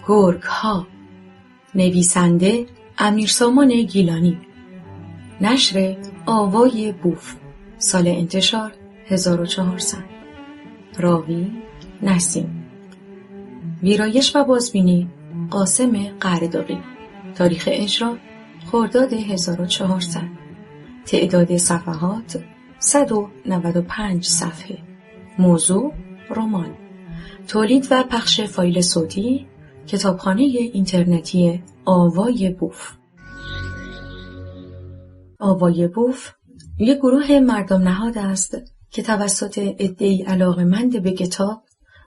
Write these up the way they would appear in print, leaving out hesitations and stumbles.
گرگ‌ها. نویسنده امیرسامان گیلانی. نشر آوای بوف. سال انتشار 1400. راوی نسیم. ویرایش و بازبینی قاسم قرداغی. تاریخ اجرا خرداد 1400. تعداد صفحات 195 صفحه. موضوع رمان. تولید و پخش فایل صوتی کتابخانه اینترنتی آوای بوف. آوای بوف یک گروه مردم نهاد است که توسط عده‌ای علاقه‌مند به کتاب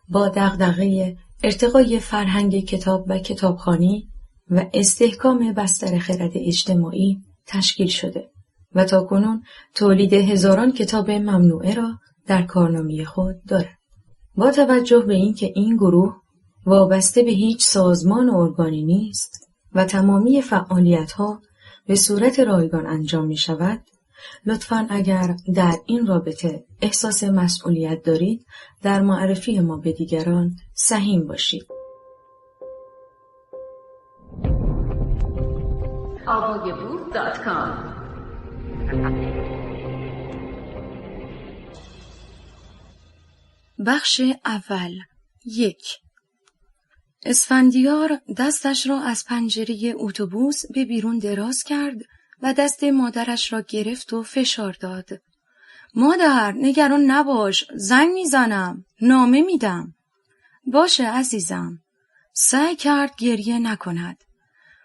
با دغدغه ارتقای فرهنگ کتاب و کتابخوانی و استحکام بستر خرد اجتماعی تشکیل شده و تاکنون تولید هزاران کتاب ممنوعه را در کارنامه خود دارد. با توجه به اینکه این گروه وابسته به هیچ سازمان و ارگانی نیست و تمامی فعالیت‌ها به صورت رایگان انجام می‌شود، لطفاً اگر در این رابطه احساس مسئولیت دارید، در معرفی ما به دیگران سهیم باشید. avayaboof.com بخش اول. 1. اسفندیار دستش را از پنجره اتوبوس به بیرون دراز کرد و دست مادرش را گرفت و فشار داد. مادر، نگران نباش، زنگ میزنم، نامه میدم. باشه عزیزم. سعی کرد گریه نکند.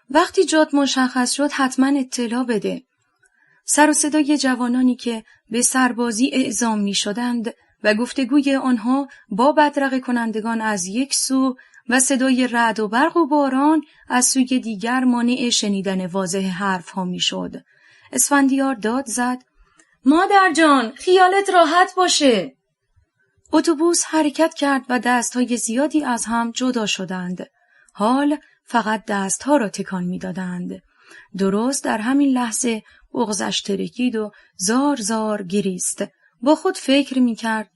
وقتی جات مشخص شد حتما اطلاع بده. سر و صدای جوانانی که به سربازی اعزام می شدند و گفتگوی آنها با بدرقه کنندگان از یک سو و صدای رعد و برق و باران از سوی دیگر مانع شنیدن واضح حرف ها می شد. اسفندیار داد زد: مادر جان، خیالت راحت باشه. اتوبوس حرکت کرد و دستهای زیادی از هم جدا شدند. حال فقط دستها را تکان می دادند. درست در همین لحظه بغضش ترکید و زار زار گریست. با خود فکر می کرد: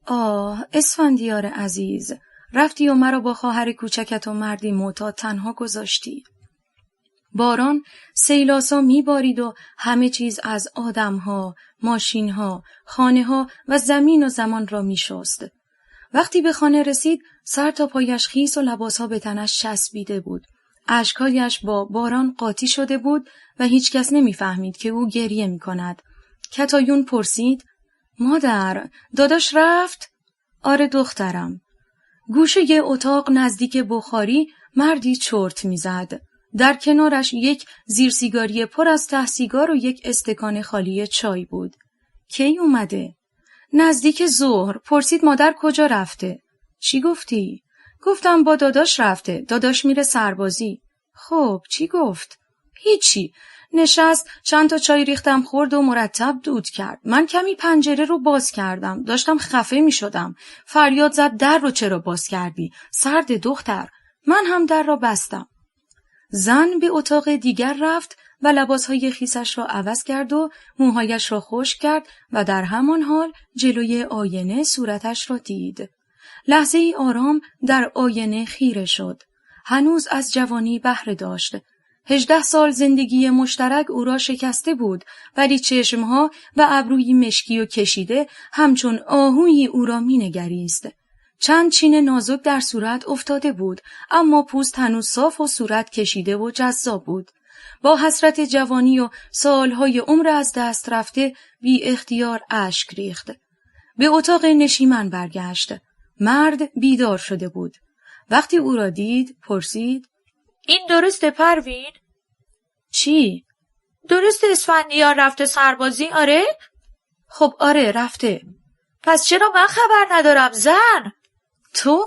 آه اسفندیار عزیز، رفتی و مرا با خواهر کوچکت و مردی معتاد تنها گذاشتی. باران سیلاسا می بارید و همه چیز از آدمها، ماشینها، خانهها و زمین و زمان را می شست. وقتی به خانه رسید سر تا پایش خیس و لباسها به تنش چسبیده بود. اشکهایش با باران قاطی شده بود و هیچ کس نمی فهمید که او گریه می کند. کتایون پرسید: مادر، داداش رفت؟ آره دخترم. گوشه اتاق نزدیک بخاری مردی چرت می زد. در کنارش یک زیر سیگاری پر از ته سیگار و یک استکان خالی چای بود. کی اومده؟ نزدیک ظهر. پرسید مادر کجا رفته؟ چی گفتی؟ گفتم با داداش رفته. داداش میره سربازی. خب چی گفت؟ هیچی. نشست، چند تا چای ریختم خورد و مرتب دود کرد. من کمی پنجره رو باز کردم. داشتم خفه می شدم. فریاد زد: در رو چرا باز کردی؟ سرد دختر. من هم در را بستم. زن به اتاق دیگر رفت و لباسهای خیسش را عوض کرد و موهایش را خشک کرد و در همان حال جلوی آینه صورتش را دید. لحظه ای آرام در آینه خیره شد. هنوز از جوانی بهره داشت. 18 سال زندگی مشترک او را شکسته بود، ولی چشمها و ابروی مشکی و کشیده همچون آهویی او را می‌نگریست. چند چین نازک در صورت افتاده بود، اما پوست هنوز صاف و صورت کشیده و جذاب بود. با حسرت جوانی و سالهای عمر از دست رفته بی اختیار اشک ریخت. به اتاق نشیمن برگشت. مرد بیدار شده بود. وقتی او را دید پرسید: این درسته پروین؟ چی؟ درسته اسفندیار رفته سربازی؟ آره؟ خب آره رفته. پس چرا من خبر ندارم زن؟ تو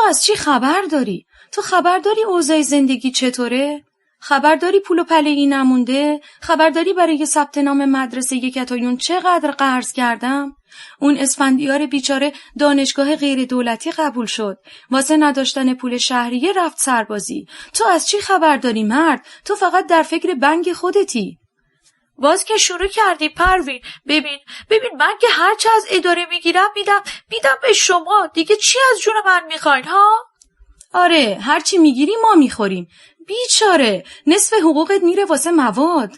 از چی خبر داری؟ تو خبر داری اوضاع زندگی چطوره؟ خبر داری پول و پله‌ای نمونده؟ خبر داری برای ثبت نام مدرسه یکتایون چقدر قرض کردم؟ اون اسفندیار بیچاره دانشگاه غیر دولتی قبول شد. واسه نداشتن پول شهریه رفت سربازی. تو از چی خبر داری مرد؟ تو فقط در فکر بنگ خودتی. باز که شروع کردی پروین. ببین من که هرچه از اداره میگیرم میدم به شما. دیگه چی از جون من میخواین ها؟ آره، هرچی میگیری ما میخوریم. بیچاره، نصف حقوقت میره واسه مواد.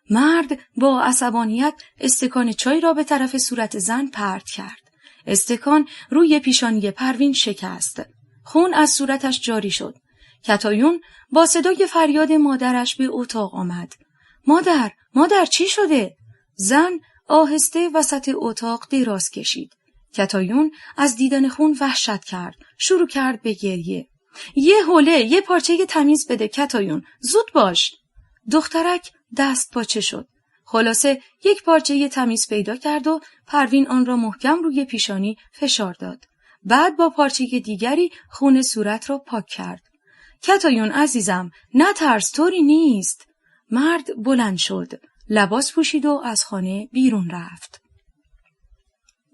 مرد با عصبانیت استکان چای را به طرف صورت زن پرت کرد. استکان روی پیشانی پروین شکست. خون از صورتش جاری شد. کتایون با صدای فریاد مادرش به اتاق آمد. مادر چی شده؟ زن آهسته وسط اتاق دراز کشید. کتایون از دیدن خون وحشت کرد. شروع کرد به گریه. یه حوله، یه پارچه تمیز بده کتایون، زود باش. دخترک دست پاچه شد. خلاصه یک پارچه تمیز پیدا کرد و پروین آن را محکم روی پیشانی فشار داد. بعد با پارچه دیگری خون صورت را پاک کرد. کتایون عزیزم، نترس، طوری نیست. مرد بلند شد. لباس پوشید و از خانه بیرون رفت.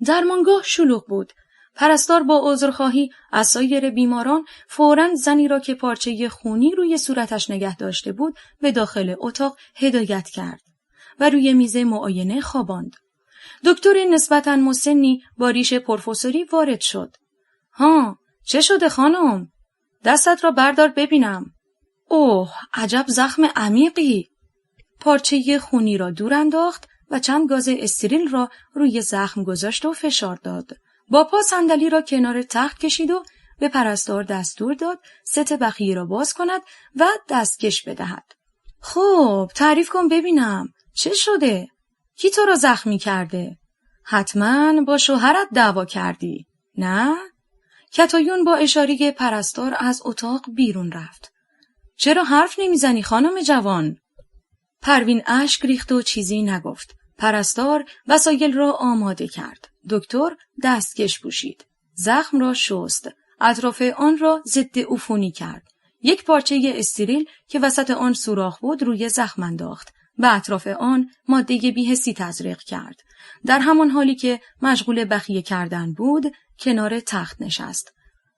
درمانگاه شلوغ بود. پرستار با عذرخواهی از سایر بیماران فوراً زنی را که پارچه خونی روی صورتش نگه داشته بود به داخل اتاق هدایت کرد و روی میز معاینه خواباند. دکتر نسبتاً مسنی با ریش پروفسوری وارد شد. ها، چه شده خانم؟ دستت را بردار ببینم. اوه، عجب زخم عمیقی. پارچه خونی را دور انداخت و چند گاز استریل را روی زخم گذاشت و فشار داد. با پا صندلی را کنار تخت کشید و به پرستار دستور داد ست بخیه را باز کند و دستکش بدهد. خب، تعریف کن ببینم. چه شده؟ کی تو را زخمی کرده؟ حتما با شوهرت دعوا کردی، نه؟ کتایون با اشاره پرستار از اتاق بیرون رفت. چرا حرف نمیزنی خانم جوان؟ پروین اشک ریخت و چیزی نگفت. پرستار وسایل را آماده کرد. دکتر دستکش پوشید. زخم را شست. اطراف آن را ضد عفونی کرد. یک پارچه استریل که وسط آن سوراخ بود روی زخم انداخت. به اطراف آن ماده بی‌حسی تزریق کرد. در همان حالی که مشغول بخیه کردن بود، کنار تخت نشست.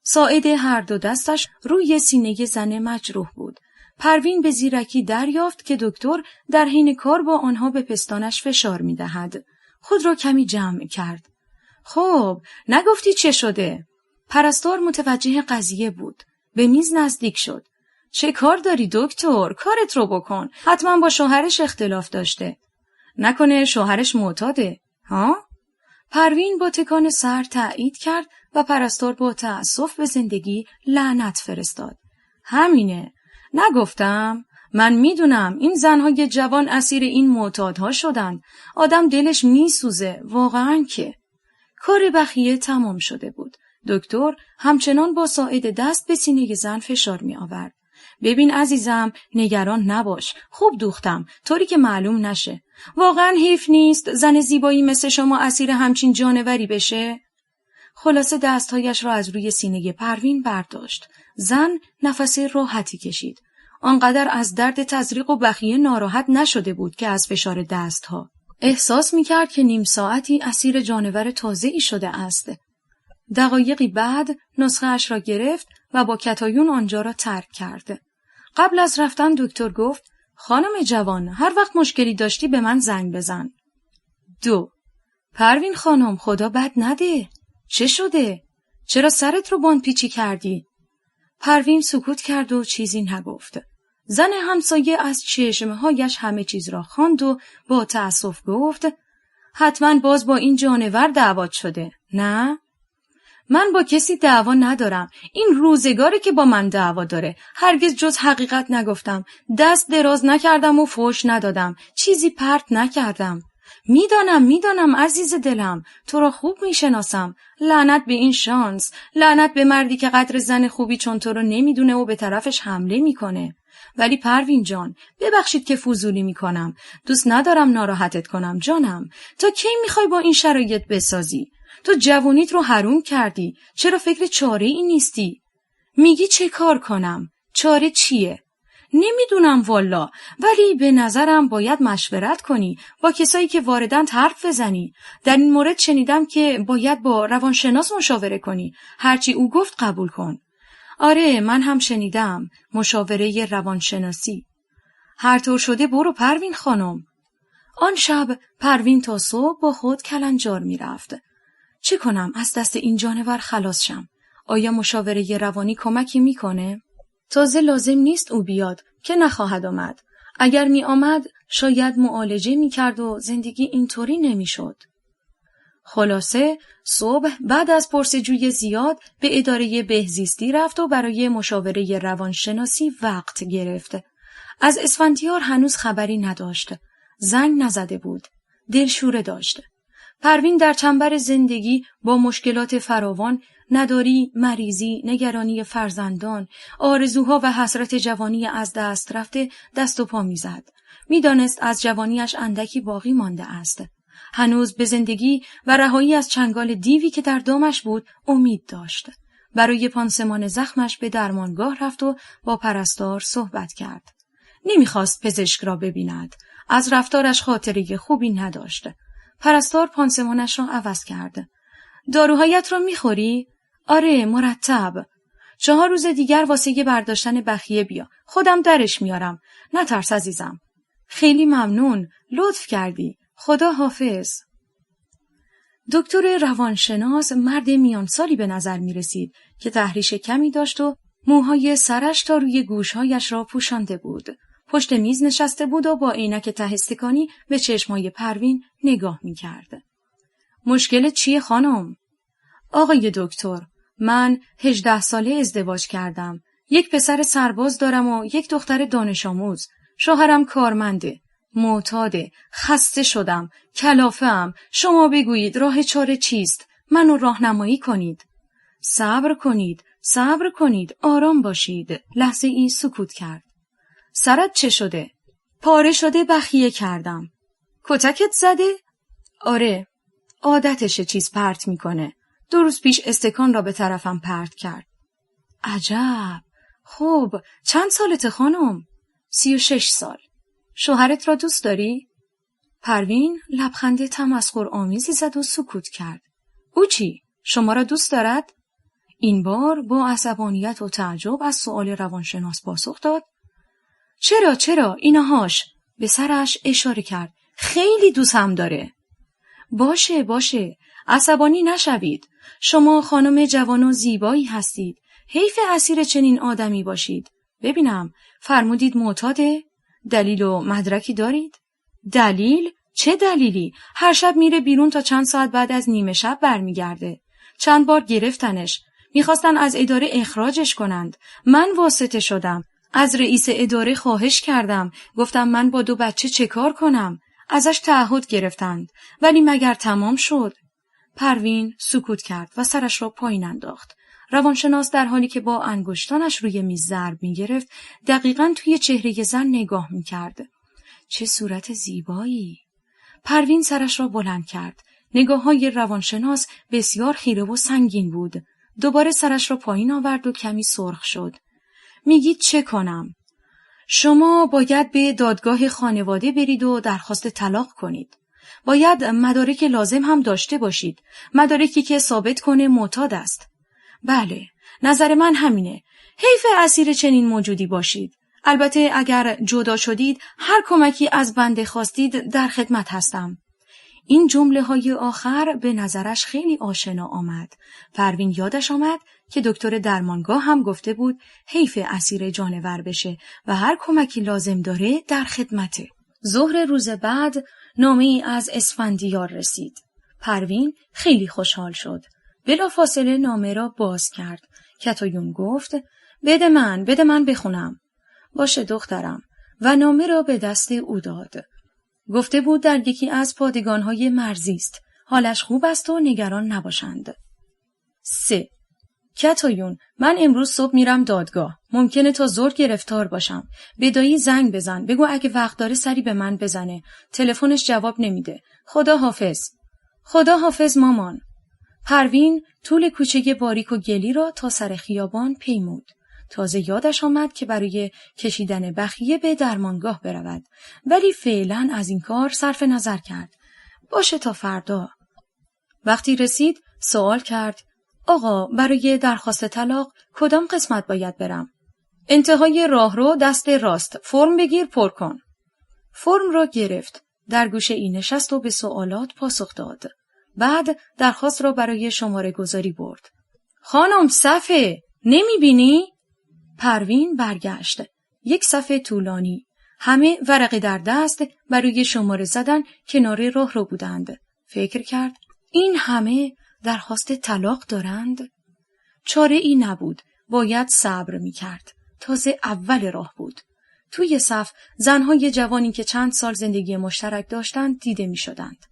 ساعد هر دو دستش روی سینه زن مجروح بود. پروین به زیرکی دریافت که دکتر در حین کار با آنها به پستانش فشار می‌دهد. خود را کمی جمع کرد. خب، نگفتی چه شده؟ پرستار متوجه قضیه بود. به میز نزدیک شد. چه کار داری دکتر؟ کارت رو بکن. حتما با شوهرش اختلاف داشته. نکنه شوهرش معتاده؟ ها؟ پروین با تکان سر تایید کرد و پرستار با تأسف به زندگی لعنت فرستاد. همینه. نگفتم؟ من میدونم این زنهای جوان اسیر این معتادها شدن. آدم دلش میسوزه. واقعاً که. کار بخیه تمام شده بود. دکتر همچنان با ساعد دست به سینه زن فشار می آورد. ببین عزیزم، نگران نباش. خوب دوختم، طوری که معلوم نشه. واقعاً حیف نیست زن زیبایی مثل شما اسیر همچین جانوری بشه؟ خلاصه دستهایش را از روی سینه پروین برداشت. زن نفس راحتی کشید. آنقدر از درد تزریق و بخیه ناراحت نشده بود که از فشار دستها. احساس می‌کرد که نیم ساعتی اسیر جانور تازه‌ای شده است. دقایقی بعد نسخه اش را گرفت و با کتایون آنجا را ترک کرد. قبل از رفتن دکتر گفت: خانم جوان، هر وقت مشکلی داشتی به من زنگ بزن. 2. پروین خانم، خدا بد نده. چه شده؟ چرا سرت رو باندپیچی کردی؟ پروین سکوت کرد و چیزی نگفت. زن همسایه از چشمهایش همه چیز را خواند و با تأسف گفت: حتما باز با این جانور دعوات شده، نه؟ من با کسی دعوا ندارم. این روزگاره که با من دعوا داره. هرگز جز حقیقت نگفتم. دست دراز نکردم و فحش ندادم. چیزی پرت نکردم. میدانم عزیز دلم. تو را خوب میشناسم. لعنت به این شانس. لعنت به مردی که قدر زن خوبی چون تو رو نمیدونه و به طرفش حمله میکنه. ولی پروین جان، ببخشید که فضولی میکنم. دوست ندارم ناراحتت کنم جانم. تا کی میخوای با این شرایط بسازی؟ تو جوونیت رو حروم کردی. چرا فکر چاره ای نیستی؟ میگی چه کار کنم؟ چاره چیه؟ نمیدونم والا، ولی به نظرم باید مشورت کنی، با کسایی که واردن حرف بزنی. در این مورد شنیدم که باید با روانشناس مشاوره کنی. هرچی او گفت قبول کن. آره، من هم شنیدم. مشاوره روانشناسی. هر طور شده برو پروین خانم. آن شب پروین تا صبح با خود کلنجار می رفت. چه کنم از دست این جانور خلاص شم؟ آیا مشاوره روانی کمکی میکنه؟ تازه لازم نیست او بیاد که نخواهد آمد. اگر می آمد شاید معالجه می کرد و زندگی اینطوری نمی شد. خلاصه صبح بعد از پرسجوی زیاد به اداره بهزیستی رفت و برای مشاوره روانشناسی وقت گرفت. از اسفندیار هنوز خبری نداشت. زنگ نزده بود. دلشوره داشت. پروین در چنبر زندگی با مشکلات فراوان، نداری، مریضی، نگرانی فرزندان، آرزوها و حسرت جوانی از دست رفته دست و پا می‌زد. می‌دانست از جوانیش اندکی باقی مانده است. هنوز به زندگی و رهایی از چنگال دیوی که در دامش بود امید داشت. برای پانسمان زخمش به درمانگاه رفت و با پرستار صحبت کرد. نمی‌خواست پزشک را ببیند. از رفتارش خاطره خوبی نداشت. پرستار پانسمانش را عوض کرد. داروهایت را می‌خوری؟ آره، مرتب. 4 روز دیگر واسه برداشتن بخیه بیا. خودم درش میارم. نترس عزیزم. خیلی ممنون. لطف کردی. خدا حافظ. دکتر روانشناس مرد میانسالی به نظر می رسید که تحریش کمی داشت و موهای سرش تا روی گوشهایش را پوشانده بود. پشت میز نشسته بود و با عینک ته استکانی به چشمای پروین نگاه می کرد. مشکل چیه خانم؟ آقای دکتر، من 18 ساله ازدواج کردم. 1 پسر سرباز دارم و 1 دختر دانش آموز. شوهرم کارمنده. معتاده، خسته شدم، کلافه‌ام. شما بگویید راه چاره چیست؟ منو راهنمایی کنید. صبر کنید، آرام باشید. لحظه ای سکوت کرد. سرت چه شده؟ پاره شده، بخیه کردم. کتکت زده؟ آره، عادتشه چیز پرت میکنه. 2 روز پیش استکان را به طرفم پرت کرد. عجب. خب، چند سالته خانم؟ 36 سال. شوهرت را دوست داری؟ پروین لبخند تمسخرآمیزی زد و سکوت کرد. او چی؟ شما را دوست دارد؟ این بار با عصبانیت و تعجب از سؤال روانشناس پاسخ داد. چرا اینهاش؟ به سرش اشاره کرد. خیلی دوستم داره. باشه عصبانی نشوید. شما خانم جوان و زیبایی هستید. حیف اسیر چنین آدمی باشید. ببینم فرمودید معتاده؟ دلیل و مدرکی دارید؟ دلیل؟ چه دلیلی؟ هر شب میره بیرون تا چند ساعت بعد از نیمه شب برمیگرده. چند بار گرفتنش. میخواستن از اداره اخراجش کنند. من واسطه شدم. از رئیس اداره خواهش کردم. گفتم من با 2 بچه چه کار کنم؟ ازش تعهد گرفتند. ولی مگر تمام شد؟ پروین سکوت کرد و سرش را پایین انداخت. روانشناس در حالی که با انگشتانش روی میز ضرب می‌گرفت، دقیقاً توی چهره زن نگاه می‌کرد. چه صورت زیبایی! پروین سرش را بلند کرد. نگاه‌های روانشناس بسیار خیره و سنگین بود. دوباره سرش را پایین آورد و کمی سرخ شد. میگید چه کنم؟ شما باید به دادگاه خانواده برید و درخواست طلاق کنید. باید مدارک لازم هم داشته باشید. مدارکی که ثابت کنه معتاد است. بله، نظر من همینه. حیف اسیر چنین موجودی باشید. البته اگر جدا شدید، هر کمکی از بنده خواستید در خدمت هستم. این جمله‌های آخر به نظرش خیلی آشنا آمد. پروین یادش آمد که دکتر درمانگاه هم گفته بود حیف اسیر جانور بشه و هر کمکی لازم داره در خدمته. ظهر روز بعد نامه‌ای از اسفندیار رسید. پروین خیلی خوشحال شد. بلافاصله نامه را باز کرد. کتایون گفت بده من بخونم. باشه دخترم، و نامه را به دست او داد. گفته بود در یکی از پادگان‌های مرزی است. حالش خوب است و نگران نباشند. 3. کتایون، من امروز صبح میرم دادگاه. ممکنه تا ظهر گرفتار باشم. به دایی زنگ بزن. بگو اگه وقت داره سری به من بزنه. تلفنش جواب نمیده. خدا حافظ مامان. پروین طول کوچه باریک و گلی را تا سر خیابان پیمود. تازه یادش آمد که برای کشیدن بخیه به درمانگاه برود، ولی فعلا از این کار صرف نظر کرد. باشه تا فردا. وقتی رسید سوال کرد آقا برای درخواست طلاق کدام قسمت باید برم؟ انتهای راهرو دست راست، فرم بگیر پر کن. فرم را گرفت. در گوشه ای نشست و به سوالات پاسخ داد. بعد درخواست را برای شماره گذاری برد. خانم صفه، نمیبینی؟ پروین برگشت. یک صف طولانی. همه ورقه در دست برای شماره زدن کنار راه رو بودند. فکر کرد این همه درخواست طلاق دارند؟ چاره ای نبود. باید صبر می کرد. تازه اول راه بود. توی صف زنهای جوانی که چند سال زندگی مشترک داشتند دیده می شدند.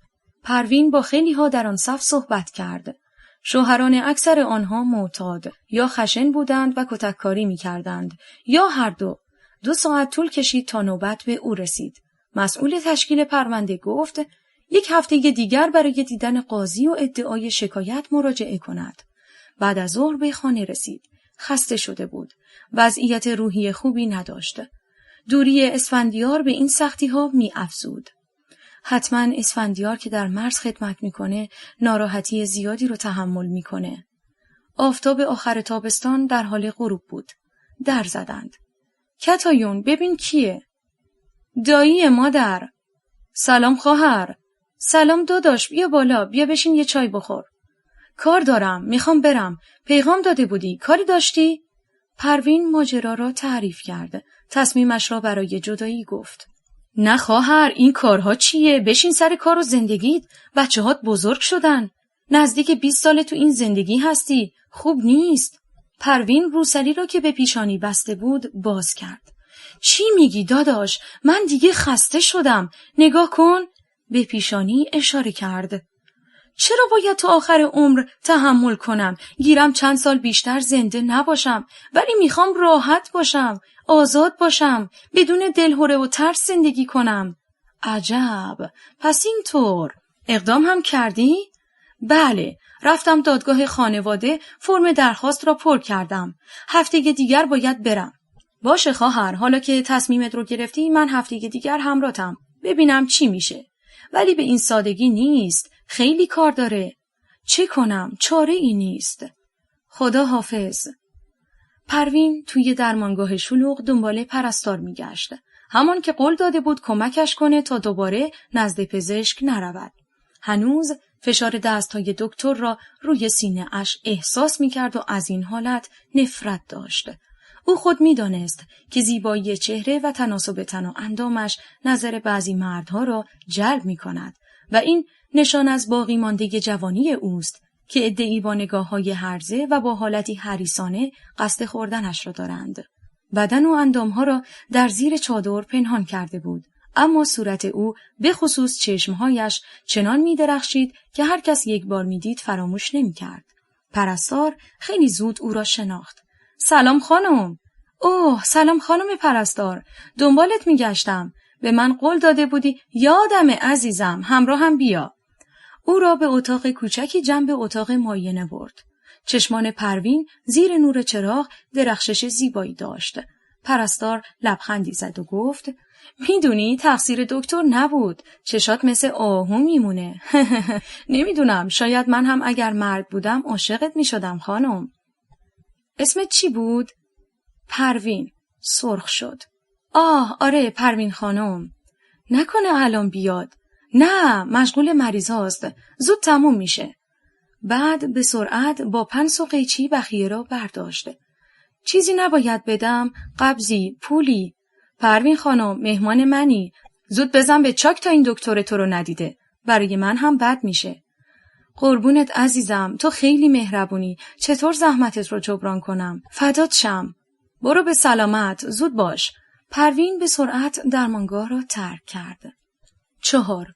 پروین با خیلی ها در آن صف صحبت کرد. شوهران اکثر آنها معتاد یا خشن بودند و کتککاری می کردند یا هر دو. 2 ساعت طول کشید تا نوبت به او رسید. مسئول تشکیل پرونده گفت 1 هفته دیگر برای دیدن قاضی و ادعای شکایت مراجعه کند. بعد از ظهر به خانه رسید. خسته شده بود. وضعیت روحی خوبی نداشت. دوری اسفندیار به این سختی ها می افزود. حتما اسفندیار که در مرز خدمت میکنه ناراحتی زیادی رو تحمل میکنه. آفتاب آخر تابستان در حال غروب بود. در زدند. کتایون ببین کیه؟ دایی مادر. سلام خواهر. سلام داداش، بیا بالا، بیا بشین یه چای بخور. کار دارم، میخوام برم. پیغام داده بودی، کاری داشتی؟ پروین ماجرا را تعریف کرد. تصمیمش را برای جدایی گفت. نه خواهر، این کارها چیه؟ بشین سر کار و زندگیت. بچه‌هات بزرگ شدن. نزدیک 20 ساله تو این زندگی هستی. خوب نیست. پروین روسری را که به پیشانی بسته بود باز کرد. چی میگی داداش؟ من دیگه خسته شدم. نگاه کن. به پیشانی اشاره کرد. چرا باید تا آخر عمر تحمل کنم؟ گیرم چند سال بیشتر زنده نباشم، ولی میخوام راحت باشم، آزاد باشم، بدون دلهره و ترس زندگی کنم. عجب، پس اینطور اقدام هم کردی؟ بله، رفتم دادگاه خانواده، فرم درخواست را پر کردم. هفته دیگر باید برم. باشه خواهر، حالا که تصمیمت رو گرفتی من هفته دیگر همراهتم. ببینم چی میشه. ولی به این سادگی نیست. خیلی کار داره. چه کنم؟ چاره ای نیست. خدا حافظ. پروین توی درمانگاه شلوغ دنبال پرستار میگشت. همان که قول داده بود کمکش کنه تا دوباره نزد پزشک نرود. هنوز فشار دستهای دکتر را روی سینه اش احساس میکرد و از این حالت نفرت داشت. او خود میدانست که زیبایی چهره و تناسب تن و اندامش نظر بعضی مردها را جلب میکند و این نشان از باقی مانده جوانی اوست که عده‌ای با نگاه‌های هرزه و با حالتی حریصانه قصد خوردنش را دارند. بدن و اندامها را در زیر چادر پنهان کرده بود، اما صورت او به خصوص چشمهایش چنان می‌درخشید که هر کس یک بار می‌دید فراموش نمی‌کرد. پرستار خیلی زود او را شناخت. سلام خانم. اوه، سلام خانم پرستار. دنبالت می‌گشتم. به من قول داده بودی یادم عزیزم، همراه هم بیا. او را به اتاق کوچکی جنب اتاق معاینه برد. چشمان پروین زیر نور چراغ درخشش زیبایی داشت. پرستار لبخندی زد و گفت میدونی تقصیر دکتر نبود. چشات مثل آهو میمونه. نمیدونم، شاید من هم اگر مرد بودم عاشقت میشدم خانم. اسمت چی بود؟ پروین. سرخ شد. آره پروین خانم. نکنه الان بیاد. نه، مشغول مریض هاست. زود تموم میشه. بعد به سرعت با پنس و قیچی بخیه را برداشت. چیزی نباید بدم؟ قبضی، پولی؟ پروین خانم، مهمان منی. زود بزن به چاک تا این دکتر تو رو ندیده. برای من هم بد میشه. قربونت عزیزم، تو خیلی مهربونی. چطور زحمتت رو جبران کنم؟ فدات شم. برو به سلامت، زود باش. پروین به سرعت درمانگاه را ترک کرد. 4.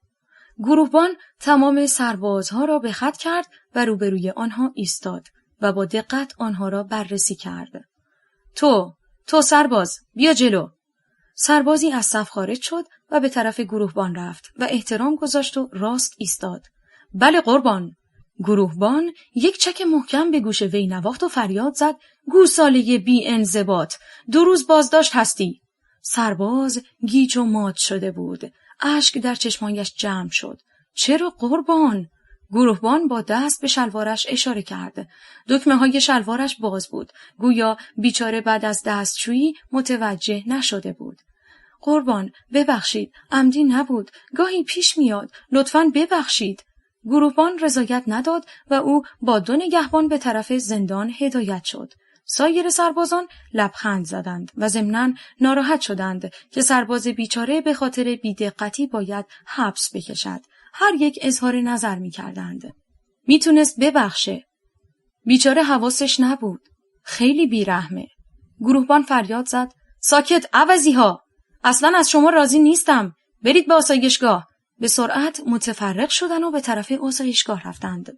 گروهبان تمام سربازها را به خط کرد و روبروی آنها ایستاد و با دقت آنها را بررسی کرد. تو سرباز، بیا جلو. سربازی از صف خارج شد و به طرف گروهبان رفت و احترام گذاشت و راست ایستاد. بله قربان. گروهبان یک چک محکم به گوش وی نواخت و فریاد زد گوساله بی انضباط، 2 روز بازداشت هستی. سرباز گیج و مات شده بود. اشک در چشمانش جمع شد. چرا قربان؟ گروهبان با دست به شلوارش اشاره کرد. دکمه های شلوارش باز بود. گویا بیچاره بعد از دستشویی متوجه نشده بود. قربان ببخشید، عمدی نبود. گاهی پیش میاد. لطفاً ببخشید. گروهبان رضایت نداد و او با 2 نگهبان به طرف زندان هدایت شد. سایر سربازان لبخند زدند و ضمناً ناراحت شدند که سرباز بیچاره به خاطر بی‌دقتی باید حبس بکشد. هر یک اظهار نظر می‌کردند. میتونست ببخشه. بیچاره حواسش نبود. خیلی بیرحمه. گروهبان فریاد زد: ساکت عوضی‌ها! اصلاً از شما راضی نیستم. برید به آسایشگاه. به سرعت متفرق شدن و به طرف آسایشگاه رفتند.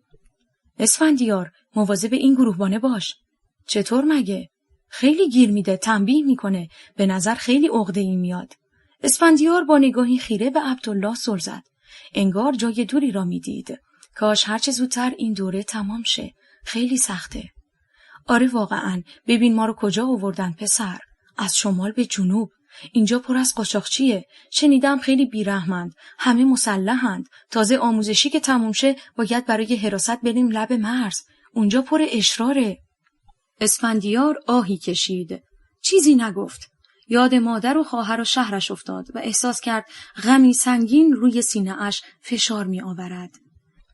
اسفندیار، مواظب این گروهبانه باش. چطور مگه؟ خیلی گیر میده، تنبیه میکنه. به نظر خیلی عقده‌ای میاد. اسفندیار با نگاهی خیره به عبدالله سر زد. انگار جای دوری را میدید. کاش هرچه زودتر این دوره تمام شه. خیلی سخته. آره واقعاً. ببین ما رو کجا آوردن پسر. از شمال به جنوب. اینجا پر از قاچاقچیه. شنیدم خیلی بیرحمند. همه مسلحند. تازه آموزشی که تموم شه باید برای حراست بریم لب مرز. اونجا پر اشراره. اسفندیار آهی کشید. چیزی نگفت. یاد مادر و خواهر و شهرش افتاد و احساس کرد غمی سنگین روی سینه‌اش فشار می آورد.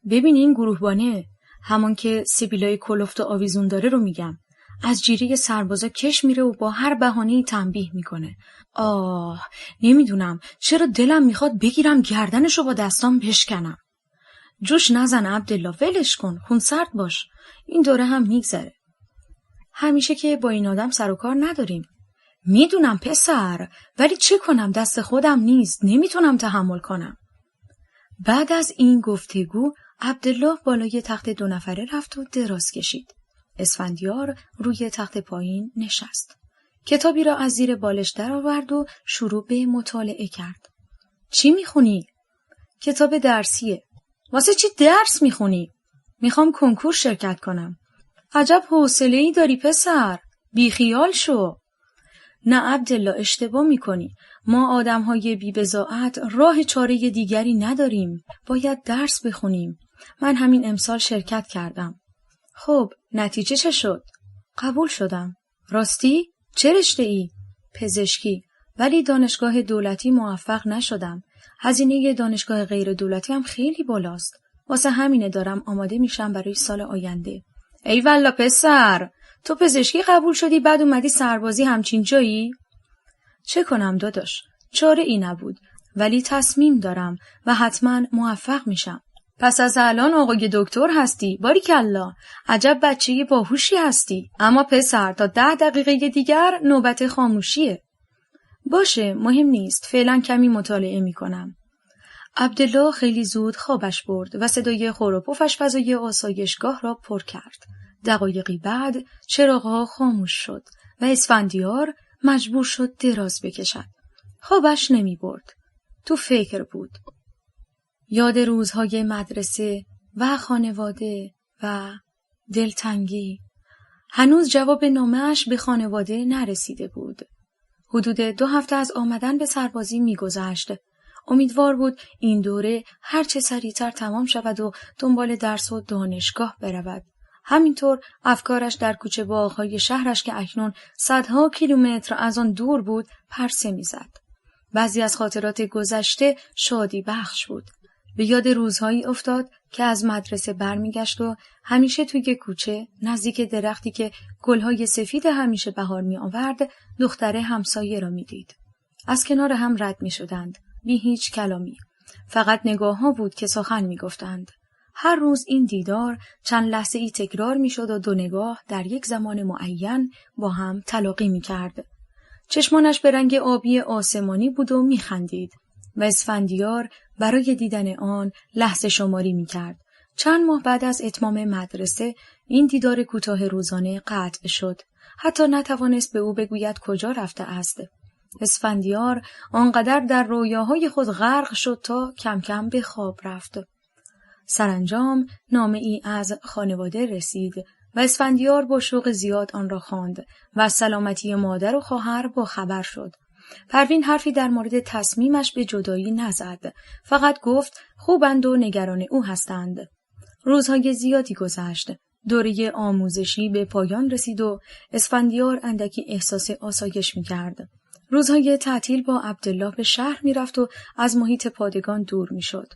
ببین این گروهبانه، همان که سبیلای کلفت و آویزون داره رو میگم. از جیره سربازا کش میره و با هر بهانه‌ای تنبیه میکنه. نمیدونم چرا دلم میخواد بگیرم گردنشو با دستام بشکنم. جوش نزن عبدالله، ولش کن، خونسرد باش. این دوره هم میگذره. همیشه که با این آدم سر و کار نداریم. میدونم پسر، ولی چه کنم، دست خودم نیست، نمیتونم تحمل کنم. بعد از این گفتگو عبدالله بالای تخت 2 نفره رفت و دراز کشید. اسفندیار روی تخت پایین نشست. کتابی را از زیر بالش درآورد و شروع به مطالعه کرد. چی میخونی؟ کتاب درسیه. واسه چی درس میخونی؟ میخوام کنکور شرکت کنم. عجب حوصله‌ای داری پسر. بیخیال شو. نه عبدالله، اشتباه میکنی. ما آدم‌های بی‌بضاعت راه چاره دیگری نداریم. باید درس بخونیم. من همین امسال شرکت کردم. خب نتیجه چه شد؟ قبول شدم. راستی؟ چه رشته‌ای؟ پزشکی. ولی دانشگاه دولتی موفق نشدم. هزینه دانشگاه غیر دولتی هم خیلی بالاست. واسه همینه دارم آماده میشم برای سال آینده. ای والا پسر، تو پزشکی قبول شدی بعد اومدی سربازی همچین جایی؟ چه کنم داداش؟ چاره ای نبود. ولی تصمیم دارم و حتما موفق میشم. پس از الان آقای دکتر هستی. باریکلا. عجب بچه باهوشی هستی. اما پسر تا 10 دقیقه دیگر نوبت خاموشیه. باشه، مهم نیست. فعلا کمی مطالعه میکنم. عبدالله خیلی زود خوابش برد و صدای خور و پفش فضای آسایشگاه را پر کرد. دقایقی بعد چراغ‌ها خاموش شد و اسفندیار مجبور شد دراز بکشد. خوابش نمی برد. تو فکر بود. یاد روزهای مدرسه و خانواده و دلتنگی. هنوز جواب نامه‌اش به خانواده نرسیده بود. حدود 2 هفته از آمدن به سربازی می‌گذشت. امیدوار بود این دوره هر چه سریعتر تمام شود و دنبال درس و دانشگاه برود. همینطور افکارش در کوچه باغ‌های شهرش که اکنون صدها کیلومتر از آن دور بود پرسه می‌زد. بعضی از خاطرات گذشته شادی بخش بود. به یاد روزهایی افتاد که از مدرسه برمیگشت و همیشه توی کوچه نزدیک درختی که گلهای سفید همیشه بهار می آورد دختره همسایه را می دید. از کنار هم رد می شدند. بی هیچ کلامی. فقط نگاه ها بود که سخن می گفتند. هر روز این دیدار چند لحظه ای تکرار می شد و 2 نگاه در یک زمان معین با هم تلاقی می کرد. چشمانش به رنگ آبی آسمانی بود و می خندید. و اسفندیار برای دیدن آن لحظه شماری می کرد. چند ماه بعد از اتمام مدرسه این دیدار کوتاه روزانه قطع شد. حتی نتوانست به او بگوید کجا رفته است. اسفندیار آنقدر در رویاهای خود غرق شد تا کم کم به خواب رفت. سرانجام نامه ای از خانواده رسید و اسفندیار با شوق زیاد آن را خواند و از سلامتی مادر و خواهر با خبر شد. پروین حرفی در مورد تصمیمش به جدایی نزد. فقط گفت خوبند و نگران او هستند. روزهای زیادی گذشت. دوره آموزشی به پایان رسید و اسفندیار اندکی احساس آسایش می‌کرد. روزهای تعطیل با عبدالله به شهر می‌رفت و از محیط پادگان دور می‌شد.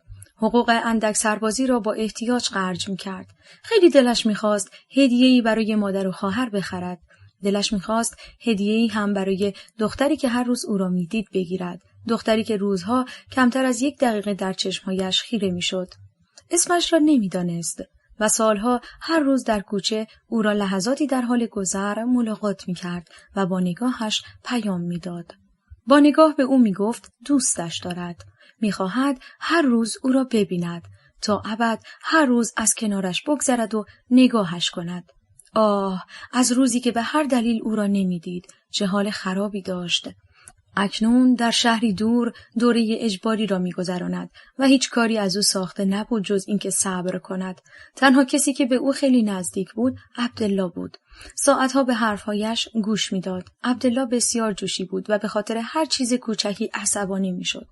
حقوق اندک سربازی را با احتیاج خرج می‌کرد. خیلی دلش می‌خواست هدیه‌ای برای مادر و خواهر بخرد. دلش می‌خواست هدیه‌ای هم برای دختری که هر روز او را می‌دید بگیرد. دختری که روزها کمتر از 1 دقیقه در چشم‌هایش خیره می‌شد. اسمش را نمی‌دانست و سالها هر روز در کوچه او را لحظاتی در حال گذر ملاقات می‌کرد و با نگاهش پیام می‌داد. با نگاه به او می‌گفت دوستش دارد. می‌خواهد هر روز او را ببیند تا ابد هر روز از کنارش بگذرد و نگاهش کند. آه، از روزی که به هر دلیل او را نمی‌دید چه حال خرابی داشت. اکنون در شهری دور دوره اجباری را می‌گذراند و هیچ کاری از او ساخته نبود جز اینکه صبر کند. تنها کسی که به او خیلی نزدیک بود عبدالله بود. ساعتها به حرفهایش گوش می‌داد. عبدالله بسیار جوشی بود و به خاطر هر چیز کوچکی عصبانی می‌شد.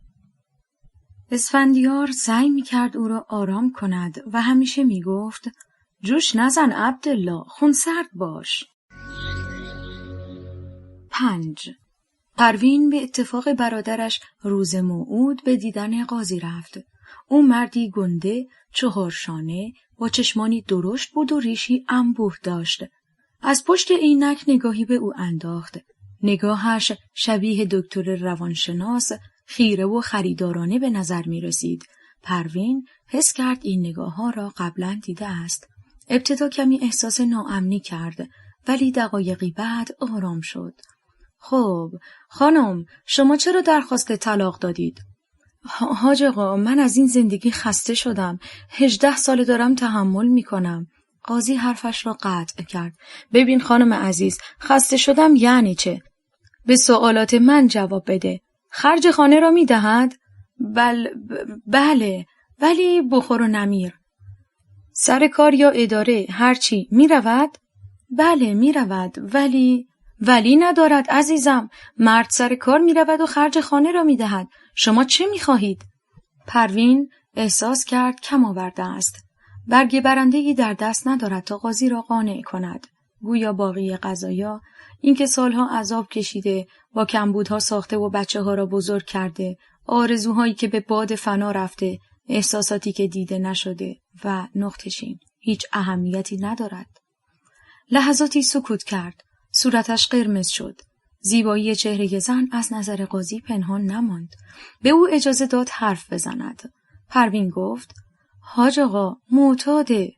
اسفندیار سعی می‌کرد او را آرام کند و همیشه می‌گفت جوش نزن عبدالله، خونسرد باش. 5. پروین به اتفاق برادرش روز موعود به دیدن قاضی رفت. او مردی گنده، 4 شانه، با چشمانی درشت بود و ریشی انبوه داشت. از پشت عینک نگاهی به او انداخت. نگاهش شبیه دکتر روانشناس، خیره و خریدارانه به نظر می رسید. پروین حس کرد این نگاه ها را قبلا دیده است. ابتدا کمی احساس ناامنی کرد، ولی دقایقی بعد آرام شد. خب، خانم، شما چرا درخواست طلاق دادید؟ حاج آقا، من از این زندگی خسته شدم. 18 سال دارم تحمل میکنم. قاضی حرفش را قطع کرد. ببین خانم عزیز، خسته شدم یعنی چه؟ به سوالات من جواب بده. خرج خانه را میدهد؟ بله، ولی بخور و نمیر. سر کار یا اداره هرچی میرود؟ بله میرود، ولی ندارد عزیزم. مرد سر کار میرود و خرج خانه را میدهد. شما چه میخواهید؟ پروین احساس کرد کم آورده است. برگ برنده‌ای در دست ندارد تا قاضی را قانع کند. گویا باقی قضایا، اینکه سالها عذاب کشیده، با کمبودها ساخته و بچه‌ها را بزرگ کرده، آرزوهایی که به باد فنا رفته، احساساتی که دیده نشده و نقطه‌چین هیچ اهمیتی ندارد. لحظاتی سکوت کرد. صورتش قرمز شد. زیبایی چهره زن از نظر قاضی پنهان نماند. به او اجازه داد حرف بزند. پروین گفت حاج آقا، معتاده.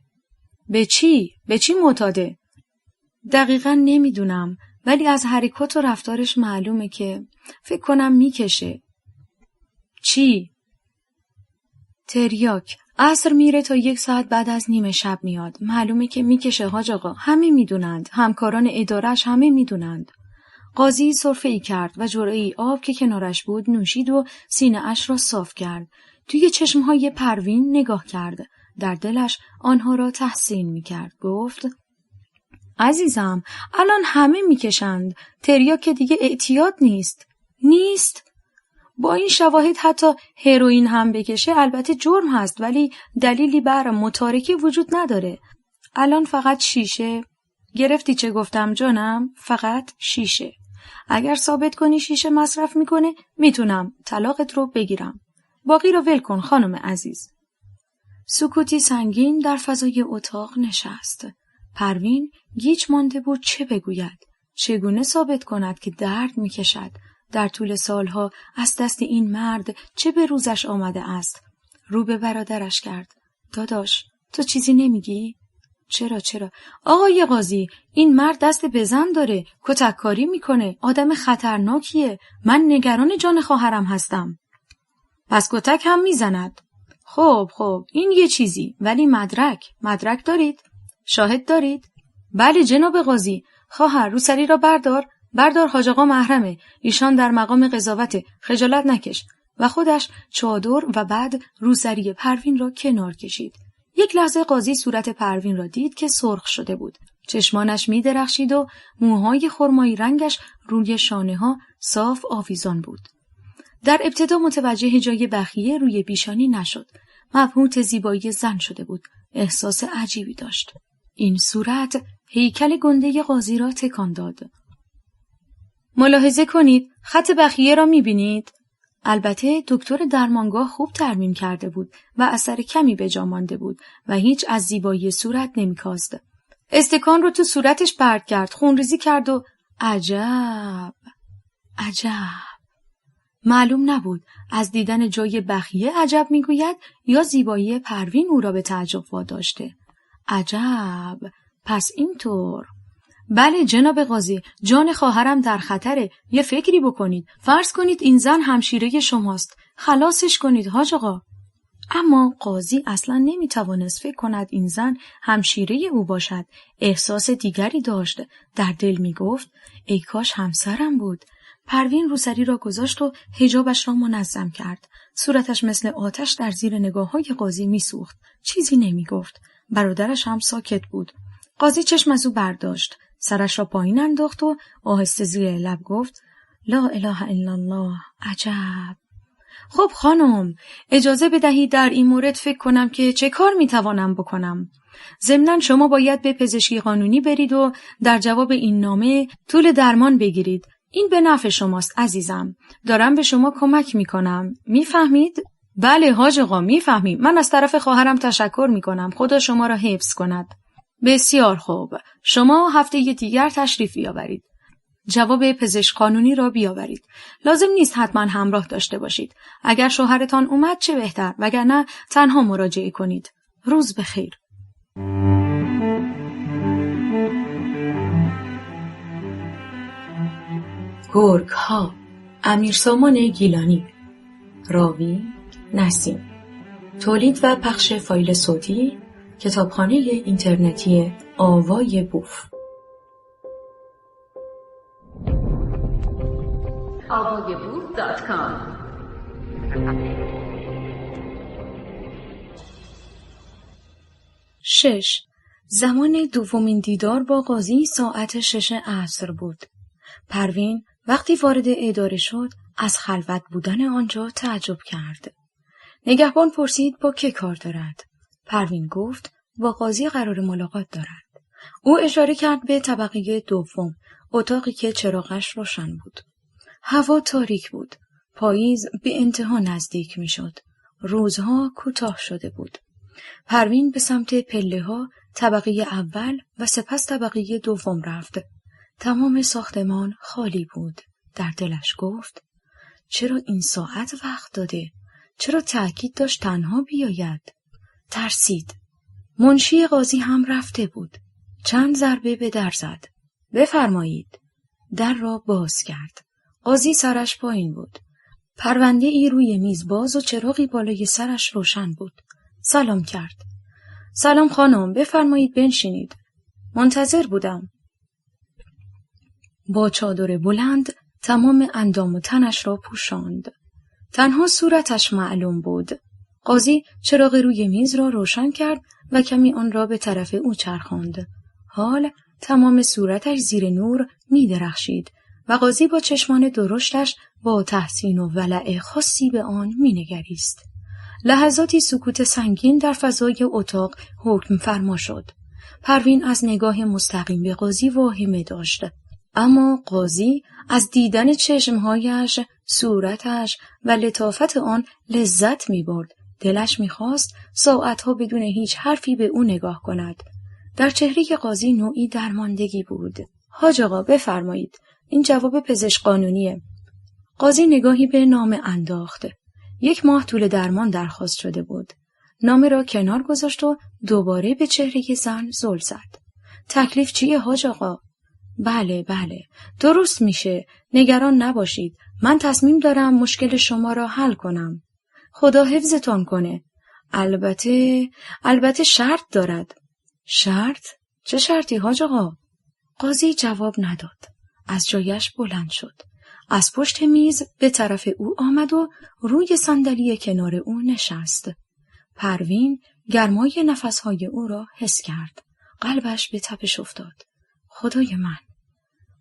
به چی معتاده؟ دقیقاً نمیدونم، ولی از حرکات و رفتارش معلومه که فکر کنم میکشه. چی؟ تریاک. عصر میره تا 1 ساعت بعد از نیمه شب میاد. معلومه که میکشه حاج آقا. همه میدونند. همکاران ادارش همه میدونند. قاضی سرفه‌ای کرد و جرعه‌ای آب که کنارش بود نوشید و سینه اش را صاف کرد. توی چشمهای پروین نگاه کرد. در دلش آنها را تحسین میکرد. گفت عزیزم، الان همه میکشند. تریاک که دیگه اعتیاد نیست؟ با این شواهد حتی هروئین هم بکشه البته جرم هست، ولی دلیلی بر متارکه وجود نداره. الان فقط شیشه. گرفتی چه گفتم جانم؟ فقط شیشه. اگر ثابت کنی شیشه مصرف میکنه میتونم طلاقت رو بگیرم. باقی رو ول کن خانم عزیز. سکوتی سنگین در فضای اتاق نشست. پروین گیج مانده بود چه بگوید. چگونه ثابت کند که درد میکشد؟ در طول سالها از دست این مرد چه به روزش آمده است؟ رو به برادرش کرد. داداش، تو چیزی نمیگی؟ چرا؟ آقای قاضی، این مرد دست به زن داره، کتککاری میکنه، آدم خطرناکیه. من نگران جان خواهرم هستم. پس کتک هم میزند. خب، این یه چیزی، ولی مدرک دارید؟ شاهد دارید؟ بله جناب قاضی. خواهر، روسری را بردار، حاج آقا محرمه. ایشان در مقام قضاوت، خجالت نکش. و خودش چادر و بعد روسری پروین را کنار کشید. 1 لحظه قاضی صورت پروین را دید که سرخ شده بود. چشمانش می درخشید و موهای خرمایی رنگش روی شانه ها صاف آویزان بود. در ابتدا متوجه جای بخیه روی پیشانی نشد. مبهوت زیبایی زن شده بود. احساس عجیبی داشت. این صورت هیکل گنده قاضی را تکان داد. ملاحظه کنید، خط بخیه را می بینید؟ البته دکتر درمانگاه خوب ترمیم کرده بود و اثر کمی به جا مانده بود و هیچ از زیبایی صورت نمی‌کاست. استکان رو تو صورتش پرت کرد، خونریزی کرد و عجب. معلوم نبود از دیدن جای بخیه عجب میگوید یا زیبایی پروین او را به تعجب واداشته. عجب، پس اینطور. بله جناب قاضی، جان خواهرم در خطره. یه فکری بکنید. فرض کنید این زن همشیره شماست. خلاصش کنید حاج آقا. اما قاضی اصلا نمیتوانست فکر کند این زن همشیره او باشد. احساس دیگری داشت. در دل میگفت ای کاش همسرم بود. پروین روسری را گذاشت و حجابش را منظم کرد. صورتش مثل آتش در زیر نگاه‌های قاضی میسوخت. چیزی نمیگفت. برادرش هم ساکت بود. قاضی چشم از او برداشت. سرش را پایین انداخت و آهسته زیر لب گفت لا اله الا الله. عجب. خب خانم، اجازه بدهید در این مورد فکر کنم که چه کار میتوانم بکنم. ضمناً شما باید به پزشکی قانونی برید و در جواب این نامه طول درمان بگیرید. این به نفع شماست عزیزم. دارم به شما کمک میکنم. میفهمید؟ بله حاج آقا میفهمیم. من از طرف خواهرم تشکر میکنم. خدا شما را حفظ کند. بسیار خوب. شما هفته دیگر تشریف بیاورید. جواب پزشک قانونی را بیاورید. لازم نیست حتما همراه داشته باشید. اگر شوهرتان اومد چه بهتر، وگرنه تنها مراجعه کنید. روز بخیر. گرگ ها، امیرسامان گیلانی. راوی نسیم. تولید و پخش فایل صوتی کتابخانه اینترنتی آوای بوف. avayaboof.com 6. زمان دومین دیدار با قاضی ساعت 6 عصر بود. پروین وقتی وارد اداره شد از خلوت بودن آنجا تعجب کرد. نگهبان پرسید با که کار دارد؟ پروین گفت با قاضی قرار ملاقات دارد. او اشاره کرد به طبقه دوم، اتاقی که چراغش روشن بود. هوا تاریک بود. پاییز به انتها نزدیک می شد. روزها کوتاه شده بود. پروین به سمت پله‌ها طبقه اول و سپس طبقه دوم رفت. تمام ساختمان خالی بود. در دلش گفت چرا این ساعت وقت داده؟ چرا تأکید داشت تنها بیاید؟ ترسید. منشی قاضی هم رفته بود. چند ضربه به در زد. بفرمایید. در را باز کرد. قاضی سرش پایین بود. پرونده ای روی میز باز و چراغی بالای سرش روشن بود. سلام کرد. سلام خانم، بفرمایید بنشینید. منتظر بودم. با چادر بلند تمام اندام و تنش را پوشاند. تنها صورتش معلوم بود. قاضی چراغ روی میز را روشن کرد و کمی آن را به طرف او چرخاند. حال تمام صورتش زیر نور می درخشید و قاضی با چشمان درشتش با تحسین و ولع خاصی به آن می نگریست. لحظاتی سکوت سنگین در فضای اتاق حکم فرما شد. پروین از نگاه مستقیم به قاضی واهمه داشت. اما قاضی از دیدن چشمهایش، صورتش و لطافت آن لذت می برد. دلش می خواست ساعتها بدون هیچ حرفی به او نگاه کند. در چهره قاضی نوعی درماندگی بود. حاج آقا بفرمایید. این جواب پزشک قانونیه. قاضی نگاهی به نامه انداخت. 1 ماه طول درمان درخواست شده بود. نامه را کنار گذاشت و دوباره به چهره زن زل زد. تکلیف چیه حاج آقا؟ بله، درست میشه. نگران نباشید. من تصمیم دارم مشکل شما را حل کنم. خدا حفظتان کنه. البته شرط دارد. شرط؟ چه شرطی حاج آقا؟ قاضی جواب نداد. از جایش بلند شد. از پشت میز به طرف او آمد و روی صندلی کنار او نشست. پروین گرمای نفسهای او را حس کرد. قلبش به تپش افتاد. خدای من.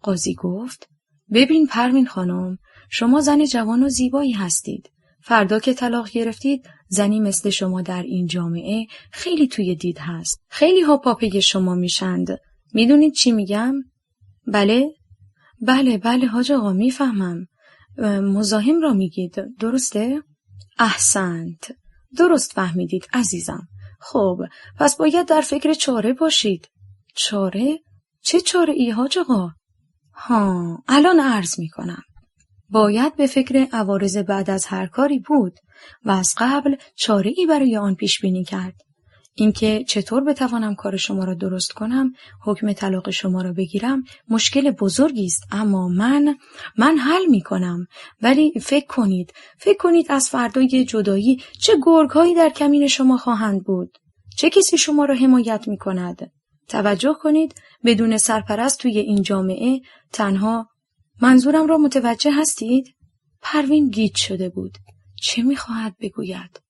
قاضی گفت ببین پروین خانم، شما زن جوان و زیبایی هستید. فردا که طلاق گرفتید زنی مثل شما در این جامعه خیلی توی دید هست. خیلی ها پاپی شما میشند. میدونید چی میگم؟ بله حاج آقا میفهمم. مزاحم را میگید، درسته؟ احسنت. درست فهمیدید عزیزم. خب پس باید در فکر چاره باشید. چاره؟ چه چاره ای حاج آقا؟ الان عرض میکنم. باید به فکر عوارض بعد از هر کاری بود و از قبل چاره ای برای آن پیش بینی کرد. اینکه چطور بتوانم کار شما را درست کنم، حکم طلاق شما را بگیرم، مشکل بزرگی است، اما من حل می کنم. ولی فکر کنید از فردای جدایی چه گرگ‌هایی در کمین شما خواهند بود. چه کسی شما را حمایت می کند؟ توجه کنید، بدون سرپرست توی این جامعه تنها. منظورم را متوجه هستید؟ پروین گیج شده بود. چه می خواهد بگوید؟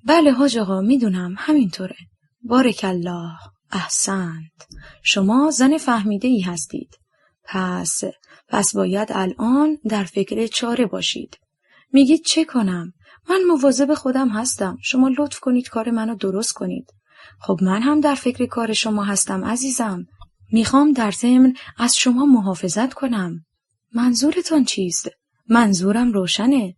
بله حاج آقا، میدونم همینطوره. بارک الله، احسنت. شما زن فهمیده ای هستید. پس باید الان در فکر چاره باشید. میگید چه کنم؟ من مواظب خودم هستم. شما لطف کنید کار منو درست کنید. خب من هم در فکر کار شما هستم عزیزم. میخوام در ضمن از شما محافظت کنم. منظورتان چیست؟ منظورم روشنه.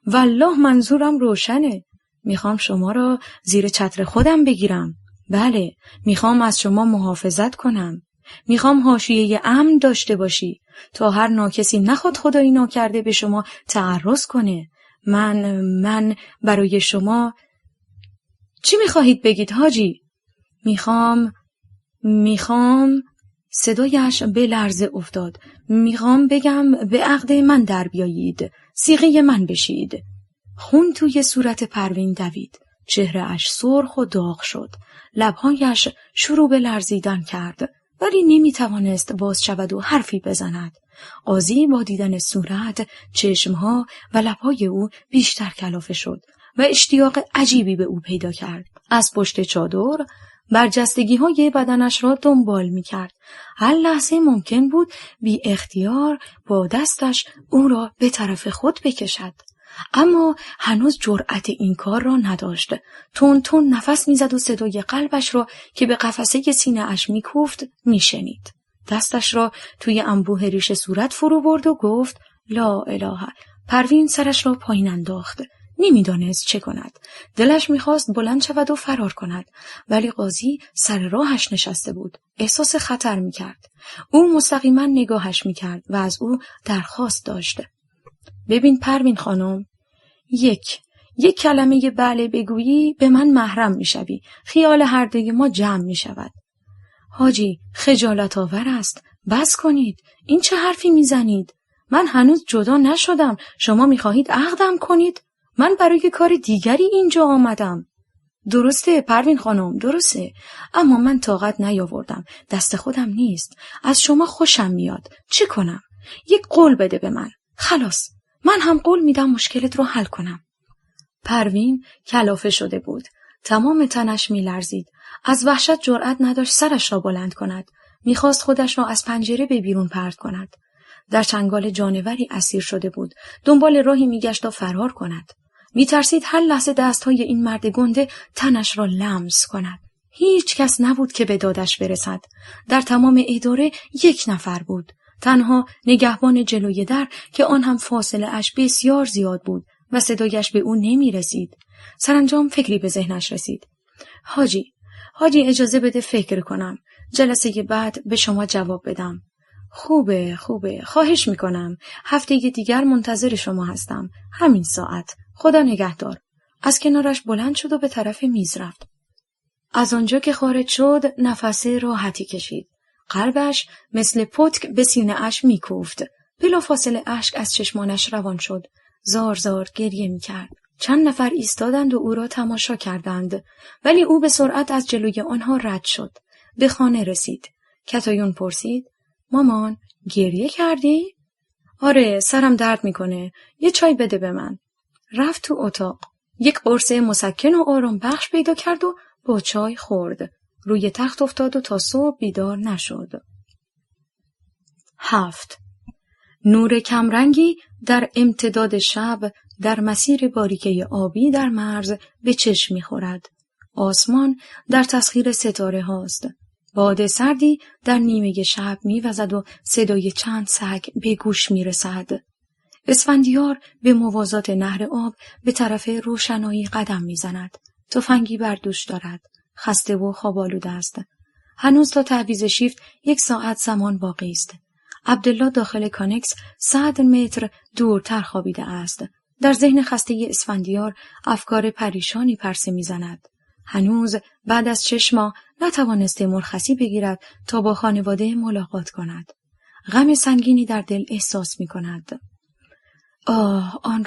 والله منظورم روشنه. میخوام شما را زیر چتر خودم بگیرم. بله، میخوام از شما محافظت کنم. میخوام حاشیه امن داشته باشی تا هر ناکسی نخواد خدایی ناکرده به شما تعرض کنه. من برای شما چی میخواهید بگید حاجی؟ میخوام صدایش به لرزه افتاد. میخوام بگم به عقد من در بیایید، صیغه من بشید. خون توی صورت پروین دوید. چهره‌اش سرخ و داغ شد. لبهایش شروع به لرزیدن کرد، ولی نمیتوانست باز شود و حرفی بزند. قاضی با دیدن صورت، چشمها و لبهای او بیشتر کلافه شد و اشتیاق عجیبی به او پیدا کرد. از پشت چادر برجستگی‌های بدنش را دنبال می‌کرد. هر لحظه ممکن بود بی اختیار با دستش او را به طرف خود بکشد. اما هنوز جرأت این کار را نداشت. تون نفس میزد و صدای قلبش را که به قفسه سینه اش میکوفت میشنید. دستش را توی انبوه ریش صورت فرو برد و گفت لا اله. پروین سرش را پایین انداخت. نمیدانست چه کند. دلش میخواست بلند شود و فرار کند، ولی قاضی سر راهش نشسته بود. احساس خطر میکرد. او مستقیما نگاهش میکرد و از او درخواست داشت. ببین پروین خانم، یک کلمه بله بگویی به من محرم میشوی. خیال هر دوی ما جمع میشود. حاجی، خجالت آور است. بس کنید. این چه حرفی میزنید؟ من هنوز جدا نشدم. شما میخواهید عقدم کنید؟ من برای کار دیگری اینجا آمدم. درسته پروین خانم، درسته، اما من طاقت نیاوردم. دست خودم نیست. از شما خوشم میاد. چه کنم؟ یک قول بده به من. خلاص، من هم قول میدم مشکلت رو حل کنم. پروین کلافه شده بود. تمام تنش میلرزید. از وحشت جرأت نداشت سرش را بلند کند. میخواست خودش را از پنجره به بیرون پرت کند. در چنگال جانوری اسیر شده بود. دنبال راهی میگشت تا فرار کند. میترسید هر لحظه دستهای این مرد گنده تنش را لمس کند. هیچ کس نبود که به دادش برسد. در تمام اداره یک نفر بود. تنها نگهبان جلوی در که آن هم فاصله اش بسیار زیاد بود و صدایش به او نمی رسید. سرانجام فکری به ذهنش رسید. حاجی اجازه بده فکر کنم. جلسه بعد به شما جواب بدم. خوبه. خواهش میکنم. هفته دیگر منتظر شما هستم. همین ساعت. خدا نگهدار. از کنارش بلند شد و به طرف میز رفت. از آنجا که خارج شد نفس راحتی کشید. قلبش مثل پتک به سینه اش میکوفت. بلافاصله اشک از چشمانش روان شد. زار گریه میکرد. چند نفر ایستادند و او را تماشا کردند، ولی او به سرعت از جلوی آنها رد شد. به خانه رسید. کتایون پرسید: مامان، گریه کردی؟ آره، سرم درد میکنه. یه چای بده به من. رفت تو اتاق. یک قرص مسکن و آرام بخش پیدا کرد و با چای خورد. روی تخت افتاد و تا صبح بیدار نشد. 7. نور کمرنگی در امتداد شب در مسیر باریکه آبی در مرز به چشم می‌خورد. آسمان در تسخیر ستاره هاست. باد سردی در نیمه شب می‌وزد و صدای چند سگ به گوش می‌رسد. اسفندیار به موازات نهر آب به طرف روشنایی قدم می‌زند. تفنگی بر دوش دارد. خسته و خواب‌آلوده است. هنوز تا تعویض شیفت 1 ساعت زمان باقی است. عبدالله داخل کانکس 100 متر دورتر خوابیده است. در ذهن خسته اسفندیار افکار پریشانی پرسه می‌زند. هنوز بعد از 6 ماه نتوانسته مرخصی بگیرد تا با خانواده ملاقات کند. غم سنگینی در دل احساس می‌کند. آن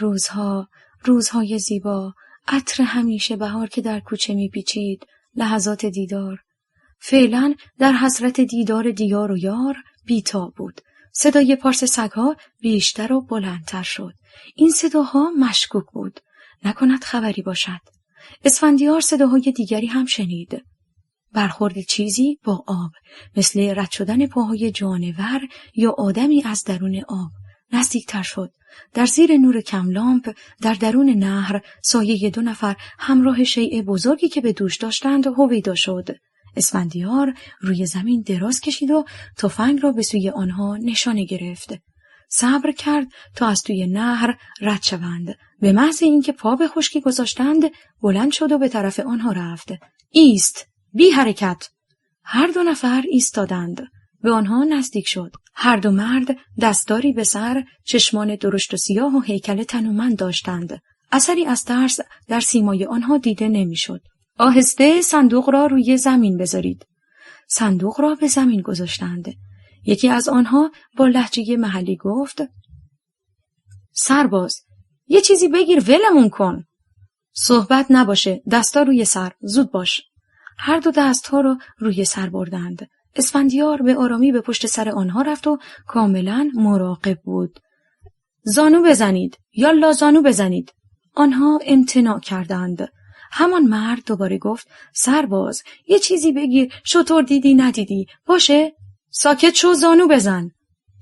روزهای زیبا، عطر همیشه بهار که در کوچه می‌پیچید، لحظات دیدار. فعلا در حسرت دیدار دیار و یار بی‌تاب بود. صدای پارس سگ‌ها بیشتر و بلندتر شد. این صداها مشکوک بود. نکند خبری باشد. اسفندیار صداهای دیگری هم شنید. برخورد چیزی با آب، مثل رد شدن پاهای جانور یا آدمی از درون آب. نزدیکتر شد. در زیر نور کم لامپ در درون نهر سایه 2 نفر همراه شیء بزرگی که به دوش داشتند هویدا شد. اسفندیار روی زمین دراز کشید و تفنگ را به سوی آنها نشانه گرفت. صبر کرد تا از توی نهر رد شوند. به محض اینکه پا به خشکی گذاشتند بلند شد و به طرف آنها رفت. ایست! بی حرکت! هر 2 نفر ایستادند. به آنها نزدیک شد. هر 2 مرد دستاری به سر، چشمان درشت و سیاه و هیکل تنومند داشتند. اثری از ترس در سیمای آنها دیده نمیشد. آهسته صندوق را روی زمین بذارید. صندوق را به زمین گذاشتند. یکی از آنها با لهجه محلی گفت: سرباز، یه چیزی بگیر ولمون کن. صحبت نباشه، دستا روی سر، زود باش. هر 2 دستها را روی سر بردند. اسفندیار به آرامی به پشت سر آنها رفت و کاملا مراقب بود. زانو بزنید، یالا زانو بزنید. آنها امتناع کردند. همان مرد دوباره گفت: سرباز، یه چیزی بگیر، شطور دیدی ندیدی، باشه؟ ساکت شو، زانو بزن.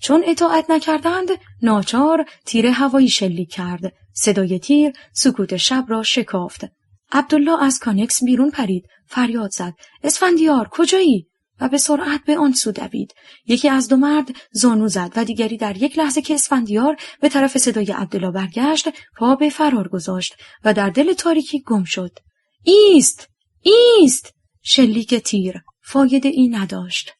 چون اطاعت نکردند، ناچار تیر هوایی شلیک کرد. صدای تیر سکوت شب را شکافت. عبدالله از کانکس بیرون پرید، فریاد زد: اسفندیار، کجایی؟ و به سرعت به آن سو دوید. یکی از 2 مرد زانو زد و دیگری در یک لحظه که اسفندیار به طرف صدای عبدالله برگشت، پا به فرار گذاشت و در دل تاریکی گم شد. ایست! ایست! شلیک تیر فایده ای نداشت.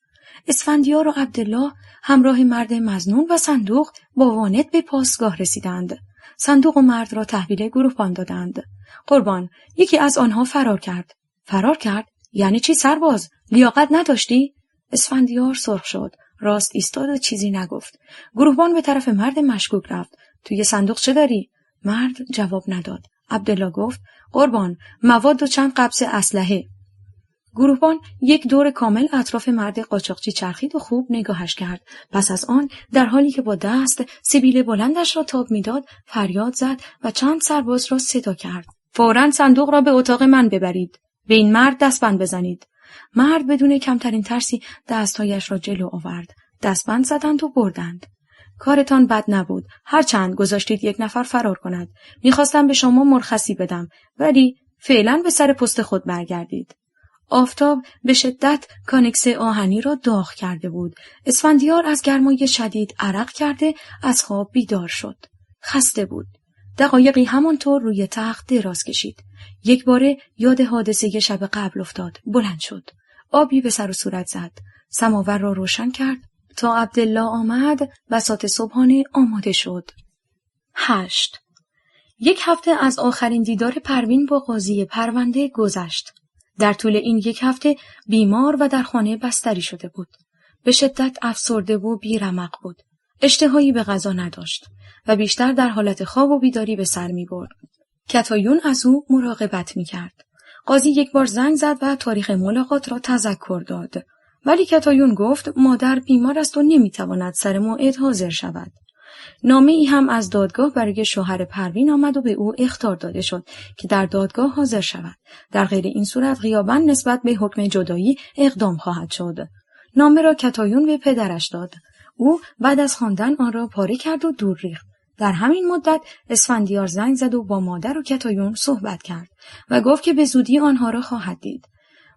اسفندیار و عبدالله همراه مرد مظنون و صندوق با وانت به پاسگاه رسیدند. صندوق و مرد را تحویل گروهبان دادند. قربان، یکی از آنها فرار کرد. فرار کرد؟ یعنی چی سرباز؟ لیاقت نداشتی؟ اسفندیار سرخ شد. راست ایستاد و چیزی نگفت. گروهبان به طرف مرد مشکوک رفت. توی صندوق چه داری؟ مرد جواب نداد. عبدالله گفت: قربان، مواد و چند قبض اسلحه. گروهبان یک دور کامل اطراف مرد قاچاقچی چرخید و خوب نگاهش کرد. پس از آن در حالی که با دست سبیل بلندش را تاب میداد فریاد زد و چند سرباز را صدا کرد: فوراً صندوق را به اتاق من ببرید. به این مرد دستبند بزنید. مرد بدون کمترین ترسی دستهایش را جلو آورد. دستبند زدند و بردند. کارتان بد نبود. هرچند گذاشتید 1 نفر فرار کند. میخواستم به شما مرخصی بدم، ولی فعلا به سر پست خود برگردید. آفتاب به شدت کانکس آهنی را داغ کرده بود. اسفندیار از گرمای شدید عرق کرده از خواب بیدار شد. خسته بود. دقایقی همانطور روی تخت دراز کشید. یک باره یاد حادثه شب قبل افتاد. بلند شد. آبی به سر و صورت زد. سماور را روشن کرد. تا عبدالله آمد بساط صبحانه آماده شد. 8. 1 هفته از آخرین دیدار پروین با قاضی پرونده گذشت. در طول این 1 هفته بیمار و در خانه بستری شده بود. به شدت افسرده و بیرمق بود. اشتهایی به غذا نداشت و بیشتر در حالت خواب و بیداری به سر می برد. کتایون از او مراقبت می کرد. قاضی 1 بار زنگ زد و تاریخ ملاقات را تذکر داد. ولی کتایون گفت مادر بیمار است و نمی تواند سر موعد حاضر شود. نامه ای هم از دادگاه برای شوهر پروین آمد و به او اخطار داده شد که در دادگاه حاضر شود. در غیر این صورت غیاباً نسبت به حکم جدایی اقدام خواهد شد. نامه را کتایون به پدرش داد. او بعد از خواندن آن را پاره کرد و دور ریخت. در همین مدت اسفندیار زنگ زد و با مادر و کتایون صحبت کرد و گفت که به زودی آنها را خواهد دید.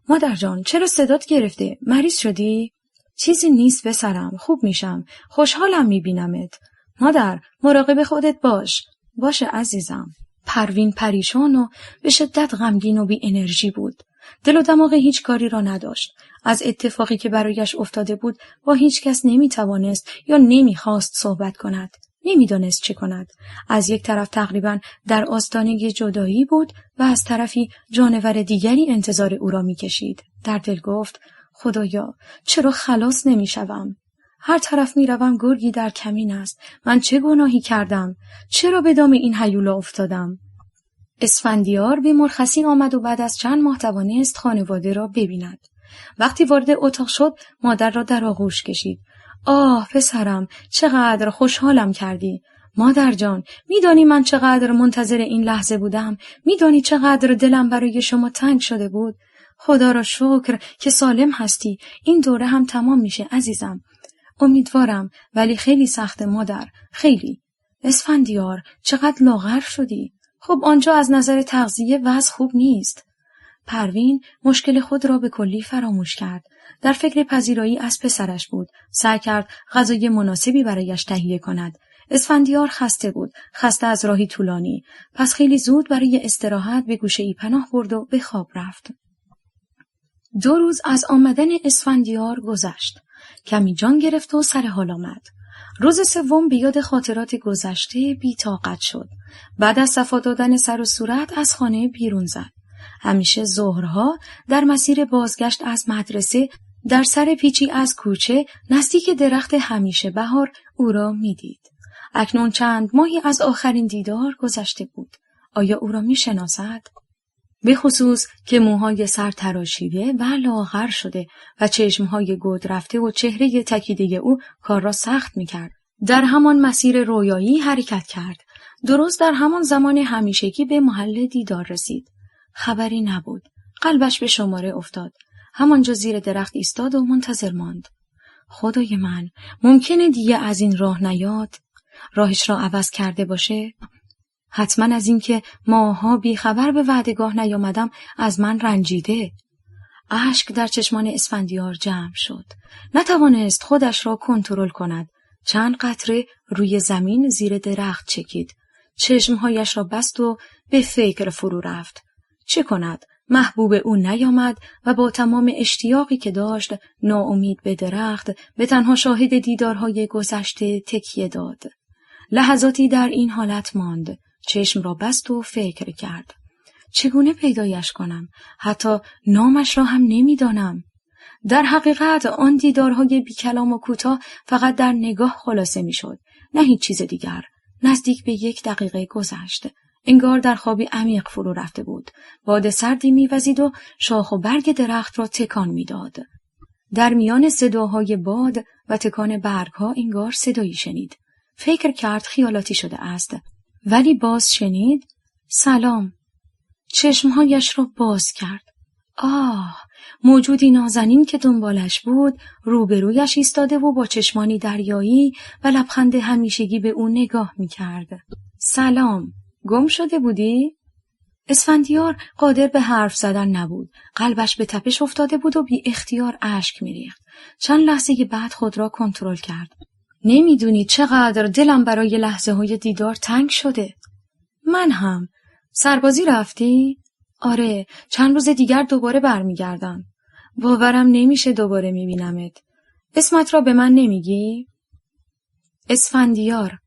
مادر جان، چرا صدات گرفته؟ مریض شدی؟ چیزی نیست پسرم، خوب میشم. خوشحالم میبینمت. مادر، مراقب خودت باش. باشه عزیزم. پروین پریشان و به شدت غمگین و بی انرژی بود. دل و دماغ هیچ کاری را نداشت. از اتفاقی که برایش افتاده بود با هیچ کس نمیتوانست یا نمیخواست صحبت کند. نمیدانست چه کند. از یک طرف تقریبا در آستانه جدایی بود و از طرفی جانور دیگری انتظار او را میکشید. در دل گفت خدایا چرا خلاص نمیشوم؟ هر طرف میروم گرگی در کمین است. من چه گناهی کردم؟ چرا به دام این هیولا افتادم؟ اسفندیار به مرخصی آمد و بعد از چند ماه توانست خانواده را ببیند. وقتی وارد اتاق شد مادر را در آغوش کشید. آه پسرم، چقدر خوشحالم کردی. مادر جان، میدانی من چقدر منتظر این لحظه بودم؟ میدانی چقدر دلم برای شما تنگ شده بود؟ خدا را شکر که سالم هستی. این دوره هم تمام میشه عزیزم. امیدوارم، ولی خیلی سخته مادر، خیلی. اسفندیار، چقدر لاغر شدی. خب آنجا از نظر تغذیه وضع خوب نیست. پروین مشکل خود را به کلی فراموش کرد. در فکر پذیرایی از پسرش بود. سعی کرد غذای مناسبی برایش تهیه کند. اسفندیار خسته بود، خسته از راهی طولانی. پس خیلی زود برای استراحت به گوشه‌ای پناه برد و به خواب رفت. 2 روز از آمدن اسفندیار گذشت. کمی جان گرفت و سر حال آمد. روز سوم به یاد خاطرات گذشته بی‌طاقت شد. بعد از صفا دادن سر و صورت از خانه بیرون زد. همیشه ظهرها در مسیر بازگشت از مدرسه در سر پیچی از کوچه نزدیک درخت همیشه بهار او را می‌دید. اکنون چند ماهی از آخرین دیدار گذشته بود. آیا او را می‌شناسد؟ به خصوص که موهای سر تراشیده و لاغر شده و چشمهای گود رفته و چهره تکیده او کار را سخت می‌کرد. در همان مسیر رویایی حرکت کرد. درست در همان زمان همیشگی به محل دیدار رسید. خبری نبود. قلبش به شماره افتاد. همانجا زیر درخت ایستاد و منتظر ماند. خدای من، ممکنه دیگه از این راه نیاد؟ راهش را عوض کرده باشه؟ حتما از این که ماها بی خبر به وعدگاه نیامدم از من رنجیده. اشک در چشمان اسفندیار جمع شد. نتوانست خودش را کنترل کند. چند قطره روی زمین زیر درخت چکید. چشمهایش را بست و به فکر فرو رفت. چه کند؟ محبوب او نیامد و با تمام اشتیاقی که داشت ناامید به درخت به تنها شاهد دیدارهای گذشته تکیه داد. لحظاتی در این حالت ماند. چشم را بست و فکر کرد. چگونه پیدایش کنم؟ حتی نامش را هم نمیدانم. در حقیقت آن دیدارهای بی کلام و کوتاه فقط در نگاه خلاصه میشد، نه هیچ چیز دیگر. نزدیک به 1 دقیقه گذشت. انگار در خوابی عمیق فرو رفته بود. باد سردی میوزید و شاخ و برگ درخت را تکان میداد. در میان صداهای باد و تکان برگها انگار صدایی شنید. فکر کرد خیالاتی شده است. ولی باز شنید سلام. چشمهایش را باز کرد. موجودی نازنین که دنبالش بود روبرویش ایستاده و با چشمانی دریایی و لبخند همیشگی به او نگاه می‌کرد. سلام، گم شده بودی؟ اسفندیار قادر به حرف زدن نبود. قلبش به تپش افتاده بود و بی اختیار اشک می‌ریخت. چند لحظه بعد خود را کنترل کرد. نمیدونی چقدر دلم برای لحظه‌های دیدار تنگ شده. من هم. سربازی رفتی؟ آره، چند روز دیگر دوباره برمیگردم. باورم نمیشه دوباره میبینمت. اسمت را به من نمیگی؟ اسفندیار.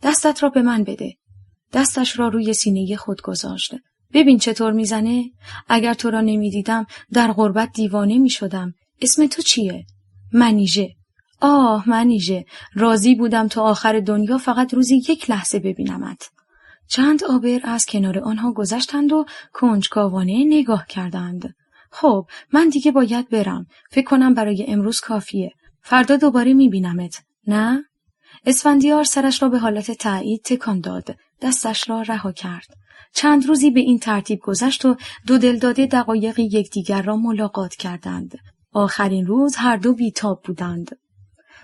دستت را به من بده. دستش را روی سینه خود گذاشت. ببین چطور میزنه؟ اگر تو را نمیدیدم در غربت دیوانه میشدم. اسم تو چیه؟ منیژه. منیژه، راضی بودم تا آخر دنیا فقط روزی 1 لحظه ببینمت. چند آبر از کنار آنها گذشتند و کنجکاوانه نگاه کردند. خب، من دیگه باید برم. فکر کنم برای امروز کافیه. فردا دوباره میبینمت، نه؟ اسفندیار سرش را به حالت تایید تکان داد. دستش را رها کرد. چند روزی به این ترتیب گذشت و 2 دلداده دقایقی یکدیگر را ملاقات کردند. آخرین روز هر دو بیتاب بودند.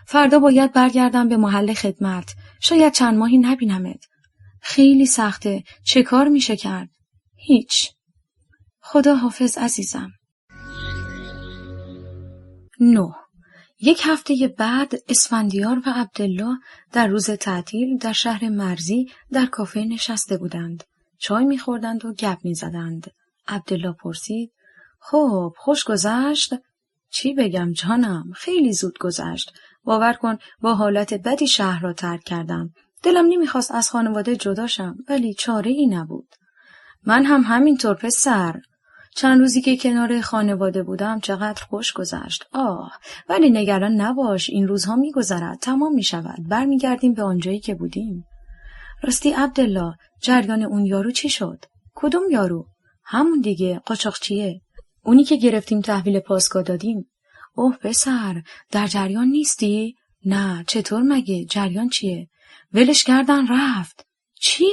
فردا باید برگردم به محل خدمت. شاید چند ماهی نبینمت. خیلی سخته. چه کار میشه کرد؟ هیچ. خدا حافظ عزیزم. 9. یک هفته بعد اسفندیار و عبدالله در روز تعطیل در شهر مرزی در کافه نشسته بودند. چای می‌خوردند و گپ می‌زدند. عبدالله پرسید: خب خوش گذشت؟ چی بگم جانم، خیلی زود گذشت. باور کن با حالت بدی شهر را ترک کردم. دلم نمیخواست از خانواده جدا شم، ولی چاره ای نبود. من هم همینطور پسر. چند روزی که کنار خانواده بودم چقدر خوش گذشت. ولی نگران نباش، این روزها میگذرد، تمام میشود، برمیگردیم به آنجایی که بودیم. راستی عبدالله، جریان اون یارو چی شد؟ کدوم یارو؟ همون دیگه، قاچاقچیه. اونی که گرفتیم تحویل پاسگاه دادیم. اوه پسر، در جریان نیستی؟ نه، چطور مگه؟ جریان چیه؟ ولش کردن رفت. چی؟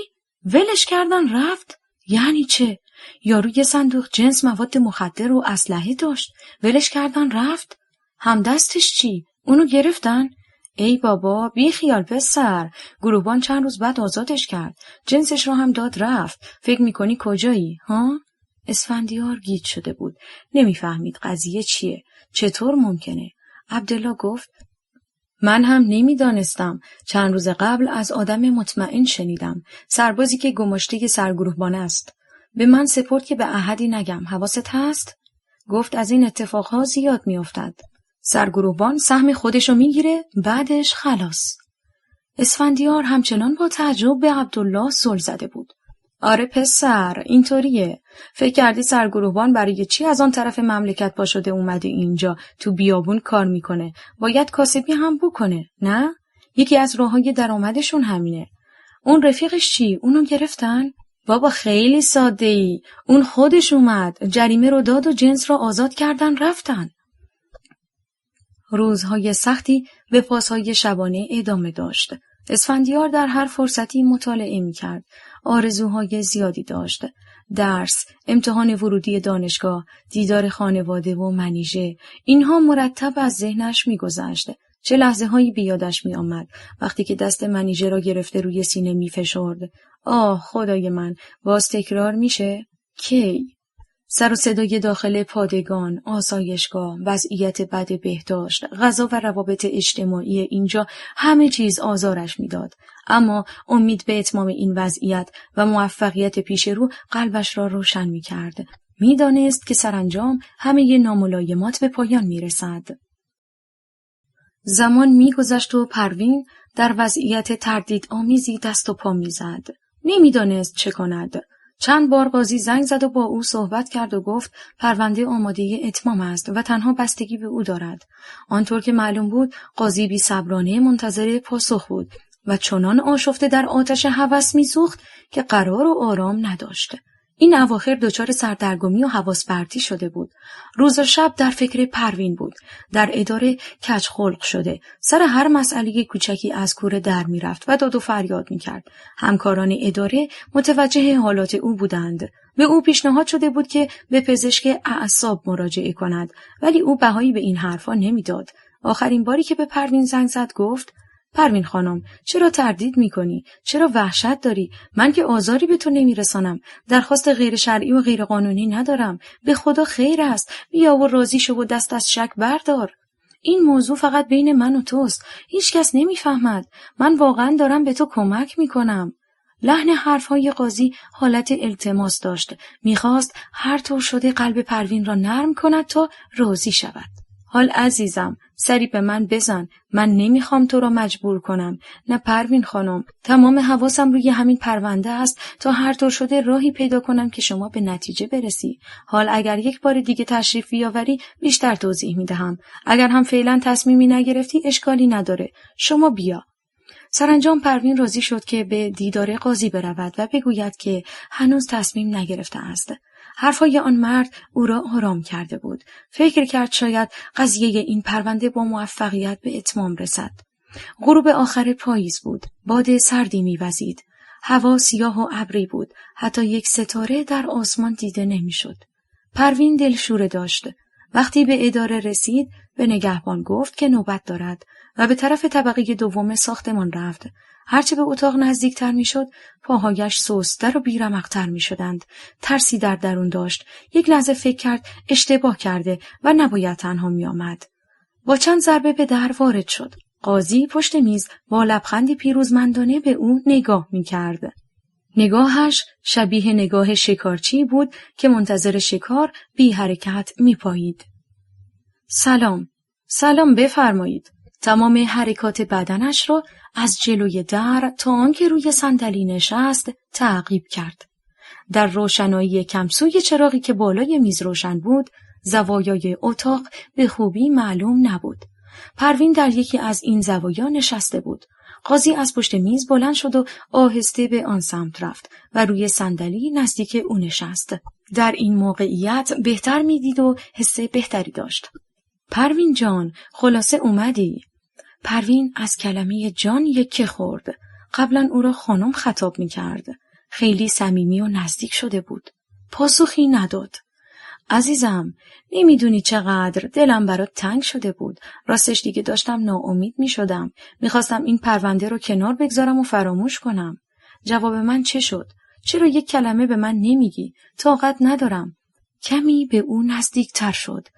ولش کردن رفت؟ یعنی چه؟ یارو یه صندوق جنس مواد مخدر و اسلحه داشت. ولش کردن رفت؟ همدستش چی؟ اونو گرفتن؟ ای بابا، بی خیال پسر. گروهبان چند روز بعد آزادش کرد. جنسش رو هم داد رفت. فکر میکنی کجایی؟ ها؟ اسفندیار گیج شده بود. نمیفهمید قضیه چیه. چطور ممکنه؟ عبدالله گفت: من هم نمیدانستم. چند روز قبل از آدم مطمئن شنیدم. سربازی که گماشته سرگروهبان است. به من سپرد که به احدی نگم. حواست هست؟ گفت از این اتفاقها زیاد میافتد. سرگروهبان سهم خودشو میگیره، بعدش خلاص. اسفندیار همچنان با تعجب به عبدالله سل زده بود. آره پسر، اینطوریه. فکر کردی سرگروهبان برای چی از آن طرف مملکت پا شده اومده اینجا تو بیابون کار میکنه؟ باید کاسبی هم بکنه، نه؟ یکی از راههای درآمدشون همینه. اون رفیقش چی؟ اونو گرفتن؟ بابا خیلی ساده ای. اون خودش اومد، جریمه رو داد و جنس رو آزاد کردن رفتن. روزهای سختی به پاسهای شبانه ادامه داشت. اسفندیار در هر فرصتی مطالعه می‌کرد. آرزوهای زیادی داشت. درس، امتحان ورودی دانشگاه، دیدار خانواده و منیژه، اینها مرتب از ذهنش می‌گذشت. چه لحظه‌هایی به یادش می‌آمد وقتی که دست منیژه را گرفته روی سینه می‌فشرد. خدای من، باز تکرار میشه؟ کی؟ سر و صدای داخل پادگان، آسایشگاه، وضعیت بد بهداشت، غذا و روابط اجتماعی اینجا همه چیز آزارش میداد. اما امید به اتمام این وضعیت و موفقیت پیش رو قلبش را روشن میکرد. میدانست که سرانجام همه ناملایمات به پایان میرسد. زمان میگذشت و پروین در وضعیت تردیدآمیزی دست و پا میزد. نمیدانست چه کند. چند بار قاضی زنگ زد و با او صحبت کرد و گفت پرونده آماده اتمام است و تنها بستگی به او دارد. آنطور که معلوم بود قاضی بی‌صبرانه منتظر پاسخ بود و چنان آشفته در آتش هوس می‌سوخت که قرار و آرام نداشت. این اواخر دچار سردرگمی و حواس پرتی شده بود. روز و شب در فکر پروین بود. در اداره کج خلق شده. سر هر مسئله کوچکی از کوره در میرفت و داد و فریاد میکرد. همکاران اداره متوجه حالات او بودند. به او پیشنهاد شده بود که به پزشک اعصاب مراجعه کند، ولی او بهایی به این حرفا نمیداد. آخرین باری که به پروین زنگ زد گفت: پروین خانم، چرا تردید میکنی؟ چرا وحشت داری؟ من که آزاری به تو نمیرسانم. درخواست غیر شرعی و غیر قانونی ندارم. به خدا خیر است. بیا و راضی شو و دست از شک بردار. این موضوع فقط بین من و توست. هیچ کس نمیفهمد. من واقعا دارم به تو کمک میکنم. لحن حرفهای قاضی حالت التماس داشت. میخواست هر طور شده قلب پروین را نرم کند تا راضی شود. حال عزیزم، سری به من بزن. من نمیخوام تو را مجبور کنم. نه پروین خانم، تمام حواسم روی همین پرونده است تا هر طور شده راهی پیدا کنم که شما به نتیجه برسی. حال اگر یک بار دیگه تشریف بیاوری بیشتر توضیح میدهم. اگر هم فعلا تصمیمی نگرفتی اشکالی نداره. شما بیا. سرانجام پروین راضی شد که به دیدار قاضی برود و بگوید که هنوز تصمیم نگرفته است. حرفای آن مرد او را آرام کرده بود. فکر کرد شاید قضیه این پرونده با موفقیت به اتمام رسد. غروب آخر پاییز بود. باد سردی می‌وزید. هوا سیاه و ابری بود. حتی یک ستاره در آسمان دیده نمی‌شد. پروین دلشوره داشت. وقتی به اداره رسید به نگهبان گفت که نوبت دارد و به طرف طبقه دوم ساختمان رفت. هرچه به اتاق نزدیکتر میشد پاهایش سست‌تر و بیرمق‌تر میشدند. ترسی در درون داشت. یک لحظه فکر کرد اشتباه کرده و نباید تنها میآمد. با چند ضربه به در وارد شد. قاضی پشت میز با لبخندی پیروزمندانه به او نگاه می‌کرد. نگاهش شبیه نگاه شکارچی بود که منتظر شکار بی حرکت می‌پایید. سلام بفرمایید. تمام حرکات بدنش را از جلوی در تا آنکه روی صندلی نشست تعقیب کرد. در روشنایی کمسوی چراغی که بالای میز روشن بود، زوایای اتاق به خوبی معلوم نبود. پروین در یکی از این زوایا نشسته بود. قاضی از پشت میز بلند شد و آهسته به آن سمت رفت و روی صندلی نزدیک او نشست. در این موقعیت بهتر میدید و حس بهتری داشت. پروین جان، خلاصه اومدی؟ پروین از کلمه جان یکی خورد. قبلا او را خانم خطاب می‌کرد. خیلی صمیمی و نزدیک شده بود. پاسخی نداد. عزیزم، نمیدونی چقدر دلم برات تنگ شده بود. راستش دیگه داشتم ناامید میشدم. میخواستم این پرونده رو کنار بگذارم و فراموش کنم. جواب من چه شد؟ چرا یک کلمه به من نمیگی؟ طاقت ندارم. کمی به او نزدیک تر شد.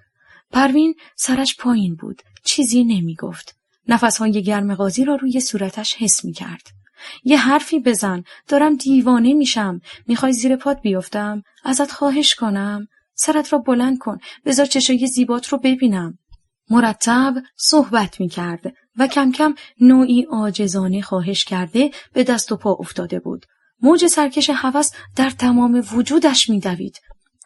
پروین سرش پایین بود. چیزی نمیگفت. نفسهای گرم قاضی را روی صورتش حس میکرد. یه حرفی بزن، دارم دیوانه میشم. میخوای زیر پات بیفتم؟ ازت خواهش کنم؟ سرت را بلند کن، بذار چشای زیبات رو ببینم. مرتب صحبت میکرد و کم کم نوعی عاجزانه خواهش کرده به دست و پا افتاده بود. موج سرکش هوس در تمام وجودش میدوید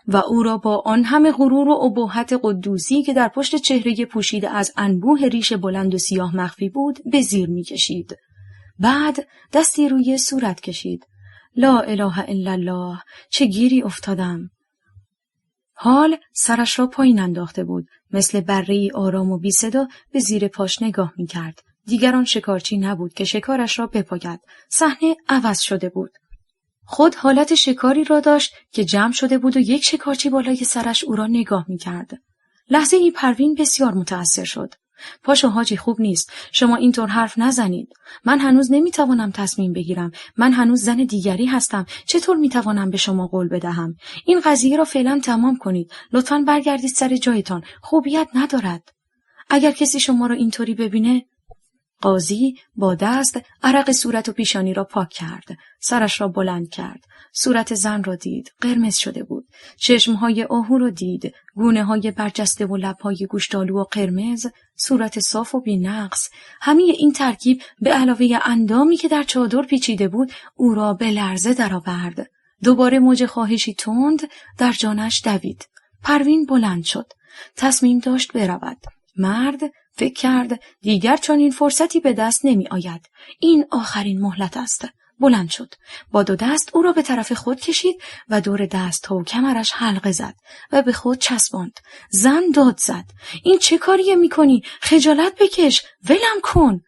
و او را با آن همه غرور و اباحت قدوسی که در پشت چهره پوشیده از انبوه ریش بلند و سیاه مخفی بود به زیر میکشید. بعد دستی روی صورت کشید. لا اله الا الله، چه گیری افتادم. حال سرش را پایین انداخته بود. مثل بره‌ای آرام و بی صدا به زیر پاش نگاه می کرد. دیگران شکارچی نبود که شکارش را بپاید. صحنه عوض شده بود. خود حالت شکاری را داشت که جمع شده بود و یک شکارچی بالای سرش او را نگاه می کرد. لحظه ای پروین بسیار متأثر شد. پاشو حاجی، خوب نیست. شما اینطور حرف نزنید. من هنوز نمیتوانم تصمیم بگیرم. من هنوز زن دیگری هستم. چطور میتوانم به شما قول بدهم؟ این قضیه را فعلا تمام کنید. لطفاً برگردید سر جایتان. خوبیت ندارد. اگر کسی شما را اینطوری ببینه. قاضی با دست عرق صورت و پیشانی را پاک کرد. سرش را بلند کرد. صورت زن را دید. قرمز شده بود. چشمهای آهو را دید. گونه‌های برجسته و لب‌های گوشتالو و قرمز. صورت صاف و بی‌نقص. همه این ترکیب به علاوه اندامی که در چادر پیچیده بود او را به لرزه درآورد. دوباره موج خواهشی تند در جانش دوید. پروین بلند شد. تصمیم داشت برود. مرد فکر کرد دیگر چنین فرصتی به دست نمی آید. این آخرین مهلت است. بلند شد. با دو دست او را به طرف خود کشید و دور دست و کمرش حلقه زد و به خود چسباند. زن داد زد. این چه کاریه می کنی؟ خجالت بکش. ولم کن.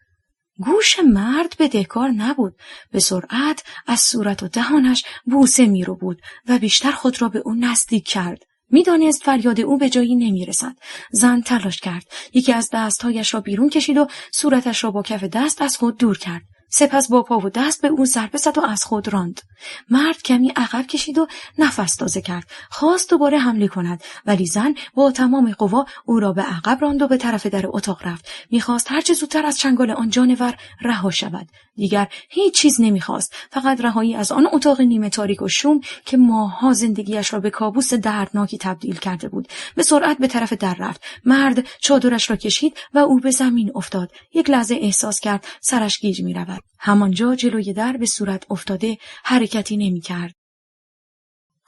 گوش مرد بدهکار نبود. به سرعت از صورت و دهانش بوسه می رو بود و بیشتر خود را به او نزدیک کرد. میدانست فریاد او به جایی نمیرسد. زن تلاش کرد. یکی از دستهایش را بیرون کشید و صورتش را با کف دست از خود دور کرد. سپس با پا و دست به او ضربه زد و از خود راند. مرد کمی عقب کشید و نفس تازه کرد. خواست دوباره حمله کند، ولی زن با تمام قوا او را به عقب راند و به طرف در اتاق رفت. میخواست هرچه زودتر از چنگال آن جانور رها شود. دیگر هیچ چیز نمیخواست، فقط رهایی از آن اتاق نیمه تاریک و شوم که ماه‌ها زندگیش را به کابوس دردناکی تبدیل کرده بود. به سرعت به طرف در رفت. مرد چادرش را کشید و او به زمین افتاد. یک لحظه احساس کرد سرش گیج میرود. همانجا جلوی در به صورت افتاده حرکتی نمی‌کرد.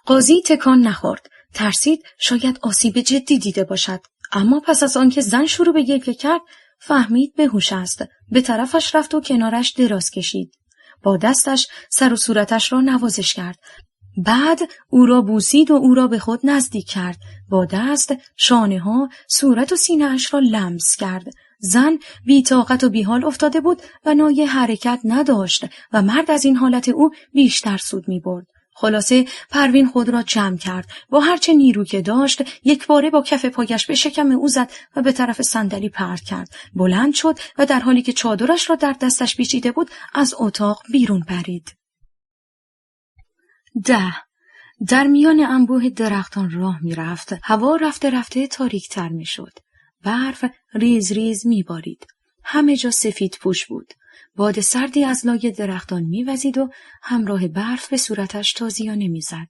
قاضی تکان نخورد. ترسید شاید آسیب جدی دیده باشد، اما پس از آنکه زن شروع به گریه کرد فهمید بیهوش است. به طرفش رفت و کنارش دراز کشید. با دستش سر و صورتش را نوازش کرد. بعد او را بوسید و او را به خود نزدیک کرد. با دست شانه‌ها، صورت و سینه‌اش را لمس کرد. زن بی طاقت و بی حال افتاده بود و نای حرکت نداشت و مرد از این حالت او بیشتر سود می برد. خلاصه پروین خود را جمع کرد. با هرچه نیرو که داشت یک باره با کف پایش به شکم او زد و به طرف صندلی پرت کرد. بلند شد و در حالی که چادرش را در دستش پیچیده بود از اتاق بیرون پرید. در میان انبوه درختان راه می رفت. هوا رفته رفته تاریک تر می شد. برف ریز ریز می‌بارید. همه جا سفید پوش بود. باد سردی از لای درختان می‌وزید و همراه برف به صورتش تازیانه می‌زد.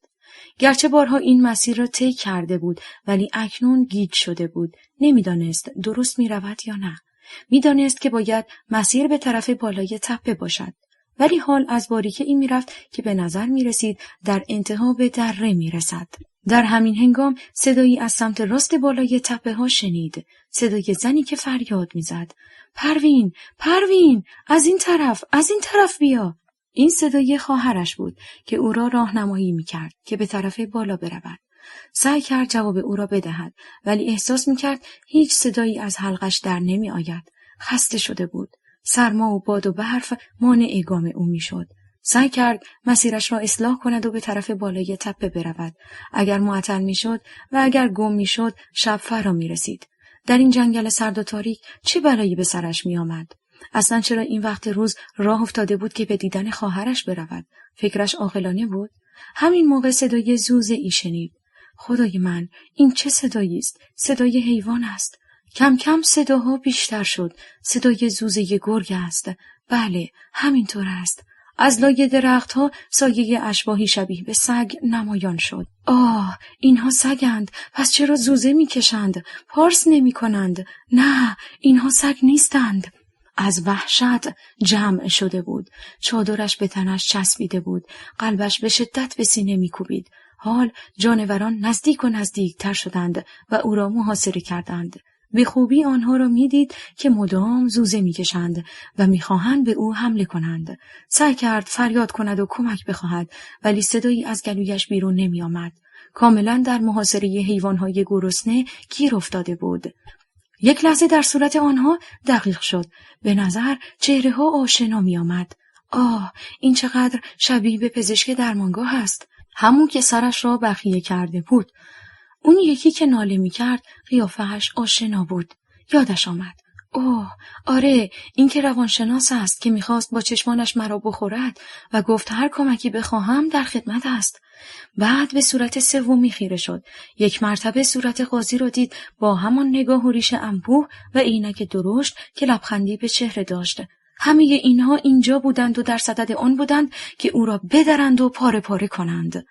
گرچه بارها این مسیر را طی کرده بود، ولی اکنون گیج شده بود. نمی‌دانست درست می‌رود یا نه. می‌دانست که باید مسیر به طرف بالای تپه باشد. ولی حال از باریکه‌ای می‌رفت که به نظر می‌رسید در انتها به دره می‌رسد. در همین هنگام صدایی از سمت راست بالای تپه‌ها شنید. صدای زنی که فریاد می‌زد. پروین، پروین، از این طرف بیا. این صدای خواهرش بود که او را راهنمایی می‌کرد که به طرف بالا برود. سعی کرد جواب او را بدهد، ولی احساس می‌کرد هیچ صدایی از حلقش در نمی‌آید. خسته شده بود. سرما و باد و برف مانع گام او می‌شد. سعی کرد مسیرش را اصلاح کند و به طرف بالای تپه برود. اگر معطل می‌شد و اگر گم می‌شد، شب فرا می‌رسید. در این جنگل سرد و تاریک چه بلایی به سرش می‌آمد؟ اصلا چرا این وقت روز راه افتاده بود که به دیدن خواهرش برود؟ فکرش عاقلانه بود؟ همین موقع صدای زوزه‌ای شنید. خدای من، این چه صدایی است؟ صدای حیوان است. کم کم صداها بیشتر شد. صدای زوزه گرگ است. بله، همینطور است. از لای درختها سایه اشباحی شبیه به سگ نمایان شد. آه، اینها سگند. پس چرا زوزه میکشند؟ پارس نمیکنند. نه، اینها سگ نیستند. از وحشت جمع شده بود. چادرش به تنش چسبیده بود. قلبش به شدت به سینه میکوبید. حال جانوران نزدیک و نزدیکتر شدند و او را محاصره کردند. به خوبی آنها را میدید که مدام زوزه میکشند و میخواهند به او حمله کنند. سعی کرد فریاد کند و کمک بخواهد، ولی صدایی از گلویش بیرون نمیآمد. کاملا در محاصره حیوانهای گرسنه گیر افتاده بود. یک لحظه در صورت آنها دقیق شد. به نظر چهره‌ها آشنا میآمد. آه، این چقدر شبیه به پزشک درمانگاه است. همون که سرش را بخیه کرده بود. اون یکی که ناله می‌کرد قیافه‌اش آشنا بود. یادش آمد. اوه، آره، این که روانشناس است که می‌خواست با چشمانش مرا بخورد و گفت هر کمکی بخواهم در خدمت است. بعد به صورت سومی خیره شد. یک مرتبه صورت قاضی را دید با همان نگاه و ریش انبوه و عینک درشت که لبخندی به چهره داشت. همه اینها اینجا بودند و در صدد آن بودند که او را بدرند و پاره پاره کنند.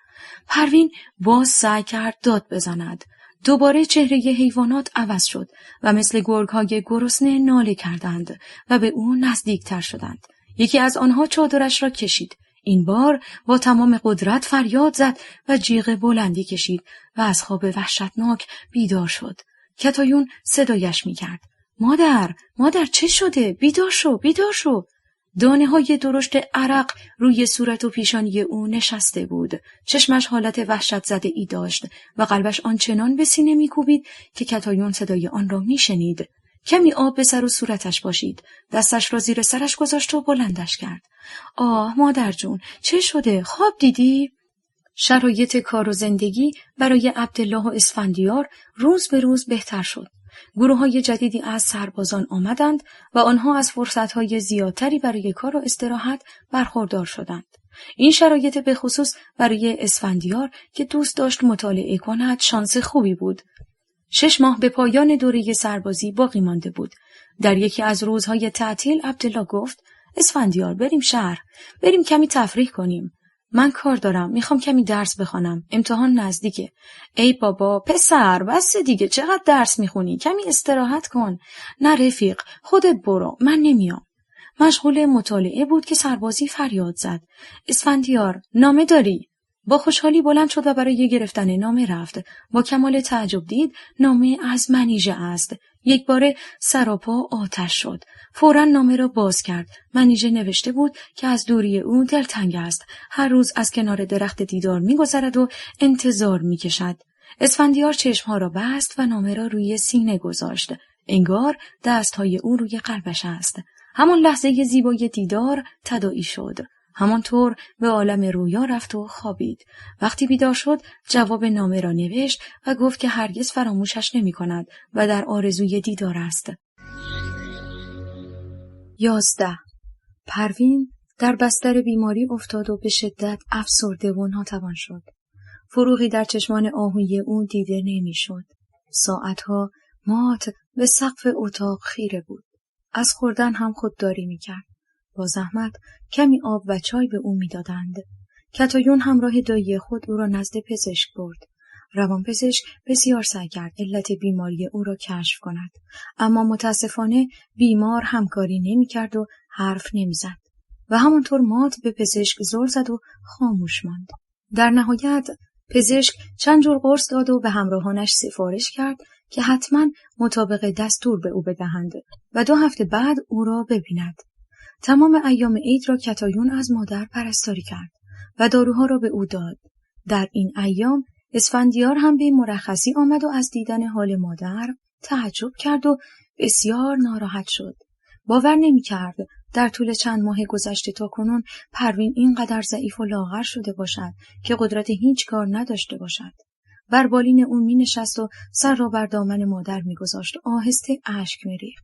پروین باز سعی کرد داد بزند. دوباره چهره حیوانات عوض شد و مثل گرگ‌های گرسنه ناله کردند و به او نزدیکتر شدند. یکی از آنها چادرش را کشید. این بار با تمام قدرت فریاد زد و جیغ بلندی کشید و از خواب وحشتناک بیدار شد. کتایون صدایش می‌کرد. مادر چه شده؟ بیدار شو. دانه‌های درشت عرق روی صورت و پیشانی او نشسته بود. چشمش حالت وحشت زده ای داشت و قلبش آنچنان به سینه می‌کوبید که کتایون صدای آن را می‌شنید. کمی آب به سر و صورتش باشید. دستش را زیر سرش گذاشت و بلندش کرد. آه، مادر جون، چه شده؟ خواب دیدی؟ شرایط کار و زندگی برای عبدالله و اسفندیار روز به روز بهتر شد. گروه‌های جدیدی از سربازان آمدند و آنها از فرصت‌های زیادتری برای کار و استراحت برخوردار شدند. این شرایط به خصوص برای اسفندیار که دوست داشت مطالعه کند شانس خوبی بود. 6 ماه به پایان دوره سربازی باقی مانده بود. در یکی از روزهای تعطیل عبدالله گفت: اسفندیار، بریم شهر، بریم کمی تفریح کنیم. من کار دارم، میخوام کمی درس بخوانم، امتحان نزدیکه. ای بابا پسر، بس دیگه، چقدر درس میخونی؟ کمی استراحت کن. نه رفیق، خودت برو، من نمیام. مشغول مطالعه بود که سربازی فریاد زد: اسفندیار، نامه داری؟ با خوشحالی بلند شد و برای گرفتن نامه رفت. با کمال تعجب دید نامه از منیژه است. یک باره سراپا آتش شد. فوراً نامه را باز کرد. منیژه نوشته بود که از دوری او دلتنگ است. هر روز از کنار درخت دیدار می‌گذرد و انتظار می‌کشد. اسفندیار چشمها را بست و نامه را روی سینه گذاشت. انگار دستهای او روی قلبش است. همان لحظه زیبای دیدار تداعی شد. همانطور به عالم رویا رفت و خوابید. وقتی بیدار شد جواب نامه را نوشت و گفت که هرگز فراموشش نمی کند و در آرزوی دیدار است. 11. پروین در بستر بیماری افتاد و به شدت افسرده و ناتوان شد. فروغی در چشمان آهوی او دیده نمی شد. ساعتها مات به سقف اتاق خیره بود. از خوردن هم خودداری میکرد. با زحمت کمی آب و چای به او میدادند. کتایون همراه دایی خود او را نزد پزشک برد. روانپزشک بسیار سعی کرد علت بیماری او را کشف کند، اما متاسفانه بیمار همکاری نمیکرد و حرف نمیزد و همانطور مات به پزشک زل زد و خاموش ماند. در نهایت پزشک چند جور قرص داد و به همراهانش سفارش کرد که حتما مطابق دستور به او بدهند و 2 هفته بعد او را ببیند. تمام ایام عید را کتایون از مادر پرستاری کرد و داروها را به او داد. در این ایام اسفندیار هم به مرخصی آمد و از دیدن حال مادر تعجب کرد و بسیار ناراحت شد. باور نمی کرد در طول چند ماه گذشته تا کنون پروین اینقدر ضعیف و لاغر شده باشد که قدرت هیچ کار نداشته باشد. بر بالین او می نشست و سر را بر دامن مادر می گذاشت، آهسته اشک می ریخت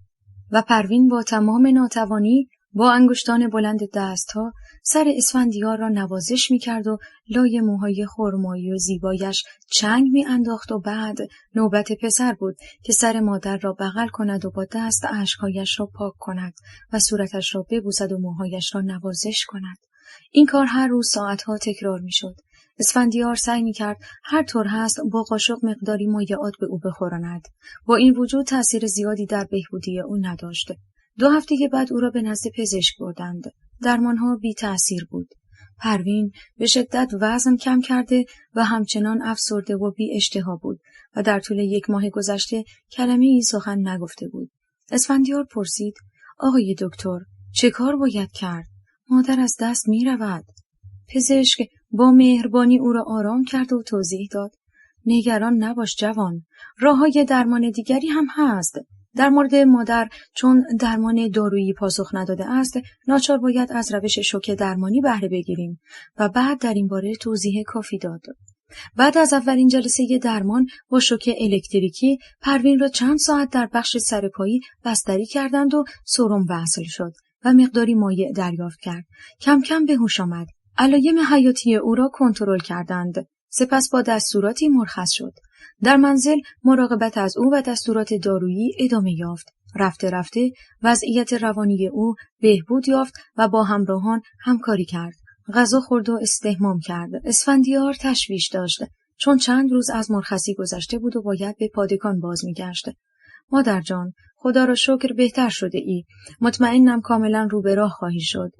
و پروین با تمام ناتوانی با انگشتان بلند دستها سر اسفندیار را نوازش می کرد و لای موهای خرمایی و زیبایش چنگ می انداخت و بعد نوبت پسر بود که سر مادر را بغل کند و با دست اشکهایش را پاک کند و صورتش را ببوسد و موهایش را نوازش کند. این کار هر روز ساعتها تکرار می شد. اسفندیار سعی می کرد هر طور هست با قاشق مقداری مایعات به او بخوراند. با این وجود تأثیر زیادی در بهبودی او نداشت. 2 هفته بعد او را به نزد پزشک بردند. درمانها بی تأثیر بود. پروین به شدت وزن کم کرده و همچنان افسرده و بی اشتها بود و در طول 1 ماه گذشته کلمه‌ای سخن نگفته بود. اسفندیار پرسید: آقای دکتر، چه کار باید کرد؟ مادر از دست می رود. پزشک با مهربانی او را آرام کرد و توضیح داد: نگران نباش جوان، راه‌های درمان دیگری هم هست. در مورد مادر چون درمان دارویی پاسخ نداده است، ناچار باید از روش شوک درمانی بهره بگیریم و بعد در این باره توضیح کافی داد. بعد از اولین جلسه درمان با شوک الکتریکی پروین را چند ساعت در بخش سرپایی بستری کردند و سرم وصل شد و مقداری مایع دریافت کرد. کم کم به هوش آمد. علایم حیاتی او را کنترل کردند. سپس با دستوراتی مرخص شد. در منزل مراقبت از او و دستورات دارویی ادامه یافت. رفته رفته وضعیت روانی او بهبود یافت و با همراهان همکاری کرد. غذا خورد و استحمام کرد. اسفندیار تشویش داشت چون چند روز از مرخصی گذشته بود و باید به پادکان باز می‌گشت. مادر جان، خدا را شکر بهتر شده ای. مطمئنم کاملا رو به راه خواهی شد.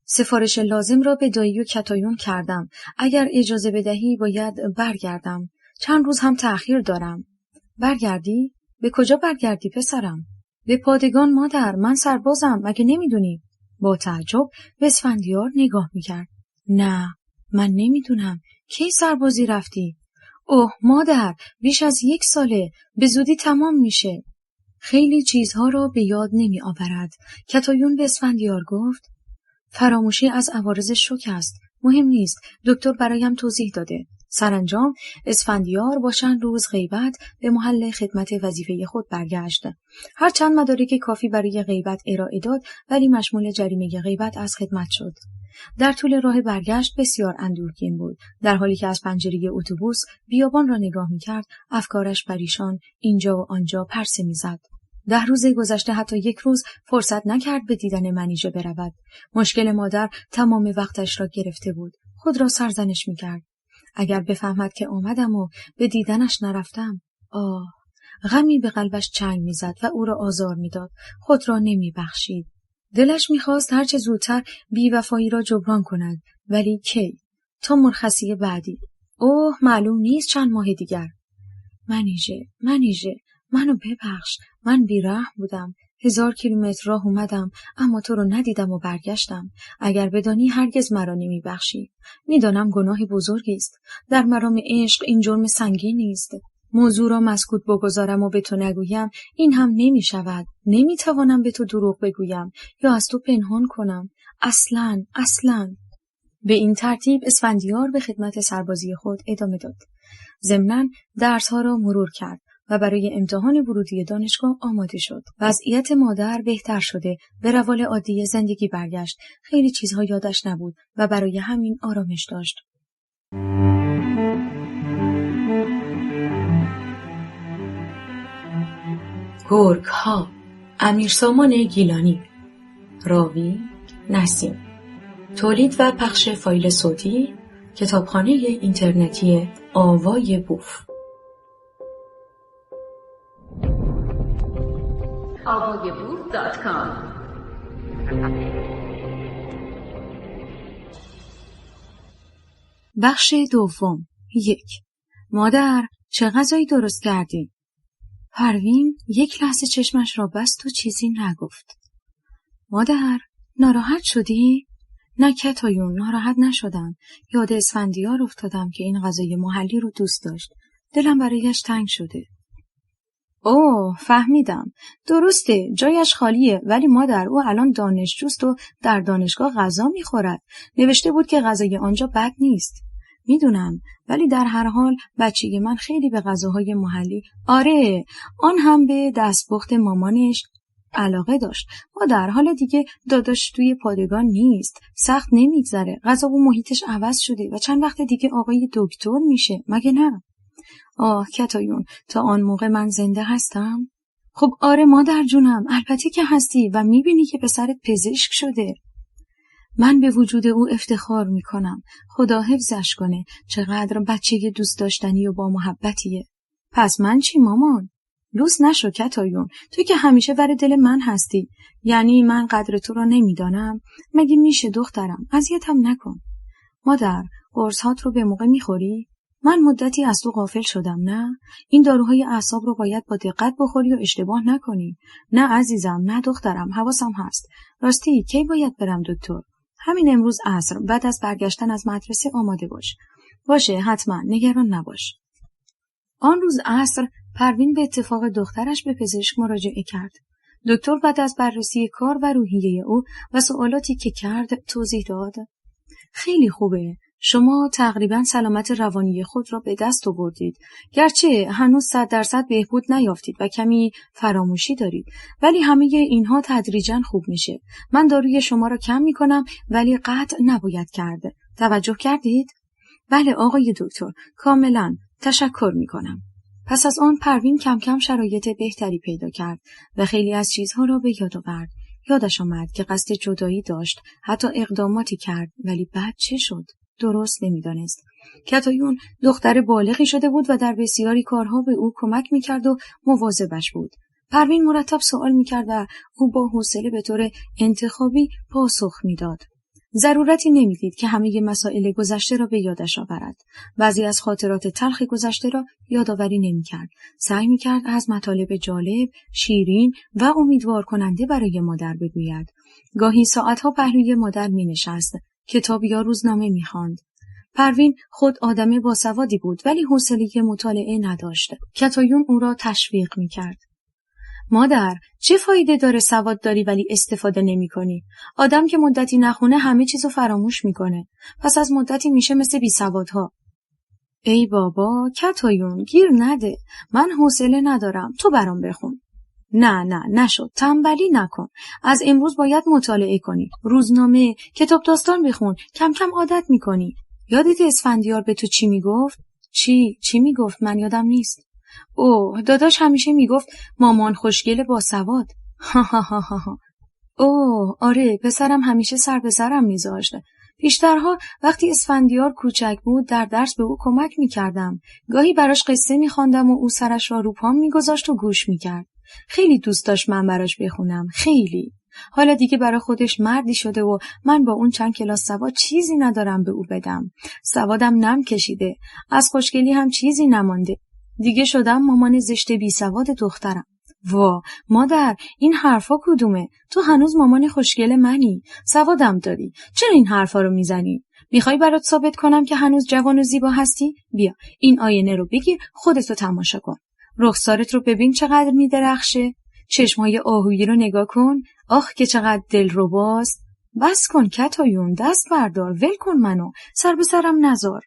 سفارش لازم را به دایی و کتایون کردم. اگر اجازه بدهی باید برگردم. چند روز هم تأخیر دارم. برگردی؟ به کجا برگردی پسرم؟ به پادگان مادر، من سربازم، مگه نمیدونی؟ با تعجب به اسفندیار نگاه میکرد. نه، من نمیدونم. کی سربازی رفتی؟ اوه مادر، بیش از 1 ساله، به زودی تمام میشه. خیلی چیزها را به یاد نمی آورد. کتایون به اسفندیار گفت: فراموشی از عوارض شوک است. مهم نیست. دکتر برایم توضیح داده. سرانجام اسفندیار با چند روز غیبت به محل خدمت وظیفه خود برگشت. هرچند مدارک کافی برای غیبت ارائه داد ولی مشمول جریمه غیبت از خدمت شد. در طول راه برگشت بسیار اندوهگین بود. در حالی که از پنجره اتوبوس بیابان را نگاه می‌کرد، افکارش پریشان اینجا و آنجا پرسه می‌زد. 10 روز گذشته حتی 1 روز فرصت نکرد به دیدن منیژه برود. مشکل مادر تمام وقتش را گرفته بود. خود را سرزنش می‌کرد. اگر بفهمد که آمدم و به دیدنش نرفتم، غمی به قلبش چنگ می‌زد و او را آزار می‌داد. خود را نمی‌بخشید. دلش می‌خواست هرچه زودتر بی‌وفایی را جبران کند، ولی کی؟ تا مرخصی بعدی. معلوم نیست چند ماه دیگر. منیژه، منو ببخش. من بی‌رحم بودم. 1000 کیلومتر راه اومدم اما تو رو ندیدم و برگشتم. اگر بدانی هرگز مرا نمی‌بخشی. میدانم گناه بزرگی است. در مرام عشق این جرم سنگینی است. موضوع را مسکوت بگذارم و به تو نگویم این هم نمی‌شود. نمی‌توانم به تو دروغ بگویم یا از تو پنهان کنم. اصلاً. به این ترتیب اسفندیار به خدمت سربازی خود ادامه داد. ضمناً درس‌ها را مرور کرد و برای امتحان ورودی دانشگاه آماده شد. وضعیت مادر بهتر شده، به روال عادی زندگی برگشت. خیلی چیزها یادش نبود و برای همین آرامش داشت. گرگ ها، امیرسامان گیلانی. راوی نسیم. تولید و پخش فایل صوتی کتابخانه اینترنتی آوای بوف. avayaboof.com. بخش دوم. 1. مادر، چه غذایی درست کردی؟ پروین یک لحظه چشمش را بست و چیزی نگفت. مادر، ناراحت شدی؟ نه کتایون، ناراحت نشدم. یاد اسفندیار افتادم که این غذای محلی رو دوست داشت. دلم برایش تنگ شده. اوه، فهمیدم. درسته، جایش خالیه، ولی مادر، او الان دانشجوست و در دانشگاه غذا میخورد. نوشته بود که غذای آنجا بد نیست. میدونم، ولی در هر حال بچگی من خیلی به غذاهای محلی، آره، آن هم به دستپخت مامانش علاقه داشت. مادر، حالا دیگه داداش توی پادگان نیست. سخت نمیگذره. غذا و محیطش عوض شده و چند وقت دیگه آقای دکتر میشه. مگه نه؟ آه کتایون، تا آن موقع من زنده هستم؟ خب آره مادر جونم، البته که هستی و میبینی که پسرت پزشک شده. من به وجود او افتخار میکنم. خدا حفظش کنه. چقدر بچه دوست داشتنی و با محبتیه. پس من چی مامان؟ لوس نشو کتایون، تو که همیشه ور دل من هستی. یعنی من قدر تو را نمیدانم؟ مگه میشه دخترم؟ اذیتم نکن. مادر، قرص‌هات رو به موقع میخوری؟ من مدتی از تو غافل شدم، نه؟ این داروهای اعصاب رو باید با دقت بخوری و اشتباه نکنی. نه عزیزم، نه دخترم، حواسم هست. راستی کی باید برم دکتر؟ همین امروز عصر، بعد از برگشتن از مدرسه آماده باش. باشه، حتما، نگران نباش. آن روز عصر پروین به اتفاق دخترش به پزشک مراجعه کرد. دکتر بعد از بررسی کار و روحیه او و سوالاتی که کرد توضیح داد. خیلی خوبه. شما تقریبا سلامت روانی خود را به دست آوردید. گرچه هنوز 100% بهبود نیافتید و کمی فراموشی دارید، ولی همه اینها تدریجاً خوب میشه. من داروی شما را کم میکنم، ولی قطع نباید کرد. توجه کردید؟ بله آقای دکتر، کاملا. تشکر میکنم. پس از آن پروین کم کم شرایط بهتری پیدا کرد و خیلی از چیزها را به یاد آورد. یادش آمد که قصد جدایی داشت، حتی اقداماتی کرد، ولی بعد چه شد؟ درست نمیدانست. کتایون دختر بالغی شده بود و در بسیاری کارها به او کمک میکرد و مواظبش بود. پروین مرتب سوال میکرد و او با حوصله به طور انتخابی پاسخ میداد. ضرورتی نمیدید که همه مسائل گذشته را به یادش آورد. بعضی از خاطرات تلخ گذشته را یادآوری نمیکرد. سعی میکرد از مطالب جالب، شیرین و امیدوار کننده برای مادر بگوید. گاهی ساعتها پهلوی مادر مینشست. کتاب یا روزنامه می‌خواند. پروین خود آدم باسوادی بود، ولی حوصله مطالعه نداشت. کتایون او را تشویق می‌کرد. مادر، چه فایده داره سواد داری ولی استفاده نمی‌کنی؟ آدم که مدتی نخونه همه چیزو فراموش می‌کنه. پس از مدتی میشه مثل بیسوادها. ای بابا، کتایون گیر نده. من حوصله ندارم. تو برام بخون. نه نشد. تنبلی نکن. از امروز باید مطالعه کنی. روزنامه، کتاب داستان بخون. کم کم عادت میکنی. یادت اسفندیار به تو چی میگفت؟ چی میگفت؟ من یادم نیست. اوه، داداش همیشه میگفت مامان خوشگل با سواد. اوه، آره، پسرم همیشه سر به سرم میذاشت. پیشترها وقتی اسفندیار کوچک بود در درس به او کمک میکردم. گاهی براش قصه میخواندم و او سرش را رو پام میگذاشت و گوش میکرد. خیلی دوست داشت من براش بخونم، خیلی. حالا دیگه برای خودش مردی شده و من با اون چند کلاس سواد چیزی ندارم به او بدم. سوادم نم کشیده، از خوشگلی هم چیزی نمانده. دیگه شدم مامان زشت بی سواد دخترم. وا، مادر، این حرفا کدومه؟ تو هنوز مامان خوشگل منی، سوادم داری. چرا این حرفا رو میزنی؟ میخوای برات ثابت کنم که هنوز جوان و زیبا هستی؟ بیا، این آینه رو بگیر، خودتو تماشا کن. رخسارت رو ببین چقدر میدرخشه. چشمهای آهویی رو نگاه کن. آخ که چقدر دلرباست. بس کن کتایون، دست بردار، ول کن منو، سر به سرم نذار.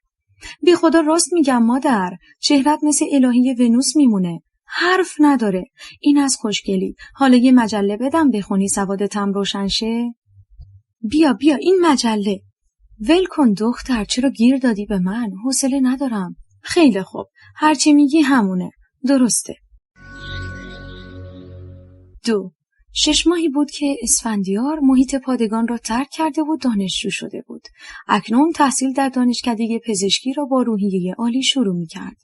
بی خدا راست میگم مادر، چهرت مثل الهی ونوس میمونه. حرف نداره. این از خوشگلی. حالا یه مجله بدم بخونی سوادتم روشن شه؟ بیا این مجله. ول کن دختر، چرا گیر دادی به من؟ حوصله ندارم. خیلی خوب، هرچی میگی همونه. درسته. 2. 6 ماهی بود که اسفندیار محیط پادگان را ترک کرده و دانشجو شده بود. اکنون تحصیل در دانشکده پزشکی را با روحیه عالی شروع می‌کرد.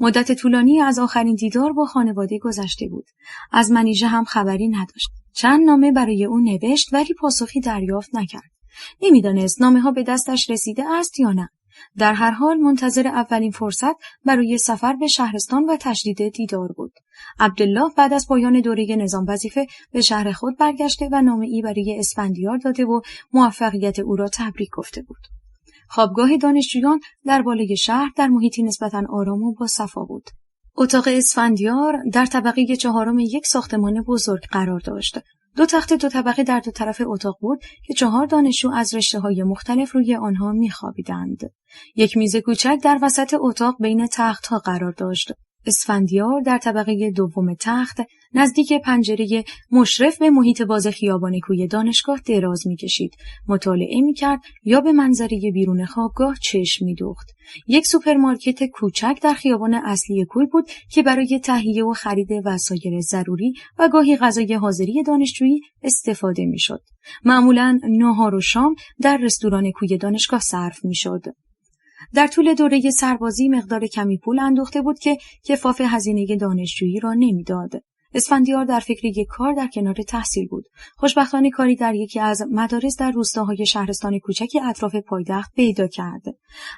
مدت طولانی از آخرین دیدار با خانواده گذشته بود. از منیژه هم خبری نداشت. چند نامه برای او نوشت ولی پاسخی دریافت نکرد. نمی‌دانست نامه‌ها به دستش رسیده است یا نه. در هر حال منتظر اولین فرصت برای سفر به شهرستان و تجدید دیدار بود. عبدالله بعد از پایان دوره نظام وظیفه به شهر خود برگشته و نامه‌ای برای اسفندیار داده و موفقیت او را تبریک گفته بود. خوابگاه دانشجویان در بالای شهر در محیطی نسبتاً آرام و با صفا بود. اتاق اسفندیار در طبقه 4 یک ساختمان بزرگ قرار داشت. 2 تخت 2 طبقه در 2 طرف اتاق بود که 4 دانشجو از رشته‌های مختلف روی آنها می‌خوابیدند. یک میز کوچک در وسط اتاق بین تخت‌ها قرار داشت. اسفندیار در طبقه 2 تخت نزدیک پنجره مشرف به محیط باز خیابان کوی دانشگاه دراز می‌کشید، مطالعه می‌کرد یا به منظره بیرون خوابگاه چشم می‌دوخت. یک سوپرمارکت کوچک در خیابان اصلی کوی بود که برای تهیه و خرید وسایل ضروری و گاهی غذای حاضری دانشجویی استفاده می‌شد. معمولاً ناهار و شام در رستوران کوی دانشگاه صرف می‌شد. در طول دوره سربازی مقدار کمی پول اندوخته بود که کفاف هزینه دانشجویی را نمیداد. اسفندیار در فکر یک کار در کنار تحصیل بود. خوشبختانه کاری در یکی از مدارس در روستاهای شهرستان کوچکی اطراف پایتخت پیدا کرد.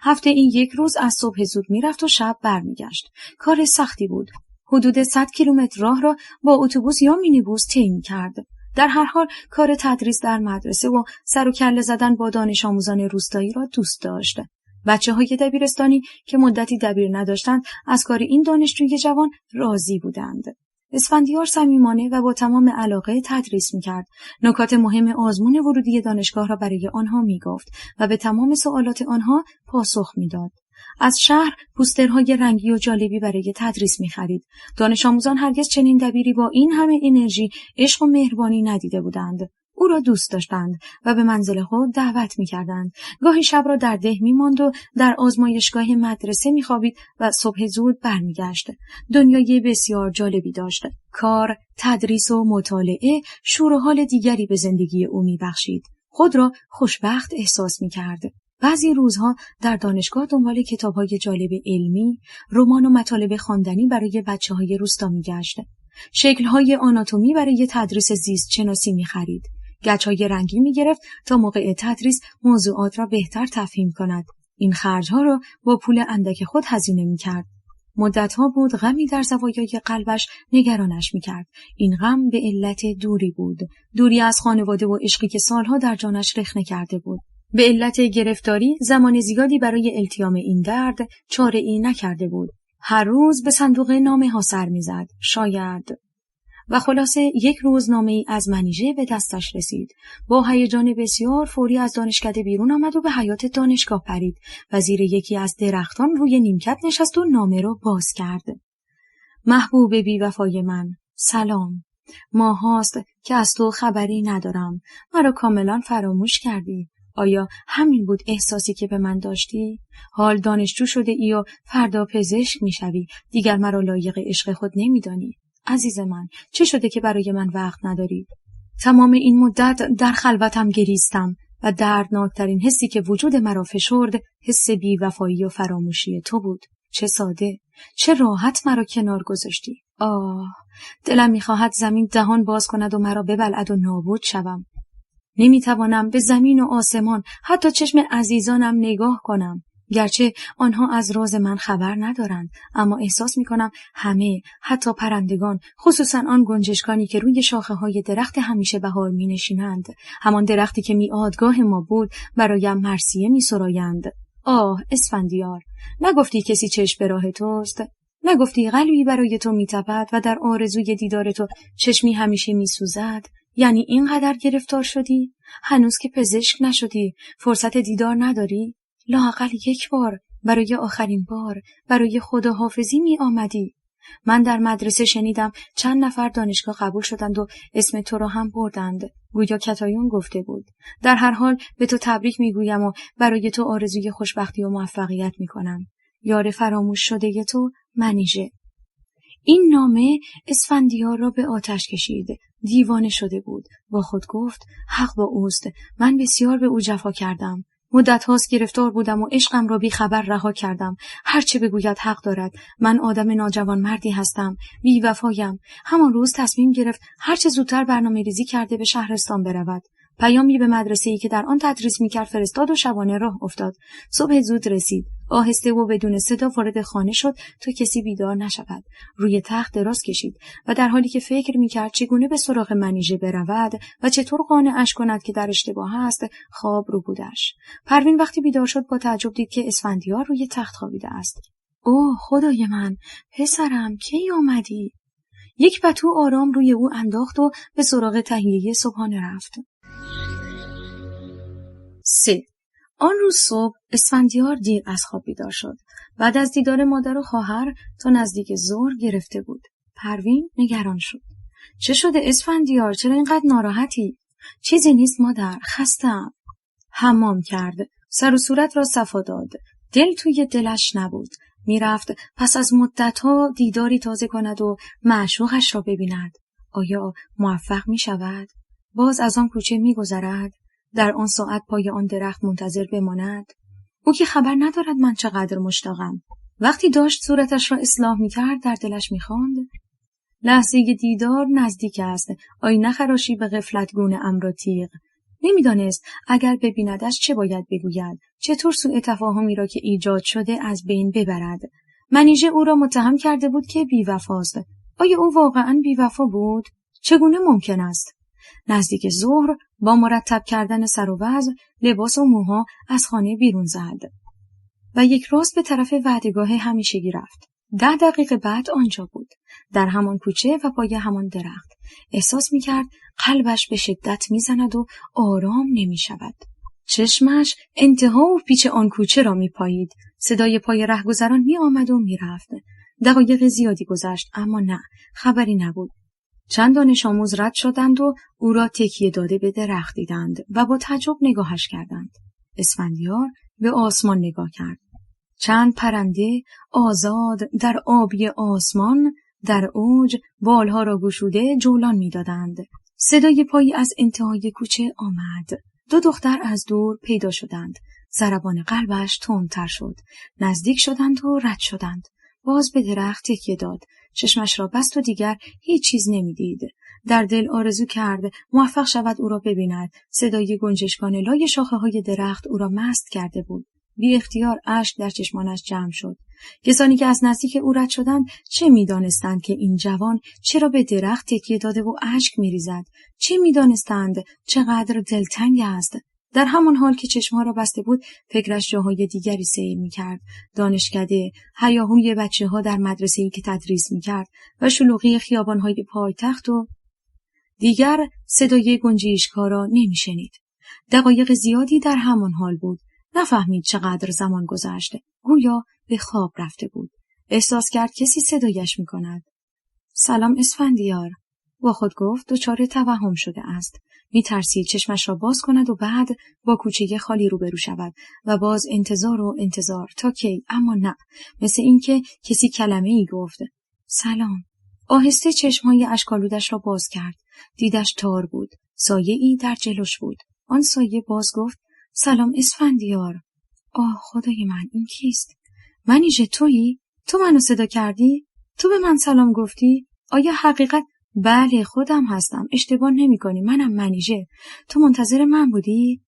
هفته این 1 روز از صبح زود میرفت و شب برمیگشت. کار سختی بود. حدود 100 کیلومتر راه را با اتوبوس یا مینیبوس طی می‌کرد. در هر حال کار تدریس در مدرسه و سر و کله زدن با دانش آموزان روستایی را دوست داشت. بچه‌های دبیرستانی که مدتی دبیر نداشتند از کار این دانشجوی جوان راضی بودند. اسفندیار صمیمانه و با تمام علاقه تدریس می‌کرد. نکات مهم آزمون ورودی دانشگاه را برای آنها می‌گفت و به تمام سوالات آنها پاسخ می‌داد. از شهر پوسترهای رنگی و جالبی برای تدریس می‌خرید. دانش آموزان هرگز چنین دبیری با این همه انرژی، عشق و مهربانی ندیده بودند. او را دوست داشتند و به منزل خود دعوت می‌کردند. گاهی شب را در ده می‌ماند و در آزمایشگاه مدرسه می‌خوابید و صبح زود برمیگشت. دنیای بسیار جالبی داشت. کار، تدریس و مطالعه شور و حال دیگری به زندگی او می‌بخشید. خود را خوشبخت احساس می‌کرد. بعضی روزها در دانشگاه دنبال کتاب‌های جالب علمی، رمان و مطالب خواندنی برای بچه‌های روستا می‌گشت. شکل‌های آناتومی برای تدریس زیست شناسی می‌خرید. گچ‌های رنگی می‌گرفت تا موقع تدریس موضوعات را بهتر تفهیم کند. این خرج‌ها را با پول اندک خود هزینه می‌کرد. مدت‌ها بود غمی در زوایای قلبش نگرانش می‌کرد. این غم به علت دوری بود. دوری از خانواده و عشقی که سالها در جانش رخنه کرده بود. به علت گرفتاری زمان زیادی برای التیام این درد چاره‌ای نکرده بود. هر روز به صندوق نامه‌ها سر می‌زد. شاید و خلاصه 1 روز نامه‌ای از منیژه به دستش رسید. با هیجان بسیار فوری از دانشکده بیرون آمد و به حیاط دانشگاه پرید و زیر یکی از درختان روی نیمکت نشست و نامه را باز کرد. محبوب بی‌وفای من، سلام. ماهاست که از تو خبری ندارم. مرا کاملا فراموش کردی. آیا همین بود احساسی که به من داشتی؟ حال دانشجو شده ای و فردا پزشک میشوی. دیگر مرا لایق عشق خود نمیدانی. عزیز من، چه شده که برای من وقت نداری؟ تمام این مدت در خلوتم گریستم و دردناکترین حسی که وجود مرا فشرد حس بی‌وفایی و فراموشی تو بود. چه ساده، چه راحت مرا کنار گذاشتی. آه، دلم می‌خواهد زمین دهان باز کند و مرا ببلعد و نابود شوم. نمی‌توانم به زمین و آسمان، حتی چشم عزیزانم نگاه کنم. گرچه آنها از راز من خبر ندارند، اما احساس می‌کنم همه، حتی پرندگان، خصوصاً آن گنجشکانی که روی شاخه‌های درخت همیشه بهار می‌نشینند، همان درختی که میعادگاه ما بود، برایم مرثیه می‌سرایند. آه اسفندیار، نگفتی کسی چشم به راه توست؟ نگفتی قلبی برای تو می‌تپد و در آرزوی دیدار تو چشمی همیشه می‌سوزد؟ یعنی اینقدر گرفتار شدی؟ هنوز که پزشک نشدی، فرصت دیدار نداری؟ لااقل 1 بار، برای آخرین بار، برای خداحافظی می آمدی. من در مدرسه شنیدم چند نفر دانشگاه قبول شدند و اسم تو را هم بردند. گویا کتایون گفته بود. در هر حال به تو تبریک می گویم و برای تو آرزوی خوشبختی و موفقیت می کنم. یار فراموش شده تو، منیژه. این نامه اسفندیار را به آتش کشید. دیوانه شده بود. با خود گفت حق با اوست، من بسیار به او جفا کردم. مدت هاست گرفتار بودم و عشقم را بی خبر رها کردم. هرچه بگوید حق دارد. من آدم ناجوان مردی هستم، بی وفایم. همان روز تصمیم گرفت هرچه زودتر برنامه ریزی کرده به شهرستان برود. پیامی به مدرسه‌ای که در آن تدریس می‌کرد فرستاد و شبانه راه افتاد. صبح زود رسید. آهسته و بدون صدا وارد خانه شد تا کسی بیدار نشود. روی تخت دراز کشید و در حالی که فکر می‌کرد چگونه به سراغ منیژه برود و چطور قانعش کند که در اشتباه است، خواب رو بودش. پروین وقتی بیدار شد با تعجب دید که اسفندیار روی تخت خوابیده است. اوه خدای من، پسرم کی آمدی؟ یک پتو آرام روی او انداخت و به سراغ تهیه صبحانه رفت. 3. آن روز صبح اسفندیار دیر از خواب بیدار شد. بعد از دیدار مادر و خواهر تا نزدیک ظهر گرفته بود. پروین نگران شد. چه شده اسفندیار؟ چرا اینقدر ناراحتی؟ چیزی نیست مادر، خستم. حمام کرد. سر و صورت را صفا داد. دل توی دلش نبود. میرفت پس از مدت‌ها دیداری تازه کند و معشوقش را ببیند. آیا موفق می شود؟ باز از آن کوچه می گذرد؟ در آن ساعت پای آن درخت منتظر بماند؟ او که خبر ندارد من چقدر مشتاقم. وقتی داشت صورتش را اصلاح می کرد در دلش می خواند لحظه دیدار نزدیک است، آی نخراشی به غفلت گونه امر و تیغ. نمیدانست اگر ببیندش چه باید بگوید، چطور سوء تفاهمی را که ایجاد شده از بین ببرد. منیژه او را متهم کرده بود که بی‌وفاست. آیا او واقعاً بی‌وفا بود؟ چگونه ممکن است؟ نزدیک ظهر با مرتب کردن سر و وضع، لباس و موها از خانه بیرون زد و یک راست به طرف وعدهگاه همیشگی رفت. 10 دقیقه بعد آنجا بود، در همان کوچه و پای همان درخت. احساس می‌کرد قلبش به شدت می‌زند و آرام نمی‌شود. چشمش انتها و پیچ آن کوچه را می‌پایید. صدای پای رهگذران می‌آمد و می‌رفت. دقایق زیادی گذشت اما نه، خبری نبود. چند دانش آموز رد شدند و او را تکیه داده به درخت دیدند و با تعجب نگاهش کردند. اسفندیار به آسمان نگاه کرد. چند پرنده آزاد در آبی آسمان در اوج بالها را گشوده جولان می‌دادند. صدای پایی از انتهای کوچه آمد. 2 دختر از دور پیدا شدند. ضربان قلبش تندتر شد. نزدیک شدند و رد شدند. باز به درخت تکیه داد. چشمش را بست و دیگر هیچ چیز نمی‌دید. در دل آرزو کرد موفق شود او را ببیند. صدای گنجشکان لای شاخه‌های درخت او را مست کرده بود. بی اختیار اشک در چشمانش جمع شد. کسانی که از نزدیک او رد شدند چه می‌دانستند که این جوان چرا به درخت تکیه داده و اشک می‌ریزد؟ چه می‌دانستند چقدر دلتنگ است؟ در همان حال که چشمها را بسته بود فکرش جاهای دیگری سیر می‌کرد. دانشکده، هیاهوی بچه‌ها در مدرسه‌ای که تدریس می‌کرد و شلوغی خیابان‌های پایتخت و دیگر صدای گنجشک‌ها را نمی‌شنید. دقایق زیادی در همان حال بود. نفهمید چقدر زمان گذشته. گویا به خواب رفته بود. احساس کرد کسی صدایش می‌کند. سلام اسفندیار. با خود گفت دچار توهم شده است. می‌ترسید چشمش را باز کند و بعد با کوچه خالی روبرو شود و باز انتظار و انتظار تا کی، اما نه، مثل اینکه کسی کلمه‌ای گفت. سلام. آهسته چشم‌های اشک‌آلودش را باز کرد. دیدش تار بود. سایه‌ای در جلوش بود. آن سایه باز گفت سلام اسفندیار. آه خدای من، این کیست؟ منیژه تویی؟ تو منو صدا کردی؟ تو به من سلام گفتی؟ آیا حقیقت؟ بله خودم هستم، اشتباه نمی کنی، منم منیژه. تو منتظر من بودی؟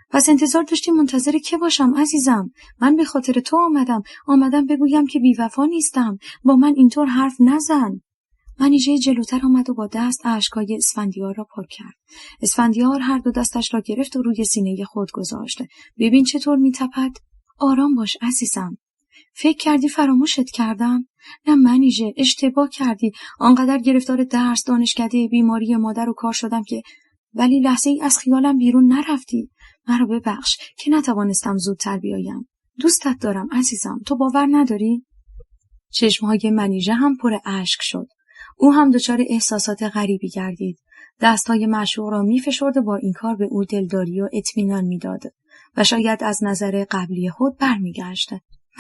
پس انتظار داشتی منتظر که باشم عزیزم؟ من به خاطر تو آمدم بگویم که بی‌وفا نیستم. با من اینطور حرف نزن. منیژه جلوتر آمد و با دست اشک‌های اسفندیار را پاک کرد. اسفندیار هر 2 دستش را گرفت و روی سینه خود گذاشت. ببین چطور می‌تپد؟ آرام باش عزیزم. فکر کردی فراموشت کردم؟ نه منیژه، اشتباه کردی. آنقدر گرفتار درس، دانشکده، بیماری مادر و کار شدم که ولی لحظه‌ای از خیالم بیرون نرفتی. مرا ببخش که نتوانستم زودتر بیایم. دوستت دارم عزیزم. تو باور نداری؟ چشم‌های منیژه هم پر اشک شد. او هم دچار احساسات غریبی گردید. دستهای معشوق را می‌فشرد و با این کار به او دلداری و اطمینان می‌داد و شاید از نظر قبلی خود برمیگشت.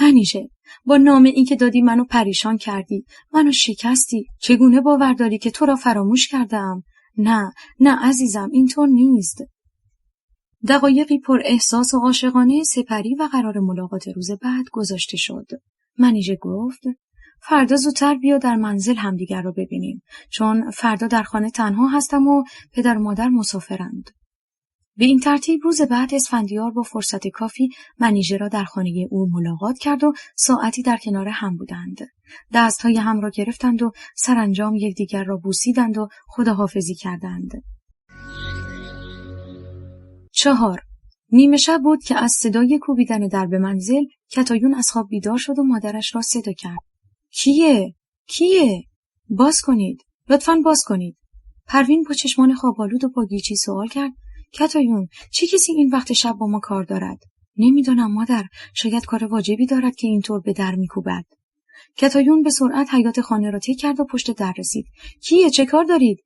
منیژه، با نامه‌ای که دادی منو پریشان کردی، منو شکستی. چگونه باور داری که تو را فراموش کردم؟ نه عزیزم، اینطور نیست. دقایقی پر احساس و عاشقانه سپری و قرار ملاقات روز بعد گذاشته شد. منیژه گفت فردا زودتر بیا در منزل همدیگر را ببینیم، چون فردا در خانه تنها هستم و پدر و مادر مسافرند. به این ترتیب روز بعد اسفندیار با فرصت کافی منیژه را در خانه او ملاقات کرد و ساعتی در کنار هم بودند. دستهای هم را گرفتند و سرانجام یکدیگر را بوسیدند و خداحافظی کردند. 4. نیمه شب بود که از صدای کوبیدن درب منزل کتایون از خواب بیدار شد و مادرش را صدا کرد. کیه؟ باز کنید. لطفاً باز کنید. پروین با چشمان خواب‌آلود و با گیجی سوال کرد. کتایون، چه کسی این وقت شب با ما کار دارد؟ نمیدانم مادر، شاید کار واجبی دارد که اینطور به در میکوبد. کتایون به سرعت حیاط خانه را طی کرد و پشت در رسید. کیه؟ چه کار دارید؟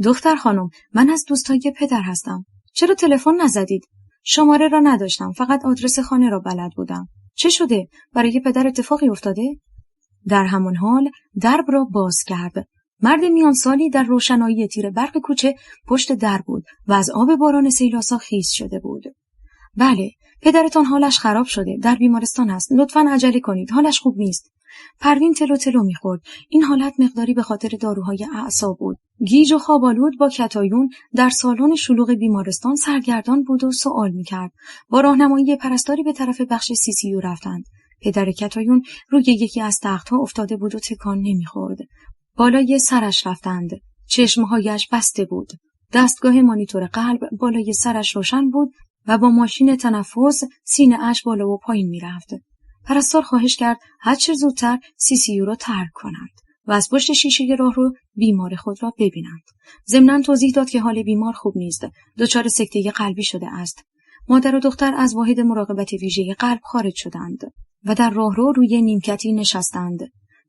دختر خانم، من از دوستای پدر هستم. چرا تلفن نزدید؟ شماره را نداشتم، فقط آدرس خانه را بلد بودم. چه شده؟ برای پدر اتفاقی افتاده؟ در همان حال درب را باز کرد. مرد میان سالی در روشنایی تیر برق کوچه پشت در بود و از آب باران سیلاسا خیس شده بود. بله، پدرتان حالش خراب شده، در بیمارستان است. لطفاً عجله کنید، حالش خوب نیست. پروین تلو تلو می‌خورد. این حالت مقداری به خاطر داروهای اعصاب بود. گیج و خواب‌آلود با کتایون در سالن شلوغ بیمارستان سرگردان بود و سوال می‌کرد. با راهنمایی پرستاری به طرف بخش CCU رفتند. پدر کتایون روی یکی از تخت‌ها افتاده بود و تکان نمی‌خورد. بالای سرش رفتند. چشمهایش بسته بود. دستگاه مانیتور قلب بالای سرش روشن بود و با ماشین تنفس سینه اش بالا و پایین می‌رفت. پرستار خواهش کرد هر چه زودتر CCU را ترک کنند و از پشت شیشه راهرو بیمار خود را ببینند. ضمناً توضیح داد که حال بیمار خوب نیست، دچار سکته قلبی شده است. مادر و دختر از واحد مراقبت ویژه قلب خارج شدند و در راهرو روی نیمکتی نشستند.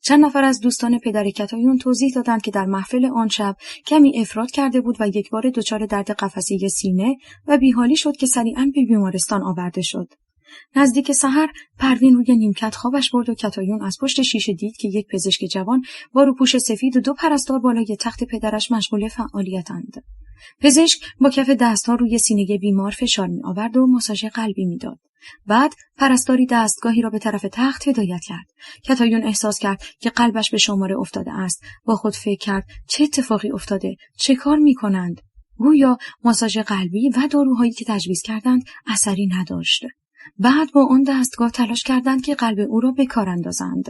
چند نفر از دوستان پدر کتایون توضیح دادند که در محفل آن شب کمی افراط کرده بود و یکبار دچار درد قفسه سینه و بیحالی شد که سریعاً به بیمارستان آورده شد. نزدیک سحر پروین روی نیمکت خوابش برد و کتایون از پشت شیشه دید که یک پزشک جوان با روپوش سفید و 2 پرستار بالای تخت پدرش مشغول فعالیتند. پزشک با کف دستها روی سینه بیمار فشار می آورد و ماساژ قلبی می داد. بعد پرستاری دستگاهی را به طرف تخت هدایت کرد. کتایون احساس کرد که قلبش به شماره افتاده است. با خود فکر کرد چه اتفاقی افتاده؟ چه کار می کنند؟ گویا ماساژ قلبی و داروهایی که تجویز کردند اثری نداشت. بعد با آن دستگاه تلاش کردند که قلب او را به کار اندازند.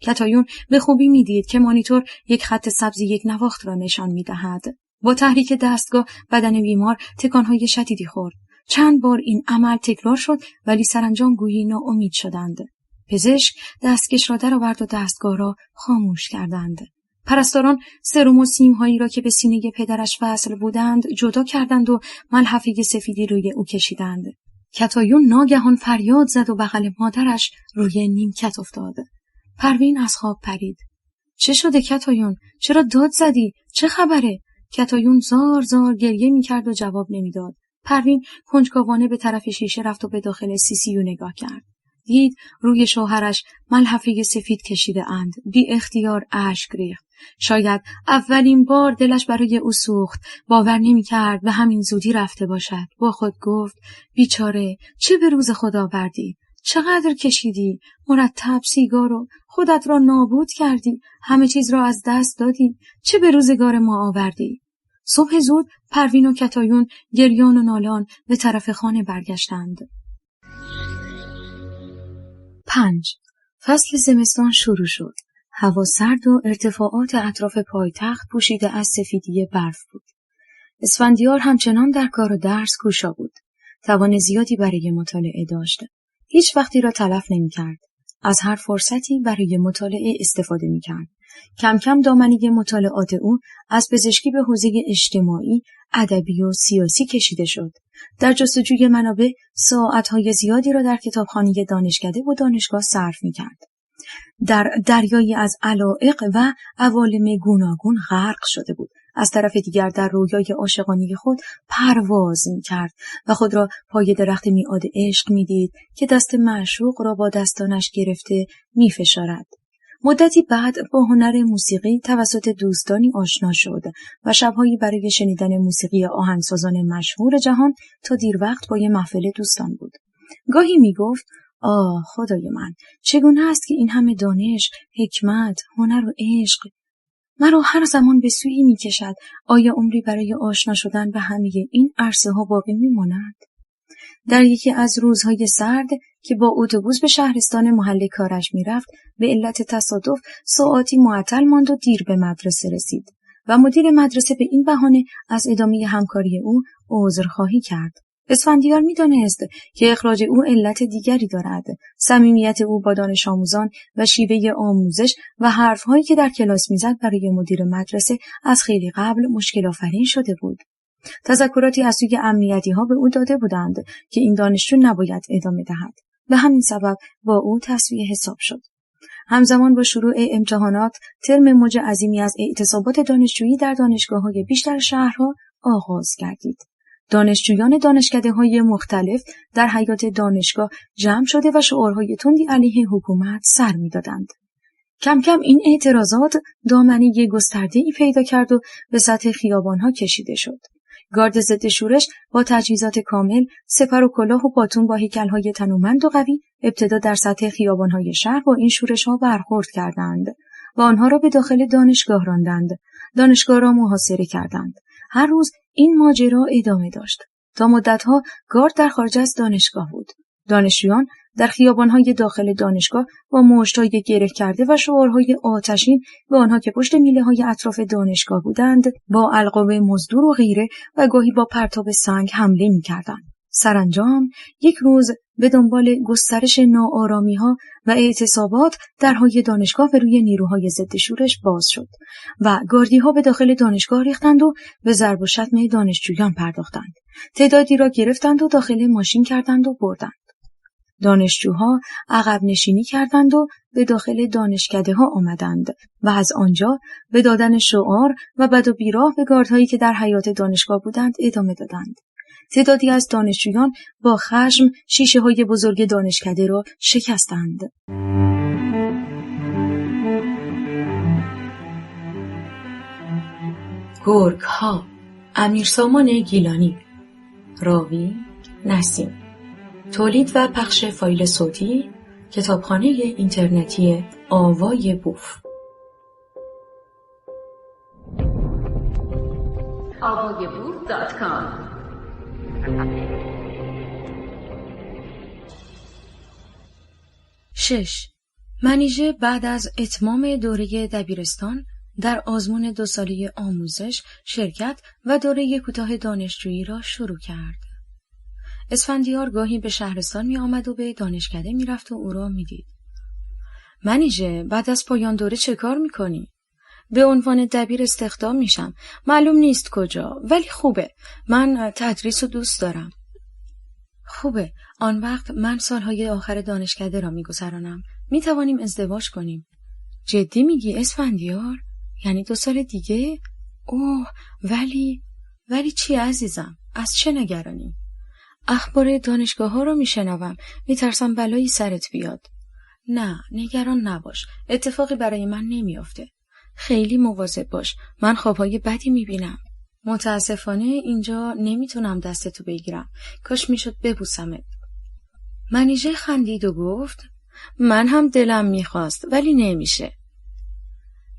کتایون به خوبی می‌دید که مانیتور یک خط سبز یک نواخت را نشان می‌دهد. با تحریک دستگاه بدن بیمار تکان‌های شدیدی خورد. چند بار این عمل تکرار شد ولی سرانجام گویی ناامید شدند. پزشک دستکش را درآورد و دستگاه را خاموش کردند. پرستاران سرم و سیم‌هایی را که به سینه پدرش وصل بودند جدا کردند و ملحفه سفیدی روی او کشیدند. کتایون ناگهان فریاد زد و بغل مادرش روی نیمکت افتاد. پروین از خواب پرید. چه شده کتایون؟ چرا داد زدی؟ چه خبره؟ کتایون زار زار گریه می‌کرد و جواب نمی‌داد. پروین کنجکاوانه به طرف شیشه رفت و به داخل CCU نگاه کرد. دید روی شوهرش ملحفه سفید کشیده اند. بی اختیار اشک ریخت. شاید اولین بار دلش برای او سوخت. باور نمی‌کرد به همین زودی رفته باشد. با خود گفت بیچاره، چه به روز خدا آوردی؟ چقدر کشیدی؟ مرتب سیگار و خودت را نابود کردی. همه چیز را از دست دادی. چه به روزگار ما آوردی؟ صبح زود پروین و کتایون گریان و نالان به طرف خانه برگشتند. 5. فصل زمستان شروع شد. هوا سرد و ارتفاعات اطراف پایتخت پوشیده از سفیدی برف بود. اسفندیار همچنان در کار و درس کوشا بود. توان زیادی برای مطالعه داشت. هیچ وقتی را تلف نمی‌کرد. از هر فرصتی برای مطالعه استفاده می‌کرد. کم کم دامنه مطالعات او از پزشکی به حوزه اجتماعی، ادبی و سیاسی کشیده شد. در جستجوی منابع ساعت‌های زیادی را در کتابخانه دانشکده و دانشگاه صرف می‌کرد. در دریایی از علایق و عوالم گوناگون غرق شده بود. از طرف دیگر در رویای عاشقانه خود پرواز می‌کرد و خود را پای درخت میعاد عشق می‌دید که دست معشوق را با دستانش گرفته می‌فشارد. مدتی بعد با هنر موسیقی توسط دوستانی آشنا شد و شب‌هایی برای شنیدن موسیقی آهنگسازان مشهور جهان تا دیر وقت با محفل دوستان بود. گاهی میگفت: آه خدای من، چگونه است که این همه دانش، حکمت، هنر و عشق مرا هر زمان به سویی می‌کشد. آیا عمری برای آشنا شدن به همه این عرصه‌ها باقی می‌ماند؟ در یکی از روزهای سرد که با اتوبوس به شهرستان محل کارش میرفت، به علت تصادف ساعاتی معطل ماند و دیر به مدرسه رسید و مدیر مدرسه به این بهانه از ادامه همکاری او عذرخواهی کرد. اسفندیار می‌دانست که اخراج او علت دیگری دارد. صمیمیت او با دانش آموزان و شیوه آموزش و حرف‌هایی که در کلاس می‌زد برای مدیر مدرسه از خیلی قبل مشکل آفرین شده بود. تذکراتی از سوی امنیتی‌ها به او داده بودند که این دانشجو نباید ادامه دهد. به همین سبب با او تسویه حساب شد. همزمان با شروع امتحانات، ترم موج عظیمی از اعتصابات دانشجویی در دانشگاه‌های بیشتر شهرها آغاز گردید. دانشجویان دانشکده‌های مختلف در حیاط دانشگاه جمع شده و شعارهای تندی علیه حکومت سر می‌دادند. کم کم این اعتراضات دامنه گسترده‌ای پیدا کرد و به سطح خیابان‌ها کشیده شد. گارد ضد شورش با تجهیزات کامل، سپر و کلاه و باتون با هیکل‌های تنومند و قوی ابتدا در سطح خیابان‌های شهر با این شورش‌ها برخورد کردند و آنها را به داخل دانشگاه راندند. دانشگاه را محاصره کردند. هر روز این ماجرا ادامه داشت. تا مدت‌ها گارد در خارج از دانشگاه بود. دانشجویان در خیابان‌های داخل دانشگاه با مشت‌های گره کرده و شعارهای آتشین به آنها که پشت میله‌های اطراف دانشگاه بودند با القاب مزدور و غیره و گاهی با پرتاب سنگ حمله می‌کردند. سرانجام یک روز به دنبال گسترش ناآرامی‌ها و اعتصابات درهای دانشگاه به روی نیروهای ضد شورش باز شد و گاردی‌ها به داخل دانشگاه ریختند و به ضرب و شتم دانشجویان پرداختند. تعدادی را گرفتند و داخل ماشین کردند و بردند. دانشجوها عقب نشینی کردند و به داخل دانشکده‌ها آمدند و از آنجا به دادن شعار و بد و بیراه به گاردهایی که در حیاط دانشگاه بودند ادامه دادند. تعدادی از دانشجویان با خشم شیشه‌های بزرگ دانشکده را شکستند. گرگ‌ها، امیرسامان گیلانی. راوی نسیم. تولید و پخش فایل صوتی کتابخانه اینترنتی آوای بوف. avayaboof.com 6. منیژه بعد از اتمام دوره دبیرستان در آزمون 2 ساله آموزش، شرکت و دوره کوتاه دانشجویی را شروع کرد. اسفندیار گاهی به شهرستان می آمد و به دانشکده می رفت و او را می دید. منیژه بعد از پایان دوره چه کار می کنی؟ به عنوان دبیر استخدام میشم. معلوم نیست کجا، ولی خوبه. من تدریس رو دوست دارم. خوبه. آن وقت من سالهای آخر دانشکده را میگذرانم. میتوانیم ازدواج کنیم. جدی میگی اسفندیار؟ یعنی 2 سال دیگه؟ اوه، ولی چی عزیزم؟ از چه نگرانی؟ اخبار دانشگاه ها رو میشنوم. میترسم بلایی سرت بیاد. نه، نگران نباش. اتفاقی برای من نمیافته. خیلی مواظب باش. من خوابهای بدی میبینم. متاسفانه اینجا نمیتونم دستتو بگیرم. کاش میشد ببوسمت. منیژه خندید و گفت: من هم دلم میخواست ولی نمیشه.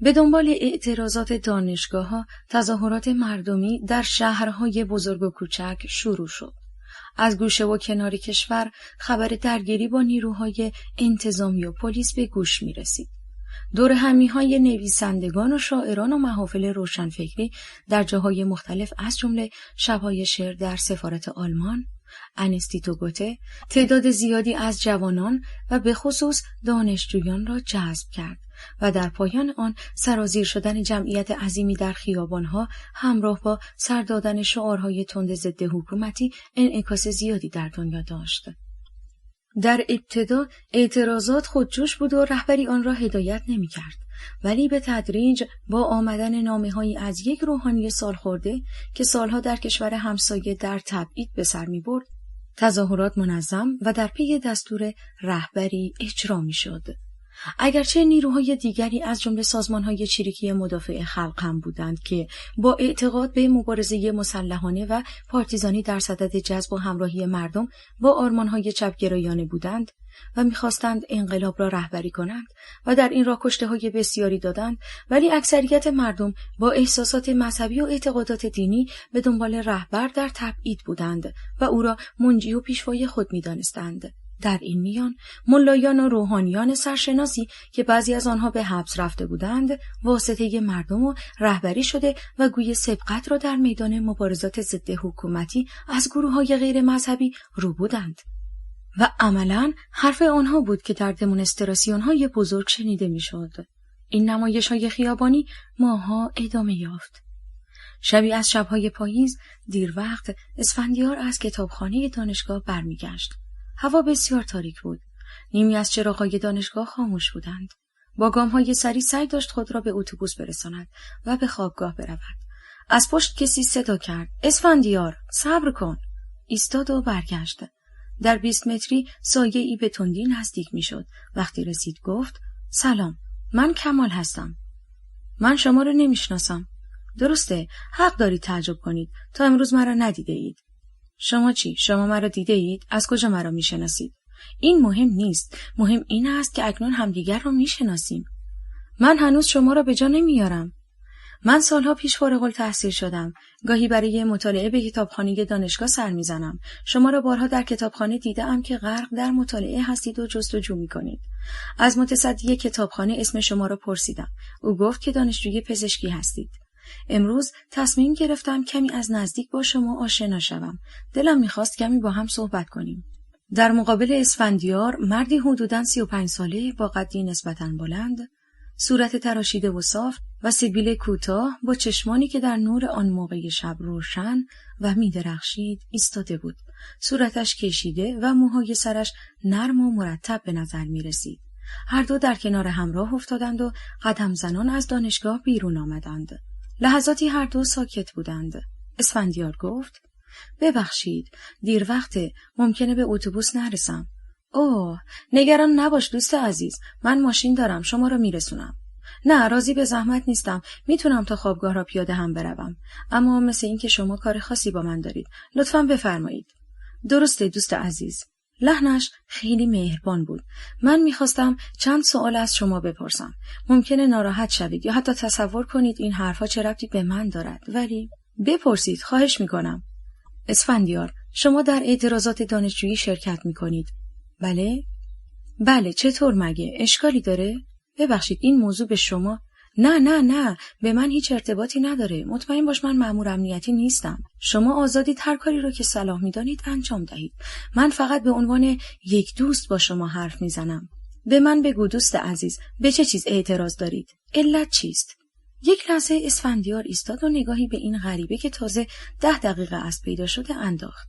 به دنبال اعتراضات دانشگاه‌ها، تظاهرات مردمی در شهرهای بزرگ و کوچک شروع شد. از گوشه و کنار کشور خبر درگیری با نیروهای انتظامی و پلیس به گوش میرسید. دور همی‌های نویسندگان و شاعران و محافل روشنفکری در جاهای مختلف از جمله شب‌های شعر در سفارت آلمان، انستیتو گوته، تعداد زیادی از جوانان و به خصوص دانشجویان را جذب کرد و در پایان آن سرازیر شدن جمعیت عظیمی در خیابان‌ها همراه با سر دادن شعارهای تند ضد حکومتی انعکاس زیادی در دنیا داشت. در ابتدا اعتراضات خودجوش بود و رهبری آن را هدایت نمی‌کرد، ولی به تدریج با آمدن نامه‌هایی از یک روحانی سالخورده که سالها در کشور همسایه در تبعید به سر می‌برد، تظاهرات منظم و در پی دستور رهبری اجرا می‌شد. اگرچه نیروهای دیگری از جمله سازمان‌های چریکی مدافع خلق هم بودند که با اعتقاد به مبارزه مسلحانه و پارتیزانی در صدد جذب و همراهی مردم با آرمان‌های چپگرایانه بودند و می‌خواستند انقلاب را رهبری کنند و در این راه کشته‌های بسیاری دادند، ولی اکثریت مردم با احساسات مذهبی و اعتقادات دینی به دنبال رهبر در تبعید بودند و او را منجی و پیشوای خود می‌دانستند. در این میان ملایان و روحانیان سرشناسی که بعضی از آنها به حبس رفته بودند واسطه مردم و رهبری شده و گوی سبقت را در میدان مبارزات ضد حکومتی از گروه‌های غیر مذهبی رو بودند و عملاً حرف آنها بود که در دمونستراسیون‌های بزرگ شنیده می‌شد. این نمایش‌های خیابانی ماه‌ها ادامه یافت. شبی از شب‌های پاییز دیر وقت اسفندیار از کتابخانه دانشگاه برمیگشت. هوا بسیار تاریک بود. نیمی از چراغ‌های دانشگاه خاموش بودند. با گام‌های سریع سعی داشت خود را به اتوبوس برساند و به خوابگاه برود. از پشت کسی صدا کرد: اسفندیار، صبر کن. ایستاد و برگشت. در 20 متری سایه‌ای به تندی نزدیک می‌شد. وقتی رسید گفت: سلام، من کمال هستم. من شما را نمی‌شناسم. درسته، حق دارید تعجب کنید. تا امروز مرا ندیده اید. شما چی؟ شما مرا دیده اید؟ از کجا مرا میشناسید؟ این مهم نیست. مهم این است که اکنون همدیگر را میشناسیم. من هنوز شما را به جا نمیارم. من سالها پیش فارغ التحصیل شدم. گاهی برای مطالعه به کتابخانه دانشگاه سر میزنم. شما را بارها در کتابخانه دیدم که غرق در مطالعه هستید و جستجو میکنید. از متصدی کتابخانه اسم شما را پرسیدم. او گفت که دانشجوی پزشکی هستید. امروز تصمیم گرفتم کمی از نزدیک با شما آشنا شوم. دلم میخواست کمی با هم صحبت کنیم. در مقابل اسفندیار مردی حدوداً 35 ساله با قدی نسبتاً بلند، صورت تراشیده و صاف و سبیل کوتاه با چشمانی که در نور آن موقع شب روشن و می‌درخشید ایستاده بود. صورتش کشیده و موهای سرش نرم و مرتب به نظر می‌رسید. هر دو در کنار همراه افتادند و قدم زنان از دانشگاه بیرون آمدند. لحظاتی هر دو ساکت بودند. اسفندیار گفت: ببخشید، دیر وقته، ممکنه به اتوبوس نرسم. اوه، نگران نباش دوست عزیز، من ماشین دارم، شما را میرسونم. نه، راضی به زحمت نیستم، میتونم تا خوابگاه را پیاده هم بروم، اما مثل این که شما کار خاصی با من دارید، لطفاً بفرمایید. درسته دوست عزیز. لحنش خیلی مهربان بود. من میخواستم چند سوال از شما بپرسم. ممکنه ناراحت شوید یا حتی تصور کنید این حرفا چه ربطی به من دارد، ولی بپرسید، خواهش میکنم. اسفندیار، شما در اعتراضات دانشجویی شرکت میکنید؟ بله؟ بله، چطور مگه؟ اشکالی داره؟ ببخشید، این موضوع به شما؟ نه، به من هیچ ارتباطی نداره. مطمئن باش من مأمور امنیتی نیستم. شما آزادید هر کاری رو که صلاح میدانید انجام دهید. من فقط به عنوان یک دوست با شما حرف میزنم. به من بگو دوست عزیز، به چه چیز اعتراض دارید؟ علت چیست؟ یک لحظه اسفندیار ایستاد و نگاهی به این غریبه که تازه 10 دقیقه از پیدا شده انداخت.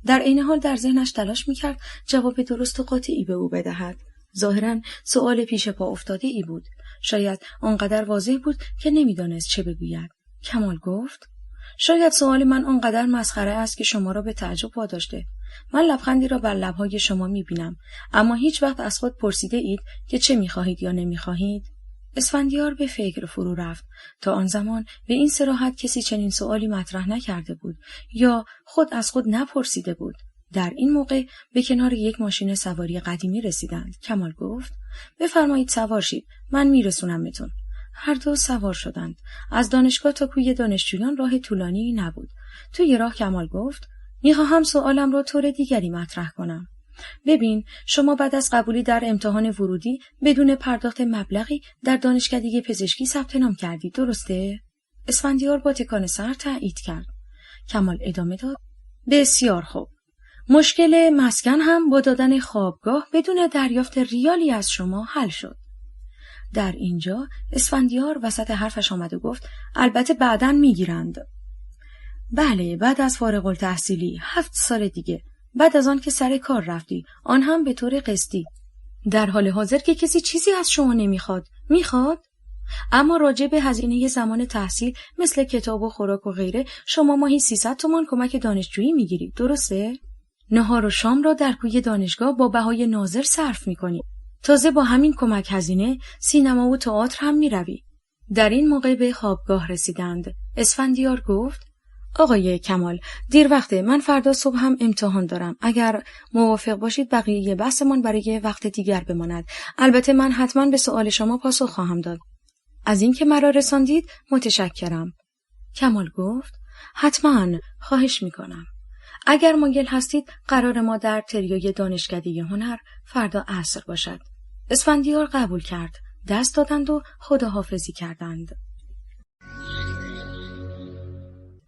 در عین حال در ذهنش تلاش میکرد جواب درست و قاطعی به او بدهد. ظاهراً سؤال پیش پا افتاده ای بود. شاید آنقدر واضح بود که نمیدانست چه بگوید. کمال گفت: شاید سؤال من آنقدر مسخره است که شما را به تعجب واداشته. من لبخندی را بر لب‌های شما میبینم، اما هیچ وقت از خود پرسیده اید که چه میخواهید یا نمیخواهید؟ اسفندیار به فکر فرو رفت. تا آن زمان به این صراحت کسی چنین سؤالی مطرح نکرده بود یا خود از خود نپرسیده بود. در این موقع به کنار یک ماشین سواری قدیمی رسیدند. کمال گفت: بفرمایید سوار شید، من میرسونمتون. هر دو سوار شدند. از دانشگاه تا کوی دانشجویان راه طولانی نبود. توی راه کمال گفت: میخواهم سوالم را طور دیگری مطرح کنم. ببین، شما بعد از قبولی در امتحان ورودی بدون پرداخت مبلغی در دانشکده پزشکی ثبت نام کردی، درسته؟ اسفندیار با تکان سر تایید کرد. کمال ادامه داد: بسیار خوب. مشکل مسکن هم با دادن خوابگاه بدون دریافت ریالی از شما حل شد. در اینجا اسفندیار وسط حرفش آمد و گفت: البته بعداً میگیرند. بله، بعد از فارغ التحصیلی 7 سال دیگه، بعد از آن که سر کار رفتی، آن هم به طور قسطی. در حال حاضر که کسی چیزی از شما نمیخواد. میخواد؟ اما راجع به هزینه زمان تحصیل مثل کتاب و خوراک و غیره شما ماهی 300 تومان کمک دانشجویی میگیرید، درسته؟ نهار و شام را در کوی دانشگاه با بهای ناظر صرف میکنید. تازه با همین کمک هزینه سینما و تئاتر هم میروی. در این موقع به خوابگاه رسیدند. اسفندیار گفت: آقای کمال، دیر وقته، من فردا صبح هم امتحان دارم. اگر موافق باشید بقیه بحثمان برای وقت دیگر بماند. البته من حتما به سؤال شما پاسخ خواهم داد. از اینکه مرا رساندید متشکرم. کمال گفت: حتما، خواهش میکنم. اگر مایل هستید قرار ما در تریوی دانشکده هنر فردا عصر باشد. اسفندیار قبول کرد. دست دادند و خداحافظی کردند.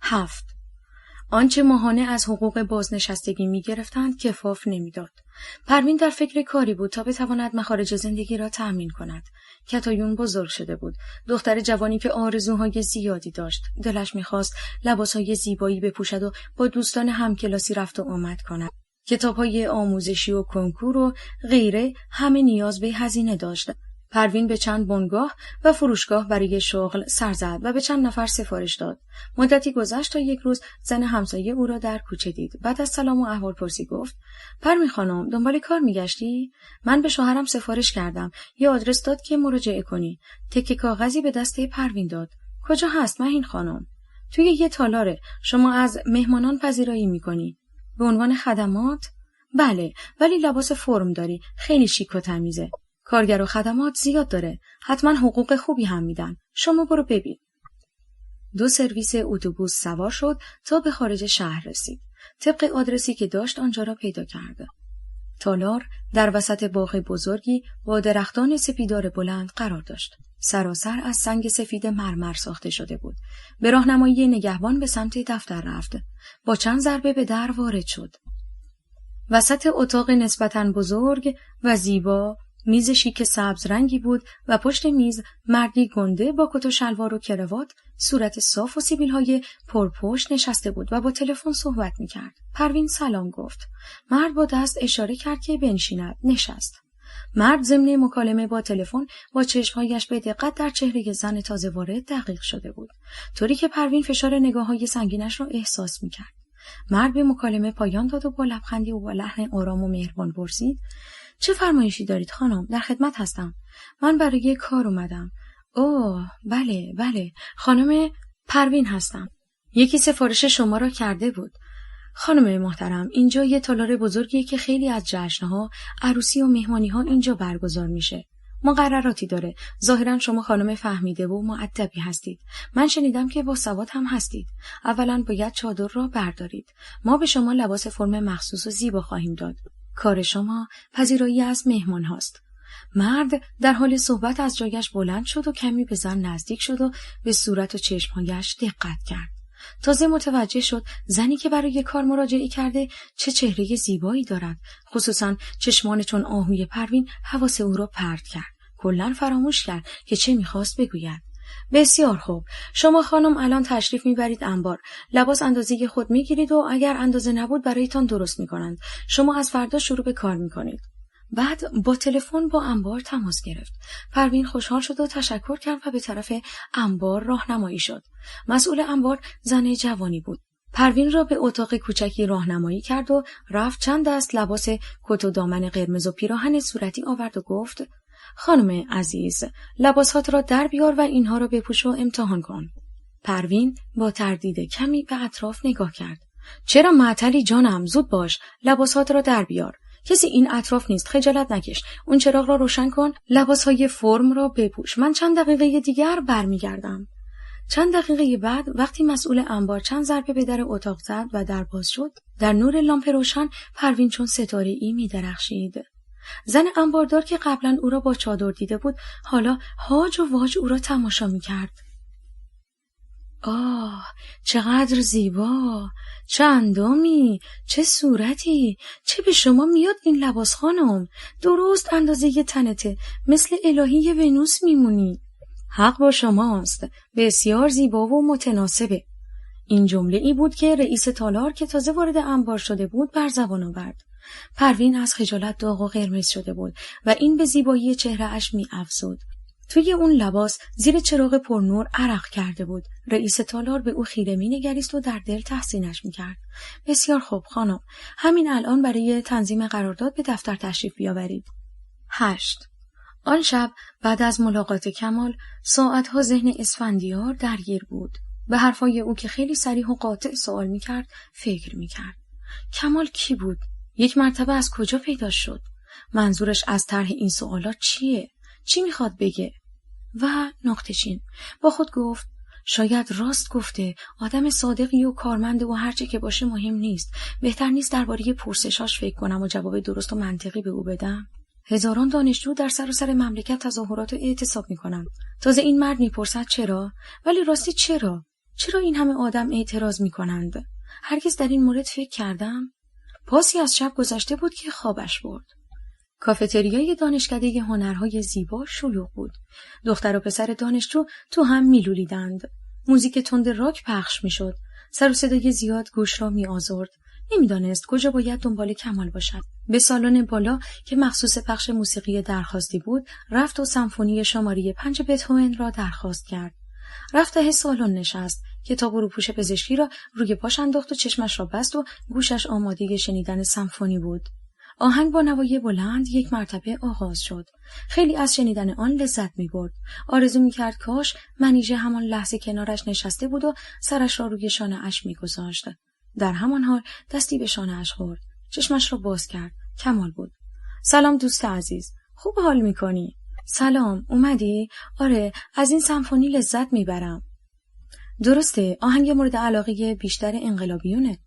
7. آنچه ماهانه از حقوق بازنشستگی می گرفتند کفاف نمی داد. پروین در فکر کاری بود تا بتواند مخارج زندگی را تأمین کند. کتایون بزرگ شده بود. دختر جوانی که آرزوهای زیادی داشت. دلش می خواست لباسهای زیبایی بپوشد و با دوستان همکلاسی رفت و آمد کند. کتابهای آموزشی و کنکور و غیره همه نیاز به هزینه داشت. پروین به چند بنگاه و فروشگاه برای شغل سر زد و به چند نفر سفارش داد. مدتی گذشت تا یک روز زن همسایه او را در کوچه دید. بعد از سلام و احوالپرسی گفت: پروین خانم، دنبال کار میگشتی؟ من به شوهرم سفارش کردم. یه آدرس داد که مراجعه کنی. تکه کاغذی به دست پروین داد. کجا هست مهین خانم؟ توی یه تالاره. شما از مهمانان پذیرایی میکنی؟ به عنوان خدمات؟ بله، ولی لباس فرم داری. خیلی شیک و تمیزه. کارگر و خدمات زیاد داره. حتما حقوق خوبی هم میدن. شما برو ببین. 2 سرویس اتوبوس سوار شد تا به خارج شهر رسید. طبق آدرسی که داشت آنجا را پیدا کرد. تالار در وسط باغ بزرگی با درختان سپیدار بلند قرار داشت. سراسر از سنگ سفید مرمر ساخته شده بود. به راهنمایی نگهبان به سمت دفتر رفت. با چند ضربه به در وارد شد. وسط اتاق نسبتاً بزرگ و زیبا میز شیک سبز رنگی بود و پشت میز مردی گنده با کت و شلوار و کراوات، صورت صاف و سیبیل‌های پرپشت نشسته بود و با تلفن صحبت می‌کرد. پروین سلام گفت. مرد با دست اشاره کرد که بنشیند. نشست. مرد ضمن مکالمه با تلفن با چشم‌هایش به دقت در چهره زن تازه وارد دقیق شده بود، طوری که پروین فشار نگاه‌های سنگینش را احساس می‌کرد. مرد به مکالمه پایان داد و با لبخندی و با لحن آرام و مهربان پرسید: چه فرمایشی دارید خانم؟ در خدمت هستم. من برای کار اومدم. اوه، بله، خانم پروین هستم. یکی سفارش شما را کرده بود. خانم محترم، اینجا یه تالار بزرگیه که خیلی از جشن‌ها، عروسی و مهمانی‌ها اینجا برگزار میشه. مقرراتی داره. ظاهراً شما خانم فهمیده و مؤدبی هستید. من شنیدم که با سواد هم هستید. اولاً باید چادر را بردارید. ما به شما لباس فرم مخصوص و زیبا خواهیم داد. کار شما پذیرایی از مهمان هاست. مرد در حال صحبت از جایش بلند شد و کمی به زن نزدیک شد و به صورت و چشمهایش دقت کرد. تازه متوجه شد زنی که برای کار مراجعه کرده چه چهره زیبایی دارد. خصوصا چشمان چون آهوی پروین حواس او را پرت کرد. کلاً فراموش کرد که چه میخواست بگوید. بسیار خوب. شما خانم الان تشریف میبرید انبار. لباس اندازه خود میگیرید و اگر اندازه نبود برایتان درست میکنند. شما از فردا شروع به کار میکنید. بعد با تلفن با انبار تماس گرفت. پروین خوشحال شد و تشکر کرد و به طرف انبار راهنمایی شد. مسئول انبار زن جوانی بود. پروین را به اتاق کوچکی راهنمایی کرد و رفت چند دست لباس کت و دامن قرمز و پیراهن صورتی آورد و گفت: خانم عزیز، لباسات را در بیار و اینها را بپوش و امتحان کن. پروین با تردید کمی به اطراف نگاه کرد. چرا معطلی جانم؟ زود باش، لباسات را در بیار. کسی این اطراف نیست، خجالت نکش. اون چراغ را روشن کن، لباسهای فرم را بپوش. من چند دقیقه دیگر برمیگردم. چند دقیقه بعد وقتی مسئول انبار چند ضربه به در اتاق زد و در باز شد، در نور لامپ روشن پروین چون ستاره‌ای می‌درخشید. زن انباردار که قبلا او را با چادر دیده بود حالا هاج و واج او را تماشا می‌کرد. آه، چقدر زیبا، چه اندامی، چه صورتی، چه به شما میاد این لباس خانم، درست اندازه تنته، مثل الهی ونوس میمونی. حق با شماست، بسیار زیبا و متناسبه. این جمله ای بود که رئیس تالار که تازه وارد انبار شده بود بر زبان آورد. پروین از خجالت داغ و قرمز شده بود و این به زیبایی چهره‌اش می‌افزود. توی اون لباس زیر چراغ پرنور عرق کرده بود. رئیس تالار به او خیره می‌نگریست و در دل تحسینش می‌کرد. بسیار خوب خانم، همین الان برای تنظیم قرارداد به دفتر تشریف بیاورید. 8. آن شب بعد از ملاقات کمال ساعتها ذهن اسفندیار درگیر بود. به حرفای او که خیلی صریح و قاطع سوال میکرد فکر میکرد. کمال کی بود؟ یک مرتبه از کجا پیدا شد؟ منظورش از طرح این سوالات چیه؟ چی میخواد بگه؟ و نقطه چین با خود گفت شاید راست گفته، آدم صادقی و کارمند و هرچه که باشه مهم نیست. بهتر نیست درباره پرسشاش فکر کنم و جواب درست و منطقی به او بدم. هزاران دانشجو در سراسر مملکت تظاهرات و اعتصاب میکنند. تازه این مرد میپرسد چرا؟ ولی راستی چرا؟ چرا این همه آدم اعتراض میکنند؟ هرگز در این مورد فکر کردم؟ پاسی از شب گذشته بود که خوابش برد. کافتریای دانشکده هنرهای زیبا شلوغ بود. دختر و پسر دانشجو تو هم میلولیدند. موزیک تند راک پخش میشد. سر و صدای زیاد گوش را میآزرد. نمیدانست کجا باید دنبال کمال باشد. به سالن بالا که مخصوص پخش موسیقی درخواستی بود رفت و سمفونی شماره 5 بتهوون را درخواست کرد. رفت ته سالن نشست. کتاب و روپوش پزشکی را روی پاش انداخت و چشمش را بست و گوشش آماده شنیدن سمفونی بود. آهنگ با نوای بلند یک مرتبه آغاز شد. خیلی از شنیدن آن لذت می‌برد. آرزو می‌کرد کاش منیژه همان لحظه کنارش نشسته بود و سرش را روی شانه‌اش می‌گذاشت. در همان حال دستی به شانه‌اش خورد. چشمش را باز کرد. کمال بود. سلام دوست عزیز. خوب حال می‌کنی؟ سلام، اومدی؟ آره، از این سمفونی لذت می‌برم. درسته، آهنگ مورد علاقه بیشتر انقلابیونه.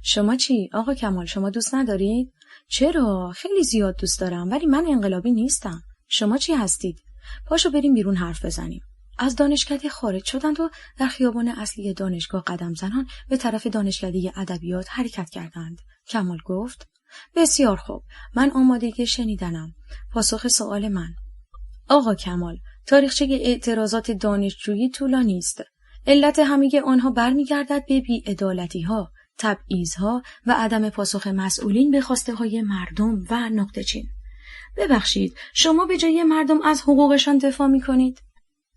شما چی؟ آقا کمال، شما دوست ندارید؟ چرا؟ خیلی زیاد دوست دارم، ولی من انقلابی نیستم. شما چی هستید؟ پاشو بریم بیرون حرف بزنیم. از دانشکده خارج شدند و در خیابان اصلی دانشگاه قدم زنان به طرف دانشکده ادبیات حرکت کردند. کمال گفت: بسیار خوب، من آماده شنیدنم. پاسخ سوال من: آقا کمال، تاریخچه اعتراضات دانشجویی طولانی است. علت همه آنها برمیگردد به بی‌عدالتی‌ها، تبعیض‌ها و عدم پاسخ مسئولین به خواسته‌های مردم و نقطه چین. ببخشید، شما به جای مردم از حقوقشان دفاع می‌کنید؟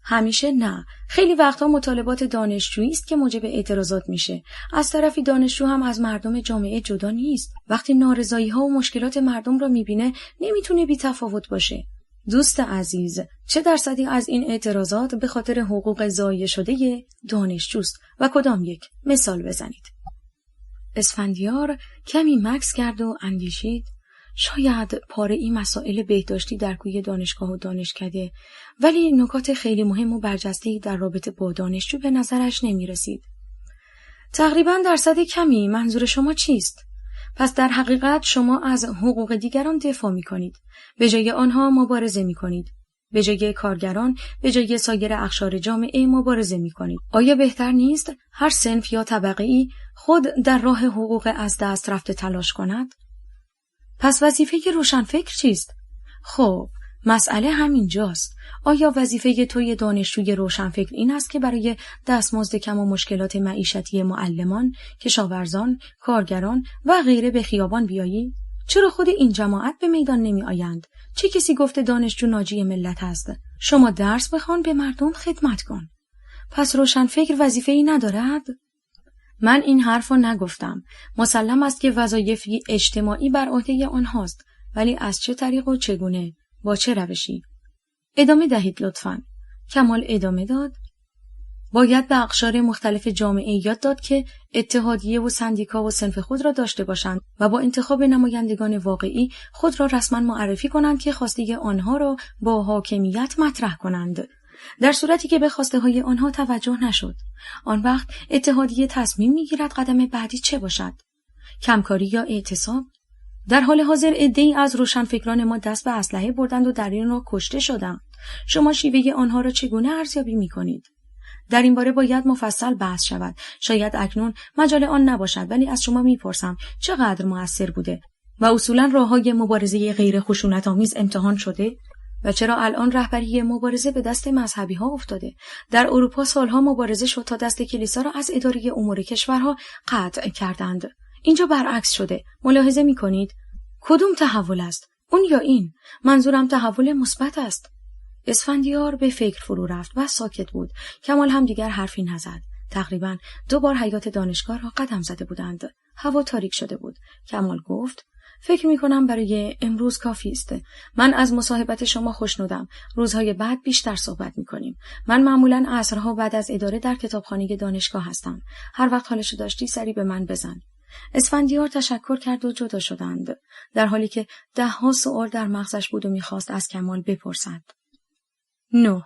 همیشه نه. خیلی وقتها مطالبات دانشجویی است که موجب اعتراضات میشه. از طرفی دانشجو هم از مردم جامعه جدا نیست. وقتی نارضایی‌ها و مشکلات مردم را می‌بینه، نمی‌تونه بی‌تفاوت باشه. دوست عزیز، چه درصدی از این اعتراضات به خاطر حقوق ضایع شده دانشجوست و کدام یک؟ مثال بزنید. اسفندیار کمی مکث کرد و اندیشید. شاید پاره‌ای مسائل بهداشتی در کوی دانشگاه و دانشکده، ولی نکات خیلی مهم و برجسته‌ای در رابطه با دانشجو به نظرش نمی رسید. تقریباً درصد کمی. منظور شما چیست؟ پس در حقیقت شما از حقوق دیگران دفاع می کنید. به جای آنها مبارزه می کنید. به جای کارگران، به جای سایر اقشار جامعه مبارزه می کنید. آیا بهتر نیست هر صنف یا طبقه‌ای خود در راه حقوق از دست رفته تلاش کند؟ پس وظیفه روشنفکر چیست؟ خب، مسئله همینجاست. آیا وظیفه توی دانشجوی روشنفکر این است که برای دستمزد کم و مشکلات معیشتی معلمان، کشاورزان، کارگران و غیره به خیابان بیایی؟ چرا خود این جماعت به میدان نمی آیند؟ چه کسی گفته دانشجو ناجی ملت هست؟ شما درس بخوان، به مردم خدمت کن. پس روشنفکر وظیفه‌ای ندارد؟ من این حرفو نگفتم. مسلم است که وظایفی اجتماعی بر عهده آنهاست، ولی از چه طریق و چگونه؟ با چه روشی؟ ادامه دهید لطفاً. کمال ادامه داد. باید به اقشار مختلف جامعه یاد داد که اتحادیه و سندیکا و صنف خود را داشته باشند و با انتخاب نمایندگان واقعی خود را رسما معرفی کنند که خواسته آنها را با حاکمیت مطرح کنند. در صورتی که به خواسته های آنها توجه نشد، آن وقت اتحادیه تصمیم میگیرد قدم بعدی چه باشد؟ کمکاری یا اعتصاب؟ در حال حاضر عده‌ای از روشنفکران ما دست به اسلحه بردند و در این راه کشته شدند. شما شیوه آنها را چگونه ارزیابی می‌کنید؟ در این باره باید مفصل بحث شود. شاید اکنون مجال آن نباشد، ولی از شما میپرسم چقدر مؤثر بوده و اصولاً راه‌های مبارزه غیر خشونت‌آمیز امتحان شده؟ و چرا الان رهبری مبارزه به دست مذهبی‌ها افتاده؟ در اروپا سالها مبارزه شد تا دست کلیسا را از اداره امور کشورها قطع کردند. اینجا برعکس شده. ملاحظه می‌کنید؟ کدوم تحول است؟ اون یا این؟ منظورم تحول مثبت است. اسفندیار به فکر فرو رفت و ساکت بود. کمال هم دیگر حرفی نزد. تقریباً 2 بار حیاط دانشگاه را قدم زده بودند. هوا تاریک شده بود. کمال گفت: فکر میکنم برای امروز کافی است. من از مصاحبت شما خوشنودم. روزهای بعد بیشتر صحبت میکنیم. من معمولاً عصرها بعد از اداره در کتابخانه دانشگاه هستم. هر وقت حالشو داشتی سری به من بزن. اسفندیار تشکر کرد و جدا شدند، در حالی که 10 سوال در مغزش بود و میخواست از کمال بپرسد. 9.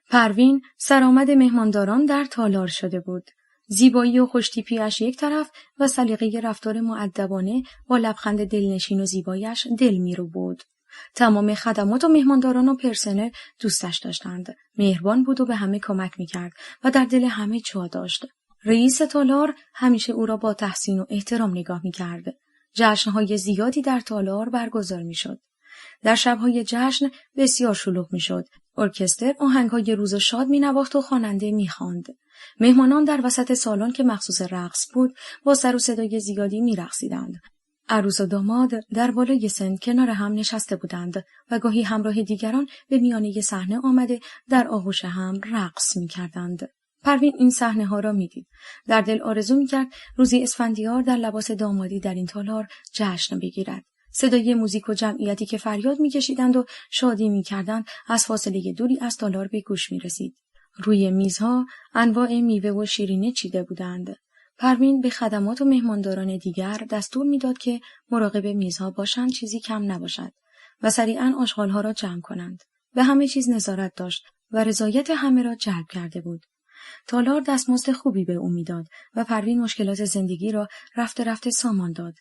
پروین سرآمد مهمانداران در تالار شده بود. زیبایی و خوشتیپیش یک طرف و سلیقه رفتار مؤدبانه با لبخند دلنشین و زیبایش دل میرو بود. تمام خدمات و مهمانداران و پرسنل دوستش داشتند. مهربان بود و به همه کمک میکرد و در دل همه جا داشت. رئیس تالار همیشه او را با تحسین و احترام نگاه میکرد. جشنهای زیادی در تالار برگزار میشد. در شبهای جشن بسیار شلوغ میشد. ارکستر آهنگهای روز شاد مینواخت و خواننده میخواند. مهمانان در وسط سالن که مخصوص رقص بود با سر و صدای زیادی میرقصیدند. عروس و داماد در بالای سن کنار هم نشسته بودند و گاهی همراه دیگران به میانه صحنه آمده در آغوش هم رقص میکردند. پروین این صحنه ها را میدید. در دل آرزو میکرد روزی اسفندیار در لباس دامادی در این تالار جشن بگیرد. صدای موزیک و جمعیتی که فریاد میکشیدند و شادی میکردند از فاصله دوری از تالار به گوش میرسید. روی میزها انواع میوه و شیرینه چیده بودند. پروین به خدمات و مهمانداران دیگر دستور میداد که مراقب میزها باشند چیزی کم نباشد و سریعاً آشغالها را جمع کنند. به همه چیز نظارت داشت و رضایت همه را جلب کرده بود. تالار دستمزد خوبی به او میداد و پروین مشکلات زندگی را رفته رفته سامان داد.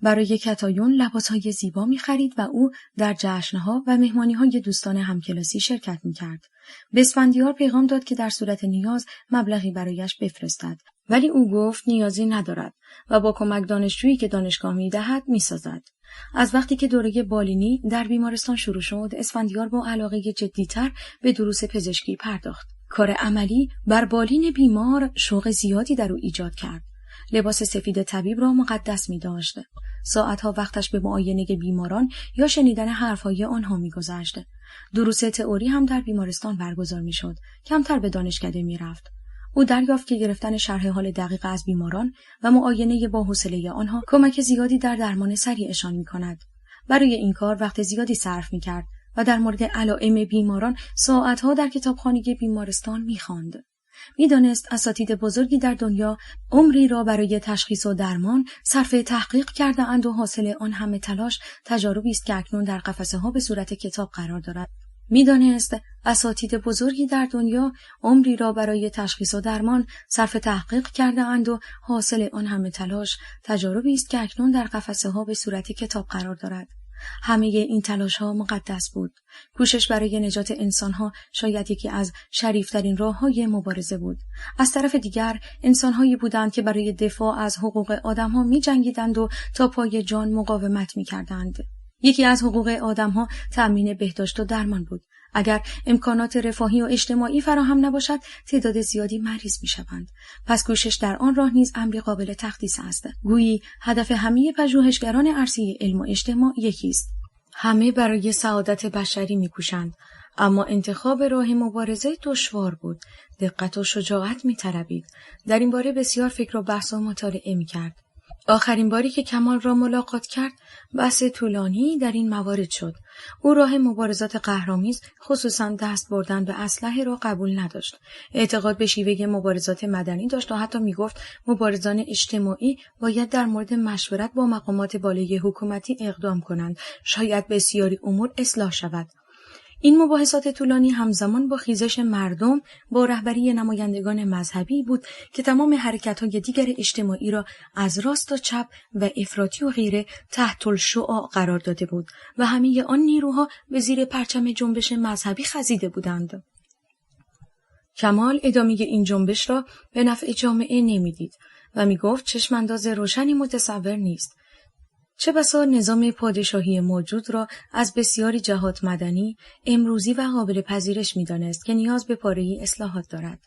برای کتایون لباسهای زیبا می‌خرید و او در جشن‌ها و مهمانی‌های دوستان همکلاسی شرکت می‌کرد. به اسفندیار پیغام داد که در صورت نیاز مبلغی برایش بفرستد، ولی او گفت نیازی ندارد و با کمک دانشجویی که دانشگاه می‌دهد می‌سازد. از وقتی که دوره بالینی در بیمارستان شروع شد، اسفندیار با علاقه جدی‌تر به دروس پزشکی پرداخت. کار عملی بر بالین بیمار شوق زیادی در او ایجاد کرد. لباس سفید طبیب را مقدس می داشت. ساعتها وقتش به معاینه بیماران یا شنیدن حرفهای آنها می گذشت. دروس تئوری هم در بیمارستان برگزار می شد. کمتر به دانشکده می رفت. او دریافت که گرفتن شرح حال دقیق از بیماران و معاینه با حوصله آنها کمک زیادی در درمان سریعشان می کند. برای این کار وقت زیادی صرف می کرد و در مورد علائم بیماران ساعتها در کتابخانه بیمارستان می خواند. می‌دانست اساتید بزرگی در دنیا عمری را برای تشخیص و درمان صرف تحقیق کرده‌اند و حاصل آن همه تلاش تجاربی است که اکنون در قفسه‌ها به صورت کتاب قرار دارد. می‌دانست اساتید بزرگی در دنیا عمری را برای تشخیص و درمان صرف تحقیق کرده‌اند و حاصل آن همه تلاش تجاربی است که اکنون در قفسه‌ها به صورت کتاب قرار دارد. همه این تلاش‌ها مقدس بود. کوشش برای نجات انسان‌ها شاید یکی از شریفترین راه‌های مبارزه بود. از طرف دیگر انسان‌هایی بودند که برای دفاع از حقوق آدم‌ها می‌جنگیدند و تا پای جان مقاومت می‌کردند. یکی از حقوق آدم‌ها تأمین بهداشت و درمان بود. اگر امکانات رفاهی و اجتماعی فراهم نباشد، تعداد زیادی مریض می‌شوند. پس کوشش در آن راه نیز امری قابل تقدیس است. گویی هدف همه پژوهشگران عرصه علم و اجتماع یکی است. همه برای سعادت بشری می‌کوشند، اما انتخاب راه مبارزه دشوار بود. دقت و شجاعت می‌طلبید. در این باره بسیار فکر و بحث و مطالعه می‌کرد. آخرین باری که کمال را ملاقات کرد، بحث طولانی در این موارد شد. او راه مبارزات قهرآمیز، خصوصاً دست بردن به اسلحه را قبول نداشت. اعتقاد به شیوه مبارزات مدنی داشت و حتی می‌گفت مبارزان اجتماعی باید در مورد مشورت با مقامات بالای حکومتی اقدام کنند. شاید بسیاری امور اصلاح شود. این مباحثات طولانی همزمان با خیزش مردم با رهبری نمایندگان مذهبی بود که تمام حرکت‌های دیگر اجتماعی را از راست تا چپ و افراطی و غیره تحت الشعاع قرار داده بود و همه آن نیروها به زیر پرچم جنبش مذهبی خزیده بودند. کمال ادامه این جنبش را به نفع جامعه نمی‌دید و می‌گفت چشم‌انداز روشنی متصور نیست. چه بسا نظام پادشاهی موجود را از بسیاری جهات مدنی، امروزی و قابل پذیرش می‌دانست که نیاز به پاره‌ای اصلاحات دارد.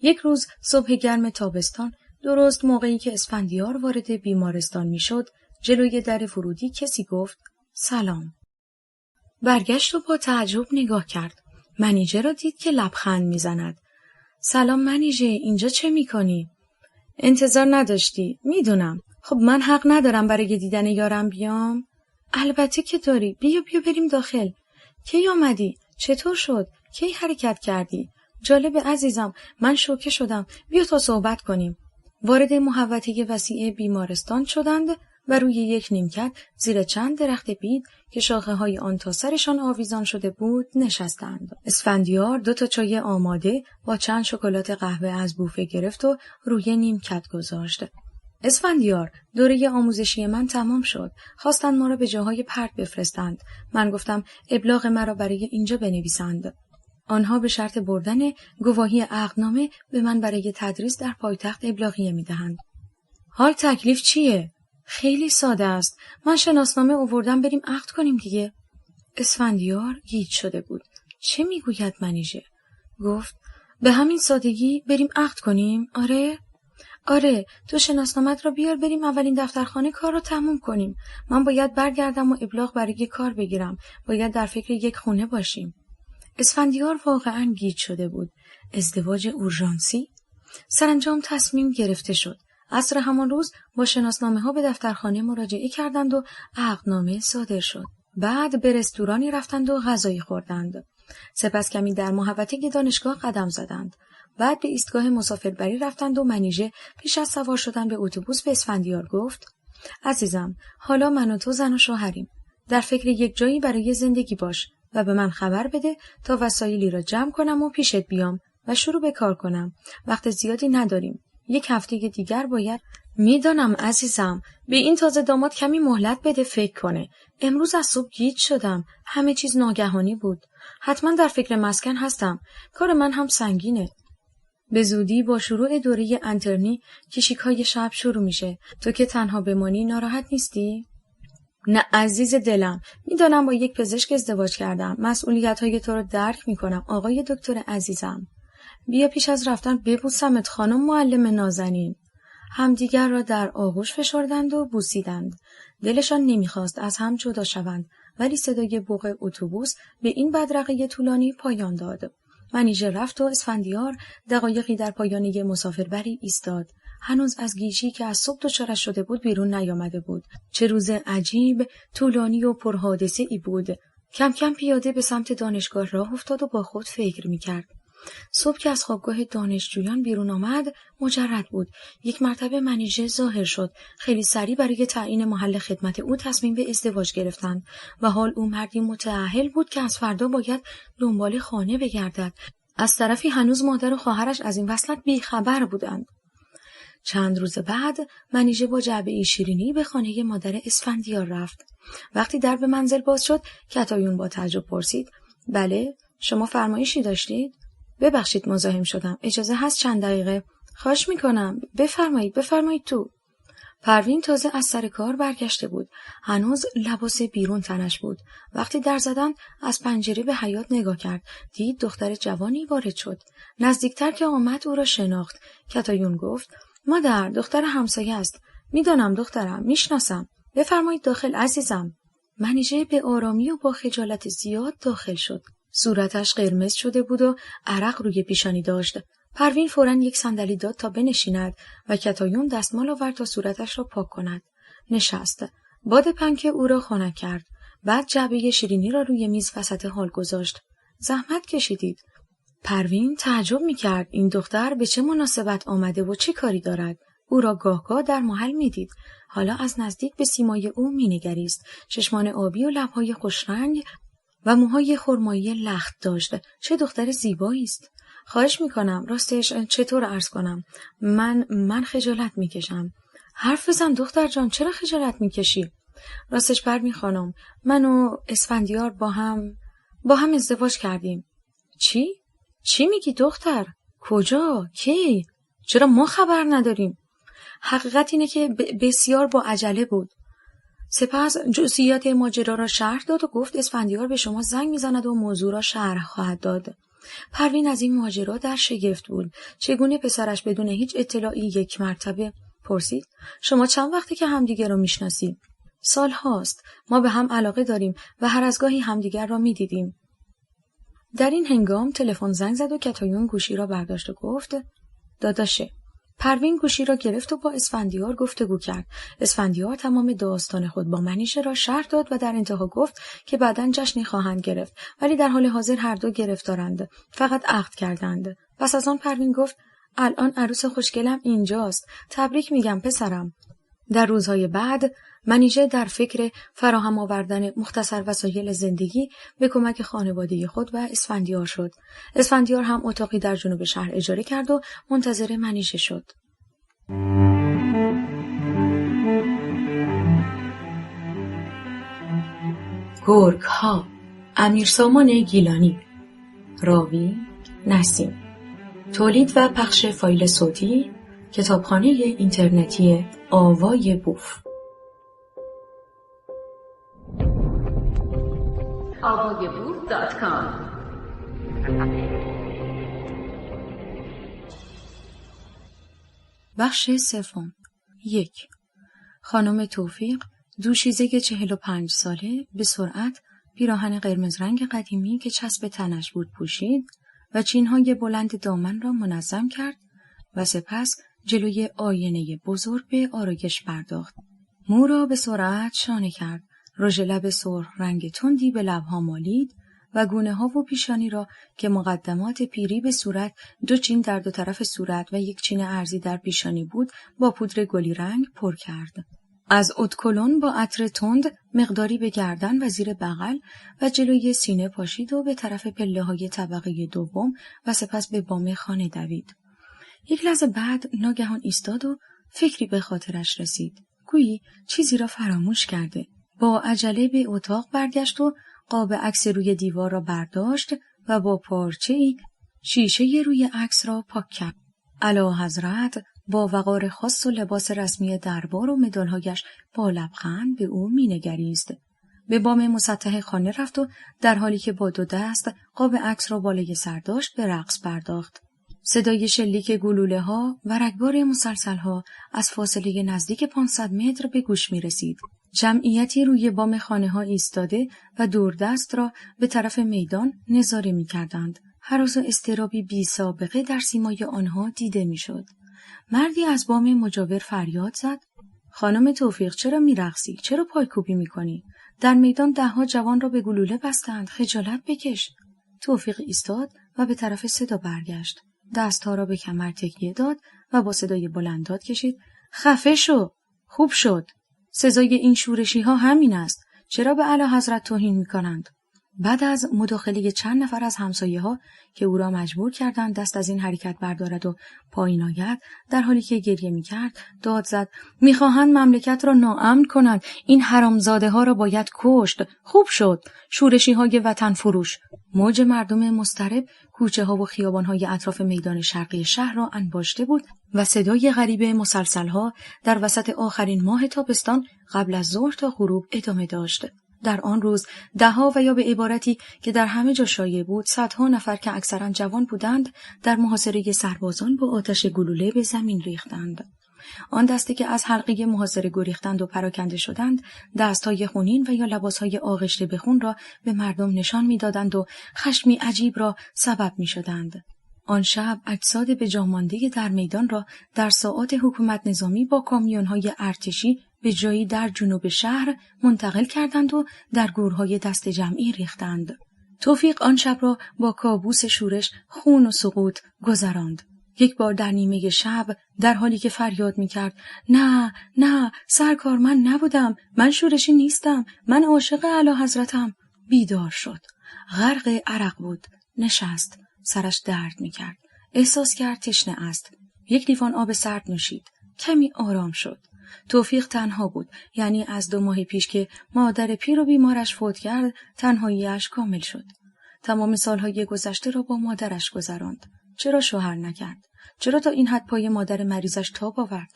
یک روز صبح گرم تابستان، درست موقعی که اسفندیار وارد بیمارستان می‌شد، جلوی در ورودی کسی گفت سلام. برگشت و با تعجب نگاه کرد. منیژه را دید که لبخند می‌زند. سلام منیژه، اینجا چه می‌کنی؟ انتظار نداشتی، می‌دونم. خب من حق ندارم برای دیدن یارم بیام؟ البته که داری. بیا بریم داخل. کی آمدی؟ چطور شد؟ کی حرکت کردی؟ جالب عزیزم، من شوکه شدم. بیا تا صحبت کنیم. وارد محوطه وسیع بیمارستان شدند و روی یک نیمکت زیر چند درخت بید که شاخه‌های آن تا سرشان آویزان شده بود نشستند. اسفندیار 2 تا چای آماده با چند شکلات قهوه از بوفه گرفت و روی نیمکت گذاشت. اسفندیار، دوره آموزشی من تمام شد. خواستند ما را به جاهای پرت بفرستند. من گفتم ابلاغ مرا برای اینجا بنویسند. آنها به شرط بردن گواهی عقدنامه به من برای تدریس در پایتخت ابلاغیه می‌دهند. حال تکلیف چیه؟ خیلی ساده است. من شناسنامه آوردم، بریم عقد کنیم دیگه. اسفندیار گیج شده بود. چه میگوید منیژه؟ گفت به همین سادگی بریم عقد کنیم؟ آره، تو شناسنامت را بیار، بریم اولین دفترخانه کار رو تموم کنیم. من باید برگردم و ابلاغ برای کار بگیرم. باید در فکر یک خونه باشیم. اسفندیار واقعاً گیج شده بود. ازدواج اورژانسی؟ سرانجام تصمیم گرفته شد. عصر همان روز با شناسنامه‌ها به دفترخانه مراجعه کردند و عقدنامه صادر شد. بعد به رستورانی رفتند و غذایی خوردند. سپس کمی در محوطه دانشگاه قدم زدند. بعد به ایستگاه مسافربری رفتند و منیژه پیش از سوار شدن به اتوبوس به اسفندیار گفت: عزیزم، حالا من و تو زن و شوهریم. در فکر یک جایی برای زندگی باش و به من خبر بده تا وسایلی را جمع کنم و پیشت بیام و شروع به کار کنم. وقت زیادی نداریم. 1 هفته دیگر باید. میدانم عزیزم، به این تازه داماد کمی مهلت بده فکر کنه. امروز از صبح گیج شدم. همه چیز ناگهانی بود. حتما در فکر مسکن هستم. کار من هم سنگینه. به زودی با شروع دوره انترنی کشیک‌های شب شروع میشه. تو که تنها بمانی ناراحت نیستی؟ نه عزیز دلم، میدانم با یک پزشک ازدواج کردم. مسئولیت‌های تو رو درک میکنم آقای دکتر عزیزم. بیا پیش از رفتن ببوسمت خانم معلم نازنین. همدیگر را در آغوش فشردند و بوسیدند. دلشان نمیخواست از هم جدا شوند، ولی صدای بوق اتوبوس به این بدرقه طولانی پایان داد. منیژه رفت و اسفندیار دقایقی در پایانه مسافربری ایستاد. هنوز از گیجی که از صبح دچارش شده بود بیرون نیامده بود. چه روز عجیب، طولانی و پرحادثه ای بود. کم کم پیاده به سمت دانشگاه راه افتاد و با خود فکر میکرد. صبح که از خوابگاه دانشجویان بیرون آمد مجرد بود. یک مرتبه منیژه ظاهر شد. خیلی سریع برای تعیین محل خدمت او تصمیم به ازدواج گرفتند و حال او مردی متأهل بود که از فردا باید دنبال خانه بگردد. از طرفی هنوز مادر و خواهرش از این وصلت بیخبر بودند. چند روز بعد منیژه با جعبه شیرینی به خانه مادر اسفندیار رفت. وقتی در به منزل باز شد کتایون با تعجب پرسید: بله، شما فرمایشی داشتید؟ ببخشید مزاحم شدم. اجازه هست چند دقیقه؟ خواهش میکنم. بفرمایید تو. پروین تازه از سر کار برگشته بود. هنوز لباس بیرون تنش بود. وقتی در زدن از پنجره به حیاط نگاه کرد. دید دختر جوانی وارد شد. نزدیکتر که آمد او را شناخت. کتایون گفت: مادر، دختر همسایه است. میدانم دخترم، میشناسم. بفرمایید داخل عزیزم. منیژه به آرامی و با خجالت زیاد داخل شد. صورتش قرمز شده بود و عرق روی پیشانی داشت. پروین فوراً یک صندلی داد تا بنشیند و کتایون دستمال آورد تا صورتش را پاک کند. نشست. باد پنکه او را خنک کرد. بعد جعبه شیرینی را روی میز وسط حال گذاشت. زحمت کشیدید. پروین تعجب می‌کرد این دختر به چه مناسبت آمده و چه کاری دارد. او را گاهگاه در محل می‌دید. حالا از نزدیک به سیمای او می‌نگریست. چشمان آبی و لب‌های خوشرنگ و موهای خرمایی لخت داشت. چه دختر زیبایی است. خواهش میکنم، راستش چطور عرض کنم؟ من خجالت میکشم. حرف بزن دختر جان، چرا خجالت میکشی؟ راستش پروین خانم، من و اسفندیار با هم ازدواج کردیم. چی میگی دختر؟ کجا؟ کی؟ چرا ما خبر نداریم؟ حقیقت اینه که بسیار با عجله بود. سپس جزئیات ماجرا را شرح داد و گفت اسفندیار به شما زنگ میزند و موضوع را شرح خواهد داد. پروین از این ماجرا در شگفت بود. چگونه پسرش بدون هیچ اطلاعی یک مرتبه پرسید: شما چند وقته که همدیگر را میشناسید؟ سال هاست. ما به هم علاقه داریم و هر از گاهی همدیگر را میدیدیم. در این هنگام تلفن زنگ زد و کتایون گوشی را برداشت و گفت: داداشه. پروین گوشی را گرفت و با اسفندیار گفتگو کرد. اسفندیار تمام داستان خود با منیژه را شرح داد و در انتها گفت که بعداً جشنی خواهند گرفت، ولی در حال حاضر هر دو گرفتارند، فقط عقد کردند. پس از آن پروین گفت الان عروس خوشگلم اینجاست، تبریک میگم پسرم. در روزهای بعد منیژه در فکر فراهم آوردن مختصر وسایل زندگی به کمک خانواده خود و اسفندیار شد. اسفندیار هم اتاقی در جنوب شهر اجاره کرد و منتظر منیژه شد. گرگ ها، امیرسامان گیلانی. راوی نسیم. تولید و پخش فایل صوتی کتابخانه اینترنتی آوای بوف. avayaboof.com. بخش سوم. 1. خانم توفیق، دوشیزه 45 ساله، به سرعت پیراهن قرمز رنگ قدیمی که چسب تنش بود پوشید و چینهای بلند دامن را منظم کرد و سپس جلوی آینه بزرگ به آرایش پرداخت. مو را به سرعت شانه کرد، رژ لب سرخ رنگ تندی به لبها مالید و گونه ها و پیشانی را که مقدمات پیری به صورت، 2 چین در 2 طرف صورت و 1 چین ارزی در پیشانی بود، با پودر گلی رنگ پر کرد. از ادکلون با عطر تند مقداری به گردن و زیر بغل و جلوی سینه پاشید و به طرف پله‌های طبقه دوم و سپس به بام خانه دوید. یک لحظه بعد ناگهان ایستاد و فکری به خاطرش رسید. گویی چیزی را فراموش کرده. با عجله به اتاق برگشت و قاب عکس روی دیوار را برداشت و با پارچه‌ای شیشه روی عکس را پاک کرد. اعلیحضرت با وقار خاص و لباس رسمی دربار و مدال‌هایش با لبخند به او می‌نگریست. به بام مسطح خانه رفت و در حالی که با 2 دست قاب عکس را بالای سر داشت به رقص پرداخت. صدای شلیک گلوله‌ها و رگبار مسلسل‌ها از فاصله نزدیک 500 متر به گوش می‌رسید. جمعیتی روی بام خانه‌ها ایستاده و دوردست را به طرف میدان نظاره می‌کردند. هراس و اضطرابی بی سابقه در سیمای آنها دیده می‌شد. مردی از بام مجاور فریاد زد: خانم توفیق، چرا می‌رقصی؟ چرا پایکوبی می‌کنی؟ در میدان 10 جوان را به گلوله بستند، خجالت بکش. توفیق ایستاد و به طرف صدا برگشت. دستها را به کمر تکیه داد و با صدای بلند داد کشید: خفه شو! خوب شد. سزای این شورشی‌ها همین است. چرا به اعلیحضرت توهین می‌کنند؟ بعد از مداخله چند نفر از همسایه‌ها که او را مجبور کردند دست از این حرکت بردارد و پایین آید، در حالی که گریه می‌کرد داد زد: می‌خواهند مملکت را ناامن کنند. این حرامزاده‌ها را باید کشت. خوب شد. شورشی‌های وطن فروش. موج مردم مضطرب کوچه‌ها و خیابان‌های اطراف میدان شرقی شهر را انباشته بود و صدای غریب مسلسل‌ها در وسط آخرین ماه تابستان قبل از ظهر تا غروب ادامه داشت. در آن روز 10 و یا به عبارتی که در همه جا شایع بود 100 نفر که اکثرا جوان بودند در محاصره سربازان با آتش گلوله به زمین ریختند. آن دسته که از حلقه محاصره گریختند و پراکنده شدند، دستهای خونین و یا لباسهای آغشته به خون را به مردم نشان می‌دادند و خشمی عجیب را سبب می‌شدند. آن شب اجساد به جا مانده در میدان را در ساعات حکومت نظامی با کامیون‌های ارتشی به جایی در جنوب شهر منتقل کردند و در گورهای دست جمعی ریختند. توفیق آن شب را با کابوس شورش، خون و سقوط گذراند. یک بار در نیمه شب در حالی که فریاد می‌کرد: نه نه سرکار، من نبودم، من شورشی نیستم، من عاشق اعلیحضرتم، بیدار شد. غرق عرق بود. نشست. سرش درد می‌کرد. احساس کرد تشنه است. 1 لیوان آب سرد نوشید. کمی آرام شد. توفیق تنها بود، یعنی از 2 ماه پیش که مادر پیر و بیمارش فوت کرد تنهاییش کامل شد. تمام سالهای گذشته را با مادرش گذراند. چرا شوهر نکرد؟ چرا تا این حد پای مادر مریضش تاب آورد؟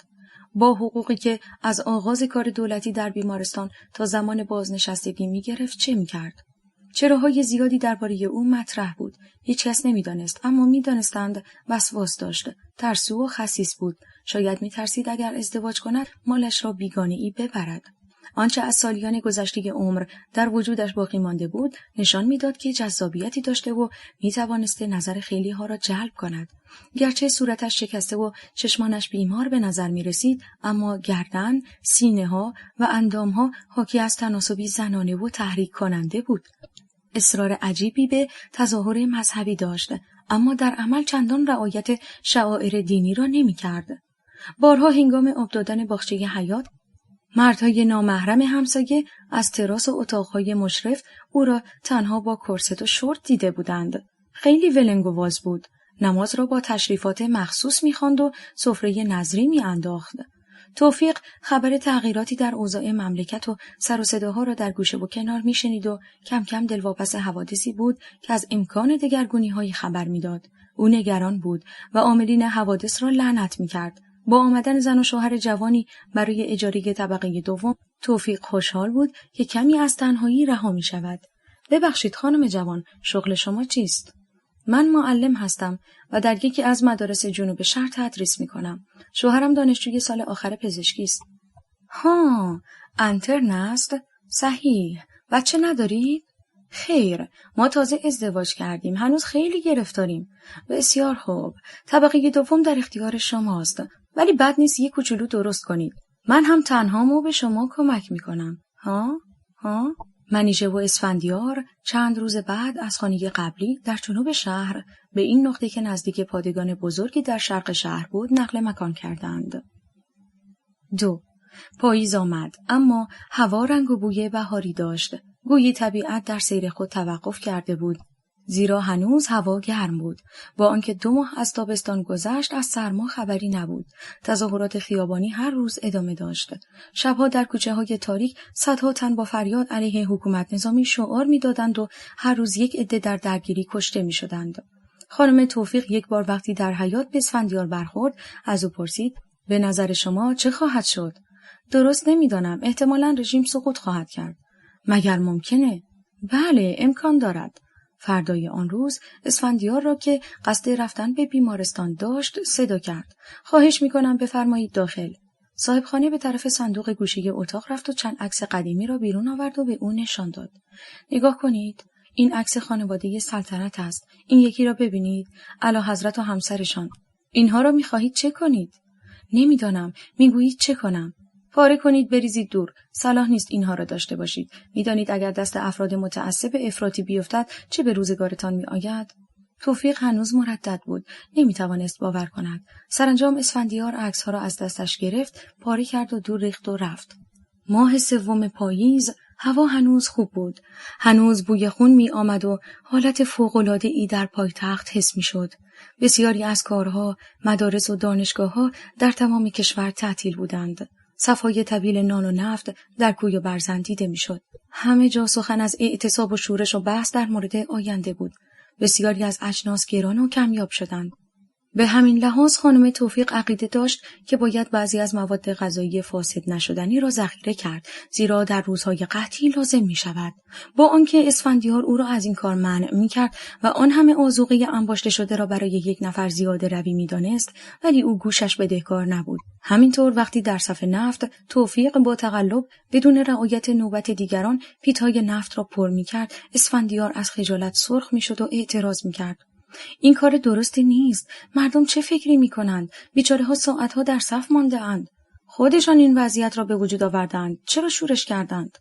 با حقوقی که از آغاز کار دولتی در بیمارستان تا زمان بازنشستگی می‌گرفت چه می‌کرد؟ چراهای زیادی درباره او مطرح بود. هیچ کس نمی‌دانست، اما می‌دانستند وسواس داشت. ترسو و خسیس بود. شاید می‌ترسید اگر ازدواج کند مالش را بیگانه‌ای ببرد. آنچه از سالیان گذشته عمر در وجودش باقی مانده بود نشان میداد که جذابیتی داشته و میتوانسته نظر خیلی ها را جلب کند. گرچه صورتش شکسته و چشمانش بیمار به نظر می رسید، اما گردن، سینه ها و اندام ها حاکی از تناسبی زنانه و تحریک کننده بود. اصرار عجیبی به تظاهر مذهبی داشت، اما در عمل چندان رعایت شعائر دینی را نمی کرد. بارها هنگام آب دادن باغچه حیات، مردهای نامحرم همسایه از تراس و اتاقهای مشرف او را تنها با کرست و شورت دیده بودند. خیلی ولنگ و واز بود. نماز را با تشریفات مخصوص می‌خواند و سفره نظری می‌انداخت. توفیق خبر تغییراتی در اوضاع مملکت و سر و صداها را در گوشه و کنار می‌شنید و کم کم دلواپس حوادثی بود که از امکان دگرگونی‌های خبر می‌داد. او نگران بود و عاملین حوادث را لعنت می‌کرد. با آمدن زن و شوهر جوانی برای اجاره طبقه دوم، توفیق خوشحال بود که کمی از تنهایی رها می‌شود. ببخشید خانم جوان، شغل شما چیست؟ من معلم هستم و در یکی از مدارس جنوب شهر تدریس می‌کنم. شوهرم دانشجوی سال آخر پزشکی است. ها، انترن است؟ صحیح. بچه ندارید؟ خیر، ما تازه ازدواج کردیم. هنوز خیلی گرفتاریم. بسیار خوب. طبقه دوم در اختیار شماست. ولی بد نیست یک کوچولو درست کنید. من هم تنهامو به شما کمک می‌کنم. ها؟ منیژه و اسفندیار چند روز بعد از خانه قبلی در جنوب شهر به این نقطه که نزدیک پادگان بزرگی در شرق شهر بود نقل مکان کردند. 2. پاییز آمد، اما هوا رنگ و بوی بهاری داشت. گویی طبیعت در سیر خود توقف کرده بود، زیرا هنوز هوا گرم بود. با آنکه 2 ماه از تابستان گذشت از سرما خبری نبود. تظاهرات خیابانی هر روز ادامه داشت. شبها در کوچه‌های تاریک صدها تن با فریاد علیه حکومت نظامی شعار می‌دادند و هر روز یک عده در درگیری کشته می‌شدند. خانم توفیق یک بار وقتی در حیاط به اسفندیار برخورد از او پرسید: به نظر شما چه خواهد شد؟ درست نمی‌دانم، احتمالاً رژیم سقوط خواهد کرد. مگر ممکنه؟ بله، امکان دارد. فردای آن روز اسفندیار را که قصد رفتن به بیمارستان داشت صدا کرد. خواهش می‌کنم بفرمایید داخل. صاحبخانه به طرف صندوق گوشه اتاق رفت و چند عکس قدیمی را بیرون آورد و به او نشان داد. نگاه کنید، این عکس خانواده سلطنت است. این یکی را ببینید، اعلیحضرت و همسرشان. اینها را می‌خواهید چه کنید؟ نمی‌دانم، می‌گویید چه کنم؟ پاره کنید بریزید دور. صلاح نیست اینها را داشته باشید. می‌دانید اگر دست افراد متعصب افراطی بیفتد چه به روزگارتان می‌آید؟ توفیق هنوز مردد بود. نمی‌توانست باور کند. سرانجام اسفندیار عکس‌ها را از دستش گرفت، پاره کرد و دور ریخت و رفت. ماه 3 پاییز، هوا هنوز خوب بود. هنوز بوی خون می‌آمد و حالت فوق‌العاده‌ای در پایتخت حس می‌شد. بسیاری از کارها، مدارس و دانشگاه‌ها در تمام کشور تعطیل بودند. صفهای طویل نان و نفت در کوی و برزن دیده میشد. همه جا سخن از اعتصاب و شورش و بحث در مورد آینده بود. بسیاری از اجناس گران و کمیاب شدند. به همین لحاظ خانم توفیق عقیده داشت که باید بعضی از مواد غذایی فاسد نشدنی را ذخیره کرد، زیرا در روزهای قحطی لازم می شود. با آنکه اسفندیار او را از این کار منع می کرد و آن همه آذوقه انباشته شده را برای یک نفر زیاده روی می دانست، ولی او گوشش بدهکار نبود. همینطور وقتی در صف نفت توفیق با تقلب بدون رعایت نوبت دیگران پیت‌های نفت را پر می کرد، اسفندیار از خجالت سرخ می شد و اعتراض می کرد. این کار درستی نیست. مردم چه فکری می‌کنند؟ بیچاره‌ها ساعت‌ها در صف مانده‌اند. خودشان این وضعیت را به وجود آوردند. چرا شورش کردند؟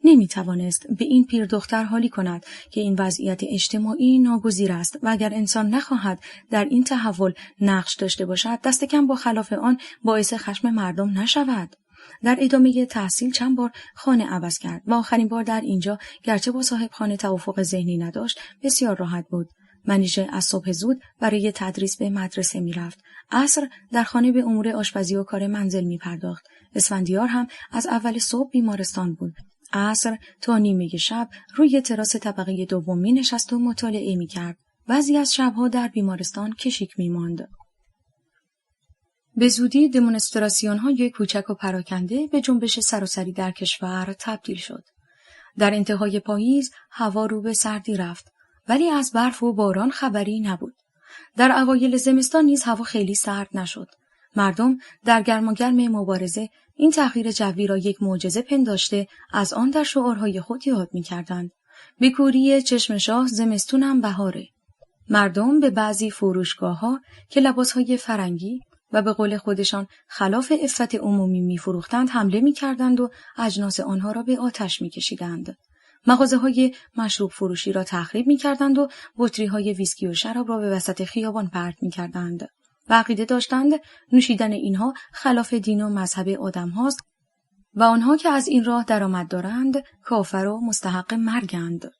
نمی‌توانست به این پیر دختر حالی کند که این وضعیت اجتماعی ناگزیر است و اگر انسان نخواهد در این تحول نقش داشته باشد، دست کم با خلاف آن باعث خشم مردم نشود. در ادامه تحصیل چند بار خانه عوض کرد و آخرین بار در اینجا گرچه با صاحب خانه توافق ذهنی نداشت، بسیار راحت بود. منیژه از صبح زود برای تدریس به مدرسه می رفت. عصر در خانه به امور آشپزی و کار منزل می پرداخت. اسفندیار هم از اول صبح بیمارستان بود. عصر تا نیمه شب روی تراس طبقه دوم می نشست و مطالعه می کرد. بعضی از شبها در بیمارستان کشیک می ماند. به زودی دمونستراسیون های کوچک و پراکنده به جنبش سراسری در کشور تبدیل شد. در انتهای پاییز هوا رو به سردی رفت. ولی از برف و باران خبری نبود. در اوایل زمستان نیز هوا خیلی سرد نشد. مردم در گرماگرم مبارزه این تغییر جوی را یک معجزه پنداشته از آن در شعارهای خود یاد می‌کردند. به کوری چشم شاه زمستونم بهاره. مردم به بعضی فروشگاه‌ها که لباسهای فرنگی و به قول خودشان خلاف عفت عمومی می‌فروختند حمله می‌کردند و اجناس آنها را به آتش می‌کشیدند. مغازه‌های مشروب فروشی را تخریب می‌کردند و بطری‌های ویسکی و شراب را به وسط خیابان پرت می‌کردند. و عقیده داشتند نوشیدن اینها خلاف دین و مذهب آدم هاست و آنها که از این راه درآمد دارند کافر و مستحق مرگند.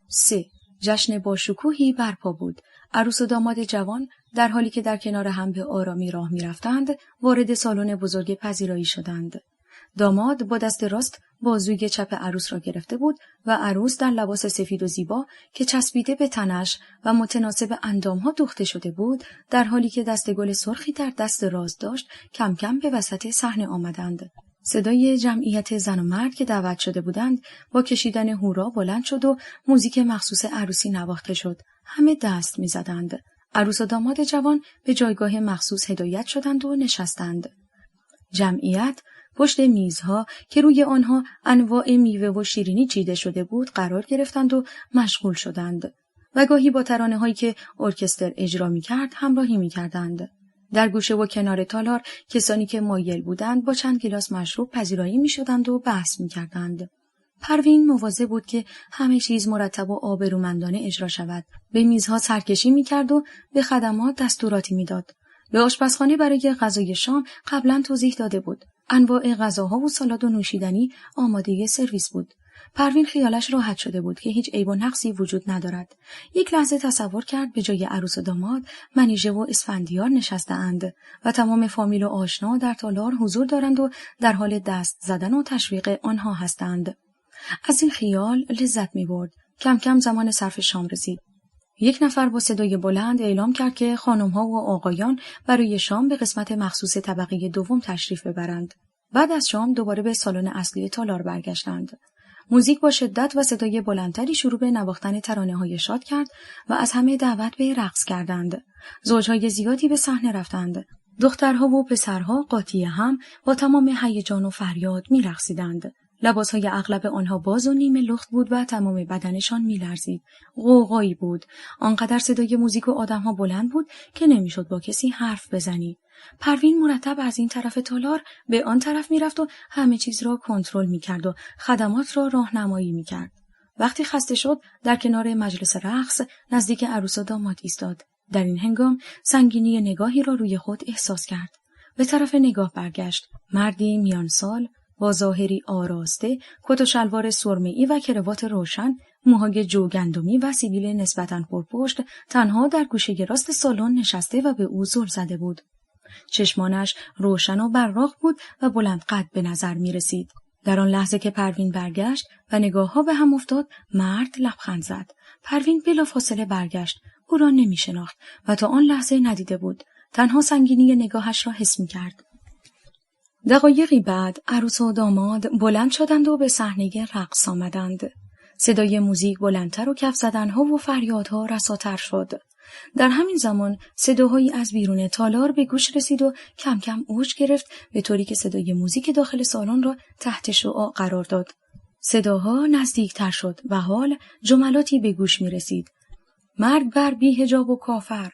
3. جشن با شکوهی برپا بود. عروس و داماد جوان در حالی که در کنار هم به آرامی راه می‌رفتند وارد سالن بزرگ پذیرایی شدند. داماد با دست راست بازوی چپ عروس را گرفته بود و عروس در لباس سفید و زیبا که چسبیده به تنش و متناسب اندامها دوخته شده بود، در حالی که دست گل سرخی در دست راست داشت، کم کم به وسط صحنه آمدند. صدای جمعیت زن و مرد که دعوت شده بودند با کشیدن هورا بلند شد و موزیک مخصوص عروسی نواخته شد. همه دست می‌زدند. عروس و داماد جوان به جایگاه مخصوص هدایت شدند و نشستند. جمعیت پشت میزها که روی آنها انواع میوه و شیرینی چیده شده بود قرار گرفتند و مشغول شدند و گاهی با ترانه‌هایی که ارکستر اجرا می‌کرد همراهی می‌کردند. در گوشه و کنار تالار کسانی که مایل بودند با چند گلاس مشروب پذیرایی می‌شدند و بحث می‌کردند. پروین مواظب بود که همه چیز مرتب و آبرومندانه اجرا شود. به میزها سرکشی می‌کرد و به خدمات دستوراتی می‌داد. به آشپزخانه برای غذای شام قبلا توضیح داده بود. انواع غذاها و سالاد و نوشیدنی آماده سرویس بود. پروین خیالش راحت شده بود که هیچ عیب و نقصی وجود ندارد. یک لحظه تصور کرد به جای عروس و داماد منیژه و اسفندیار نشسته‌اند و تمام فامیل و آشنا در تالار حضور دارند و در حال دست زدن و تشویق آنها هستند. از این خیال لذت می‌برد. کم کم زمان صرف شام رسید. یک نفر با صدای بلند اعلام کرد که خانم‌ها و آقایان برای شام به قسمت مخصوص طبقه دوم تشریف ببرند. بعد از شام دوباره به سالن اصلی تالار برگشتند. موزیک با شدت و صدای بلندتری شروع به نواختن ترانه‌های شاد کرد و از همه دعوت به رقص کردند. زوجهای زیادی به صحنه رفتند. دخترها و پسرها قاطی هم با تمام هیجان و فریاد می‌رقصیدند. لباسهای اغلب آنها باز و نیمه لخت بود و تمام بدنشان می‌لرزید. غوغایی بود. آنقدر صدای موزیک و آدم‌ها بلند بود که نمی‌شد با کسی حرف بزنی. پروین مرتب از این طرف تالار به آن طرف می‌رفت و همه چیز را کنترل می‌کرد و خدمات را راهنمایی می‌کرد. وقتی خسته شد، در کنار مجلس رقص نزدیک عروس و داماد ایستاد. در این هنگام سنگینی نگاهی را روی خود احساس کرد. به طرف نگاه برگشت. مردی میان سال با ظاهری آراسته، کت و شلوار سرمه‌ای و کراوات روشن، موهای جوگندمی و سیبیل نسبتاً پرپشت، تنها در گوشه راست سالن نشسته و به او زل زده بود. چشمانش روشن و براق بود و بلند قد به نظر می رسید. در آن لحظه که پروین برگشت و نگاه‌ها به هم افتاد، مرد لبخند زد. پروین بلافاصله برگشت. او را نمی شناخت و تا آن لحظه ندیده بود. تنها سنگینی نگاهش را حس می کرد. دقایقی بعد عروس و داماد بلند شدند و به صحنه رقص آمدند. صدای موزیک بلندتر و کف زدنها و فریادها رساتر شد. در همین زمان صداهایی از بیرون تالار به گوش رسید و کم کم اوج گرفت به طوری که صدای موزیک داخل سالن را تحت شعاع قرار داد. صداها نزدیکتر شد و حال جملاتی به گوش می رسید. مرگ بر بی حجاب و کافر.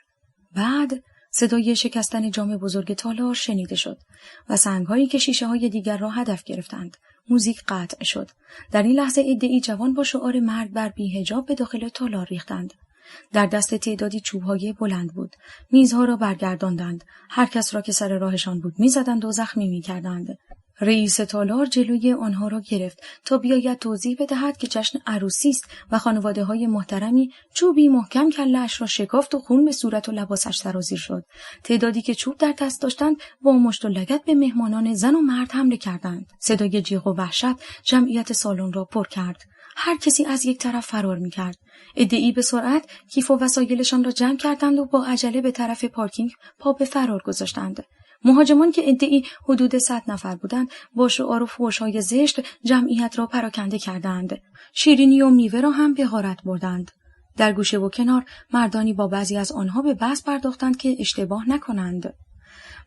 بعد صدای شکستن جام بزرگ تالار شنیده شد و سنگ‌هایی که شیشه‌های دیگر را هدف گرفتند. موزیک قطع شد. در این لحظه عده‌ای جوان با شعار مرگ بر بی حجاب به داخل تالار ریختند. در دست تعدادی چوب‌های بلند بود. میزها را برگرداندند. هر کس را که سر راهشان بود می‌زدند و زخمی می‌کردند. رئیس تالار جلوی آنها را گرفت تا بیاید توضیح بدهد که جشن عروسی است و خانواده‌های محترمی. چوبی محکم کله‌اش را شکافت و خون به صورت و لباسش سرازیر شد. تعدادی که چوب در دست داشتند با مشت و لگد به مهمانان زن و مرد حمله کردند. صدای جیغ و وحشت جمعیت سالن را پر کرد. هر کسی از یک طرف فرار می‌کرد. عده‌ای به سرعت کیف و وسایلشان را جمع کردند و با عجله به طرف پارکینگ پا به فرار گذاشتند. مهاجمان که عده‌ای حدود 100 نفر بودند با شعار و فحش‌های زشت جمعیت را پراکنده کردند. شیرینی و میوه را هم به غارت بردند. در گوشه و کنار مردانی با بعضی از آنها به بحث پرداختند که اشتباه نکنند.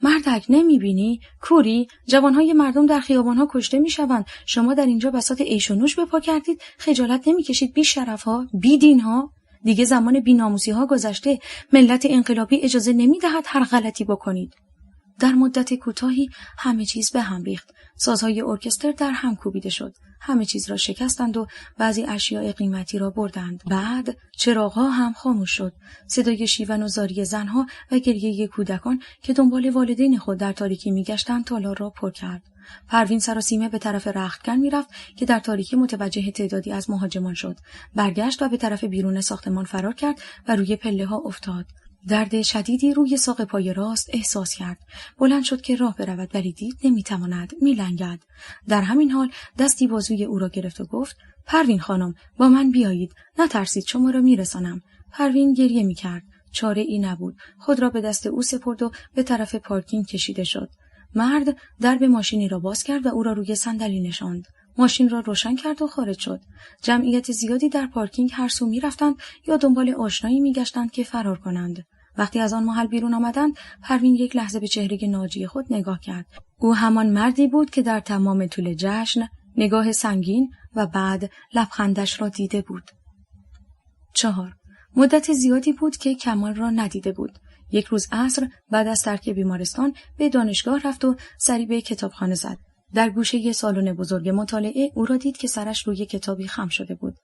مردک نمیبینی؟ کوری؟ جوانهای مردم در خیابانها کشته میشوند. شما در اینجا بساط عیش و نوش به پا کردید. خجالت نمیکشید بی شرفها، بی دینها؟ دیگه زمان بی ناموسی ها گذشته. ملت انقلابی اجازه نمیدهد هر غلطی بکنید. در مدت کوتاهی همه چیز به هم ریخت. سازهای ارکستر در هم کوبیده شد. همه چیز را شکستند و بعضی اشیاء قیمتی را بردند. بعد چراغ‌ها هم خاموش شد. صدای شیون و زاری زنها و گریه کودکان که دنبال والدین خود در تاریکی می‌گشتند تالار را پر کرد. پروین سراسیمه به طرف رختکن می‌رفت که در تاریکی متوجه تعدادی از مهاجمان شد. برگشت و به طرف بیرون ساختمان فرار کرد و روی پله‌ها افتاد. درد شدیدی روی ساق پای راست احساس کرد. بلند شد که راه برود ولی دید نمیتواند، میلنگد. در همین حال دستی بازوی او را گرفت و گفت: پروین خانم، با من بیایید. نترسید، شما را میرسانم. پروین گریه میکرد. چاره ای نبود. خود را به دست او سپرد و به طرف پارکینگ کشیده شد. مرد درب ماشینی را باز کرد و او را روی صندلی نشاند. ماشین را روشن کرد و خارج شد. جمعیت زیادی در پارکینگ هر سو می‌رفتند یا دنبال آشنایی می‌گشتند که فرار کنند. وقتی از آن محل بیرون آمدند، پروین یک لحظه به چهره ناجی خود نگاه کرد. او همان مردی بود که در تمام طول جشن نگاه سنگین و بعد لبخندش را دیده بود. 4. مدت زیادی بود که کمال را ندیده بود. یک روز عصر بعد از ترک بیمارستان به دانشگاه رفت و سری به کتابخانه زد. در گوشه سالن بزرگ مطالعه او را دید که سرش روی کتابی خم شده بود.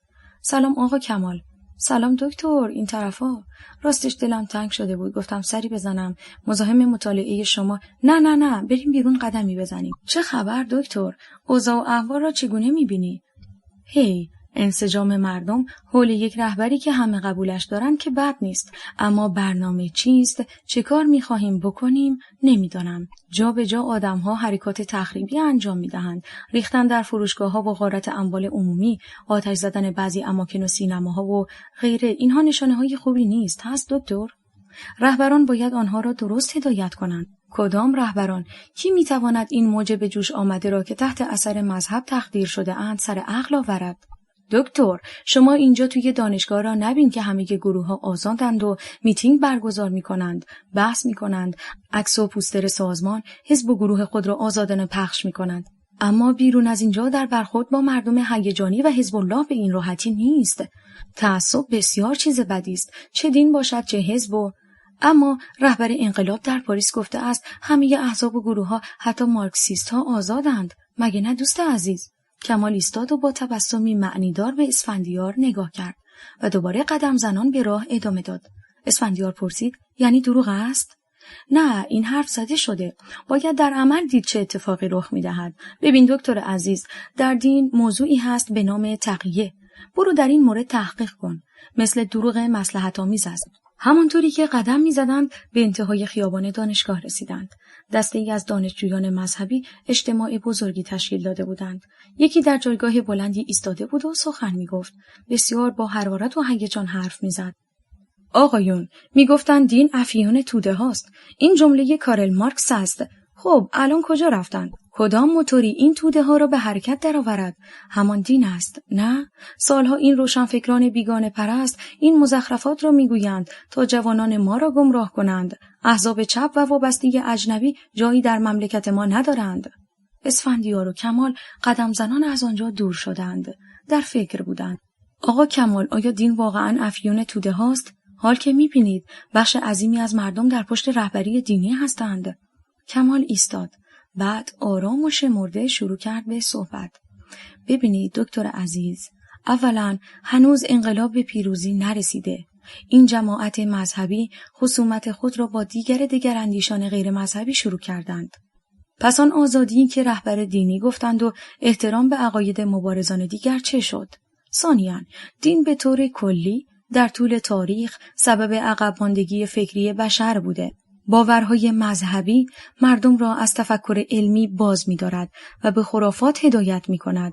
سلام آقا کمال. سلام دکتر، این طرفا. راستش دلم تنگ شده بود، گفتم سری بزنم. مزاحم مطالعه شما. نه بریم بیرون قدمی بزنیم. چه خبر دکتر؟ اوضاع و احوال را چگونه میبینی؟ هی، انسجام مردم حول یک رهبری که همه قبولش دارن که بد نیست، اما برنامه چیست؟ چه کار میخواهیم بکنیم؟ نمیدانم. جا به جا آدم‌ها حرکات تخریبی انجام میدهند، ریختن در فروشگاه‌ها و غارت اموال عمومی، آتش زدن بعضی اماکن و سینماها و غیره. اینها نشانه‌های خوبی نیست، هست دکتر؟ رهبران باید آنها را درست هدایت کنند. کدام رهبران؟ کی میتواند این موج به جوش آمده را که تحت اثر مذهب تخدیر شده اند سر عقل آورد؟ دکتر، شما اینجا توی دانشگاه را نبین که همه گروه‌ها آزادند و میتینگ برگزار میکنند، بحث میکنند، عکس و پوستر سازمان، حزب و گروه خود را آزادانه پخش میکنند. اما بیرون از اینجا در برخورد با مردم هیجانی و حزب الله به این راحتی نیست. تعصب بسیار چیز بدی است، چه دین باشد چه حزب. اما رهبر انقلاب در پاریس گفته است همه احزاب و گروه‌ها حتی مارکسیست‌ها آزادند. مگه نه دوست عزیز؟ کمال ایستاد و با تبسمی معنیدار به اسفندیار نگاه کرد و دوباره قدم زنان به راه ادامه داد. اسفندیار پرسید: یعنی دروغ است؟ نه، این حرف زده شده. باید در عمل دید چه اتفاقی رخ می‌دهد. ببین دکتر عزیز، در دین موضوعی هست به نام تقیه. برو در این مورد تحقیق کن. مثل دروغ مصلحت‌آمیز است. همانطوری که قدم می‌زدند به انتهای خیابان دانشگاه رسیدند. دسته‌ای از دانشجویان مذهبی اجتماع بزرگی تشکیل داده بودند. یکی در جایگاه بلندی ایستاده بود و سخن می‌گفت. بسیار با حرارت و هیجان حرف می‌زد. آقایون، می‌گفتند دین افیون توده هاست. این جمله کارل مارکس است. خب الان کجا رفتند؟ کدام موتوری این توده ها را به حرکت درآورد؟ همان دین است، نه؟ سالها این روشنفکران بیگانه پرست این مزخرفات را میگویند تا جوانان ما را گمراه کنند. احزاب چپ و وابسته اجنبی جایی در مملکت ما ندارند. اسفندیار و کمال قدم زنان از آنجا دور شدند. در فکر بودند. آقا کمال، آیا دین واقعا افیون توده هاست؟ حال که میبینید بخش عظیمی از مردم در پشت رهبری دینی هستند. کمال ایستاد. بعد آرام و شمرده شروع کرد به صحبت. ببینید دکتر عزیز، اولا هنوز انقلاب به پیروزی نرسیده. این جماعت مذهبی خصومت خود را با دیگر اندیشان غیر مذهبی شروع کردند. پس آن آزادی که رهبر دینی گفتند و احترام به عقاید مبارزان دیگر چه شد؟ ثانیاً دین به طور کلی در طول تاریخ سبب عقب ماندگی فکری بشر بوده. باورهای مذهبی مردم را از تفکر علمی باز می‌دارد و به خرافات هدایت می‌کند.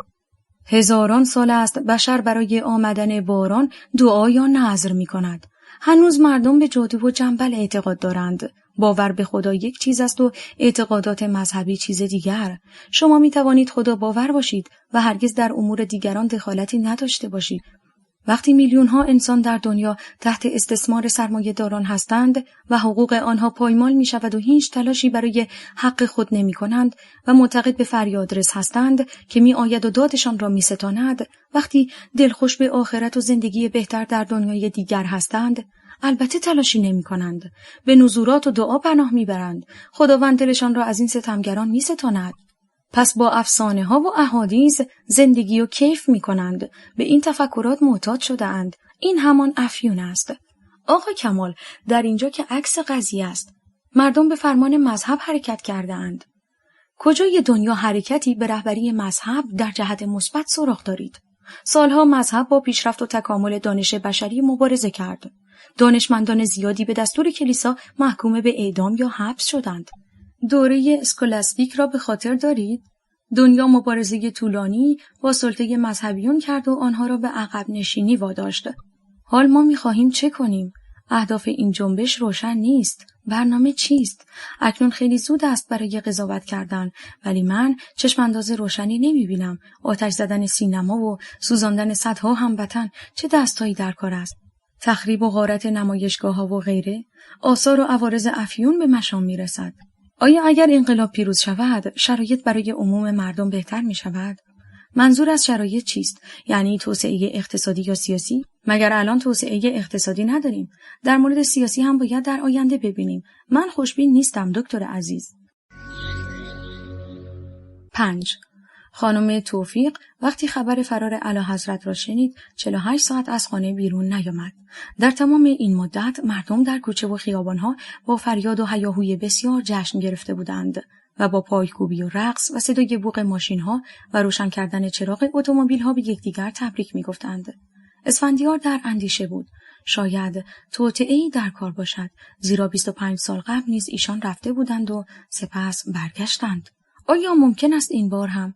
هزاران سال است بشر برای آمدن باران دعا یا نذر می‌کند. هنوز مردم به جادو و جنبل اعتقاد دارند. باور به خدا یک چیز است و اعتقادات مذهبی چیز دیگر. شما می‌توانید خدا باور باشید و هرگز در امور دیگران دخالتی نداشته باشید. وقتی میلیون‌ها انسان در دنیا تحت استثمار سرمایه‌داران هستند و حقوق آنها پایمال می‌شود و هیچ تلاشی برای حق خود نمی‌کنند و معتقد به فریادرس هستند که می‌آید و دادشان را می‌ستاند، وقتی دلخوش به آخرت و زندگی بهتر در دنیای دیگر هستند، البته تلاشی نمی‌کنند، به نذورات و دعا پناه می‌برند، خداوند دلشان را از این ستمگران می‌ستاند. پس با افسانه ها و احادیث زندگی و کیف می کنند. به این تفکرات معتاد شده اند. این همان افیون است. آقا کمال، در اینجا که عکس قضیه است. مردم به فرمان مذهب حرکت کرده اند. کجای دنیا حرکتی به رهبری مذهب در جهت مثبت سراغ دارید؟ سالها مذهب با پیشرفت و تکامل دانش بشری مبارزه کرد. دانشمندان زیادی به دستور کلیسا محکوم به اعدام یا حبس شدند. دوره اسکولاستیک را به خاطر دارید؟ دنیا مبارزه طولانی با سلطه مذهبیون کرد و آنها را به عقب نشینی واداشت. حال ما می‌خواهیم چه کنیم؟ اهداف این جنبش روشن نیست. برنامه چیست؟ اکنون خیلی زود است برای قضاوت کردن، ولی من چشمانداز روشنی نمی‌بینم. آتش زدن سینما و سوزاندن صدها هموطن چه دستایی در کار است؟ تخریب و غارت نمایشگاه‌ها و غیره، آثار و عوارض افیون به مشام می‌رسد. آیا اگر انقلاب پیروز شود، شرایط برای عموم مردم بهتر می شود؟ منظور از شرایط چیست؟ یعنی توسعه اقتصادی یا سیاسی؟ مگر الان توسعه اقتصادی نداریم؟ در مورد سیاسی هم باید در آینده ببینیم. من خوشبین نیستم دکتر عزیز. 5. خانم توفیق وقتی خبر فرار اعلیحضرت را شنید 48 ساعت از خانه بیرون نیامد. در تمام این مدت مردم در کوچه و خیابانها با فریاد و هیاهوی بسیار جشن گرفته بودند و با پایکوبی و رقص و صدای بوق ماشین‌ها و روشن کردن چراغ اتومبیل‌ها به یکدیگر تبریک می‌گفتند. اسفندیار در اندیشه بود. شاید توطئه‌ای در کار باشد، زیرا 25 سال قبل نیز ایشان رفته بودند و سپس برگشتند. آیا ممکن است این بار هم؟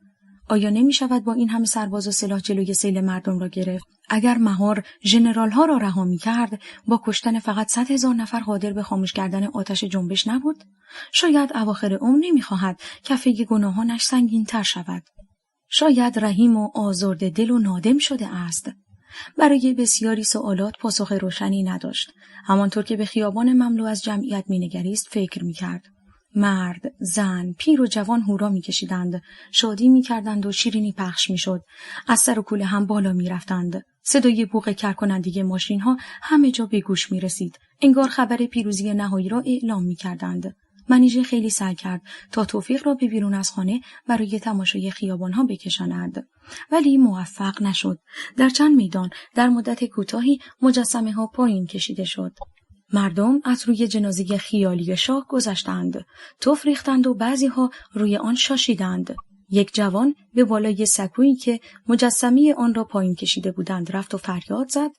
آیا نمی شود با این همه سرباز و سلاح جلوی سیل مردم را گرفت؟ اگر مهار ژنرال ها را رها می کرد، با کشتن فقط 100,000 نفر قادر به خاموش کردن آتش جنبش نبود؟ شاید اواخر عمر نمی خواهد کفه گناهانش سنگین تر شود. شاید رحیم و آزرده دل و نادم شده است. برای بسیاری سوالات پاسخ روشنی نداشت. همانطور که به خیابان مملو از جمعیت می نگریست فکر می کرد. مرد، زن، پیر و جوان هورا می‌کشیدند، شادی می‌کردند و شیرینی پخش می‌شد. از سر و کوله هم بالا می‌رفتند. صدای بوق کرکننده ماشین‌ها همه جا به گوش می‌رسید. انگار خبر پیروزی نهایی را اعلام می‌کردند. منیژه خیلی سعی کرد تا توفیق را به بیرون از خانه برای تماشای خیابان‌ها بکشاند، ولی موفق نشد. در چند میدان در مدت کوتاهی مجسمه‌ها پایین کشیده شد. مردم از روی جنازه خیالی شاه گذشتند، تف ریختند و بعضی‌ها روی آن شاشیدند. یک جوان به بالای سکویی که مجسمه آن را پایین کشیده بودند رفت و فریاد زد: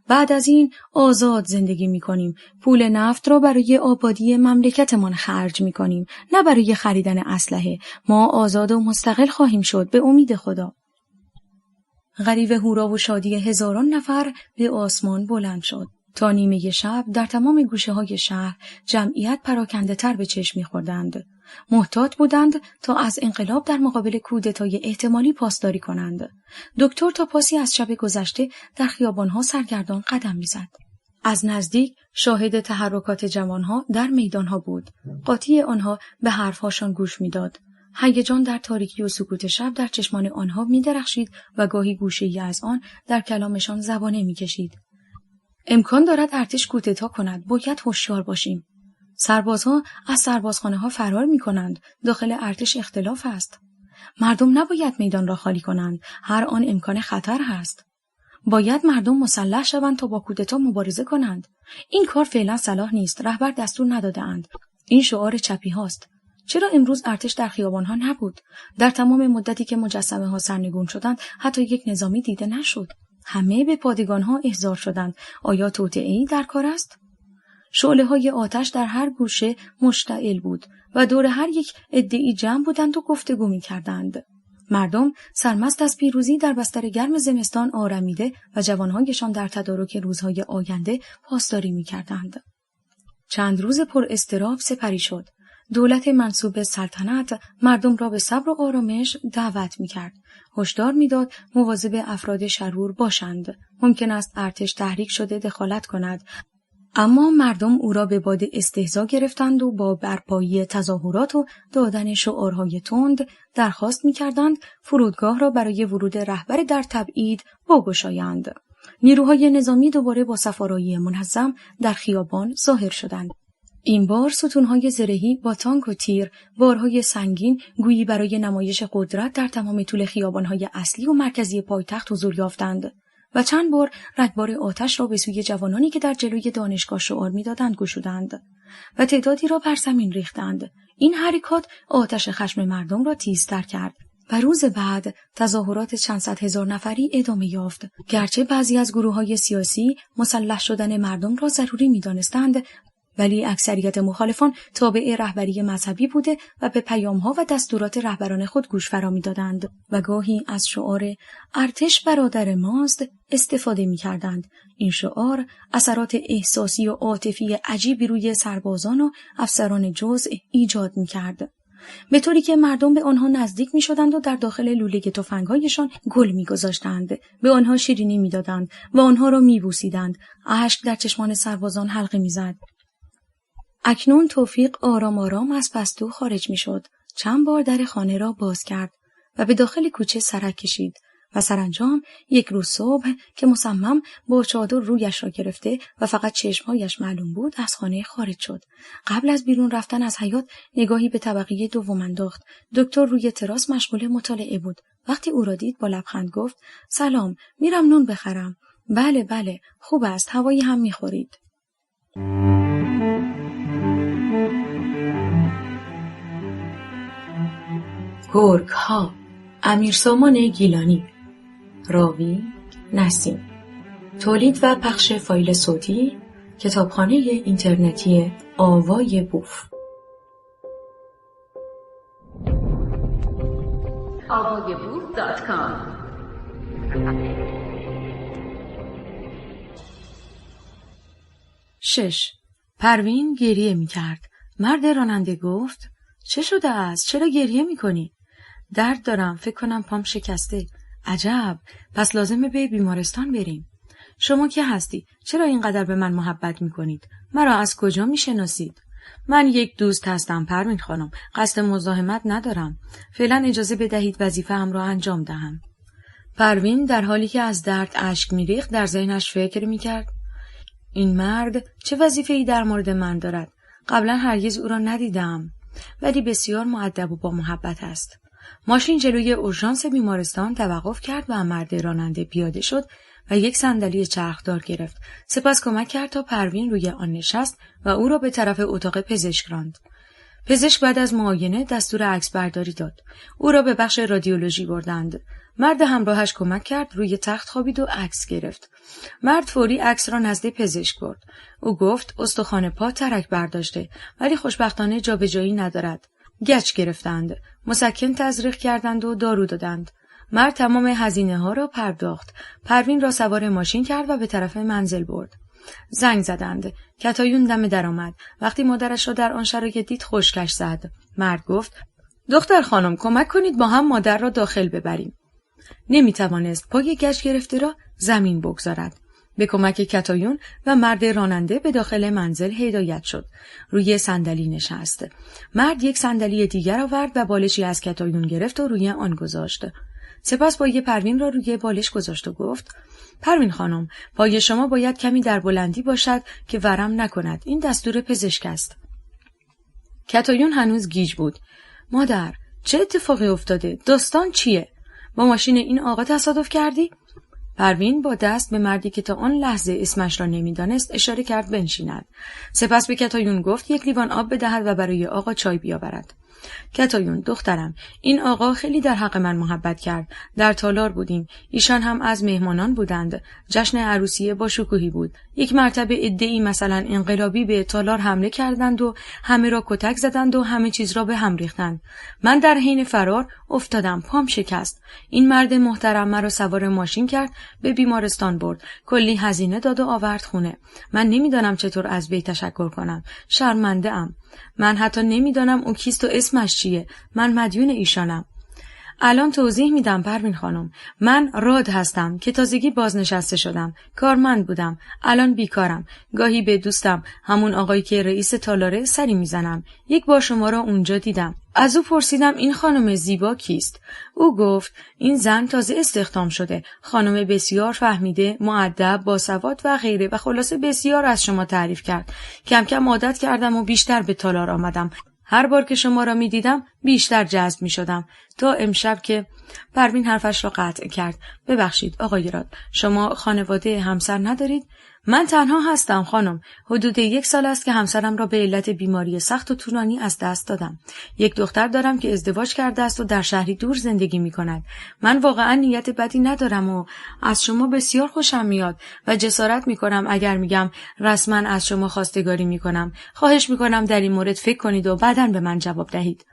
بعد از این آزاد زندگی می‌کنیم. پول نفت را برای آبادی مملکتمان خرج می‌کنیم، نه برای خریدن اسلحه. ما آزاد و مستقل خواهیم شد به امید خدا. غریو هورا و شادی هزاران نفر به آسمان بلند شد. تا نیمه شب در تمام گوشه‌های شهر جمعیت پراکنده تر به چشم می‌خوردند. محتاط بودند تا از انقلاب در مقابل کودتای احتمالی پاسداری کنند. دکتر تا پاسی از شب گذشته در خیابان‌ها سرگردان قدم می‌زد. از نزدیک شاهد تحرکات جوان‌ها در میدان‌ها بود. قاطی آنها به حرف‌هاشان گوش می‌داد. هیجان در تاریکی و سکوت شب در چشمان آنها می‌درخشید و گاهی گوشه‌ای از آن در کلامشان زبانه می‌کشید. امکان دارد ارتش کودتا کند، باید هوشیار باشیم. سربازها از سربازخانه‌ها فرار می‌کنند، داخل ارتش اختلاف است. مردم نباید میدان را خالی کنند، هر آن امکان خطر هست. باید مردم مسلح شوند تا با کودتا مبارزه کنند. این کار فعلا صلاح نیست، رهبر دستور نداده‌اند. این شعار چپی هاست. چرا امروز ارتش در خیابان‌ها نبود؟ در تمام مدتی که مجسمه‌ها سرنگون شدند، حتی یک نظامی دیده نشد. همه به پادگان‌ها احضار شدند. آیا توطئه‌ای در کار است؟ شعله‌های آتش در هر گوشه مشتعل بود و دور هر یک عده‌ای جمع بودند و گفتگو می‌کردند. مردم سرمست از پیروزی در بستر گرم زمستان آرمیده و جوانهایشان در تدارک روزهای آینده پاسداری می‌کردند. چند روز پر اضطراب سپری شد. دولت منسوب به سلطنت مردم را به صبر و آرامش دعوت می‌کرد. هشدار می‌داد مواظب افراد شرور باشند. ممکن است ارتش تحریک شده دخالت کند. اما مردم او را به باد استهزا گرفتند و با برپایی تظاهرات و دادن شعارهای تند درخواست می‌کردند فرودگاه را برای ورود رهبر در تبعید بگشایند. نیروهای نظامی دوباره با صفارایی منظم در خیابان ظاهر شدند. این بار ستونهای زرهی با تانک و تیر، بارهای سنگین گویی برای نمایش قدرت در تمام طول خیابانهای اصلی و مرکزی پایتخت حضور یافتند و چند بار رگبار آتش را به سوی جوانانی که در جلوی دانشگاه شعار می‌دادند گشودند و تعدادی را بر زمین ریختند. این حرکات آتش خشم مردم را تیزتر کرد و روز بعد تظاهرات چند صد هزار نفری ادامه یافت. گرچه بعضی از گروه‌های سیاسی مسلح شدن مردم را ضروری می‌دانستند، ولی اکثریت مخالفان تابع رهبری مذهبی بوده و به پیام‌ها و دستورات رهبران خود گوش فرا می‌دادند و گاهی از شعار ارتش برادر ماست استفاده می‌کردند. این شعار اثرات احساسی و عاطفی عجیبی روی سربازان و افسران جزء ایجاد می‌کرد، به طوری که مردم به آنها نزدیک می‌شدند و در داخل لوله تفنگ‌هایشان گل می‌گذاشتند، به آنها شیرینی می‌دادند و آنها را می‌بوسیدند. اشک در چشمان سربازان حلقه می‌زد. اکنون توفیق آرام آرام از پستو خارج می‌شد. چند بار در خانه را باز کرد و به داخل کوچه سرک کشید و سرانجام یک روز صبح که مصمم با چادر رویش را گرفته و فقط چشمهایش معلوم بود از خانه خارج شد. قبل از بیرون رفتن از حیاط نگاهی به طبقه دوم انداخت. دکتر روی تراس مشغول مطالعه بود. وقتی او را دید با لبخند گفت سلام، میرم نون بخرم. بله خوب است، هوایی هم میخورید. گرگ ها، امیرسامان گیلانی. راوی نسیم. تولید و پخش فایل صوتی کتابخانه اینترنتی آوای بوف. avayaboof.com 6. پروین گریه می کرد. مرد راننده گفت چه شده است؟ چرا گریه می کنی؟ درد دارم، فکر کنم پام شکسته. عجب، پس لازمه به بیمارستان بریم. شما که هستی؟ چرا اینقدر به من محبت می کنید؟ مرا از کجا می شناسید؟ من یک دوست هستم پروین خانم، قصد مزاحمت ندارم. فعلا اجازه بدهید وظیفه هم را انجام دهم. پروین در حالی که از درد اشک می ریخت در ذهنش فکر می کرد این مرد چه وظیفه‌ای در مورد من دارد؟ قبلا هرگز او را ندیدم، ولی بسیار مؤدب و با محبت است. ماشین جلوی اورژانس بیمارستان توقف کرد و مرد راننده پیاده شد و یک صندلی چرخدار گرفت. سپس کمک کرد تا پروین روی آن نشست و او را به طرف اتاق پزشک راند. پزشک بعد از معاینه دستور عکس برداری داد. او را به بخش رادیولوژی بردند. مرد همراهش کمک کرد، روی تخت خوابید و عکس گرفت. مرد فوری عکس را نزد پزشک برد. او گفت استخوان پا ترک برداشته، ولی خوشبختانه جابجایی ندارد. گچ گرفتند، مسکن تزریق کردند و دارو دادند. مرد تمام هزینه‌ها را پرداخت. پروین را سوار ماشین کرد و به طرف منزل برد. زنگ زدند. کتایون دم در آمد. وقتی مادرش را در آن شرایط دید خشکش زد. مرد گفت دختر خانم کمک کنید با هم مادر را داخل ببریم. نمیتوانست پای گچ گرفته را زمین بگذارد. به کمک کتایون و مرد راننده به داخل منزل هدایت شد. روی صندلی نشست. مرد یک صندلی دیگر آورد و بالشی از کتایون گرفت و روی آن گذاشت. سپس پای پروین را روی بالش گذاشت و گفت پروین خانم، پای شما باید کمی در بلندی باشد که ورم نکند. این دستور پزشک است. کتایون هنوز گیج بود. مادر، چه اتفاقی افتاده؟ داستان چیه؟ با ماشین این آقا تصادف کردی؟ پروین با دست به مردی که تا آن لحظه اسمش را نمیدانست اشاره کرد بنشیند. سپس به کتایون گفت یک لیوان آب بدهد و برای آقا چای بیاورد. کتایون دخترم، این آقا خیلی در حق من محبت کرد. در تالار بودیم. ایشان هم از مهمانان بودند. جشن عروسی با شکوهی بود. یک مرتبه عده‌ای مثلا انقلابی به تالار حمله کردند و همه را کتک زدند و همه چیز را به هم ریختند. من در حین فرار افتادم، پام شکست. این مرد محترم مرا سوار ماشین کرد، به بیمارستان برد. کلی هزینه داد و آورد خونه. من نمیدانم چطور از وی تشکر کنم. شرمنده ام. من حتی نمیدانم اون کیست و اسمش چیه. من مدیون ایشانم. الان توضیح میدم پروین خانم. من راد هستم که تازگی بازنشسته شدم. کارمند بودم. الان بیکارم. گاهی به دوستم، همون آقایی که رئیس تالاره، سری میزنم. یک بار شما را اونجا دیدم. از او پرسیدم این خانم زیبا کیست؟ او گفت این زن تازه استخدام شده. خانم بسیار فهمیده، مؤدب، باسواد و غیره و خلاصه بسیار از شما تعریف کرد. کم کم عادت کردم و بیشتر به تالار آمدم. هر بار که شما را می دیدم بیشتر جذب می شدم تا امشب که پروین حرفش را قطع کرد. ببخشید آقای راد، شما خانواده همسر ندارید؟ من تنها هستم خانم. حدود 1 سال است که همسرم را به علت بیماری سخت و طولانی از دست دادم. یک دختر دارم که ازدواج کرده است و در شهری دور زندگی می کند. من واقعا نیت بدی ندارم و از شما بسیار خوشم میاد و جسارت می کنم اگر میگم رسما از شما خواستگاری می کنم. خواهش می کنم در این مورد فکر کنید و بعداً به من جواب دهید.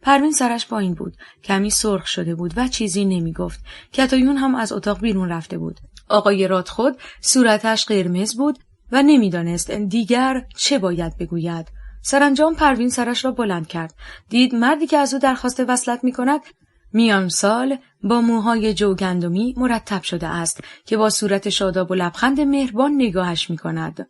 پروین سرش پایین بود. کمی سرخ شده بود و چیزی نمی گفت. کتایون هم از اتاق بیرون رفته بود. آقای راد خود صورتش قرمز بود و نمیدانست دیگر چه باید بگوید. سرانجام پروین سرش را بلند کرد. دید مردی که از او درخواست وصلت می کند میان سال با موهای جوگندمی مرتب شده است که با صورت شاداب و لبخند مهربان نگاهش می کند.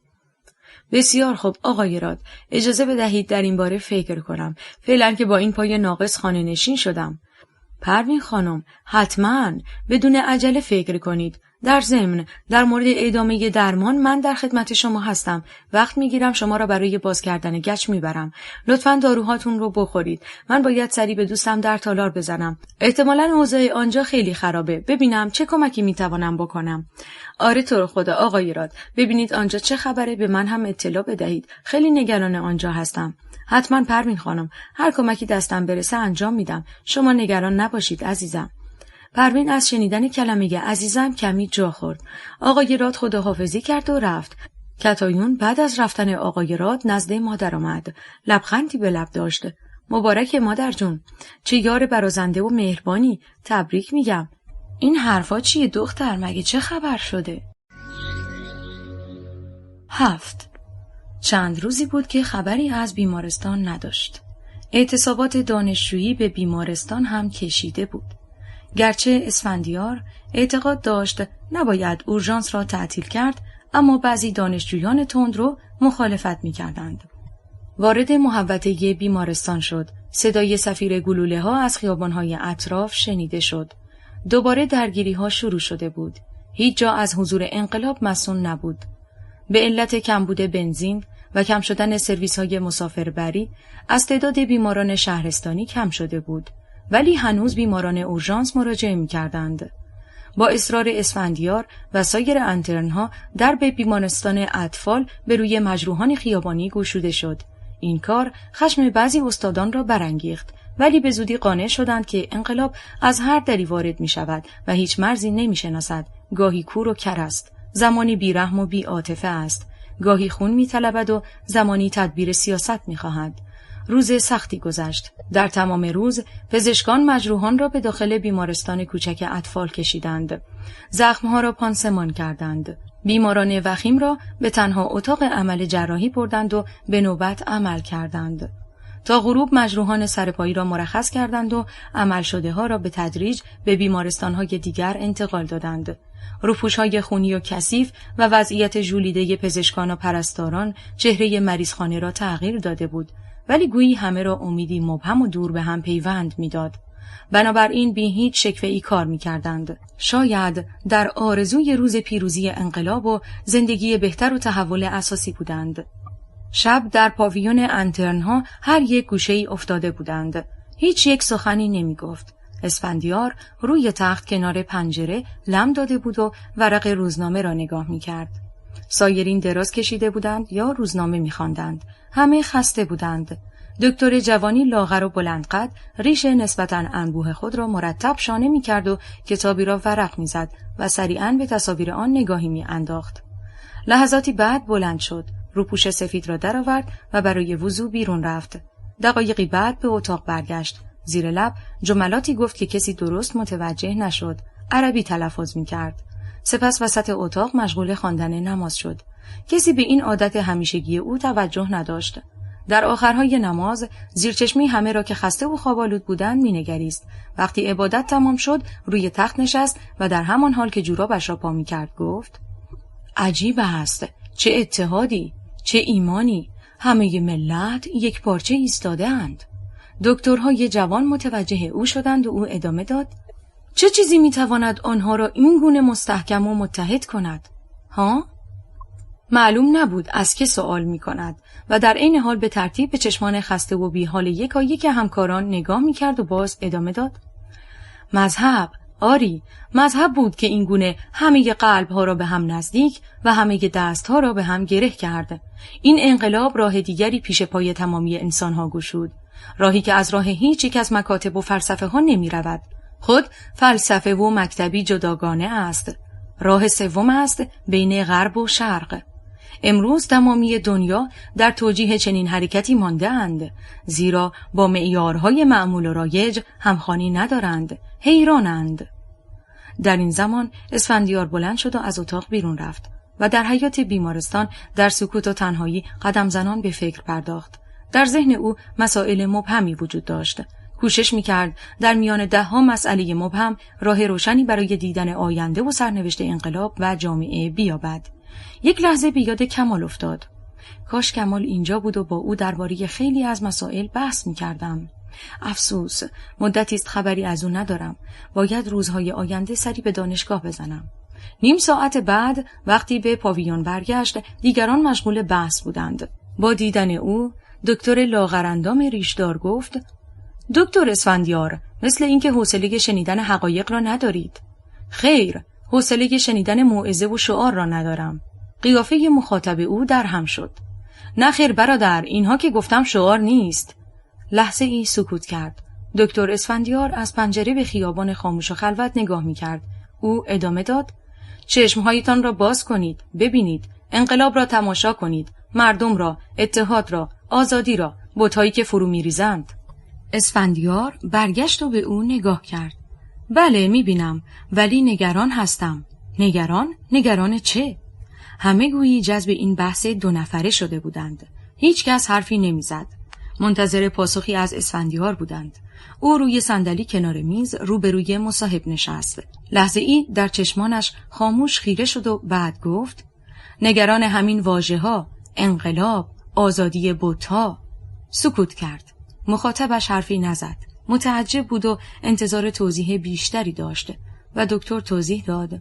بسیار خوب آقای راد، اجازه بدهید در این باره فکر کنم. فعلا که با این پای ناقص خانه نشین شدم. پروین خانم، حتما بدون عجله فکر کنید. در ضمن در مورد ادامه درمان من در خدمت شما هستم. وقت میگیرم شما را برای باز کردن گچ میبرم. لطفاً داروهاتون رو بخورید. من باید سری به دوستم در تالار بزنم. احتمالاً اوضاع آنجا خیلی خرابه. ببینم چه کمکی میتوانم بکنم. آره تو رو خدا آقای راد، ببینید آنجا چه خبره، به من هم اطلاع بدهید. خیلی نگران آنجا هستم. حتما پروین خانم، هر کمکی دستم برسه انجام میدم. شما نگران نباشید عزیزم. پروین از شنیدن کلمه عزیزم کمی جا خورد. آقای راد خداحافظی کرد و رفت. کتایون بعد از رفتن آقای راد نزد مادر آمد. لبخندی به لب داشت. مبارک مادر جون. چه یار برازنده و مهربانی. تبریک میگم. این حرفا چیه دختر؟ مگه چه خبر شده؟ 7. چند روزی بود که خبری از بیمارستان نداشت. اعتصابات دانشجویی به بیمارستان هم کشیده بود. گرچه اسفندیار اعتقاد داشت نباید اورژانس را تعطیل کرد، اما بعضی دانشجویان تندرو مخالفت می‌کردند. وارد محوطه بیمارستان شد. صدای صفیر گلوله‌ها از خیابان‌های اطراف شنیده شد. دوباره درگیری‌ها شروع شده بود. هیچ جا از حضور انقلاب مسئول نبود. به علت کمبود بنزین و کم شدن سرویس‌های مسافربری، از تعداد بیماران شهرستانی کم شده بود. ولی هنوز بیماران اورژانس مراجعه می‌کردند. با اصرار اسفندیار و سایر انترن‌ها درب بیمارستان اطفال به روی مجروحان خیابانی گشوده شد. این کار خشم بعضی استادان را برانگیخت، ولی به زودی قانع شدند که انقلاب از هر دری وارد می‌شود و هیچ مرزی نمی‌شناسد. گاهی کور و کر است، زمانی بی‌رحم و بی‌عاطفه است. گاهی خون می‌طلبد و زمانی تدبیر سیاست می‌خواهد. روز سختی گذشت. در تمام روز پزشکان مجروحان را به داخل بیمارستان کوچک اطفال کشیدند. زخمها را پانسمان کردند. بیماران وخیم را به تنها اتاق عمل جراحی بردند و به نوبت عمل کردند. تا غروب مجروحان سرپایی را مرخص کردند و عمل شده ها را به تدریج به بیمارستان‌های دیگر انتقال دادند. روپوش‌های خونی و کثیف و وضعیت ژولیده پزشکان و پرستاران چهره مریضخانه را تغییر داده بود، ولی گویی همه را امیدی مبهم و دور به هم پیوند می‌داد. بنابراین بی هیچ شکوه‌ای کار می‌کردند. شاید در آرزوی روز پیروزی انقلاب و زندگی بهتر و تحول اساسی بودند. شب در پاویون انترن‌ها هر یک گوشه‌ای افتاده بودند. هیچ یک سخنی نمی‌گفت. اسفندیار روی تخت کنار پنجره لم داده بود و ورق روزنامه را نگاه می‌کرد. سایرین دراز کشیده بودند یا روزنامه می‌خواندند. همه خسته بودند. دکتر جوانی لاغر و بلندقد ریش نسبتاً انبوه خود را مرتب شانه می‌کرد و کتابی را ورق می‌زد و سریعاً به تصاویر آن نگاهی می‌انداخت. لحظاتی بعد بلند شد، روپوش سفید را درآورد و برای وضو بیرون رفت. دقایقی بعد به اتاق برگشت. زیر لب جملاتی گفت که کسی درست متوجه نشد. عربی تلفظ می‌کرد. سپس وسط اتاق مشغول خواندن نماز شد. کسی به این عادت همیشگی او توجه نداشت. در آخرهای نماز زیرچشمی همه را که خسته و خواب‌آلود بودند مینگریست. وقتی عبادت تمام شد روی تخت نشست و در همان حال که جورابش را پا می‌کرد گفت: عجیب است، چه اتحادی، چه ایمانی، همه ملت یک پارچه ایستاده اند. دکترهای جوان متوجه او شدند و او ادامه داد: چه چیزی میتواند آنها را این گونه مستحکم و متحد کند؟ ها؟ معلوم نبود از که سوال میکند و در عین حال به ترتیب به چشمان خسته و بیحال یکایک همکاران نگاه میکرد و باز ادامه داد: مذهب، آری، مذهب بود که این گونه همه قلبها را به هم نزدیک و همه دستها را به هم گره کرد. این انقلاب راه دیگری پیش پای تمامی انسانها گشود، راهی که از راه هیچ یک از مکاتب و فلسفه ها نمی رود. خود فلسفه و مکتبی جداگانه است. راه سوم است بین غرب و شرق. امروز تمامی دنیا در توجیه چنین حرکتی مانده اند، زیرا با معیارهای معمول و رایج همخوانی ندارند، حیرانند. در این زمان اسفندیار بلند شد و از اتاق بیرون رفت و در حیاط بیمارستان در سکوت و تنهایی قدم زنان به فکر پرداخت. در ذهن او مسائل مبهمی وجود داشت. کوشش می‌کرد در میان 10 مسئله مبهم راه روشنی برای دیدن آینده و سرنوشت انقلاب و جامعه بیابد. یک لحظه به یاد کمال افتاد. کاش کمال اینجا بود و با او درباره خیلی از مسائل بحث می‌کردم. افسوس، مدتی است خبری از او ندارم. باید روزهای آینده سری به دانشگاه بزنم. نیم ساعت بعد وقتی به پاویون برگشت دیگران مشغول بحث بودند. با دیدن او دکتر لاغرندام ریشدار گفت: دکتر اسفندیار، مثل اینکه حوصله شنیدن حقایق را ندارید. خیر، حوصله شنیدن موعظه و شعار را ندارم. قیافه مخاطب او در هم شد. نه خیر برادر، اینها که گفتم شعار نیست. لحظه ای سکوت کرد. دکتر اسفندیار از پنجره به خیابان خاموش و خلوت نگاه می‌کرد. او ادامه داد: چشمهایتان را باز کنید، ببینید، انقلاب را تماشا کنید، مردم را، اتحاد را، آزادی را، بت‌هایی که فرو می‌ریزند. اسفندیار برگشت و به او نگاه کرد. بله می‌بینم، ولی نگران هستم. نگران چه؟ همه گویی جذب این بحث 2 نفره شده بودند. هیچ کس حرفی نمی‌زد. منتظر پاسخی از اسفندیار بودند. او روی صندلی کنار میز روبروی مصاحب نشست. لحظه ای در چشمانش خاموش خیره شد و بعد گفت: نگران همین واژه‌ها، انقلاب، آزادی بت‌ها. سکوت کرد. مخاطبش حرفی نزد. متعجب بود و انتظار توضیح بیشتری داشت و دکتر توضیح داد: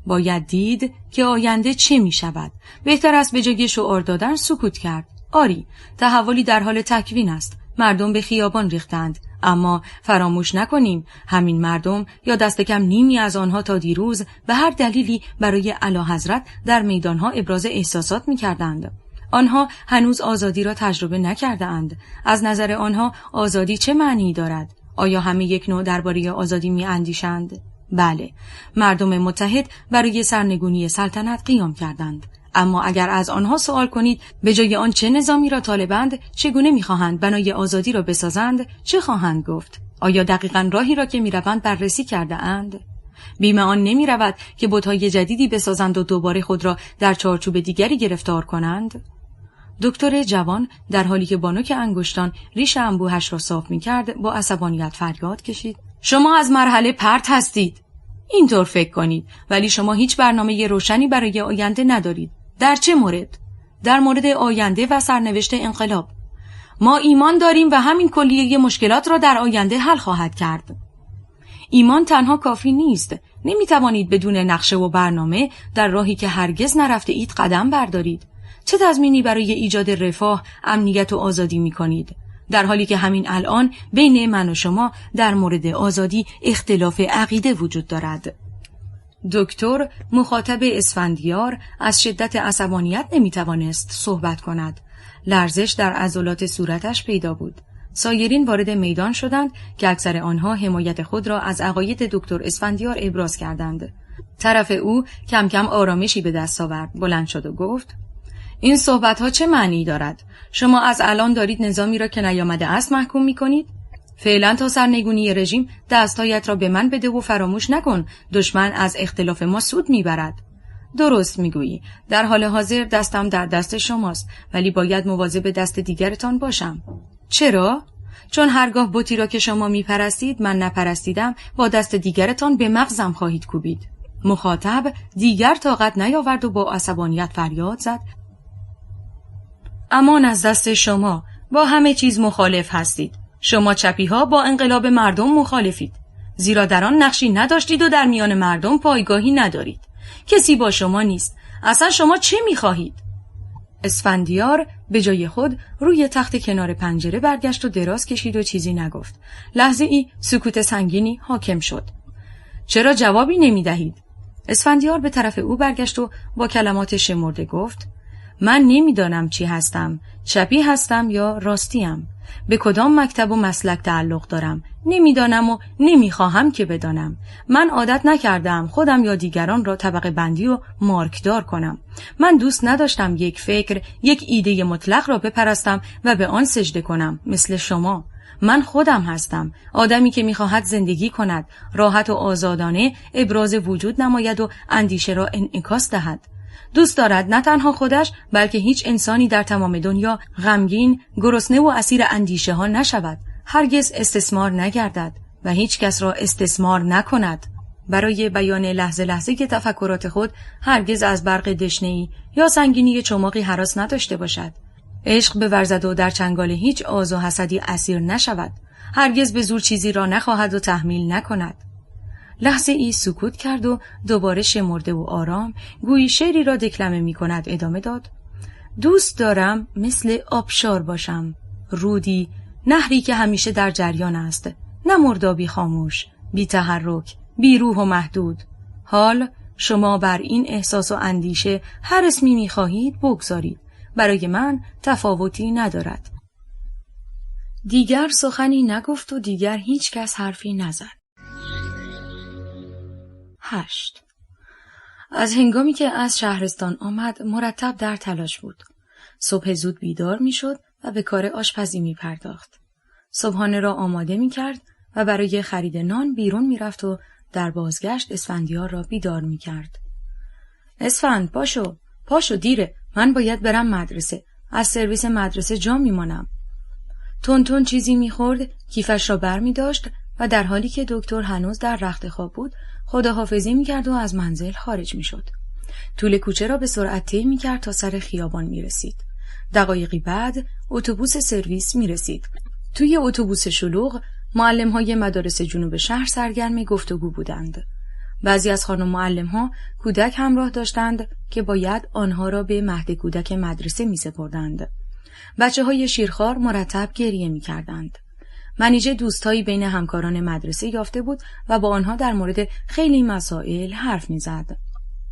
باید دید که آینده چه می شود. بهتر است به جای شعار دادن سکوت کرد. آری، تحولی در حال تکوین است. مردم به خیابان ریختند، اما فراموش نکنیم همین مردم یا دست کم نیمی از آنها تا دیروز به هر دلیلی برای اعلیحضرت در میدانها ابراز احساسات می کردند. آنها هنوز آزادی را تجربه نکرده اند. از نظر آنها آزادی چه معنی دارد؟ آیا همه یک نوع درباره آزادی می اندیشند؟ بله، مردم متحد برای سرنگونی سلطنت قیام کردند. اما اگر از آنها سوال کنید به جای آن چه نظامی را طالبند، چگونه می‌خواهند بنای آزادی را بسازند، چه خواهند گفت؟ آیا دقیقاً راهی را که می‌روند بررسی کرده اند؟ بیم آن نمی‌رود که بت‌های جدیدی بسازند و دوباره خود را در چارچوب دیگری گرفتار کنند؟ دکتر جوان در حالی که با نوک انگشتان ریش انبوهش را صاف می‌کرد با عصبانیت فریاد کشید: شما از مرحله پرت هستید. اینطور فکر کنید، ولی شما هیچ برنامه روشنی برای آینده ندارید. در چه مورد؟ در مورد آینده و سرنوشت انقلاب. ما ایمان داریم و همین کلیه مشکلات را در آینده حل خواهد کرد. ایمان تنها کافی نیست. نمیتوانید بدون نقشه و برنامه در راهی که هرگز نرفته اید قدم بردارید. چه تضمینی برای ایجاد رفاه، امنیت و آزادی میکنید؟ در حالی که همین الان بین من و شما در مورد آزادی اختلاف عقیده وجود دارد. دکتر مخاطب اسفندیار از شدت عصبانیت نمیتوانست صحبت کند. لرزش در عضلات صورتش پیدا بود. سایرین وارد میدان شدند که اکثر آنها حمایت خود را از عقاید دکتر اسفندیار ابراز کردند. طرف او کم کم آرامشی به دست آورد، بلند شد و گفت: این صحبت‌ها چه معنی دارد؟ شما از الان دارید نظامی را که نیامده است محکوم می‌کنید؟ فعلا تا سرنگونی رژیم دستایت را به من بده و فراموش نکن دشمن از اختلاف ما سود میبرد. درست میگویی، در حال حاضر دستم در دست شماست، ولی باید مواظب دست دیگرتان باشم. چرا؟ چون هرگاه بتی را که شما میپرستید من نپرستیدم با دست دیگرتان به مغزم خواهید کوبید. مخاطب دیگر طاقت نیاورد و با عصبانیت فریاد زد: امان از دست شما، با همه چیز مخالف هستید. شما چپی‌ها با انقلاب مردم مخالفید، زیرا در آن نقشی نداشتید و در میان مردم پایگاهی ندارید. کسی با شما نیست. اصلا شما چه می‌خواهید؟ اسفندیار به جای خود روی تخت کنار پنجره برگشت و دراز کشید و چیزی نگفت. لحظه ای سکوت سنگینی حاکم شد. چرا جوابی نمی‌دهید؟ اسفندیار به طرف او برگشت و با کلمات شمرده گفت: من نمی‌دانم چی هستم، چپی هستم یا راستیم. به کدام مکتب و مسلک تعلق دارم نمیدانم و نمیخواهم که بدانم. من عادت نکردم خودم یا دیگران را طبقه بندی و مارکدار کنم. من دوست نداشتم یک فکر، یک ایده مطلق را بپرستم و به آن سجده کنم مثل شما. من خودم هستم، آدمی که میخواهد زندگی کند، راحت و آزادانه ابراز وجود نماید و اندیشه را انعکاس دهد. دوست دارد نه تنها خودش بلکه هیچ انسانی در تمام دنیا غمگین، گرسنه و اسیر اندیشه ها نشود، هرگز استثمار نگردد و هیچ کس را استثمار نکند. برای بیان لحظه لحظه که تفکرات خود هرگز از برق دشنه‌ای یا سنگینی چماقی هراس نداشته باشد. عشق بورزد و در چنگال هیچ آز و حسدی اسیر نشود، هرگز به زور چیزی را نخواهد و تحمیل نکند. لحظه ای سکوت کرد و دوباره شمرده و آرام گویی شعری را دکلمه می کند ادامه داد: دوست دارم مثل آبشار باشم، رودی، نهری که همیشه در جریان است، نه مردابی خاموش، بی تحرک، بی روح و محدود. حال شما بر این احساس و اندیشه هر اسمی می خواهید بگذارید، برای من تفاوتی ندارد. دیگر سخنی نگفت و دیگر هیچ کس حرفی نزد. 8. از هنگامی که از شهرستان آمد مرتب در تلاش بود. صبح زود بیدار می شد و به کار آشپزی می پرداخت. صبحانه را آماده می کرد و برای خرید نان بیرون می رفت و در بازگشت اسفندیار را بیدار می کرد. اسفند پاشو دیره، من باید برم مدرسه، از سرویس مدرسه جا می مانم. تون چیزی می خورد، کیفش را بر می داشت و در حالی که دکتر هنوز در رخت خواب بود خداحافظی می‌کرد و از منزل خارج می‌شد. طول کوچه را به سرعت طی می‌کرد تا سر خیابان می‌رسید. دقایقی بعد اتوبوس سرویس می‌رسید. توی اتوبوس شلوغ معلم‌های مدارس جنوب شهر سرگرم گفتگو بودند. بعضی از خانم معلم‌ها کودک همراه داشتند که باید آنها را به مهد کودک مدرسه می‌سپردند. بچه‌های شیرخوار مرتب گریه می‌کردند. منیژه دوستایی بین همکاران مدرسه یافته بود و با آنها در مورد خیلی مسائل حرف می‌زد.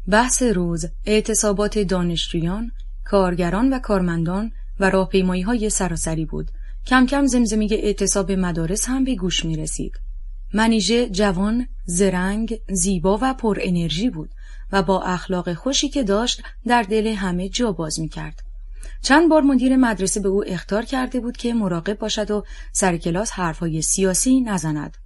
بحث روز اعتصابات دانشجویان، کارگران و کارمندان و راهپیمایی‌های سراسری بود. کم کم زمزمه اعتصاب مدارس هم به گوش می‌رسید. منیژه جوان، زرنگ، زیبا و پر انرژی بود و با اخلاق خوشی که داشت در دل همه جا باز می‌کرد. چند بار مدیر مدرسه به او اخطار کرده بود که مراقب باشد و سر کلاس حرفهای سیاسی نزند.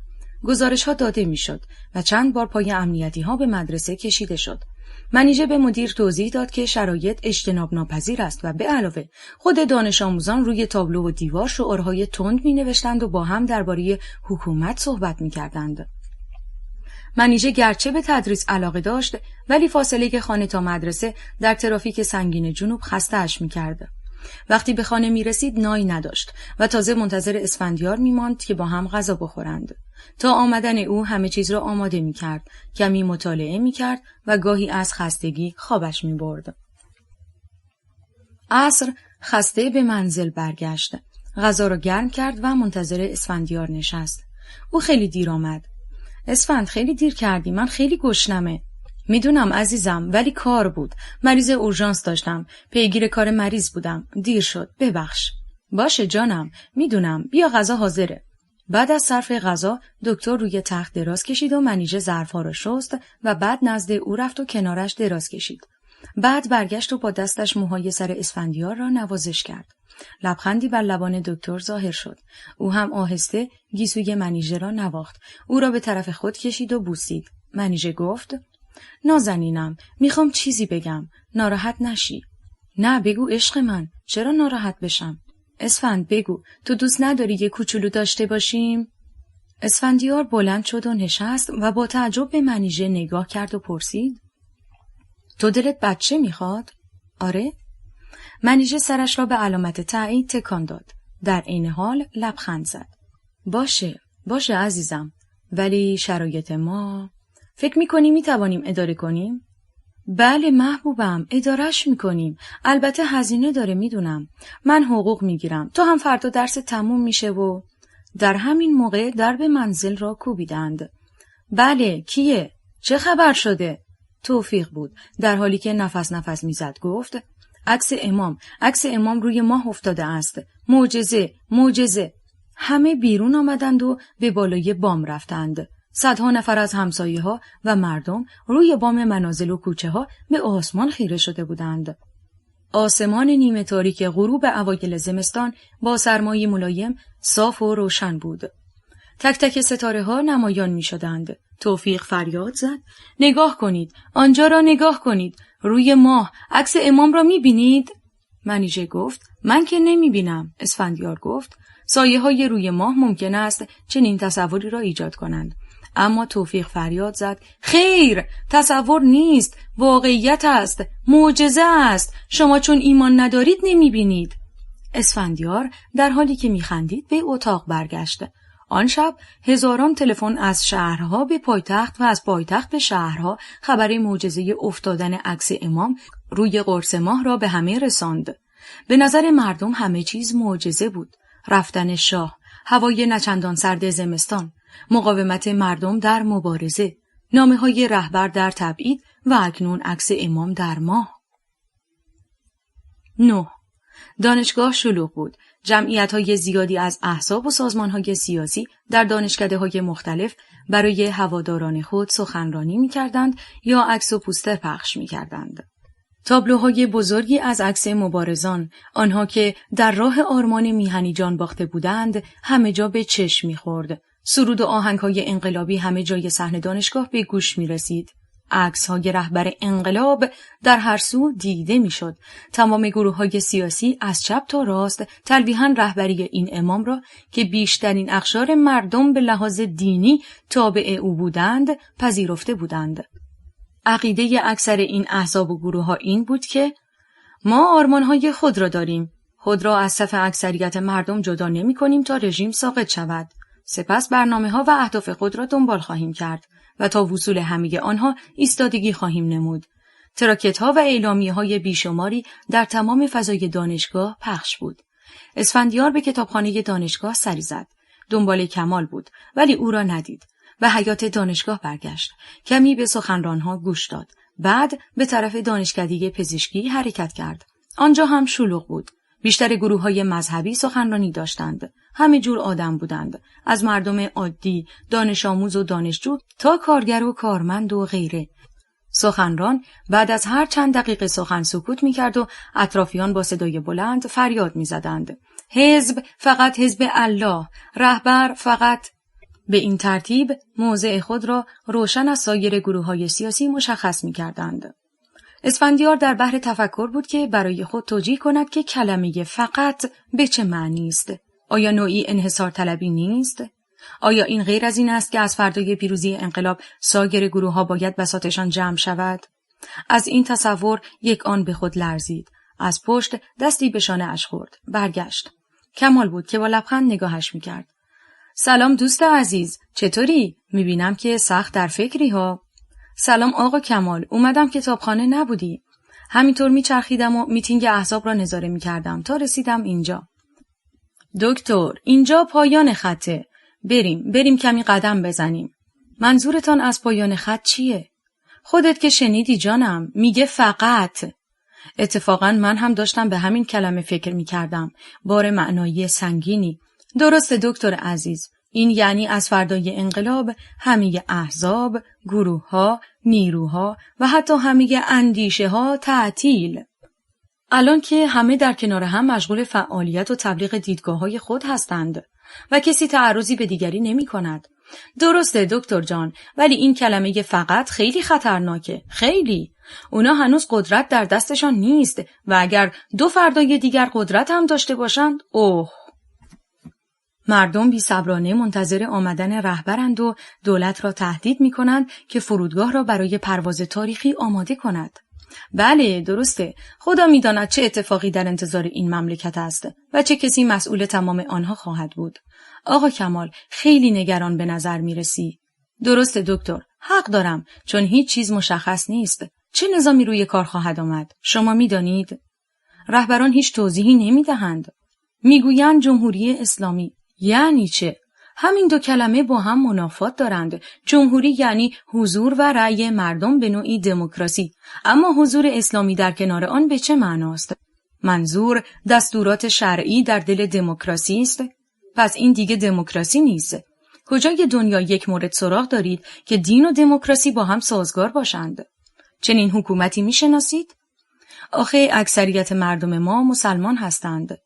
گزارش‌ها داده می‌شد و چند بار پای امنیتی‌ها به مدرسه کشیده شد. منیژه به مدیر توضیح داد که شرایط اجتناب ناپذیر است و به علاوه خود دانش آموزان روی تابلو و دیوار شعارهای تند می‌نوشتند و با هم درباره حکومت صحبت می‌کردند. منیژه گرچه به تدریس علاقه داشت ولی فاصله خانه تا مدرسه در ترافیک سنگین جنوب خسته‌اش می‌کرد. وقتی به خانه می‌رسید نای نداشت و تازه منتظر اسفندیار می‌ماند که با هم غذا بخورند. تا آمدن او همه چیز را آماده می‌کرد، کمی مطالعه می‌کرد و گاهی از خستگی خوابش می‌برد. عصر خسته به منزل برگشت. غذا را گرم کرد و منتظر اسفندیار نشست. او خیلی دیر آمد. اسفند خیلی دیر کردی، من خیلی گشنمه. میدونم عزیزم، ولی کار بود. مریض اورژانس داشتم. پیگیر کار مریض بودم. دیر شد. ببخش. باشه جانم. میدونم. بیا غذا حاضره. بعد از صرف غذا دکتر روی تخت دراز کشید و منیژه ظرف‌ها را شست و بعد نزد او رفت و کنارش دراز کشید. بعد برگشت و با دستش موهای سر اسفندیار را نوازش کرد. لبخندی بر لبان دکتر ظاهر شد. او هم آهسته گیسوی منیژه را نواخت. او را به طرف خود کشید و بوسید. منیژه گفت: نازنینم، میخوام چیزی بگم. ناراحت نشی. نه بگو عشق من. چرا ناراحت بشم؟ اسفند بگو، تو دوست نداری یه کوچولو داشته باشیم؟ اسفندیار بلند شد و نشست و با تعجب به منیژه نگاه کرد و پرسید: تو دلت بچه میخواد؟ آره؟ منیژه سرش را به علامت تایید تکان داد. در عین حال لبخند زد. باشه عزیزم، ولی شرایط ما... فکر میکنی میتوانیم اداره کنیم؟ بله محبوبم، ادارهش میکنیم. البته هزینه داره میدونم. من حقوق میگیرم. تو هم فردا درس تموم میشه و... در همین موقع درب منزل را کوبیدند. بله، کیه؟ چه خبر شده؟ توفیق بود. در حالی که نفس نفس میزد گفت: عکس امام روی ماه افتاده است. معجزه. همه بیرون آمدند و به بالای بام رفتند. صدها نفر از همسایه‌ها و مردم روی بام منازل و کوچه‌ها به آسمان خیره شده بودند. آسمان نیمه تاریک غروب اوایل زمستان با سرمای ملایم صاف و روشن بود. تک تک ستاره‌ها نمایان می‌شدند. توفیق فریاد زد: نگاه کنید، آنجا را نگاه کنید، روی ماه عکس امام را می‌بینید؟ منیژه گفت: من که نمی‌بینم. اسفندیار گفت: سایه‌های روی ماه ممکن است چنین تصوری را ایجاد کنند. اما توفیق فریاد زد: خیر، تصور نیست، واقعیت است، معجزه است. شما چون ایمان ندارید نمی‌بینید. اسفندیار در حالی که می‌خندید به اتاق برگشت. آن شب هزاران تلفن از شهرها به پایتخت و از پایتخت به شهرها خبر معجزه افتادن عکس امام روی قرص ماه را به همه رساند. به نظر مردم همه چیز معجزه بود. رفتن شاه، هوای نچندان سرد زمستان، مقاومت مردم در مبارزه، نامه‌های رهبر در تبعید و اکنون عکس امام در ماه. 9. دانشگاه شلوغ بود. جمعیت‌های زیادی از احزاب و سازمان‌های سیاسی در دانشکده‌های مختلف برای هواداران خود سخنرانی می‌کردند یا عکس و پوستر پخش می‌کردند. تابلوهای بزرگی از عکس مبارزان، آنها که در راه آرمان میهنی جان باخته بودند، همه جا به چشم می‌خورد. سرود و آهنگ‌های انقلابی همه جای صحنه دانشگاه به گوش می‌رسید. عکس‌های رهبر انقلاب در هر سو دیده می‌شد. تمام گروه‌های سیاسی از چپ تا راست تلویحاً رهبری این امام را که بیشترین اقشار مردم به لحاظ دینی تابع او بودند، پذیرفته بودند. عقیده اکثر این احزاب و گروه‌ها این بود که ما آرمان‌های خود را داریم. خود را از صف اکثریت مردم جدا نمی‌کنیم تا رژیم ساقط شود. سپس برنامه‌ها و اهداف خود را دنبال خواهیم کرد و تا وصول همه آنها ایستادگی خواهیم نمود. تراکت‌ها و اعلامیه‌های بیشماری در تمام فضای دانشگاه پخش بود. اسفندیار به کتابخانه دانشگاه سری زد. دنبال کمال بود، ولی او را ندید. به حیاط دانشگاه برگشت. کمی به سخنران‌ها گوش داد. بعد به طرف دانشکده پزشکی حرکت کرد. آنجا هم شلوغ بود. بیشتر گروه‌های مذهبی سخنرانی داشتند. همه جور آدم بودند. از مردم عادی، دانش آموز و دانشجو تا کارگر و کارمند و غیره. سخنران بعد از هر چند دقیقه سخن سکوت می‌کرد و اطرافیان با صدای بلند فریاد می‌زدند: حزب فقط حزب الله، رهبر فقط. به این ترتیب موضع خود را روشن از سایر گروه‌های سیاسی مشخص می‌کردند. اسفندیار در بحر تفکر بود که برای خود توجیه کند که کلمه فقط به چه معنی است. آیا نوعی انحصار طلبی نیست؟ آیا این غیر از این است که از فردای پیروزی انقلاب سایر گروه‌ها باید بساطشان جمع شود؟ از این تصور یک آن به خود لرزید. از پشت دستی به شانه‌اش خورد. برگشت. کمال بود که با لبخند نگاهش می‌کرد. سلام دوست عزیز، چطوری؟ می‌بینم که سخت در فکری ها. سلام آقا کمال، اومدم کتابخانه نبودی. همینطور میچرخیدم و میتینگ احزاب را نظاره میکردم تا رسیدم اینجا. دکتر، اینجا پایان خطه. بریم کمی قدم بزنیم. منظورتان از پایان خط چیه؟ خودت که شنیدی جانم، میگه فقط. اتفاقا من هم داشتم به همین کلمه فکر میکردم. بار معنایی سنگینی. درسته دکتر عزیز. این یعنی از فردای انقلاب همه احزاب، گروه‌ها، نیروها و حتی همه اندیشه‌ها تعطیل. الان که همه در کنار هم مشغول فعالیت و تبلیغ دیدگاه‌های خود هستند و کسی تعرضی به دیگری نمی‌کند. درسته دکتر جان، ولی این کلمه فقط خیلی خطرناکه. خیلی. اونا هنوز قدرت در دستشان نیست و اگر 2 فردای دیگر قدرت هم داشته باشند، مردم بی‌صبرانه منتظر آمدن رهبرند و دولت را تهدید می‌کنند که فرودگاه را برای پرواز تاریخی آماده کند. بله، درسته. خدا می‌داند چه اتفاقی در انتظار این مملکت است و چه کسی مسئول تمام آنها خواهد بود. آقا کمال، خیلی نگران به نظر می‌رسی. درسته دکتر، حق دارم، چون هیچ چیز مشخص نیست. چه نظامی روی کار خواهد آمد؟ شما می‌دانید؟ رهبران هیچ توضیحی نمی‌دهند. می‌گویند جمهوری اسلامی. یعنی چه؟ همین 2 کلمه با هم منافات دارند. جمهوری یعنی حضور و رأی مردم به نوعی دموکراسی، اما حضور اسلامی در کنار آن به چه معناست؟ منظور دستورات شرعی در دل دموکراسی است؟ پس این دیگه دموکراسی نیست. کجای دنیا یک مورد سراغ دارید که دین و دموکراسی با هم سازگار باشند؟ چنین حکومتی میشناسید؟ آخه اکثریت مردم ما مسلمان هستند.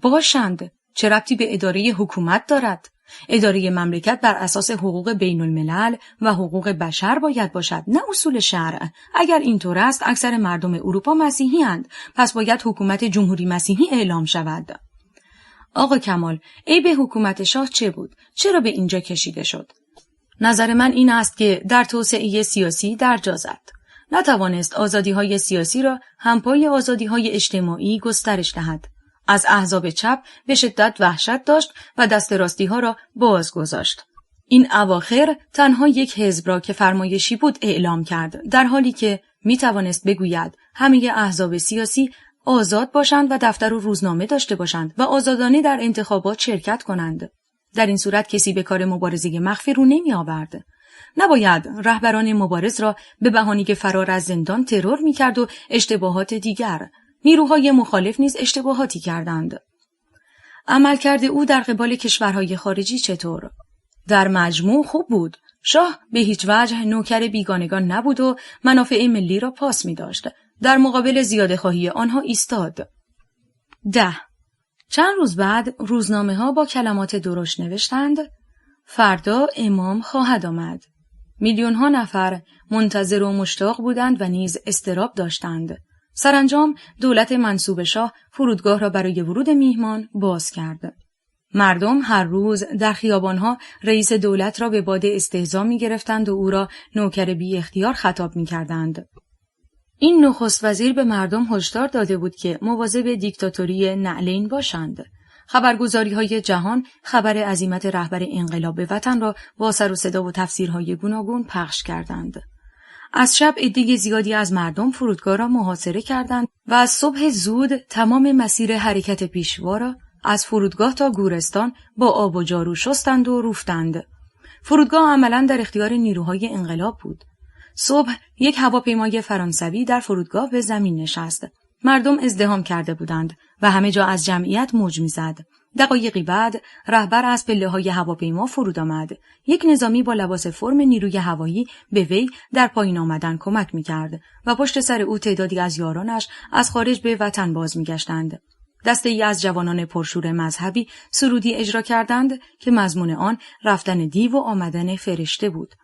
باشند. چه ربطی به اداره حکومت دارد؟ اداره مملکت بر اساس حقوق بین الملل و حقوق بشر باید باشد، نه اصول شرع. اگر اینطور است، اکثر مردم اروپا مسیحی اند، پس باید حکومت جمهوری مسیحی اعلام شود. آقا کمال، عیب حکومت شاه چه بود؟ چرا به اینجا کشیده شد؟ نظر من این است که در توسعه سیاسی درجا زد. نتوانست آزادی‌های سیاسی را همپای آزادی‌های اجتماعی گسترش دهد. از احزاب چپ به شدت وحشت داشت و دست راستی‌ها را باز گذاشت. این اواخر تنها یک حزب را که فرمایشی بود اعلام کرد، در حالی که می‌توانست بگوید همه احزاب سیاسی آزاد باشند و دفتر و روزنامه داشته باشند و آزادانه در انتخابات شرکت کنند. در این صورت کسی به کار مبارزه مخفی رو نمی‌آورد. نباید رهبران مبارز را به بهانه فرار از زندان ترور می‌کرد و اشتباهات دیگر. نیروهای مخالف نیز اشتباهاتی کردند. عملکرد او در قبال کشورهای خارجی چطور؟ در مجموع خوب بود. شاه به هیچ وجه نوکر بیگانگان نبود و منافع ملی را پاس می داشت. در مقابل زیاده‌خواهی آنها ایستاد. 10. چند روز بعد روزنامه ها با کلمات درشت نوشتند: فردا امام خواهد آمد. میلیون ها نفر منتظر و مشتاق بودند و نیز اضطراب داشتند. سرانجام دولت منصوب شاه فرودگاه را برای ورود میهمان باز کرد. مردم هر روز در خیابانها رئیس دولت را به باد استهزا می گرفتند و او را نوکر بی اختیار خطاب می کردند. این نخست وزیر به مردم هشدار داده بود که مواظب دیکتاتوری نعلین باشند. خبرگزاری‌های جهان خبر عزیمت رهبر انقلاب به وطن را با سر و صدا و تفسیرهای گوناگون پخش کردند. از شب عده زیادی از مردم فرودگاه را محاصره کردند و از صبح زود تمام مسیر حرکت پیشوا را از فرودگاه تا گورستان با آب و جارو شستند و روفتند. فرودگاه عملاً در اختیار نیروهای انقلاب بود. صبح یک هواپیمای فرانسوی در فرودگاه به زمین نشست. مردم ازدحام کرده بودند و همه جا از جمعیت موج می‌زد. دقایقی بعد رهبر از پله‌های هواپیما فرود آمد. یک نظامی با لباس فرم نیروی هوایی به وی در پایین آمدن کمک می‌کرد و پشت سر او تعدادی از یارانش از خارج به وطن باز می‌گشتند. دسته‌ای از جوانان پرشور مذهبی سرودی اجرا کردند که مضمون آن رفتن دیو و آمدن فرشته بود.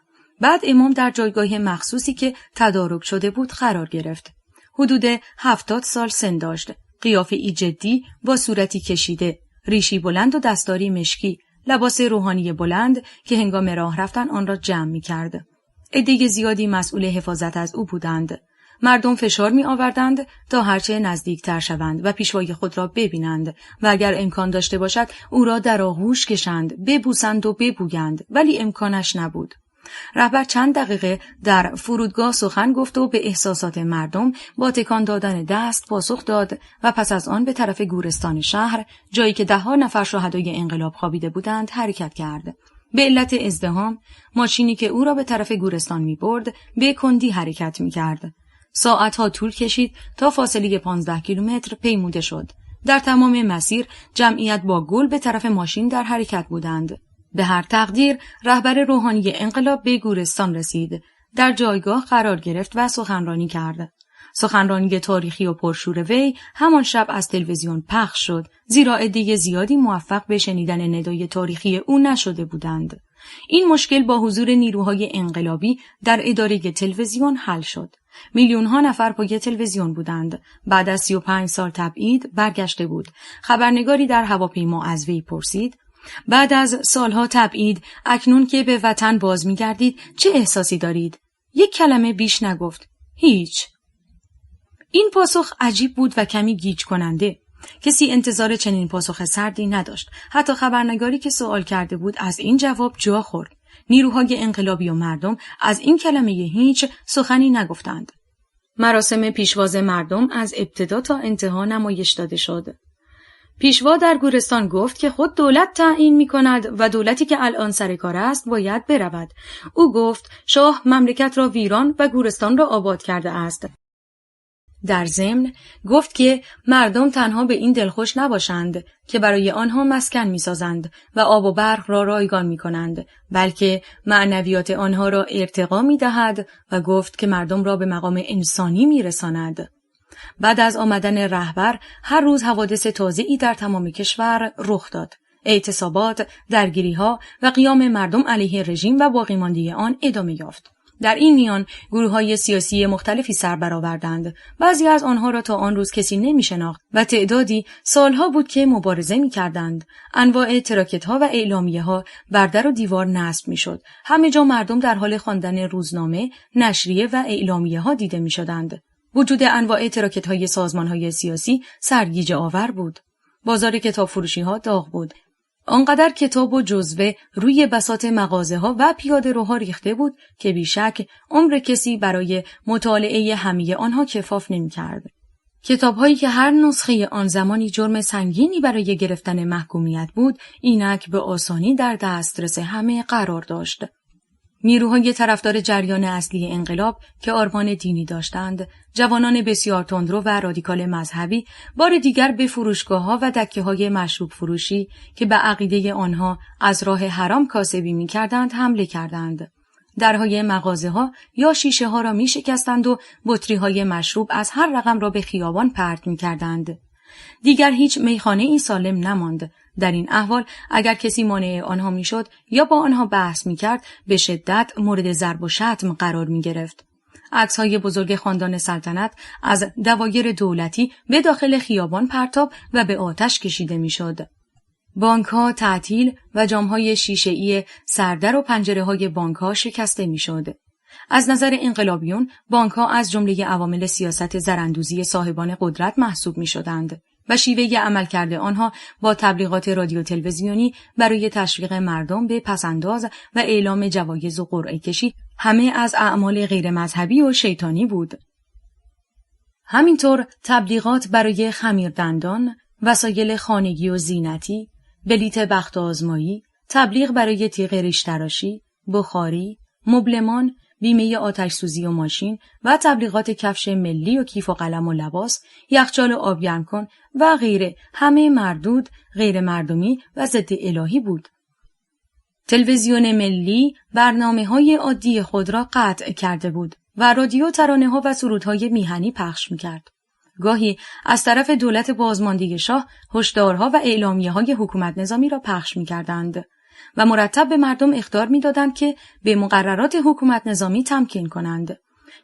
بعد امام در جایگاه مخصوصی که تدارک شده بود قرار گرفت. حدود 70 سال سن داشت. قیافه‌ای جدی با صورتی کشیده، ریشی بلند و دستاری مشکی، لباس روحانی بلند که هنگام راه رفتن آن را جمع می‌کرد. عده زیادی مسئول حفاظت از او بودند. مردم فشار می‌آوردند تا هرچه نزدیکتر شوند و پیشوای خود را ببینند و اگر امکان داشته باشد او را در آغوش کشند، ببوسند و ببویند، ولی امکانش نبود. رهبر چند دقیقه در فرودگاه سخن گفت و به احساسات مردم با تکان دادن دست پاسخ داد و پس از آن به طرف گورستان شهر، جایی که 10 نفر شهدای انقلاب خوابیده بودند، حرکت کرد. به علت ازدحام، ماشینی که او را به طرف گورستان می برد به کندی حرکت می کرد. ساعتها طول کشید تا فاصله 15 کیلومتر پیموده شد. در تمام مسیر جمعیت با گل به طرف ماشین در حرکت بودند. به هر تقدیر رهبر روحانی انقلاب به گورستان رسید. در جایگاه قرار گرفت و سخنرانی کرد. سخنرانی تاریخی و پرشور وی همان شب از تلویزیون پخش شد، زیرا عده زیادی موفق به شنیدن ندای تاریخی او نشده بودند. این مشکل با حضور نیروهای انقلابی در اداره تلویزیون حل شد. میلیون‌ها نفر پای تلویزیون بودند. بعد از 35 سال تبعید برگشته بود. خبرنگاری در هواپیما از وی پرسید: بعد از سالها تبعید، اکنون که به وطن باز می‌گردید چه احساسی دارید؟ یک کلمه بیش نگفت. هیچ. این پاسخ عجیب بود و کمی گیج کننده. کسی انتظار چنین پاسخ سردی نداشت. حتی خبرنگاری که سوال کرده بود از این جواب جا خورد. نیروهای انقلابی و مردم از این کلمه هیچ سخنی نگفتند. مراسم پیشواز مردم از ابتدا تا انتها نمایش داده شد. پیشوا در گورستان گفت که خود دولت تعیین می کند و دولتی که الان سر کار است باید برود. او گفت شاه مملکت را ویران و گورستان را آباد کرده است. در ضمن گفت که مردم تنها به این دلخوش نباشند که برای آنها مسکن می‌سازند و آب و برق را رایگان می‌کنند، بلکه معنویات آنها را ارتقا می‌دهد و گفت که مردم را به مقام انسانی می‌رساند. بعد از آمدن رهبر هر روز حوادث تازه‌ای در تمام کشور رخ داد. اعتصابات، درگیری‌ها و قیام مردم علیه رژیم و باقیمانده آن ادامه یافت. در این میان گروه‌های سیاسی مختلفی سر برآوردند. بعضی از آنها را تا آن روز کسی نمی‌شناخت و تعدادی سالها بود که مبارزه می‌کردند. انواع تراکت‌ها و اعلامیه‌ها بر در و دیوار نصب می‌شد. همه جا مردم در حال خواندن روزنامه، نشریه و اعلامیه‌ها دیده می‌شدند. وجود انواع تراکت‌های سازمان‌های سیاسی سرگیجه آور بود. بازار کتاب فروشی‌ها داغ بود. آنقدر کتاب و جزوه روی بساط مغازه‌ها و پیاده‌روها ریخته بود که بیشک عمر کسی برای مطالعه همه آنها کفاف نمی‌کرد. کتاب‌هایی که هر نسخه آن زمانی جرم سنگینی برای گرفتن محکومیت بود، اینک به آسانی در دسترس همه قرار داشت. نیروهای طرفدار جریان اصلی انقلاب که آرمان دینی داشتند، جوانان بسیار تندرو و رادیکال مذهبی، بار دیگر به فروشگاه‌ها و دکه‌های مشروب فروشی که به عقیده آنها از راه حرام کاسبی می‌کردند حمله کردند. درهای مغازه‌ها یا شیشه‌ها را می‌شکستند و بطری‌های مشروب از هر رقم را به خیابان پرت می‌کردند. دیگر هیچ میخانه‌ای سالم نماند. در این احوال اگر کسی مانع آنها میشد یا با آنها بحث میکرد به شدت مورد ضرب و شتم قرار میگرفت. عکس‌های بزرگ خاندان سلطنت از دوایر دولتی به داخل خیابان پرتاب و به آتش کشیده میشد. بانک‌ها تعطیل و جام‌های شیشه‌ای سردر و پنجره‌های بانک‌ها شکسته میشد. از نظر انقلابیون بانک‌ها از جمله عوامل سیاست زراندوزی صاحبان قدرت محسوب میشدند و شیوه عملکرد آنها با تبلیغات رادیو تلویزیونی برای تشویق مردم به پسنداز و اعلام جوایز و قرعه کشی همه از اعمال غیر مذهبی و شیطانی بود. همینطور تبلیغات برای خمیردندان، وسایل خانگی و زینتی، بلیت بخت آزمایی، تبلیغ برای تیغ ریش تراشی، بخاری، مبلمان، بیمه آتش‌سوزی و ماشین و تبلیغات کفش ملی و کیف و قلم و لباس، یخچال و آبگرم کن و غیره همه مردود، غیر مردمی و ضد الهی بود. تلویزیون ملی برنامه‌های عادی خود را قطع کرده بود و رادیو ترانه‌ها و سرودهای میهنی پخش می‌کرد. گاهی از طرف دولت بازمانده شاه هشدارها و اعلامیه‌های حکومت نظامی را پخش می‌کردند و مرتب به مردم اخطار می‌دادند که به مقررات حکومت نظامی تمکین کنند.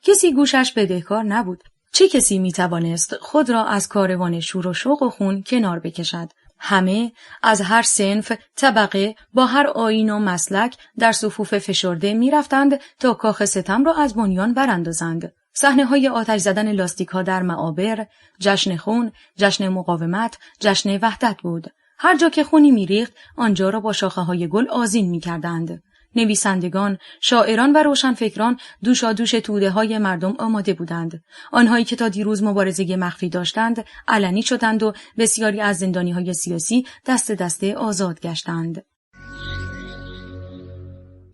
کسی گوشش بدهکار نبود. چه کسی می‌توانست خود را از کاروان شور و شوق و خون کنار بکشد؟ همه از هر صنف، طبقه، با هر آیین و مسلک در صفوف فشرده می‌رفتند تا کاخ ستم را از بنیان براندازند. صحنه‌های آتش زدن لاستیک‌ها در معابر، جشن خون، جشن مقاومت، جشن وحدت بود. هر جا که خونی می‌ریخت، آنجا را با شاخه‌های گل آذین می‌کردند. نویسندگان، شاعران و روشنفکران دوشادوش توده‌های مردم آماده بودند. آنهایی که تا دیروز مبارزه مخفی داشتند، علنی شدند و بسیاری از زندانی‌های سیاسی دست دسته آزاد گشتند.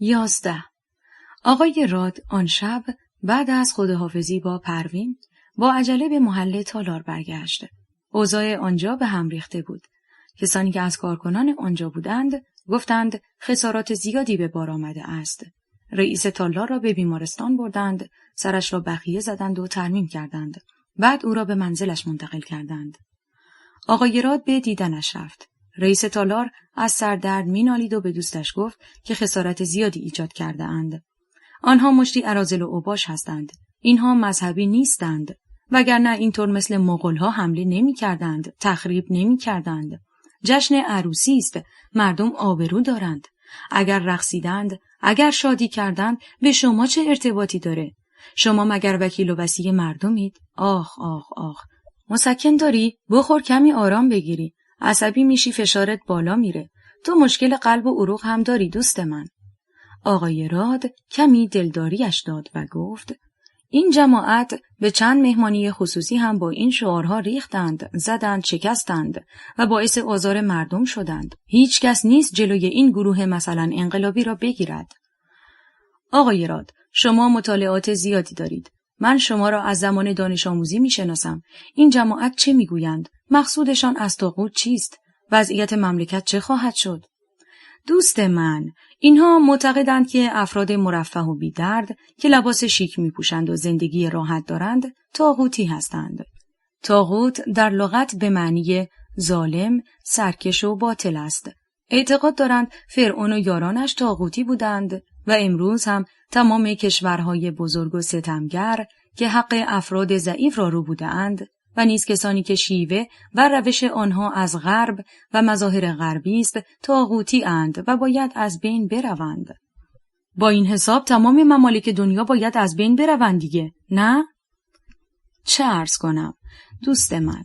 11. آقای راد آن شب بعد از خداحافظی با پروین با عجله به محله تالار برگشت. اوضاع آنجا به هم ریخته بود. کسانی که از کارکنان آنجا بودند گفتند خسارات زیادی به بار آمده است. رئیس تالار را به بیمارستان بردند، سرش را بخیه زدند و ترمیم کردند. بعد او را به منزلش منتقل کردند. آقای راد به دیدنش رفت. رئیس تالار از سردرد مینالید و به دوستش گفت که خسارت زیادی ایجاد کرده اند. آنها مشتی اراذل و اوباش هستند. اینها مذهبی نیستند. وگرنه اینطور مثل مغول‌ها حمله نمی‌کردند، تخریب نمی‌کردند. جشن عروسی است، مردم آبرو دارند. اگر رقصیدند، اگر شادی کردند، به شما چه ارتباطی داره؟ شما مگر وکیل و وصی مردمید؟ آخ آخ آخ. مسکن داری؟ بخور کمی آرام بگیری. عصبی میشی، فشارت بالا میره. تو مشکل قلب و عروق هم داری دوست من. آقای راد کمی دلداریش داد و گفت این جماعت به چند مهمانی خصوصی هم با این شعارها ریختند، زدند، شکستند و باعث آزار مردم شدند. هیچ کس نیست جلوی این گروه مثلا انقلابی را بگیرد. آقای راد، شما مطالعات زیادی دارید. من شما را از زمان دانش آموزی می شناسم. این جماعت چه می گویند؟ مقصودشان از طاغوت چیست؟ وضعیت مملکت چه خواهد شد؟ دوست من، اینها معتقدند که افراد مرفه و بی‌درد که لباس شیک می‌پوشند و زندگی راحت دارند، طاغوتی هستند. طاغوت در لغت به معنی ظالم، سرکش و باطل است. اعتقاد دارند فرعون و یارانش طاغوتی بودند و امروز هم تمام کشورهای بزرگ و ستمگر که حق افراد ضعیف را رو بودند و نیز کسانی که شیوه و روش آنها از غرب و مظاهر غربی است طاغوتی اند و باید از بین بروند. با این حساب تمام ممالک دنیا باید از بین بروند دیگه، نه؟ چه عرض کنم دوست من؟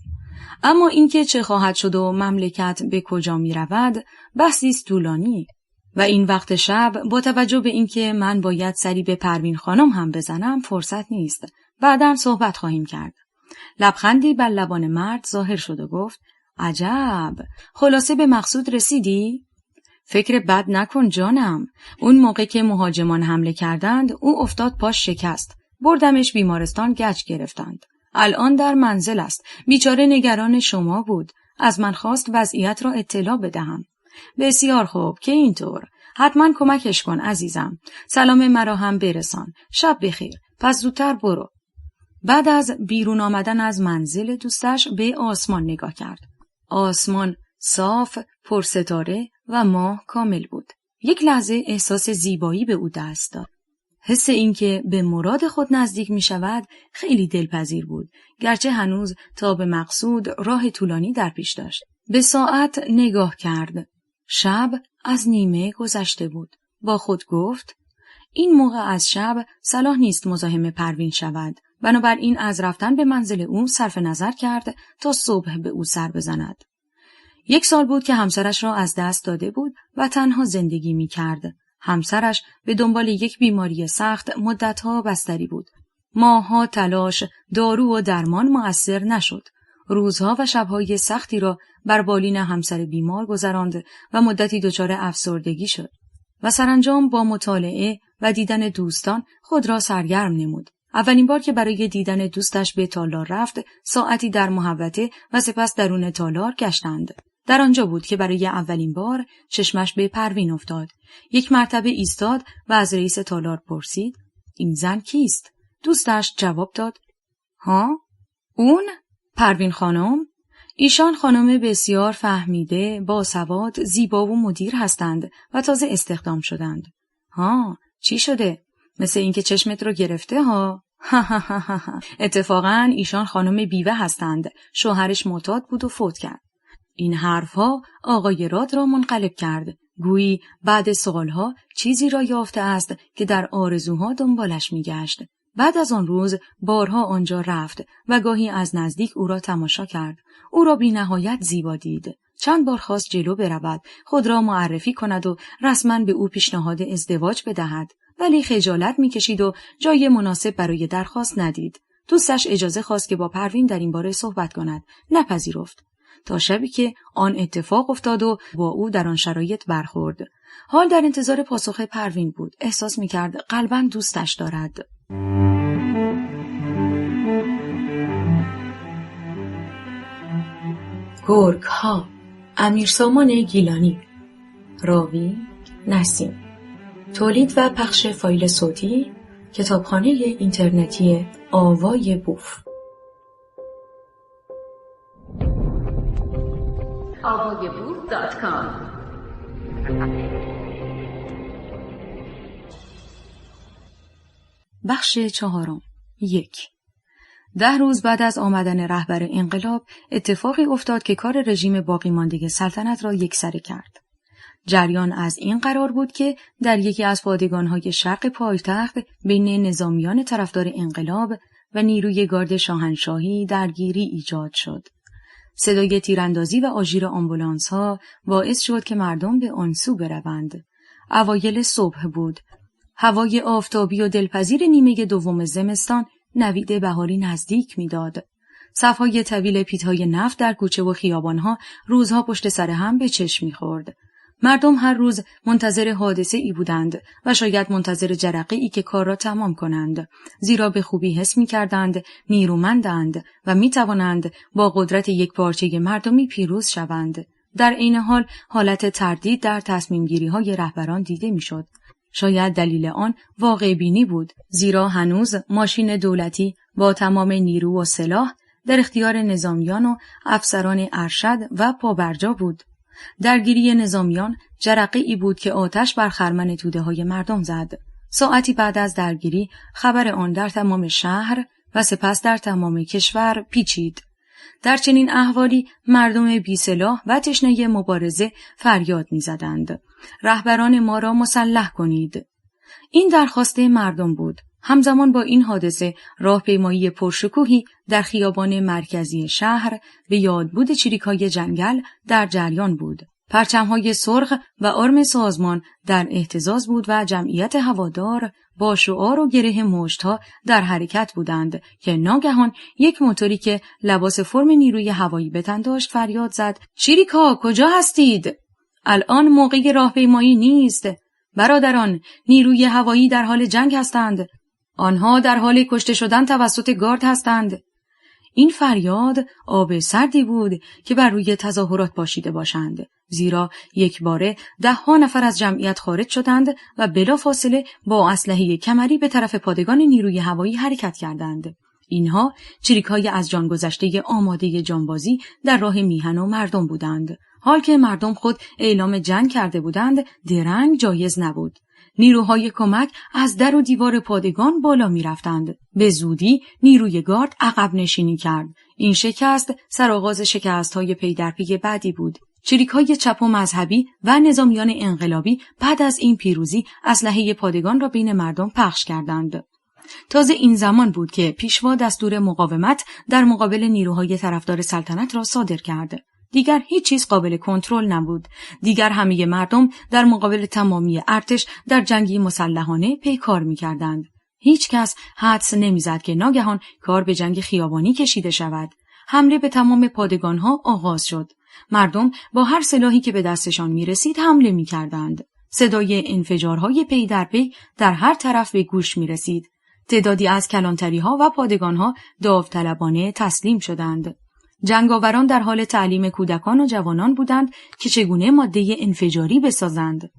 اما اینکه چه خواهد شد و مملکت به کجا می رود بحثی است طولانی و این وقت شب با توجه به اینکه من باید سری به پروین خانم هم بزنم فرصت نیست. بعداً صحبت خواهیم کرد. لبخندی بر لبان مرد ظاهر شد و گفت عجب، خلاصه به مقصود رسیدی؟ فکر بد نکن جانم. اون موقع که مهاجمان حمله کردند او افتاد پاش شکست. بردمش بیمارستان، گچ گرفتند. الان در منزل است. بیچاره نگران شما بود. از من خواست وضعیت را اطلاع بدهم. بسیار خوب که اینطور. حتما کمکش کن عزیزم. سلام مرا هم برسان. شب بخیر. پس زودتر برو. بعد از بیرون آمدن از منزل دوستش به آسمان نگاه کرد. آسمان صاف، پرستاره و ماه کامل بود. یک لحظه احساس زیبایی به او دست داد. حس اینکه به مراد خود نزدیک می شود خیلی دلپذیر بود، گرچه هنوز تا به مقصود راه طولانی در پیش داشت. به ساعت نگاه کرد. شب از نیمه گذشته بود. با خود گفت این موقع از شب صلاح نیست مزاحم پروین شود. بنابراین از رفتن به منزل او صرف نظر کرد تا صبح به او سر بزند. 1 سال بود که همسرش را از دست داده بود و تنها زندگی می کرد. همسرش به دنبال یک بیماری سخت مدتها بستری بود. ماه‌ها تلاش، دارو و درمان مؤثر نشد. روزها و شب‌های سختی را بر بالین همسر بیمار گذراند و مدتی دچار افسردگی شد و سرانجام با مطالعه و دیدن دوستان خود را سرگرم نمود. اولین بار که برای دیدن دوستش به تالار رفت، ساعتی در محوطه و سپس درون تالار گشتند. در آنجا بود که برای اولین بار چشمش به پروین افتاد. 1 مرتبه ایستاد و از رئیس تالار پرسید این زن کیست؟ دوستش جواب داد ها؟ اون؟ پروین خانم؟ ایشان خانم بسیار فهمیده، باسواد، زیبا و مدیر هستند و تازه استخدام شدند. ها؟ چی شده؟ مثل اینکه چشمت رو گرفته ها؟ اتفاقاً ایشان خانم بیوه هستند. شوهرش معتاد بود و فوت کرد. این حرفها آقای راد را منقلب کرد. گویی بعد سالها چیزی را یافته است که در آرزوها دنبالش می‌گشت. بعد از آن روز بارها آنجا رفت و گاهی از نزدیک او را تماشا کرد. او را بی نهایت زیبا دید. چند بار خواست جلو برود، خود را معرفی کند و رسما به او پیشنهاد ازدواج بدهد. ولی خجالت می‌کشید و جای مناسب برای درخواست ندید. دوستش اجازه خواست که با پروین در این باره صحبت کند. نپذیرفت. تا شبی که آن اتفاق افتاد و با او در آن شرایط برخورد. حال در انتظار پاسخ پروین بود. احساس می‌کرد قلباً دوستش دارد. گرگ‌ها، امیرسامان گیلانی. راوی نسیم. تولید و پخش فایل صوتی کتابخانه اینترنتی آوای بوف. avayaboof.com. بخش 4. 1. 10 روز بعد از آمدن رهبر انقلاب اتفاقی افتاد که کار رژیم باقی مانده سلطنت را یکسره کرد. جریان از این قرار بود که در یکی از پادگان‌های شرق پایتخت بین نظامیان طرفدار انقلاب و نیروی گارد شاهنشاهی درگیری ایجاد شد. صدای تیراندازی و آژیر آمبولانس‌ها باعث شد که مردم به آن سو بروند. اوایل صبح بود. هوای آفتابی و دلپذیر نیمه دوم زمستان نوید بهاری نزدیک می‌داد. صف‌های طویل پیت‌های نفت در کوچه و خیابان‌ها روزها پشت سر هم به چشم می‌خورد. مردم هر روز منتظر حادثه ای بودند و شاید منتظر جرقه ای که کار را تمام کنند، زیرا به خوبی حس می کردند نیرومندند و می توانند با قدرت یک پارچه مردمی پیروز شوند. در عین حال حالت تردید در تصمیم گیری های رهبران دیده می شد. شاید دلیل آن واقع بینی بود، زیرا هنوز ماشین دولتی با تمام نیرو و سلاح در اختیار نظامیان و افسران ارشد و پابرجا بود. درگیری نظامیان جرقه ای بود که آتش بر خرمن توده های مردم زد. ساعتی بعد از درگیری خبر آن در تمام شهر و سپس در تمام کشور پیچید. در چنین احوالی مردم بی سلاح و تشنه مبارزه فریاد می زدند: رهبران ما را مسلح کنید. این درخواست مردم بود. همزمان با این حادثه راهپیمایی پرشکوهی در خیابان مرکزی شهر به یادبود چریک‌های جنگل در جریان بود. پرچم‌های سرخ و آرم سازمان در اهتزاز بود و جمعیت هوادار با شعار و گره مشت‌ها در حرکت بودند که ناگهان یک موتوری که لباس فرم نیروی هوایی به تن داشت فریاد زد: چریک‌ها کجا هستید؟ الان موقع راهپیمایی نیست. برادران، نیروی هوایی در حال جنگ هستند. آنها در حال کشته شدن توسط گارد هستند. این فریاد آب سردی بود که بر روی تظاهرات پاشیده باشند، زیرا یک باره 10 نفر از جمعیت خارج شدند و بلافاصله با اسلحه کمری به طرف پادگان نیروی هوایی حرکت کردند. اینها چریک‌های از جان گذشته آماده جانبازی در راه میهن و مردم بودند. حال که مردم خود اعلام جنگ کرده بودند، درنگ جایز نبود. نیروهای کمک از در و دیوار پادگان بالا می رفتند. به زودی نیروی گارد عقب نشینی کرد. این شکست سرآغاز شکست‌های پی در پی بعدی بود. چریک‌های چپ و مذهبی و نظامیان انقلابی بعد از این پیروزی اسلحه پادگان را بین مردم پخش کردند. تازه این زمان بود که پیشوا دستور مقاومت در مقابل نیروهای طرفدار سلطنت را صادر کرد. دیگر هیچ چیز قابل کنترل نبود. دیگر همه مردم در مقابل تمامی ارتش در جنگی مسلحانه پیکار می‌کردند. هیچ کس حدس نمی‌زد که ناگهان کار به جنگ خیابانی کشیده شود. حمله به تمام پادگان‌ها آغاز شد. مردم با هر سلاحی که به دستشان می‌رسید حمله می‌کردند. صدای انفجارهای پی در پی در هر طرف به گوش می‌رسید. تعدادی از کلانتری‌ها و پادگان‌ها داوطلبانه تسلیم شدند. جنگاوران در حال تعلیم کودکان و جوانان بودند که چگونه ماده انفجاری بسازند.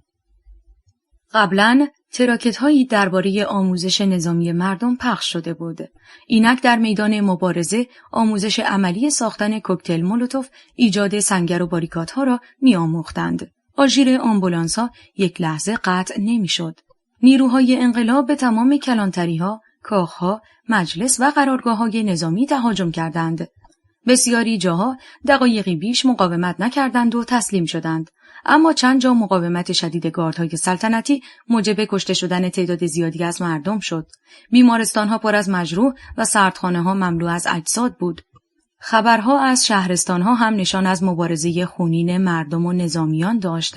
قبلاً تراکت‌هایی درباره آموزش نظامی مردم پخش شده بود. اینک در میدان مبارزه آموزش عملی ساختن کوکتل مولوتوف، ایجاد سنگر و باریکادها را می‌آموختند. آژیر آمبولانس‌ها یک لحظه قطع نمی‌شد. نیروهای انقلاب به تمام کلانتری‌ها، کاخ‌ها، مجلس و قرارگاه‌های نظامی تهاجم کردند. بسیاری جاها دقایقی بیش مقاومت نکردند و تسلیم شدند، اما چند جا مقاومت شدید گاردهای سلطنتی موجب کشته شدن تعداد زیادی از مردم شد. بیمارستانها پر از مجروح و سردخانه‌ها مملو از اجساد بود. خبرها از شهرستانها هم نشان از مبارزه خونین مردم و نظامیان داشت.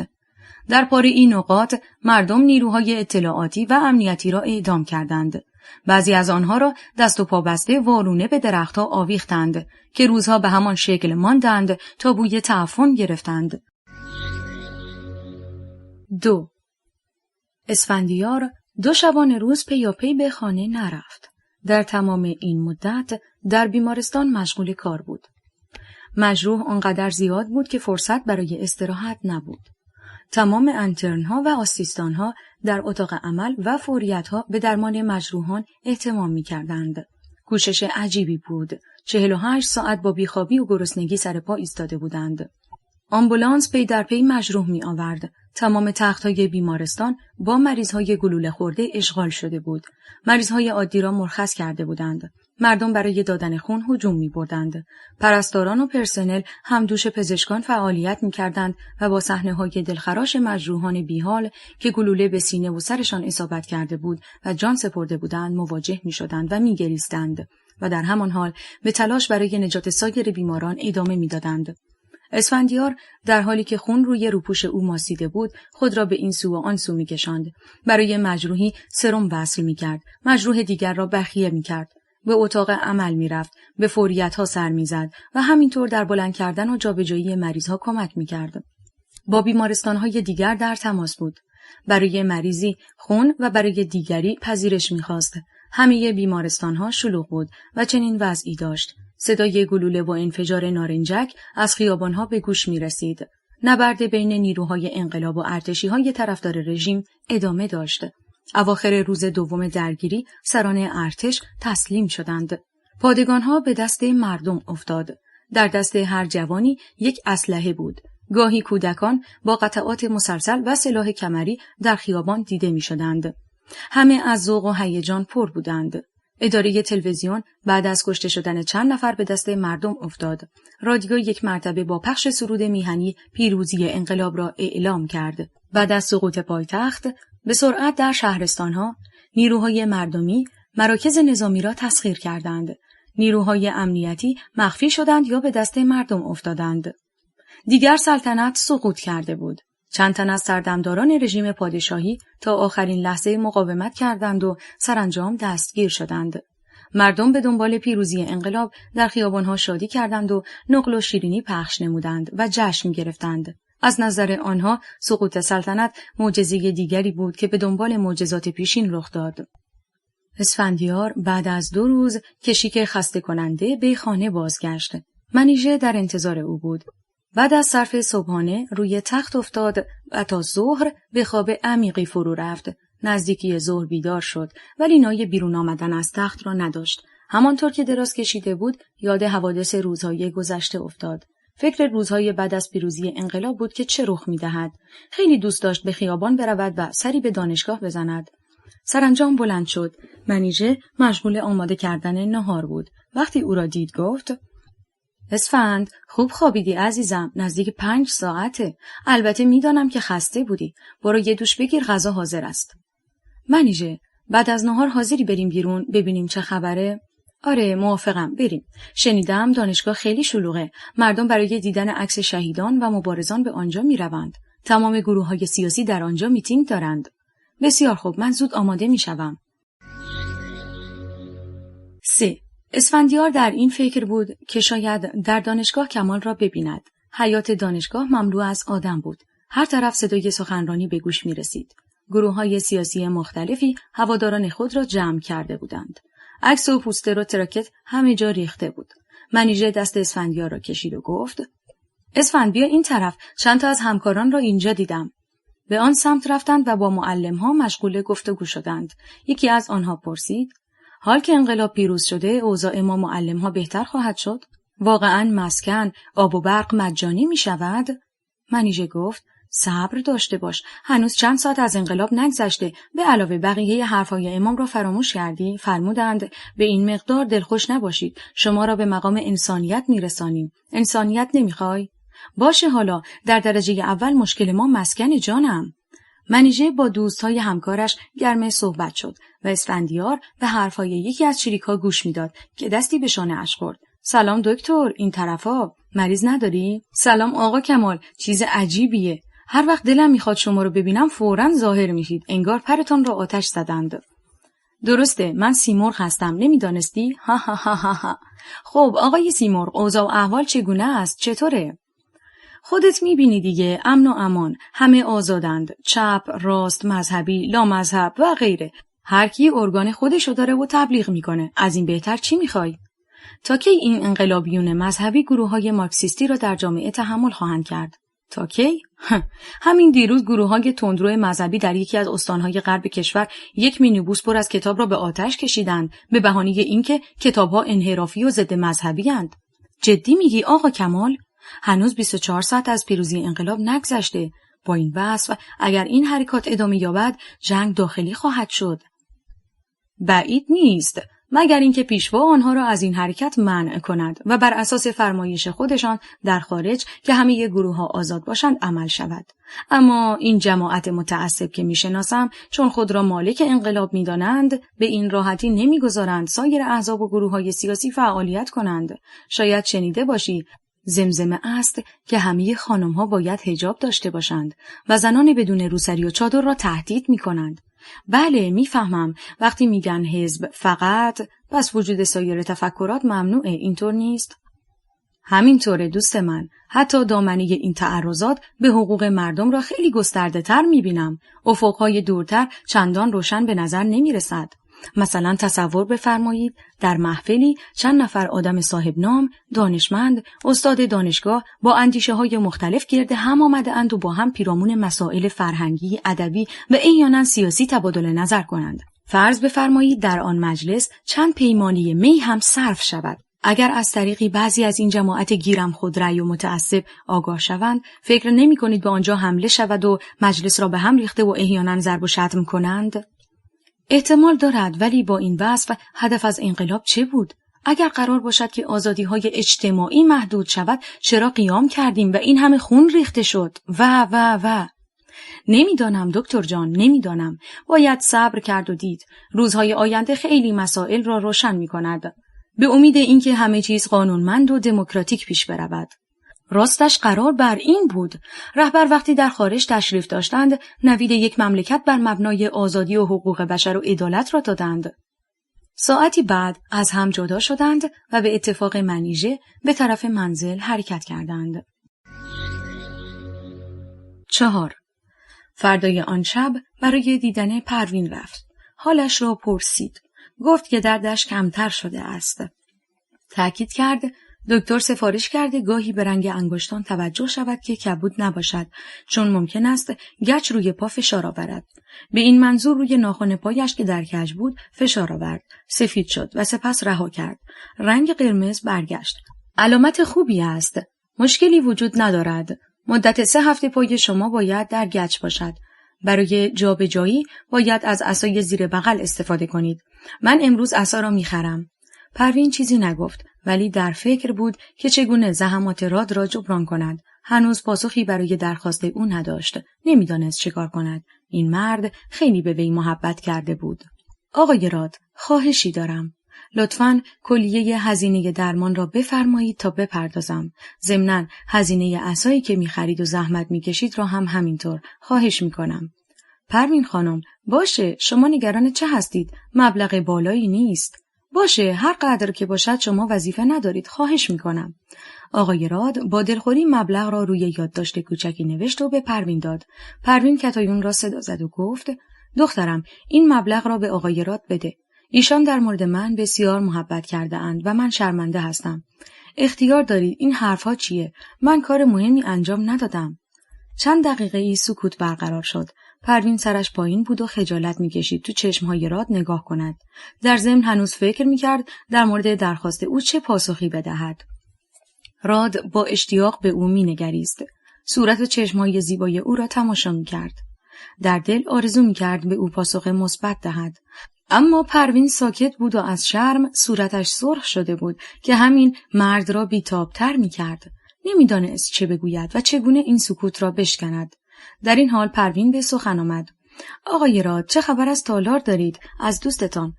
در پاره این نقاط مردم نیروهای اطلاعاتی و امنیتی را اعدام کردند. بعضی از آنها را دست و پا بسته وارونه به درختها آویختند که روزها به همان شکل ماندند تا بوی تعفن گرفتند. 2. اسفندیار 2 شبانه روز پیاپی به خانه نرفت. در تمام این مدت در بیمارستان مشغول کار بود. مجروح آنقدر زیاد بود که فرصت برای استراحت نبود. تمام انترن‌ها و آسیستان‌ها در اتاق عمل و فوریت‌ها به درمان مجروحان اهتمام می‌کردند. کوشش عجیبی بود. 48 ساعت با بیخوابی و گرسنگی سر پا ایستاده بودند. آمبولانس پی در پی مجروح می آورد. تمام تخت‌های بیمارستان با مریض‌های گلوله خورده اشغال شده بود. مریض‌های عادی را مرخص کرده بودند. مردم برای دادن خون هجوم می‌بردند. پرستاران و پرسنل همدوش پزشکان فعالیت می‌کردند و با صحنه‌های دلخراش مجروحان بیحال که گلوله به سینه و سرشان اصابت کرده بود و جان سپرده بودند مواجه می‌شدند و می‌گریستند و در همان حال به تلاش برای نجات سایر بیماران ادامه می‌دادند. اسفندیار در حالی که خون روی روپوش او ماسیده بود خود را به این سو و آن سو می‌کشاند. برای مجروحی سرم وصل می‌کرد، مجروح دیگر را بخیه می‌کرد. به اتاق عمل می‌رفت، به فوریت‌ها سر می‌زد و همینطور در بلند کردن و جابجایی مریض‌ها کمک می‌کرد. با بیمارستان‌های دیگر در تماس بود. برای مریضی خون و برای دیگری پذیرش می‌خواست. همه بیمارستان‌ها شلوغ بود و چنین وضعی داشت. صدای گلوله و انفجار نارنجک از خیابان‌ها به گوش می‌رسید. نبرد بین نیروهای انقلاب و ارتشی‌های طرفدار رژیم ادامه داشت. اواخر روز دوم درگیری سران ارتش تسلیم شدند. پادگان‌ها به دست مردم افتاد. در دست هر جوانی یک اسلحه بود. گاهی کودکان با قطعات مسلسل و سلاح کمری در خیابان دیده می‌شدند. همه از ذوق و هیجان پر بودند. اداره تلویزیون بعد از کشته شدن چند نفر به دست مردم افتاد. رادیو یک مرتبه با پخش سرود میهنی پیروزی انقلاب را اعلام کرد. بعد از سقوط پایتخت به سرعت در شهرستانها نیروهای مردمی مراکز نظامی را تسخیر کردند. نیروهای امنیتی مخفی شدند یا به دست مردم افتادند. دیگر سلطنت سقوط کرده بود. چند تن از سردمداران رژیم پادشاهی تا آخرین لحظه مقاومت کردند و سرانجام دستگیر شدند. مردم به دنبال پیروزی انقلاب در خیابانها شادی کردند و نقل و شیرینی پخش نمودند و جشن گرفتند. از نظر آنها سقوط سلطنت معجزه دیگری بود که به دنبال معجزات پیشین رخ داد. اسفندیار بعد از 2 روز کشیک خسته کننده به خانه بازگشت. منیژه در انتظار او بود. بعد از صرف صبحانه روی تخت افتاد و تا ظهر به خواب عمیقی فرو رفت. نزدیکی ظهر بیدار شد ولی نای بیرون آمدن از تخت را نداشت. همانطور که دراز کشیده بود یاد حوادث روزهای گذشته افتاد. فکر روزهای بعد از پیروزی انقلاب بود که چه رخ می‌دهد. خیلی دوست داشت به خیابان برود و سری به دانشگاه بزند. سرانجام بلند شد. منیژه مشغول آماده کردن نهار بود. وقتی او را دید گفت: اسفند، خوب خوابیدی عزیزم، نزدیک 5 ساعته. البته میدانم که خسته بودی. برو یه دوش بگیر، غذا حاضر است. منیژه، بعد از نهار حاضری بریم بیرون ببینیم چه خبره؟ آره، موافقم، بریم. شنیدم دانشگاه خیلی شلوغه. مردم برای دیدن عکس شهیدان و مبارزان به آنجا میروند. تمام گروه‌های سیاسی در آنجا میتینگ دارند. بسیار خوب، من زود آماده میشوم. 3. اسفندیار در این فکر بود که شاید در دانشگاه کمال را ببیند. حیات دانشگاه مملو از آدم بود. هر طرف صدای سخنرانی به گوش می رسید. گروه‌های سیاسی مختلفی هواداران خود را جمع کرده بودند. عکس و پوستر و تراکت همه جا ریخته بود. منیژه دست اسفندیار را کشید و گفت: اسفند، بیا این طرف، چند تا از همکاران را اینجا دیدم. به آن سمت رفتند و با معلم‌ها مشغول گفتگو شدند. یکی از آنها پرسید: حال که انقلاب پیروز شده، اوضاع ما معلم‌ها بهتر خواهد شد؟ واقعاً مسکن، آب و برق مجانی می شود؟ منیژه گفت: صبر داشته باش، هنوز چند ساعت از انقلاب نگذشته. به علاوه بقیه حرفای امام را فراموش کردی؟ فرمودند به این مقدار دلخوش نباشید، شما را به مقام انسانیت میرسانیم. انسانیت نمیخوای؟ باشه، حالا در درجه اول مشکل ما مسکن جانم. منیژه با دوستای همکارش گرم صحبت شد و اسفندیار به حرفای یکی از شریک‌ها گوش میداد که دستی به شانه‌اش خورد. سلام دکتر، این طرفا مریض نداری؟ سلام آقا کمال، چیز عجیبیه. هر وقت دلم میخواد شما رو ببینم فوراً ظاهر میشید، انگار پرتان را آتش زدند. درسته، من سیمرغ هستم، نمیدانستی؟ ها ها ها ها ها. خب آقای سیمرغ، اوضاع و احوال چگونه است؟ چطوره؟ خودت میبینی دیگه، امن و امان، همه آزادند، چپ، راست، مذهبی، لامذهب و غیره. هر کی ارگان خودشو داره و تبلیغ میکنه. از این بهتر چی میخوای؟ تا کی این انقلابیون مذهبی گروه‌های مارکسیستی را در جامعه تحمل خواهند کرد؟ تا کی؟ همین دیروز گروه‌های تندرو مذهبی در یکی از استان‌های غرب کشور یک مینیبوس پر از کتاب را به آتش کشیدند به بهانه اینکه کتاب‌ها انحرافی و ضد مذهبی‌اند. جدی میگی آقا کمال؟ هنوز 24 ساعت از پیروزی انقلاب نگذشته. با این وصف اگر این حرکات ادامه یابد جنگ داخلی خواهد شد. بعید نیست، مگر اینکه پیشوا آنها را از این حرکت منع کند و بر اساس فرمایش خودشان در خارج که همه گروه‌ها آزاد باشند عمل شود. اما این جماعت متعصب که میشناسم چون خود را مالک انقلاب میدانند به این راحتی نمیگذارند سایر احزاب و گروه‌های سیاسی فعالیت کنند. شاید شنیده باشی زمزمه است که همه خانم‌ها باید حجاب داشته باشند و زنان بدون روسری و چادر را تهدید می‌کنند. بله میفهمم، وقتی میگن حزب فقط پس وجود سایر تفکرات ممنوعه، اینطور نیست؟ همینطوره دوست من، حتی دامنه این تعرضات به حقوق مردم را خیلی گسترده تر میبینم. افقهای دورتر چندان روشن به نظر نمیرسد. مثلا تصور بفرمایید در محفلی چند نفر آدم صاحب نام، دانشمند، استاد دانشگاه با اندیشه‌های مختلف گرد هم آمده‌اند و با هم پیرامون مسائل فرهنگی، ادبی و احیانا سیاسی تبادل نظر کنند. فرض بفرمایید در آن مجلس چند پیمانه می هم صرف شود. اگر از طریقی بعضی از این جماعت گیرم خودرأی و متعصب آگاه شوند، فکر نمی‌کنید به آنجا حمله شود و مجلس را به هم ریخته و احیانا ضرب و شتم کنند؟ احتمال دارد، ولی با این وصف هدف از انقلاب چه بود؟ اگر قرار باشد که آزادی‌های اجتماعی محدود شود، چرا قیام کردیم و این همه خون ریخته شد؟ و نمیدانم دکتر جان، نمیدانم. باید صبر کرد و دید. روزهای آینده خیلی مسائل را روشن می‌کند. به امید اینکه همه چیز قانونمند و دموکراتیک پیش برود. راستش قرار بر این بود. رهبر وقتی در خارج تشریف داشتند، نوید یک مملکت بر مبنای آزادی و حقوق بشر و عدالت را دادند. ساعتی بعد از هم جدا شدند و به اتفاق منیژه به طرف منزل حرکت کردند. 4. فردای آن شب برای دیدن پروین رفت. حالش را پرسید. گفت که دردش کمتر شده است. تأکید کرد دکتر سفارش کرده گاهی به رنگ انگشتان توجه شود که کبود نباشد، چون ممکن است گچ روی پا فشار آورد. به این منظور روی ناخن پایش که در کج بود فشار آورد، سفید شد و سپس رها کرد. رنگ قرمز برگشت. علامت خوبی است. مشکلی وجود ندارد. مدت 3 هفته پای شما باید در گچ باشد. برای جابجایی باید از عصای زیر بغل استفاده کنید. من امروز عصا را می‌خرم. پروین چیزی نگفت، ولی در فکر بود که چگونه زحمات راد را جبران کند. هنوز پاسخی برای درخواست او نداشت. نمیدانست چه کار کند. این مرد خیلی به وی محبت کرده بود. آقای راد، خواهشی دارم. لطفاً کلیه هزینه درمان را بفرمایید تا بپردازم. ضمناً هزینه عصایی که می‌خرید و زحمت می‌کشید را هم همینطور. خواهش می‌کنم. پروین خانم، باشه، شما نگران چه هستید؟ مبلغ بالایی نیست. باشه، هر قدر که باشد شما وظیفه ندارید. خواهش میکنم. آقای راد با دلخوری مبلغ را روی یادداشت کوچکی نوشت و به پروین داد. پروین کتایون را صدا زد و گفت دخترم، این مبلغ را به آقای راد بده. ایشان در مورد من بسیار محبت کرده اند و من شرمنده هستم. اختیار دارید. این حرفها چیه؟ من کار مهمی انجام ندادم. چند دقیقه ای سکوت برقرار شد. پروین سرش پایین بود و خجالت می‌کشید تو چشم‌های راد نگاه کند. در ضمن هنوز فکر می‌کرد در مورد درخواست او چه پاسخی بدهد. راد با اشتیاق به او می‌نگریست. صورت و چشم‌های زیبای او را تماشا می‌کرد. در دل آرزو می‌کرد به او پاسخ مثبت دهد. اما پروین ساکت بود و از شرم صورتش سرخ شده بود که همین مرد را بی‌تاب‌تر می‌کرد. نمی‌دانست چه بگوید و چگونه این سکوت را بشکند. در این حال پروین به سخن آمد. آقای راد، چه خبر از تالار دارید؟ از دوستتان؟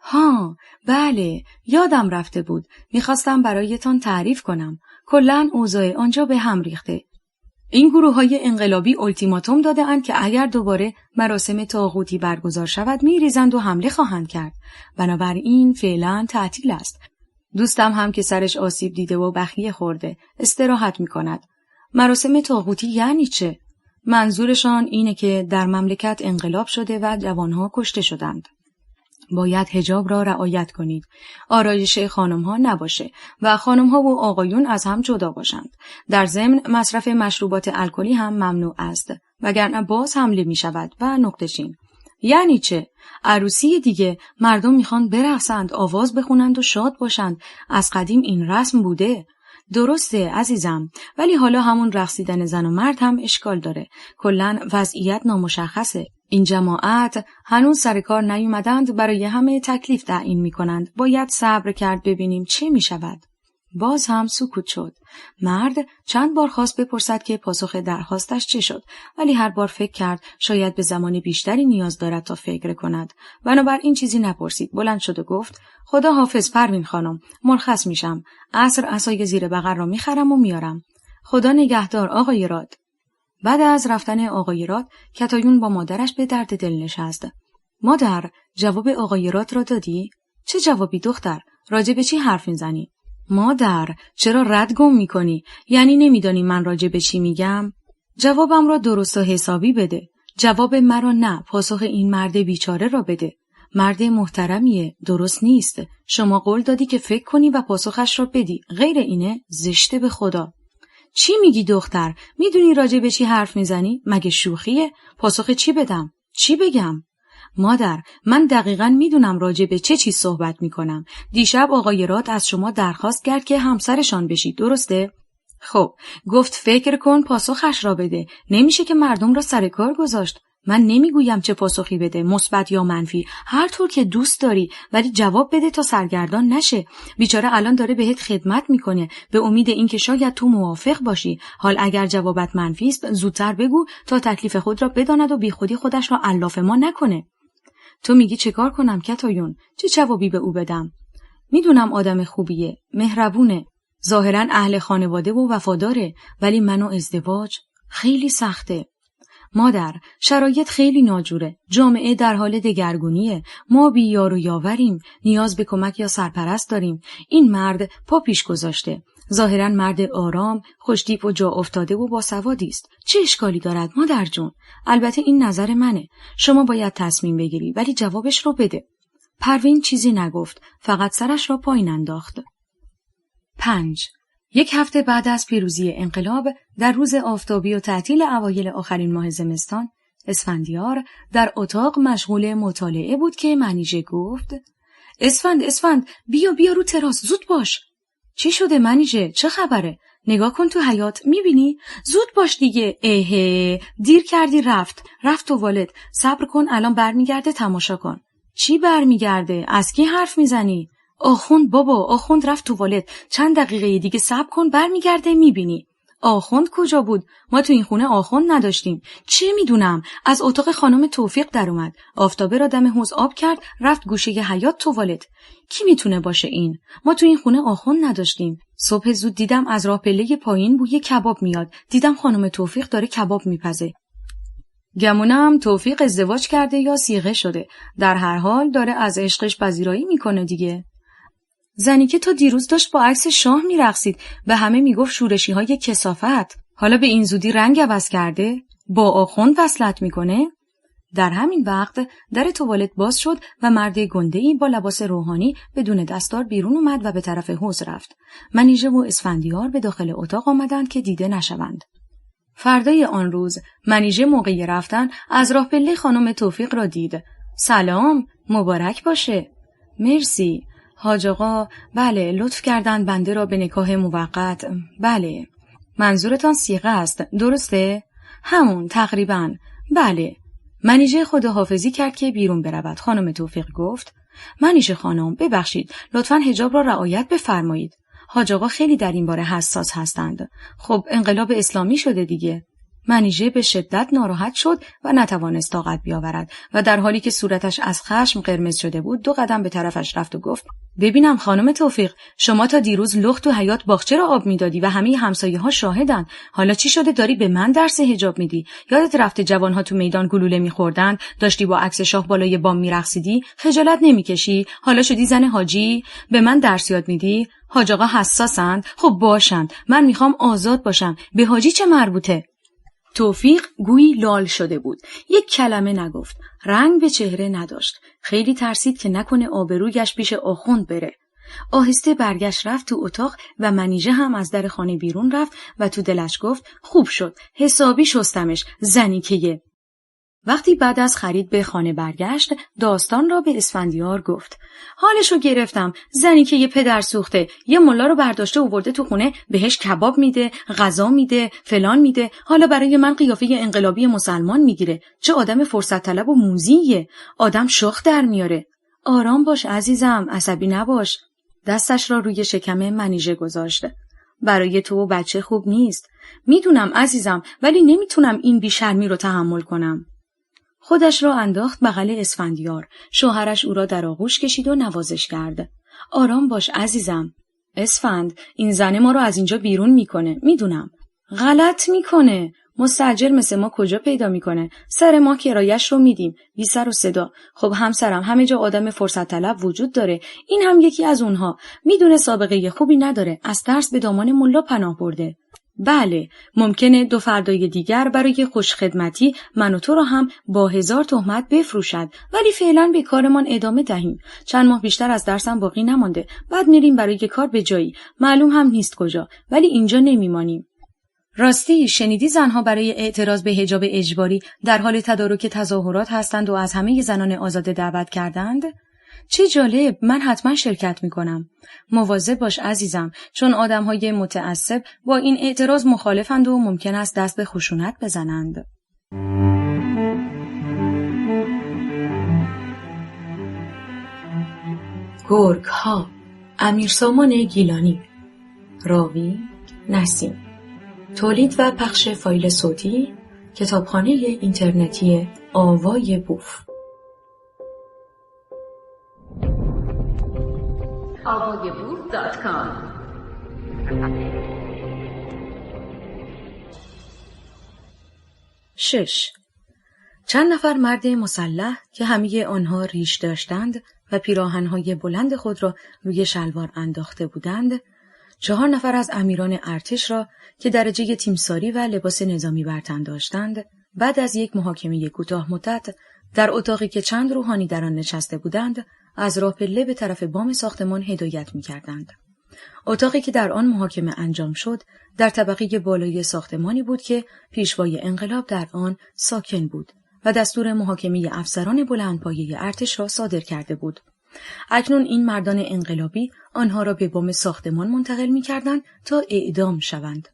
ها، بله، یادم رفته بود. میخواستم برایتان تعریف کنم. کلاً اوضاع آنجا به هم ریخته. این گروه‌های انقلابی التیماتوم داده اند که اگر دوباره مراسم طاغوتی برگزار شود میریزند و حمله خواهند کرد. بنابراین فعلاً تعطیل است. دوستم هم که سرش آسیب دیده و بخیه خورده، استراحت میکند. مراسم طاغوتی یعنی چه؟ منظورشان اینه که در مملکت انقلاب شده و جوانها کشته شدند. باید حجاب را رعایت کنید. آرایش خانم‌ها نباشه و خانم‌ها و آقایون از هم جدا باشند. در ضمن مصرف مشروبات الکلی هم ممنوع است، وگرنه باز حمله می‌شود. و نقطه‌چین. یعنی چه؟ عروسی دیگه، مردم میخوان برقصند، آواز بخونند و شاد باشند. از قدیم این رسم بوده. درسته عزیزم، ولی حالا همون رقصیدن زن و مرد هم اشکال داره. کلاً وضعیت نامشخصه. این جماعت هنوز سر کار نیومدند، برای همه تکلیف تعیین میکنند. باید صبر کرد ببینیم چه میشود. باز هم سکوت شد. مرد چند بار خواست بپرسد که پاسخ درخواستش چه شد، ولی هر بار فکر کرد شاید به زمان بیشتری نیاز دارد تا فکر کند. بنابراین چیزی نپرسید. بلند شد و گفت: خدا حافظ پروین خانم، مرخص میشم. عصر عصای زیر بغل را میخرم و میارم. خدا نگهدار آقای راد. بعد از رفتن آقای راد، کتایون با مادرش به درد دل نشست. مادر، جواب آقای راد را دادی؟ چه جوابی دختر؟ راجع به چی حرف میزنی؟ مادر، چرا رد گم میکنی؟ یعنی نمیدانی من راجع به چی میگم؟ جوابم را درست و حسابی بده. جواب مرا نه، پاسخ این مرد بیچاره را بده. مرد محترمیه، درست نیست. شما قول دادی که فکر کنی و پاسخش را بدی. غیر اینه زشته به خدا. چی میگی دختر؟ میدونی راجع به چی حرف میزنی؟ مگه شوخیه؟ پاسخ چی بدم؟ چی بگم؟ مادر، من دقیقاً میدونم راجع به چه چیز صحبت میکنم. دیشب آقای راد از شما درخواست کرد که همسرشان بشید، درسته؟ خب، گفت فکر کن پاسخش را بده. نمیشه که مردم را سر کار گذاشت. من نمیگویم چه پاسخی بده، مثبت یا منفی، هر طور که دوست داری، ولی جواب بده تا سرگردان نشه. بیچاره الان داره بهت خدمت میکنه به امید اینکه شاید تو موافق باشی. حال اگر جوابت منفی است، زودتر بگو تا تکلیف خود را بداند و بیخودی خودش را علاف ما نکنه. تو میگی چه کار کنم کتایون؟ چه جوابی به او بدم؟ میدونم آدم خوبیه، مهربونه، ظاهرا اهل خانواده و وفاداره، ولی من و ازدواج خیلی سخته. مادر، شرایط خیلی ناجوره. جامعه در حال دگرگونیه. ما بی یار و یاوریم. نیاز به کمک یا سرپرست داریم. این مرد پا پیش گذاشته. ظاهرا مرد آرام، خوشتیپ و جا افتاده و باسوادی است. چه اشکالی دارد مادر جون؟ البته این نظر منه. شما باید تصمیم بگیری، ولی جوابش رو بده. پروین چیزی نگفت، فقط سرش را پایین انداخت. 5. یک هفته بعد از پیروزی انقلاب، در روز آفتابی و تعطیل اوایل آخرین ماه زمستان، اسفندیار در اتاق مشغول مطالعه بود که منیژه گفت: اسفند، بیا رو تراس، زود باش. چی شده منیژه؟ چه خبره؟ نگاه کن تو حیاط، میبینی؟ زود باش دیگه. دیر کردی، رفت توالت. صبر کن، الان برمیگرده، تماشا کن. چی برمیگرده؟ از کی حرف میزنی؟ آخوند بابا، آخوند رفت توالت. چند دقیقه دیگه صبر کن، برمیگرده، میبینی. آخوند کجا بود؟ ما تو این خونه آخوند نداشتیم. چه میدونم؟ از اتاق خانم توفیق در اومد. آفتابه را دم حوض آب کرد، رفت گوشه ی حیاط توالت. کی میتونه باشه این؟ ما تو این خونه آخوند نداشتیم. صبح زود دیدم از راه پله پایین بوی کباب میاد. دیدم خانم توفیق داره کباب میپزه. گمونم توفیق ازدواج کرده یا صیغه شده. در هر حال داره از عشقش پذیرایی میکنه دیگه. زنی که تا دیروز داشت با عکس شاه میرقصید، به همه میگفت شورشی‌های کثافت، حالا به این زودی رنگ عوض کرده؟ با آخوند وصلت میکنه؟ در همین وقت در توالت باز شد و مرد گنده‌ای با لباس روحانی بدون دستار بیرون اومد و به طرف حوض رفت. منیژه و اسفندیار به داخل اتاق آمدند که دیده نشوند. فردای آن روز منیژه موقع رفتن از راه پله خانم توفیق را دید. سلام، مبارک باشه. مرسی. حاج آقا، بله، لطف کردن بنده را به نکاح موقت. بله. منظورتان صیغه است، درسته؟ همون تقریبا. بله. منیژه خداحافظی کرد که بیرون برود. خانم توفیق گفت: منیژه خانم، ببخشید، لطفاً حجاب را رعایت بفرمایید. حاج آقا خیلی در این باره حساس هستند. خب انقلاب اسلامی شده دیگه. منیژه به شدت ناراحت شد و نتوانست طاقت بیاورد و در حالی که صورتش از خشم قرمز شده بود 2 قدم به طرفش رفت و گفت: ببینم خانم توفیق، شما تا دیروز لخت تو حیاط باغچه را آب میدادی و همه همسایه‌ها شاهدن. حالا چی شده داری به من درس حجاب میدی؟ یادت رفته جوانها تو میدان گلوله میخوردن، داشتی با عکس شاه بالای بام میرقصیدی؟ خجالت نمیکشی؟ حالا شدی زن حاجی به من درس یاد میدی؟ حاج آقا حساسند؟ خب باشند، من میخوام آزاد باشم، به حاجی چه مربوطه؟ توفیق گویی لال شده بود. یک کلمه نگفت. رنگ به چهره نداشت. خیلی ترسید که نکنه آبرویش پیش آخوند بره. آهسته برگشت رفت تو اتاق و منیژه هم از در خانه بیرون رفت و تو دلش گفت خوب شد، حسابی شستمش، زنیکه. وقتی بعد از خرید به خانه برگشت، داستان را به اسفندیار گفت. حالشو گرفتم، زنیکه یه پدر سوخته، یه ملا رو برداشته آورده تو خونه، بهش کباب میده، غذا میده، فلان میده، حالا برای من قیافه انقلابی مسلمان میگیره. چه آدم فرصت طلب و موذیه، آدم شخ در میاره. آرام باش عزیزم، عصبی نباش. دستش را روی شکم منیژه گذاشت. برای تو و بچه خوب نیست. میدونم عزیزم، ولی نمیتونم این بیشرمی رو تحمل کنم. خودش را انداخت بغل اسفندیار. شوهرش او را در آغوش کشید و نوازش کرد. آرام باش عزیزم. اسفند، این زن ما رو از اینجا بیرون میکنه. میدونم. غلط میکنه. مستاجر مثل ما کجا پیدا میکنه؟ سر ما کرایش رو میدیم، بی سر و صدا. خب همسرم، همه جا آدم فرصت طلب وجود داره. این هم یکی از اونها. میدونه سابقه خوبی نداره، از ترس به دامان ملا پناه برده. بله، ممکنه 2 فردای دیگر برای خوشخدمتی من و تو را هم با 1000 تهمت بفروشد، ولی فعلا به کارمان ادامه دهیم. چند ماه بیشتر از درسم باقی نمانده. بعد میریم برای کار به جایی، معلوم هم نیست کجا، ولی اینجا نمیمانیم. راستی شنیدی زنها برای اعتراض به حجاب اجباری در حال تدارک تظاهرات هستند و از همه زنان آزاده دعوت کردند؟ چه جالب، من حتما شرکت میکنم. مواظب باش عزیزم، چون آدمهای متعصب با این اعتراض مخالفند و ممکن است دست به خشونت بزنند. گرگ ها، امیرسامان گیلانی. راوی نسیم. تولید و پخش فایل صوتی کتابخانه اینترنتی آوای بوف. avayaboof.com 6. چند نفر مرد مسلح که همه آنها ریش داشتند و پیراهن‌های بلند خود را روی شلوار انداخته بودند، 4 نفر از امیران ارتش را که درجه تیمساری و لباس نظامی بر تن داشتند، بعد از یک محاکمه کوتاه مدت در اتاقی که چند روحانی در آن نشسته بودند، از راه پله به طرف بام ساختمان هدایت می‌کردند. اتاقی که در آن محاکمه انجام شد، در طبقه بالای ساختمانی بود که پیشوای انقلاب در آن ساکن بود و دستور محاکمه افسران بلندپایه ارتش را صادر کرده بود. اکنون این مردان انقلابی آنها را به بام ساختمان منتقل می‌کردند تا اعدام شوند.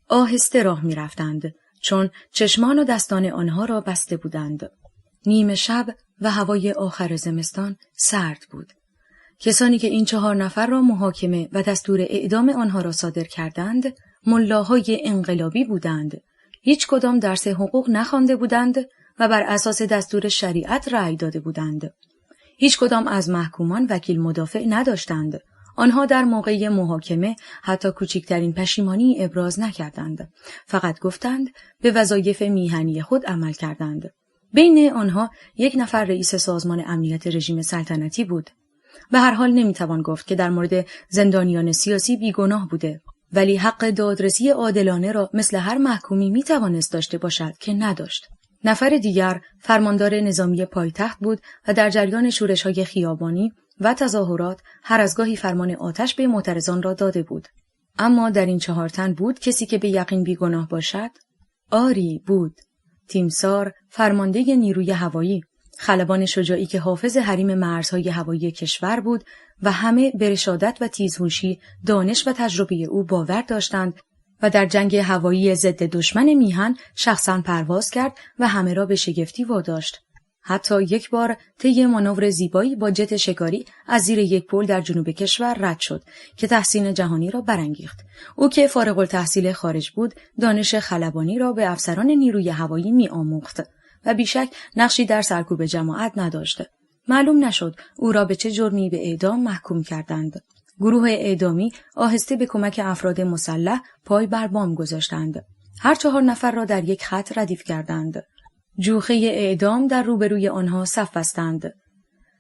آهسته راه می‌رفتند، چون چشمان و دستان آنها را بسته بودند. نیمه شب و هوای آخر زمستان سرد بود. کسانی که این 4 نفر را محاکمه و دستور اعدام آنها را صادر کردند، ملاهای انقلابی بودند. هیچ کدام درس حقوق نخوانده بودند و بر اساس دستور شریعت رأی داده بودند. هیچ کدام از محکومان وکیل مدافع نداشتند. آنها در موقع محاکمه حتی کوچکترین پشیمانی ابراز نکردند. فقط گفتند به وظایف میهنی خود عمل کردند. بین آنها 1 نفر رئیس سازمان امنیت رژیم سلطنتی بود. به هر حال نمیتوان گفت که در مورد زندانیان سیاسی بیگناه بوده، ولی حق دادرسی عادلانه را مثل هر محکومی میتوانست داشته باشد که نداشت. نفر دیگر فرماندار نظامی پایتخت بود و در جریان شورش‌های خیابانی و تظاهرات هر از گاهی فرمان آتش به معترضان را داده بود. اما در این 4 تن بود کسی که به یقین بیگناه باشد؟ آری بود. تیمسار، فرمانده نیروی هوایی، خلبان شجاعی که حافظ حریم مرزهای هوایی کشور بود و همه به رشادت و تیزهوشی، دانش و تجربه او باور داشتند و در جنگ هوایی ضد دشمن میهن شخصاً پرواز کرد و همه را به شگفتی واداشت. حتی یک بار طی مانور زیبایی با جت شکاری از زیر یک پل در جنوب کشور رد شد که تحسین جهانی را برانگیخت. او که فارغ التحصیل خارج بود، دانش خلبانی را به افسران نیروی هوایی می‌آموخت و بیشک نقشی در سرکوب جماعت نداشت. معلوم نشد او را به چه جرمی به اعدام محکوم کردند. گروه اعدامی آهسته به کمک افراد مسلح پای بر بام گذاشتند. هر 4 نفر را در یک خط ردیف کردند. جوخه اعدام در روبروی آنها صف بستند.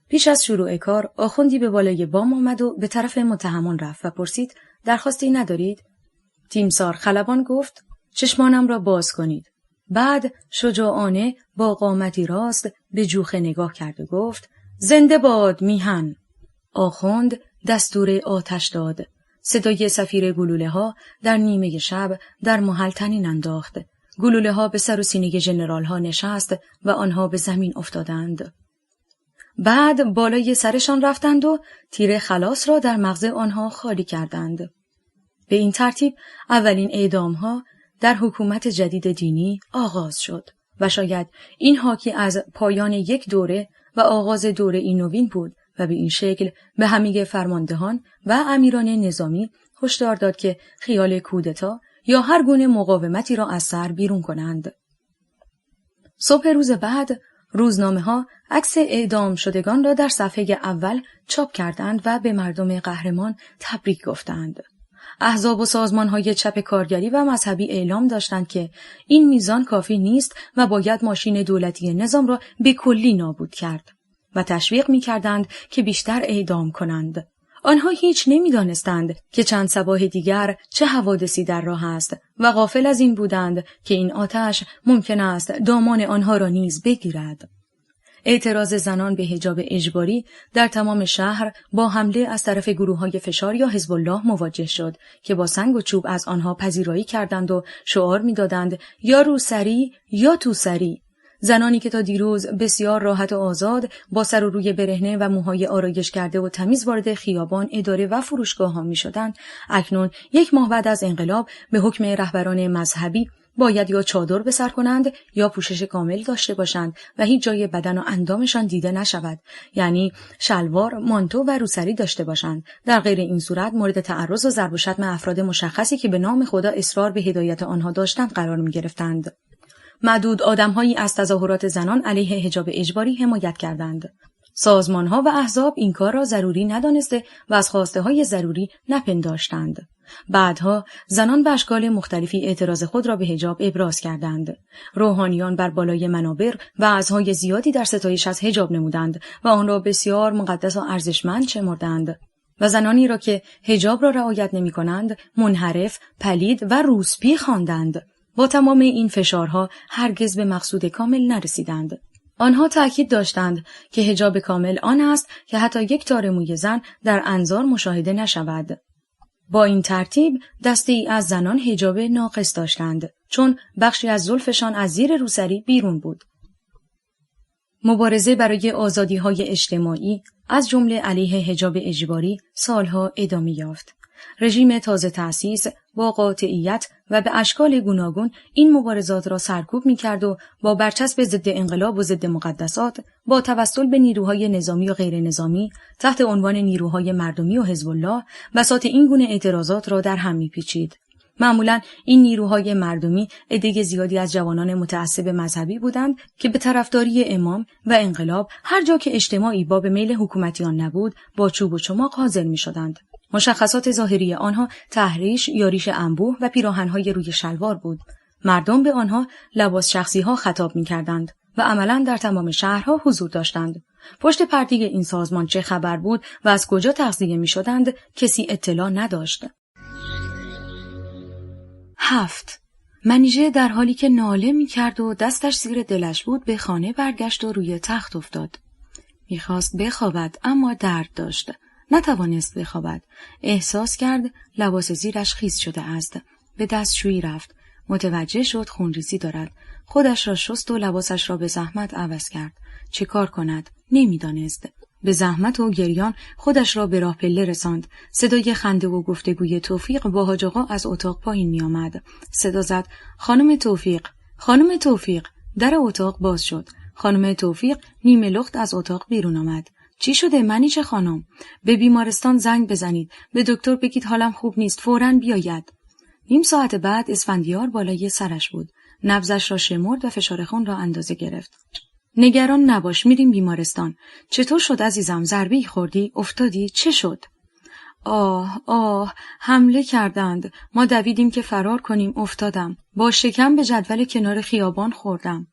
پیش از شروع کار آخوندی به بالای بام آمد و به طرف متهمان رفت و پرسید درخواستی ندارید؟ تیمسار خلبان گفت چشمانم را باز کنید. بعد شجاعانه با قامتی راست به جوخه نگاه کرد و گفت زنده باد میهن. آخوند دستور آتش داد. صدای صفیر گلوله ها در نیمه شب در محل طنین انداخت. گلوله ها به سر و سینه ژنرال ها نشست و آنها به زمین افتادند. بعد بالای سرشان رفتند و تیر خلاص را در مغز آنها خالی کردند. به این ترتیب اولین اعدام ها در حکومت جدید دینی آغاز شد و شاید این حاکی از پایان یک دوره و آغاز دوره این نوین بود و به این شکل به همه فرماندهان و امیران نظامی هشدار داد که خیال کودتا یا هر گونه مقاومتی را از سر بیرون کنند. صبح روز بعد روزنامه‌ها عکس اعدام شدگان را در صفحه اول چاپ کردند و به مردم قهرمان تبریک گفتند. احزاب و سازمان‌های چپ کارگری و مذهبی اعلام داشتند که این میزان کافی نیست و باید ماشین دولتی نظام را به کلی نابود کرد و تشویق می‌کردند که بیشتر اعدام کنند. آنها هیچ نمی‌دانستند که چند صباح دیگر چه حوادثی در راه است و غافل از این بودند که این آتش ممکن است دامان آنها را نیز بگیرد. اعتراض زنان به حجاب اجباری در تمام شهر با حمله از طرف گروه‌های فشار یا حزب الله مواجه شد که با سنگ و چوب از آنها پذیرایی کردند و شعار می‌دادند یا روسری یا توسری. زنانی که تا دیروز بسیار راحت و آزاد با سر و روی برهنه و موهای آرایش کرده و تمیز وارد خیابان، اداره و فروشگاه‌ها می‌شدند، اکنون یک ماه بعد از انقلاب به حکم رهبران مذهبی باید یا چادر به سر کنند یا پوشش کامل داشته باشند و هیچ جای بدن و اندامشان دیده نشود، یعنی شلوار، مانتو و روسری داشته باشند. در غیر این صورت مورد تعرض و ضرب و شتم افراد مشخصی که به نام خدا اصرار به هدایت آنها داشتند قرار می‌گرفتند. معدود آدم‌هایی از تظاهرات زنان علیه حجاب اجباری حمایت کردند. سازمان‌ها و احزاب این کار را ضروری ندانسته و از خواسته‌های ضروری نپنداشتند. بعدها زنان به اشکال مختلفی اعتراض خود را به حجاب ابراز کردند. روحانیان بر بالای منابر وعظهای زیادی در ستایش از حجاب نمودند و آن را بسیار مقدس و ارزشمند شمردند و زنانی را که حجاب را رعایت نمی‌کنند منحرف، پلید و روسپی خواندند. با تمام این فشارها هرگز به مقصود کامل نرسیدند. آنها تأکید داشتند که حجاب کامل آن است که حتی یک تار موی زن در انظار مشاهده نشود. با این ترتیب دسته‌ای از زنان حجاب ناقص داشتند، چون بخشی از زلفشان از زیر روسری بیرون بود. مبارزه برای آزادی‌های اجتماعی از جمله علیه حجاب اجباری سالها ادامه یافت. رژیم تازه تأسیس با قاطعیت و به اشکال گوناگون این مبارزات را سرکوب می‌کرد و با برچسب ضد انقلاب و ضد مقدسات با توسل به نیروهای نظامی و غیر نظامی تحت عنوان نیروهای مردمی و حزب الله بساط این گونه اعتراضات را در هم می‌پیچید. معمولاً این نیروهای مردمی عده زیادی از جوانان متعصب مذهبی بودند که به طرفداری امام و انقلاب هر جا که اجتماعی باب میل حکومتیان نبود با چوب و چماق حاضر می‌شدند. مشخصات ظاهری آنها تحریش یا ریش انبوه و پیراهن‌های روی شلوار بود. مردم به آنها لباس شخصی‌ها خطاب می‌کردند و عملاً در تمام شهرها حضور داشتند. پشت پرده این سازمان چه خبر بود و از کجا تغذیه می‌شدند کسی اطلاع نداشت. 7. منیژه در حالی که ناله می‌کرد و دستش زیر دلش بود به خانه برگشت و روی تخت افتاد. می‌خواست بخوابد اما درد داشت. نتوانست بخوابد. احساس کرد لباس زیرش خیس شده است. به دستشویی رفت. متوجه شد خونریزی دارد. خودش را شست و لباسش را به زحمت عوض کرد. چه کار کند؟ نمی‌دانست. به زحمت و گریان خودش را به راه پله رساند. صدای خنده و گفتگوی توفیق با حاج آقا از اتاق پایین می آمد. صدا زد: خانم توفیق، خانم توفیق. در اتاق باز شد. خانم توفیق نیمه لخت از اتاق بیرون آمد. چی شده منیچه خانم؟ به بیمارستان زنگ بزنید. به دکتر بگید حالم خوب نیست، فوراً بیاید. نیم ساعت بعد اسفندیار بالای سرش بود. نبضش را شمرد و فشار خون را اندازه گرفت. نگران نباش، میریم بیمارستان. چطور شد عزیزم؟ ضربه‌ای خوردی؟ افتادی؟ چه شد؟ آه، حمله کردند. ما دویدیم که فرار کنیم، افتادم. با شکم به جدول کنار خیابان خوردم.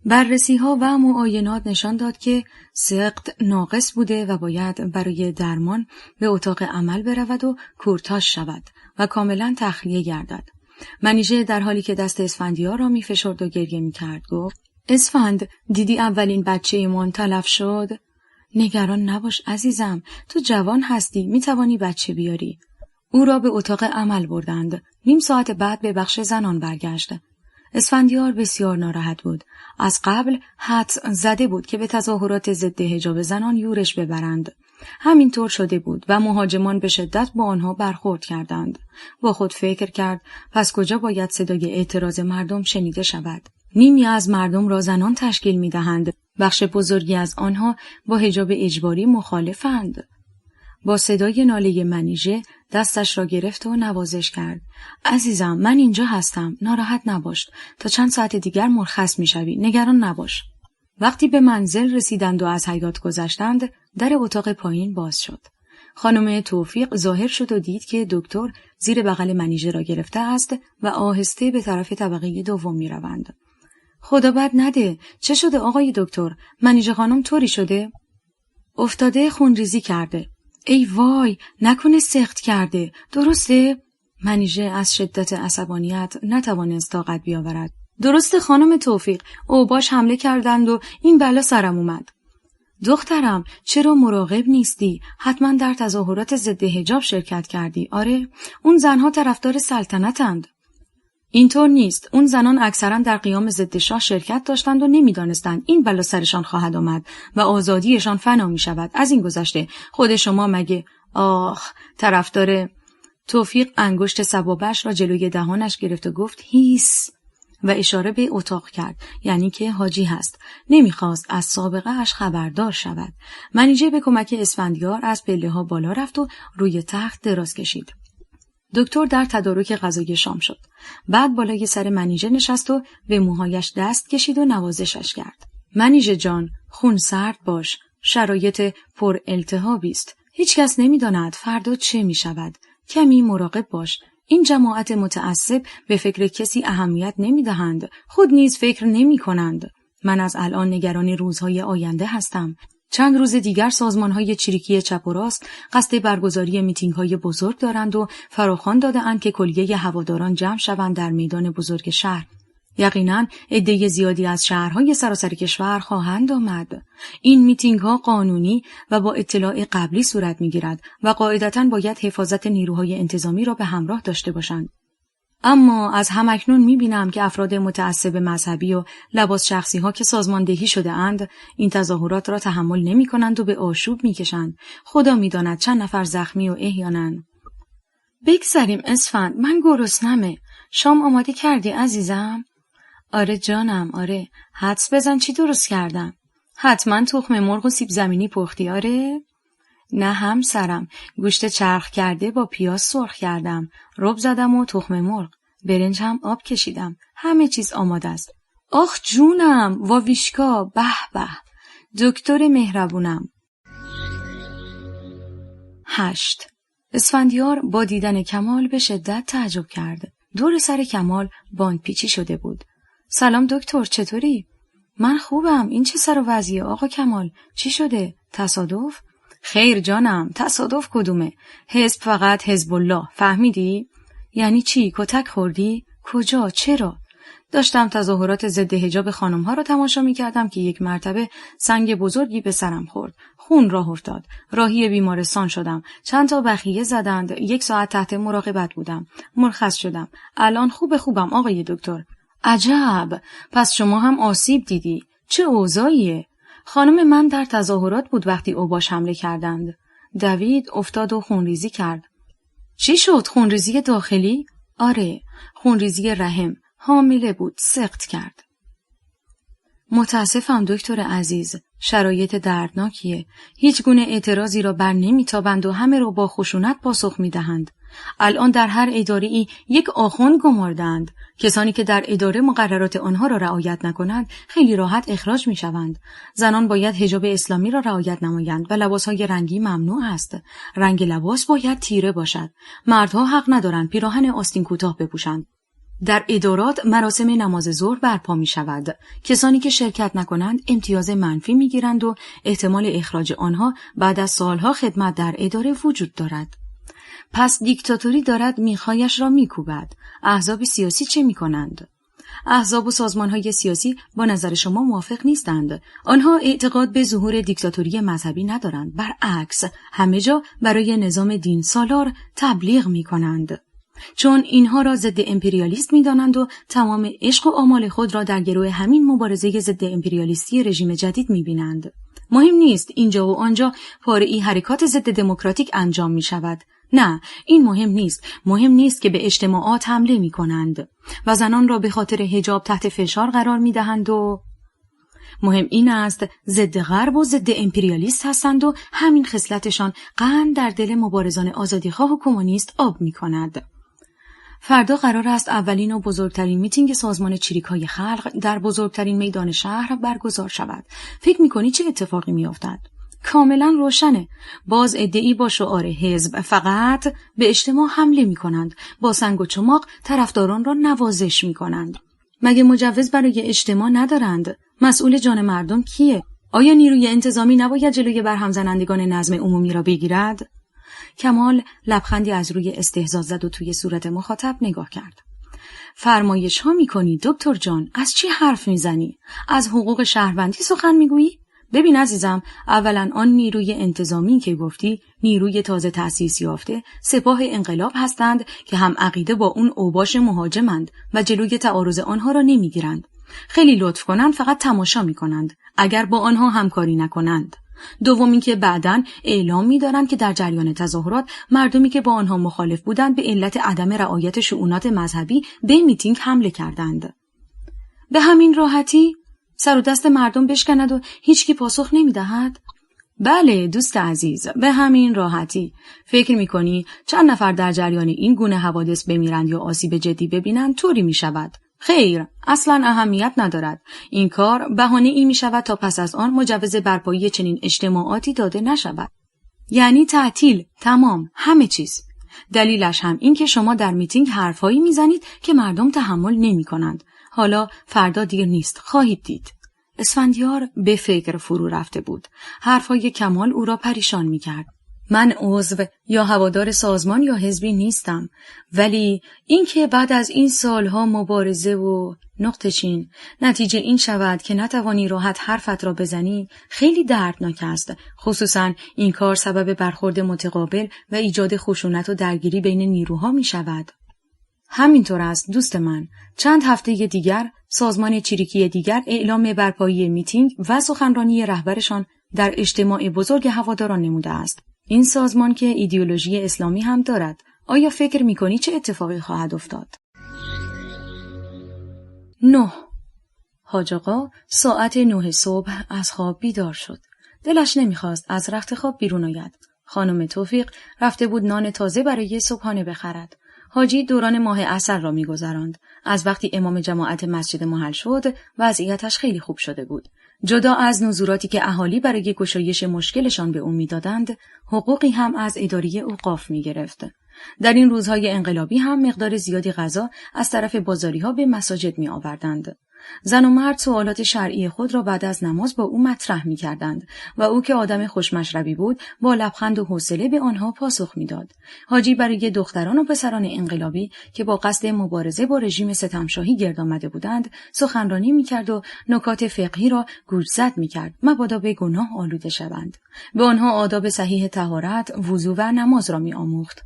بررسی‌ها و معاینات نشان داد که سقط ناقص بوده و باید برای درمان به اتاق عمل برود و کورتاژ شود و کاملا تخلیه گردد. منیژه در حالی که دست اسفندیار را می‌فشرد و گریه می‌کرد گفت: اسفند، دیدی اولین بچه ایمان تلف شد؟ نگران نباش عزیزم، تو جوان هستی، می‌توانی بچه بیاری. او را به اتاق عمل بردند. نیم ساعت بعد به بخش زنان برگشت. اسفندیار بسیار ناراحت بود. از قبل حدس زده بود که به تظاهرات ضد حجاب زنان یورش ببرند. همینطور شده بود و مهاجمان به شدت با آنها برخورد کردند. با خود فکر کرد پس کجا باید صدای اعتراض مردم شنیده شود؟ نیمی از مردم را زنان تشکیل می‌دهند. بخش بزرگی از آنها با حجاب اجباری مخالفند. با صدای ناله منیژه دستش را گرفت و نوازش کرد. عزیزم، من اینجا هستم، ناراحت نباش. تا چند ساعت دیگر مرخص میشوی، نگران نباش. وقتی به منزل رسیدند و از حیاط گذشتند، در اتاق پایین باز شد. خانم توفیق ظاهر شد و دید که دکتر زیر بغل منیژه را گرفته است و آهسته به طرف طبقه دوم میروند. خدا بد نده، چه شده آقای دکتر؟ منیژه خانم طوری شده؟ افتاده، خونریزی کرده. ای وای، نکنه سقط کرده، درسته؟ منیژه از شدت عصبانیت نتوانست طاقت بیاورد. درسته خانم توفیق، اوباش حمله کردند و این بلا سرم اومد. دخترم، چرا مراقب نیستی؟ حتما در تظاهرات ضد حجاب شرکت کردی. آره، اون زنها طرفدار سلطنتند. اینطور نیست. اون زنان اکثرا در قیام ضد شاه شرکت داشتند و نمیدانستند این بلا سرشان خواهد آمد و آزادیشان فنا می شود. از این گذشته خود شما مگه طرفدار؟ توفیق انگشت سبابش را جلوی دهانش گرفت و گفت هیس و اشاره به اتاق کرد، یعنی که حاجی هست. نمیخواست از سابقه اش خبردار شود. منیژه به کمک اسفندیار از پله ها بالا رفت و روی تخت دراز کشید. دکتر در تدارک غذای شام شد. بعد بالای سر منیژه نشست و به موهایش دست کشید و نوازشش کرد. منیژه جان، خون سرد باش. شرایط پر التهابی است. هیچ کس نمیداند فردا چه می شود. کمی مراقب باش. این جماعت متعصب به فکر کسی اهمیت نمی دهند. خود نیز فکر نمی کنند. من از الان نگران روزهای آینده هستم. چند روز دیگر سازمان‌های چریکی چپ و راست قصد برگزاری میتینگ‌های بزرگ دارند و فراخوان داده‌اند که کلیه هواداران جمع شوند در میدان بزرگ شهر. یقیناً عده زیادی از شهرهای سراسر کشور خواهند آمد. این میتینگ‌ها قانونی و با اطلاع قبلی صورت می‌گیرد و قاعدتاً باید حفاظت نیروهای انتظامی را به همراه داشته باشند. اما از همکنون می‌بینم که افراد متعصب مذهبی و لباس شخصی‌ها که سازماندهی شده اند این تظاهرات را تحمل نمی‌کنند و به آشوب می‌کشند. خدا می‌داند چند نفر زخمی و احیانا. بگذریم اسفند، من گرسنمه. شام آماده کردی عزیزم؟ آره جانم، آره. حدس بزن چی درست کردم. حتما تخم مرغ و سیب زمینی پختی. آره؟ نه همسرم، گوشت چرخ کرده با پیاز سرخ کردم، رب زدم و تخم مرغ، برنج هم آب کشیدم. همه چیز آماده است. آخ جونم، واویشکا، به به، دکتر مهربونم. 8. اسفندیار با دیدن کمال به شدت تعجب کرد. دور سر کمال باند پیچی شده بود. سلام دکتر، چطوری؟ من خوبم. این چه سر و وضعیه آقا کمال؟ چی شده؟ تصادف؟ خیر جانم، تصادف کدومه؟ حزب فقط حزب الله، فهمیدی؟ یعنی چی؟ کتک خوردی؟ کجا؟ چرا؟ داشتم تظاهرات ضد حجاب خانم‌ها رو تماشا می‌کردم که یک مرتبه سنگ بزرگی به سرم خورد. خون راه افتاد. راهی بیمارستان شدم. چند تا بخیه زدند. 1 ساعت تحت مراقبت بودم. مرخص شدم. الان خوبم آقای دکتر. عجب، پس شما هم آسیب دیدی. چه اوضاعیه؟ خانم من در تظاهرات بود وقتی اوباش حمله کردند. دوید، افتاد و خونریزی کرد. چی شد؟ خونریزی داخلی؟ آره، خونریزی رحم. حامله بود، سقط کرد. متاسفم دکتر عزیز، شرایط دردناکیه. هیچ گونه اعتراضی را بر نمیتابند و همه را با خشونت پاسخ میدهند. الان در هر اداره‌ای یک آخوند گماردند. کسانی که در اداره مقررات آنها را رعایت نکنند خیلی راحت اخراج میشوند. زنان باید حجاب اسلامی را رعایت نمایند و لباسهای رنگی ممنوع است. رنگ لباس باید تیره باشد. مردها حق ندارند پیراهن آستین کوتاه بپوشند. در ادارات مراسم نماز ظهر برپا می شود. کسانی که شرکت نکنند امتیاز منفی می گیرند و احتمال اخراج آنها بعد از سالها خدمت در اداره وجود دارد. پس دیکتاتوری دارد میخایش را میکوبد. احزاب سیاسی چه میکنند؟ احزاب و سازمانهای سیاسی با نظر شما موافق نیستند. آنها اعتقاد به ظهور دیکتاتوری مذهبی ندارند. برعکس، همه جا برای نظام دین سالار تبلیغ میکنند. چون اینها را ضد امپریالیست می‌دانند و تمام عشق و آمال خود را در گروه همین مبارزه ضد امپریالیستی رژیم جدید می‌بینند. مهم نیست اینجا و آنجا پاره‌ای حرکات ضد دموکراتیک انجام می‌شود. نه، این مهم نیست. مهم نیست که به اجتماعات حمله می‌کنند و زنان را به خاطر حجاب تحت فشار قرار می‌دهند و مهم این است ضد غرب و ضد امپریالیست هستند و همین خصلتشان قند در دل مبارزان آزادیخواه و کمونیست آب می‌کند. فردا قرار است اولین و بزرگترین میتینگ سازمان چریک‌های خلق در بزرگترین میدان شهر برگزار شود. فکر می‌کنی چه اتفاقی می‌افتد؟ کاملا روشنه. باز عده‌ای با شعار حزب فقط به اجتماع حمله می‌کنند. با سنگ و چماق طرفداران را نوازش می‌کنند. مگه مجوز برای اجتماع ندارند؟ مسئول جان مردم کیه؟ آیا نیروی انتظامی نباید جلوی برهم زنندگان نظم عمومی را بگیرد؟ کمال لبخندی از روی استهزا زد و توی صورت مخاطب نگاه کرد. فرمایش ها می‌کنی دکتر جان، از چی حرف میزنی؟ از حقوق شهروندی سخن میگویی؟ ببین عزیزم، اولا آن نیروی انتظامی که گفتی نیروی تازه تأسیس یافته سپاه انقلاب هستند که هم عقیده با اون اوباش مهاجمند و جلوی تعارض آنها را نمیگیرند. خیلی لطف کنند فقط تماشا میکنند اگر با آنها همکاری نکنند. دومی که بعداً اعلام می‌دارند که در جریان تظاهرات مردمی که با آنها مخالف بودند به علت عدم رعایت شؤونات مذهبی به میتینگ حمله کردند. به همین راحتی سر و دست مردم بشکند و هیچکی پاسخ نمی‌دهد؟ بله دوست عزیز، به همین راحتی. فکر می‌کنی چند نفر در جریان این گونه حوادث بمیرند یا آسیب جدی ببینند طوری می‌شود؟ خیر، اصلا اهمیت ندارد. این کار بهانه ای می شود تا پس از آن مجوز برپایی چنین اجتماعاتی داده نشود. یعنی تعطیل، تمام، همه چیز. دلیلش هم این که شما در میتینگ حرفایی می زنید که مردم تحمل نمی کنند. حالا فردا دیر نیست، خواهید دید. اسفندیار به فکر فرو رفته بود. حرفای کمال او را پریشان می کرد. من عضو یا هوادار سازمان یا حزبی نیستم، ولی اینکه بعد از این سالها مبارزه و نقطه چین نتیجه این شود که نتوانی راحت حرفت را بزنی خیلی دردناک است. خصوصا این کار سبب برخورد متقابل و ایجاد خشونت و درگیری بین نیروها می شود. همینطور است دوست من. چند هفته دیگر سازمان چریکی دیگر اعلام برپایی میتینگ و سخنرانی رهبرشان در اجتماع بزرگ هواداران نموده است. این سازمان که ایدئولوژی اسلامی هم دارد. آیا فکر می‌کنی چه اتفاقی خواهد افتاد؟ 9. حاج آقا ساعت 9 صبح از خواب بیدار شد. دلش نمی‌خواست از رخت خواب بیرون آید. خانم توفیق رفته بود نان تازه برای صبحانه بخرد. حاجی دوران ماه عسل را می‌گذراند. از وقتی امام جماعت مسجد محل شد، وضعیتش خیلی خوب شده بود. جدا از نظوراتی که اهالی برای گشایش مشکلشان به او می‌دادند، حقوقی هم از اداره اوقاف می‌گرفت. در این روزهای انقلابی هم مقدار زیادی غذا از طرف بازاری‌ها به مساجد می‌آوردند. زن و مرد سوالات شرعی خود را بعد از نماز با او مطرح می‌کردند و او که آدم خوشمشربی بود با لبخند و حوصله به آنها پاسخ می‌داد. حاجی برای دختران و پسران انقلابی که با قصد مبارزه با رژیم ستمشاهی گرد آمده بودند سخنرانی می‌کرد و نکات فقهی را گوشزد می‌کرد مبادا به گناه آلوده شوند. به آنها آداب صحیح طهارت، وضو و نماز را می‌آموخت.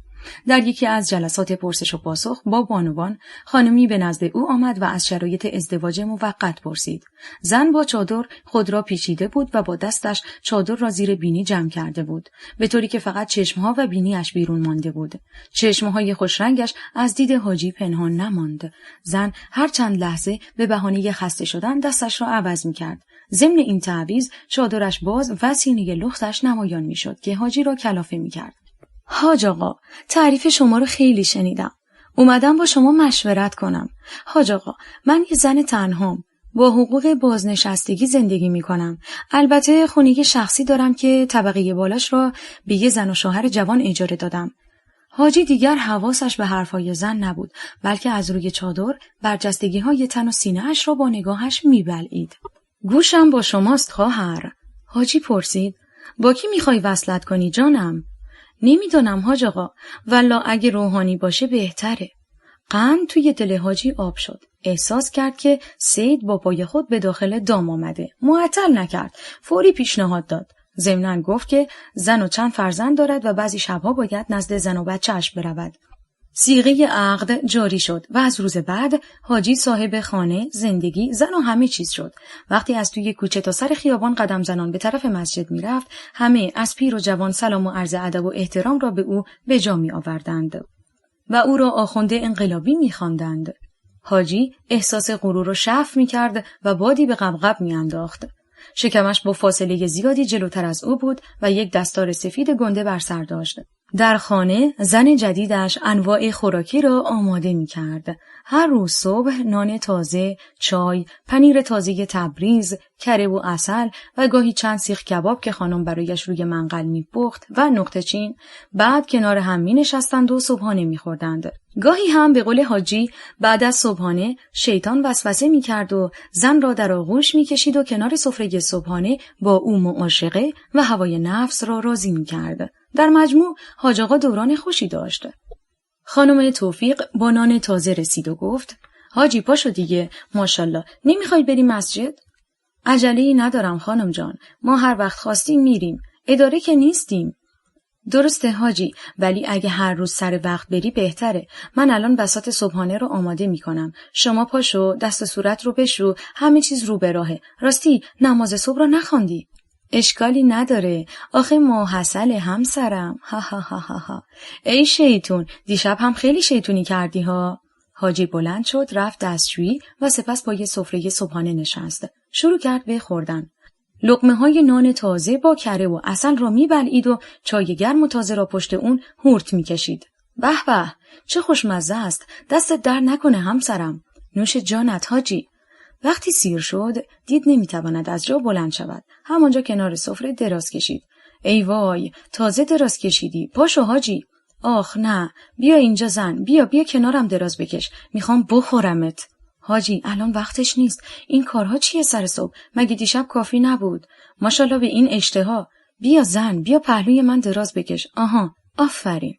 در یکی از جلسات پرسش و پاسخ با بانوان خانمی به نزد او آمد و از شرایط ازدواج موقت پرسید. زن با چادر خود را پیچیده بود و با دستش چادر را زیر بینی جمع کرده بود، به طوری که فقط چشمها و بینیش بیرون مانده بود. چشمهای خوشرنگش از دید حاجی پنهان نماند. زن هر چند لحظه به بهانه خسته شدن دستش را عوض می‌کرد. ضمن این تعویض چادرش باز و سینه لختش نمایان می‌شد که حاجی را کلافه می‌کرد. حاج آقا، تعریف شما رو خیلی شنیدم. اومدم با شما مشورت کنم. حاج آقا، من یه زن تنهام. با حقوق بازنشستگی زندگی میکنم. البته خونه شخصی دارم که طبقه بالاش را به یه زن و شوهر جوان اجاره دادم. حاجی دیگر حواسش به حرفای زن نبود، بلکه از روی چادر برجستگی‌های تن و سینه‌اش را با نگاهش می‌بلعید. گوشم با شماست خواهر. حاجی پرسید: با کی می‌خوای وصلت کنی جانم؟ نمیدونم حاج آقا، والله اگه روحانی باشه بهتره. قند توی دل حاجی آب شد. احساس کرد که سید با پای خود به داخل دام آمده. معطل نکرد. فوری پیشنهاد داد. ضمناً گفت که زن و چند فرزند دارد و بعضی شبها باید نزد زن و بچه‌اش برود. صیغه عقد جاری شد و از روز بعد حاجی صاحب خانه، زندگی، زن و همه چیز شد. وقتی از توی کوچه تا سر خیابان قدم زنان به طرف مسجد می رفت، همه از پیر و جوان سلام و عرض ادب و احترام را به او به جا می آوردند و او را آخنده انقلابی می خواندند. حاجی احساس غرور و شعف می کرد و بادی به غبغب می انداخت. شکمش با فاصله زیادی جلوتر از او بود و یک دستار سفید گنده بر سر داشت. در خانه زن جدیدش انواع خوراکی را آماده می کرد. هر روز صبح نان تازه، چای، پنیر تازه تبریز، کره و عسل و گاهی چند سیخ کباب که خانم برایش روی منقل می پخت و نقطه چین. بعد کنار هم می نشستند و صبحانه می خوردند. گاهی هم به قول حاجی بعد از صبحانه شیطان وسوسه می کرد و زن را در آغوش می کشید و کنار سفره صبحانه با او معاشقه و هوای نفس را راضی می کرد. در مجموع حاج آقا دوران خوشی داشت. خانم توفیق با نان تازه رسید و گفت: حاجی پاشو دیگه، ماشاءالله، نمیخوای بری مسجد؟ عجله‌ای ندارم خانم جان، ما هر وقت خواستیم میریم، اداره که نیستیم. درسته حاجی، ولی اگه هر روز سر وقت بری بهتره. من الان بساط صبحانه رو آماده میکنم. شما پاشو، دست و صورت رو بشو، همه چیز رو به راهه. راستی نماز صبح رو نخواندی؟ اشکالی نداره، آخه ماحصل همسرم. ها ها ها ها ها. ای شیطون، دیشب هم خیلی شیطونی کردی ها. حاجی بلند شد، رفت دستشویی و سپس پای سفره صبحانه نشست. شروع کرد به خوردن. لقمه‌های نان تازه با کره و عسل را می‌بلعید و چای گرم و تازه را پشت اون هورت می‌کشید. به به، چه خوشمزه است. دستت در نکنه همسرم. نوش جانت حاجی. وقتی سیر شد، دید نمیتواند از جا بلند شود. همانجا کنار سفره دراز کشید. ای وای، تازه دراز کشیدی. پاشو حاجی. آخ نه، بیا اینجا زن، بیا کنارم دراز بکش. میخوام بخورمت. حاجی الان وقتش نیست. این کارها چیه سر صبح؟ مگه دیشب کافی نبود؟ ماشاءالله به این اشتها. بیا زن، بیا پهلوی من دراز بکش. آها، آفرین.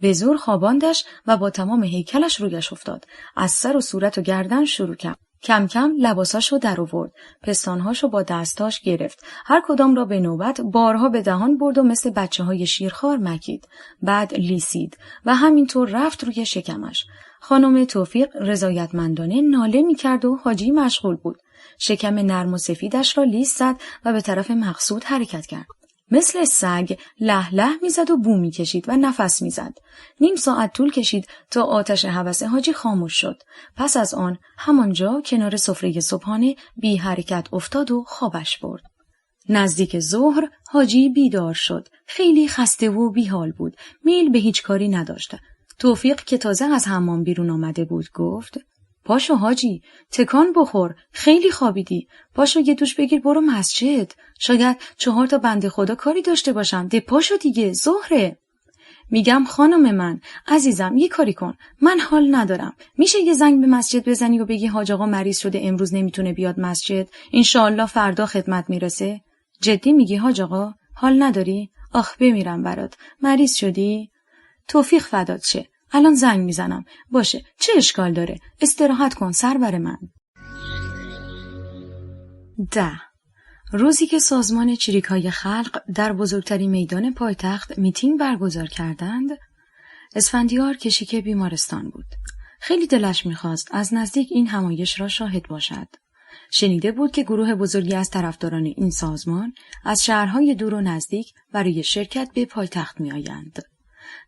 به زور خواباندش و با تمام هیکلش رویش افتاد. از سر و صورت و گردن شروع کرد. کم کم لباساشو در آورد، پستانهاشو با دستاش گرفت، هر کدام را به نوبت بارها به دهان برد و مثل بچه‌های شیرخوار مکید. بعد لیسید و همینطور رفت روی شکمش. خانم توفیق رضایتمندانه ناله می‌کرد و حاجی مشغول بود. شکم نرم و سفیدش را لیس زد و به طرف مقصود حرکت کرد. مثل سگ له له میزد و بو میکشید و نفس میزد. نیم ساعت طول کشید تا آتش هوس حاجی خاموش شد. پس از آن همانجا کنار سفره صبحانه بی حرکت افتاد و خوابش برد. نزدیک ظهر حاجی بیدار شد. خیلی خسته و بیحال بود. میل به هیچ کاری نداشت. توفیق که تازه از حمام بیرون آمده بود گفت: پاشو حاجی، تکان بخور، خیلی خوابیدی. پاشو یه دوش بگیر برو مسجد. شاید 4 تا بنده خدا کاری داشته باشن. ده پاشو دیگه، ظهره. میگم خانم من، عزیزم یه کاری کن. من حال ندارم. میشه یه زنگ به مسجد بزنی و بگی حاج آقا مریض شده امروز نمیتونه بیاد مسجد. انشالله فردا خدمت میرسه. جدی میگی حاج آقا؟ حال نداری؟ آخ بمیرم برات. مریض شدی؟ توفیق فدات شه. الان زنگ میزنم. باشه، چه اشکال داره؟ استراحت کن سرور من. 10. روزی که سازمان چریک‌های خلق در بزرگترین میدان پایتخت میتینگ برگزار کردند، اسفندیار کشیک بیمارستان بود. خیلی دلش میخواست از نزدیک این همایش را شاهد باشد. شنیده بود که گروه بزرگی از طرفداران این سازمان از شهرهای دور و نزدیک برای شرکت به پایتخت میآیند.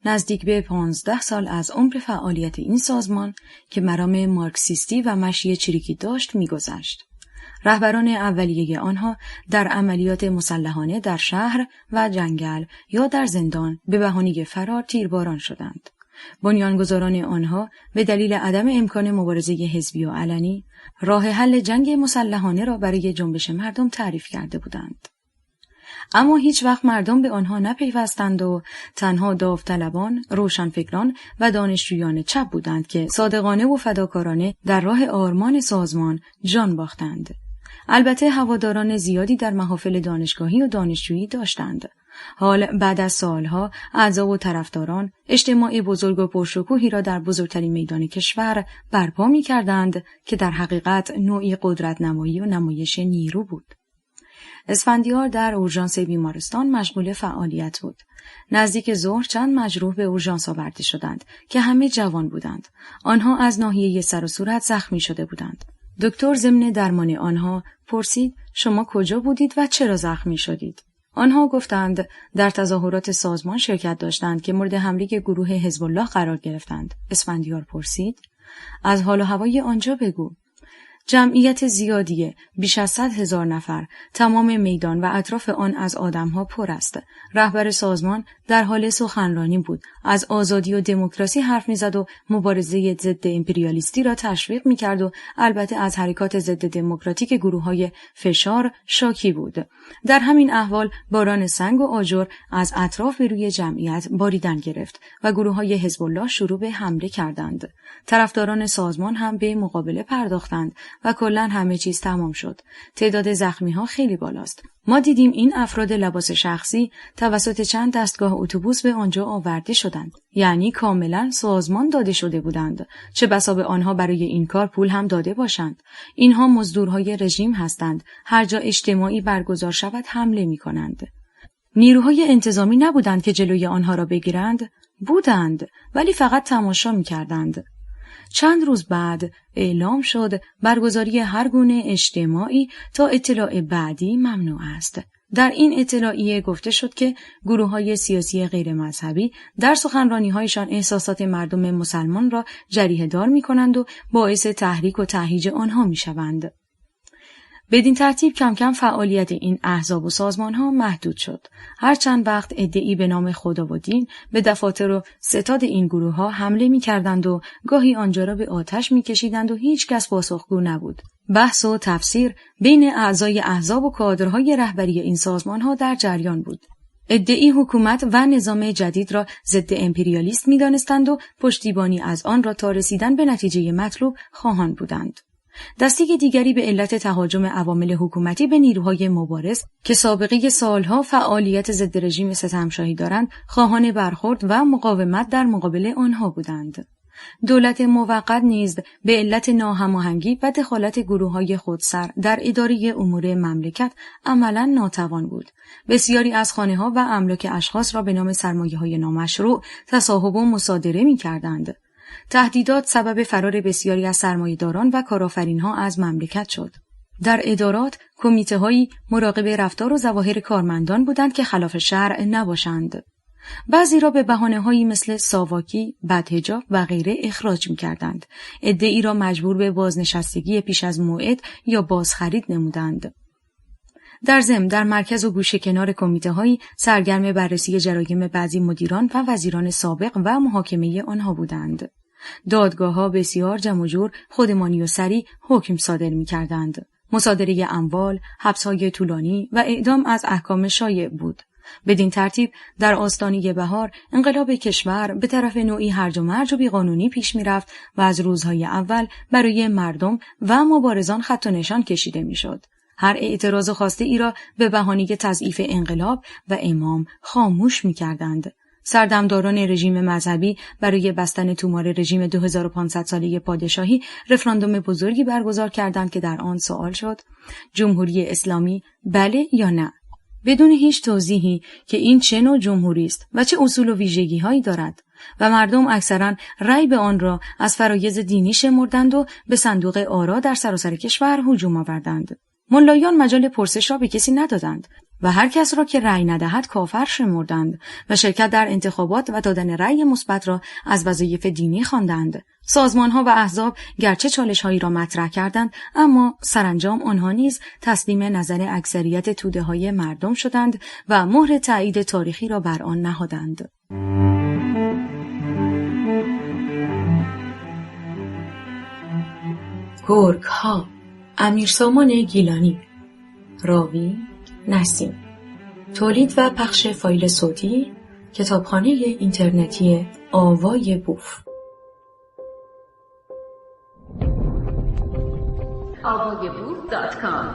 نزدیک به 15 سال از عمر فعالیت این سازمان که مرام مارکسیستی و مشی چریکی داشت میگذشت. رهبران اولیه آنها در عملیات مسلحانه در شهر و جنگل یا در زندان به بهانه فرار تیرباران شدند. بنیانگذاران آنها به دلیل عدم امکان مبارزه حزبی و علنی، راه حل جنگ مسلحانه را برای جنبش مردم تعریف کرده بودند. اما هیچ وقت مردم به آنها نپیوستند و تنها داوطلبان، روشنفکران و دانشجویان چپ بودند که صادقانه و فداکارانه در راه آرمان سازمان جان باختند. البته هواداران زیادی در محافل دانشگاهی و دانشجویی داشتند. حال بعد از سالها اعضا و طرفداران اجتماع بزرگ و پرشکوهی را در بزرگترین میدان کشور برپا می‌کردند که در حقیقت نوعی قدرت نمایی و نمایش نیرو بود. اسفندیار در اورژانس بیمارستان مشغول فعالیت بود. نزدیک ظهر چند مجروح به اورژانس آورده شدند که همه جوان بودند. آنها از ناحیه سر و صورت زخمی شده بودند. دکتر ضمن درمان آنها پرسید شما کجا بودید و چرا زخمی شدید؟ آنها گفتند در تظاهرات سازمان شرکت داشتند که مورد حمله گروه حزب الله قرار گرفتند. اسفندیار پرسید از حال و هوای آنجا بگو. جمعیت زیادی بیش از 100,000 نفر، تمام میدان و اطراف آن از آدمها پر است. رهبر سازمان در حال سخنرانی بود، از آزادی و دموکراسی حرف می‌زد و مبارزه ضد امپریالیستی را تشویق می‌کرد و البته از حرکات ضد دموکراتیک گروه‌های فشار شاکی بود. در همین احوال باران سنگ و آجر از اطراف به روی جمعیت باریدن گرفت و گروه‌های حزب الله شروع به حمله کردند. طرفداران سازمان هم به مقابله پرداختند و کلاً همه چیز تمام شد. تعداد زخمی‌ها خیلی بالاست. ما دیدیم این افراد لباس شخصی توسط چند دستگاه اتوبوس به آنجا آورده شدند. یعنی کاملاً سازمان داده شده بودند. چه بسا به آنها برای این کار پول هم داده باشند. اینها مزدورهای رژیم هستند. هر جا اجتماعی برگزار شود حمله می‌کنند. نیروهای انتظامی نبودند که جلوی آنها را بگیرند؟ بودند، ولی فقط تماشا می‌کردند. چند روز بعد اعلام شد برگزاری هر گونه اجتماعی تا اطلاع بعدی ممنوع است. در این اطلاعیه گفته شد که گروه‌های سیاسی غیر مذهبی در سخنرانی‌هایشان احساسات مردم مسلمان را جریحه دار می‌کنند و باعث تحریک و تهییج آنها می‌شوند. بدین ترتیب کم کم فعالیت این احزاب و سازمان‌ها محدود شد. هر چند وقت عده‌ای به نام خدا و دین به دفاتر و ستاد این گروه‌ها حمله می‌کردند و گاهی آنجا را به آتش می‌کشیدند و هیچ کس پاسخگو نبود. بحث و تفسیر بین اعضای احزاب و کادرهای رهبری این سازمان‌ها در جریان بود. عده‌ای حکومت و نظام جدید را ضد امپریالیست می‌دانستند و پشتیبانی از آن را تا رسیدن به نتیجه مطلوب خواهان بودند. دسته دیگری به علت تهاجم عوامل حکومتی به نیروهای مبارز که سابقه سالها فعالیت ضد رژیم ستمشاهی دارند، خواهان برخورد و مقاومت در مقابل آنها بودند. دولت موقت نیز به علت ناهماهنگی و دخالت گروه‌های خودسر در اداره امور مملکت عملاً ناتوان بود. بسیاری از خانه‌ها و املاک اشخاص را به نام سرمایه‌های نامشروع تصاحب و مصادره می‌کردند. تهدیدات سبب فرار بسیاری از سرمایه‌داران و کارآفرین‌ها از مملکت شد. در ادارات کمیته‌هایی مراقب رفتار و ظواهر کارمندان بودند که خلاف شرع نباشند. بعضی را به بهانه‌هایی مثل ساواکی، بدحجاب و غیره اخراج می‌کردند. عده‌ای را مجبور به بازنشستگی پیش از موعد یا بازخرید نمودند. در ضمن در مرکز و گوشه کنار کمیته‌هایی سرگرم بررسی جرایم بعضی مدیران و وزیران سابق و محاکمه آنها بودند. دادگاه‌ها بسیار جمع و جور، خودمانی و سریع حکم صادر می‌کردند. مصادره اموال، حبس‌های طولانی و اعدام از احکام شایع بود. بدین ترتیب در آستانه بهار انقلاب کشور به طرف نوعی هرج و مرج و بیقانونی پیش می‌رفت و از روزهای اول برای مردم و مبارزان خط و نشان کشیده می‌شد. هر اعتراض خواسته ای را به بهانه تضعیف انقلاب و امام خاموش می‌کردند. سردمداران رژیم مذهبی برای بستن تومار رژیم 2500 ساله پادشاهی رفراندوم بزرگی برگزار کردند که در آن سوال شد: جمهوری اسلامی بله یا نه؟ بدون هیچ توضیحی که این چه نوع جمهوری است و چه اصول و ویژگی‌هایی دارد، و مردم اکثرا رأی به آن را از فرایض دینی شمردند و به صندوق آرا در سراسر کشور هجوم آوردند. ملایان مجال پرسش را به کسی ندادند و هر کس را که رأی ندهد کافر شمردند و شرکت در انتخابات و دادن رأی مثبت را از وظایف دینی خواندند. سازمان‌ها و احزاب گرچه چالش‌هایی را مطرح کردند، اما سرانجام آنها نیز تسلیم نظر اکثریت توده‌های مردم شدند و مهر تایید تاریخی را بر آن نهادند. گرگ‌ها، امیرسامان گیلانی. راوی: نسیم. تولید و پخش فایل صوتی، کتابخانه اینترنتی آوای بوف. avayaboof.com.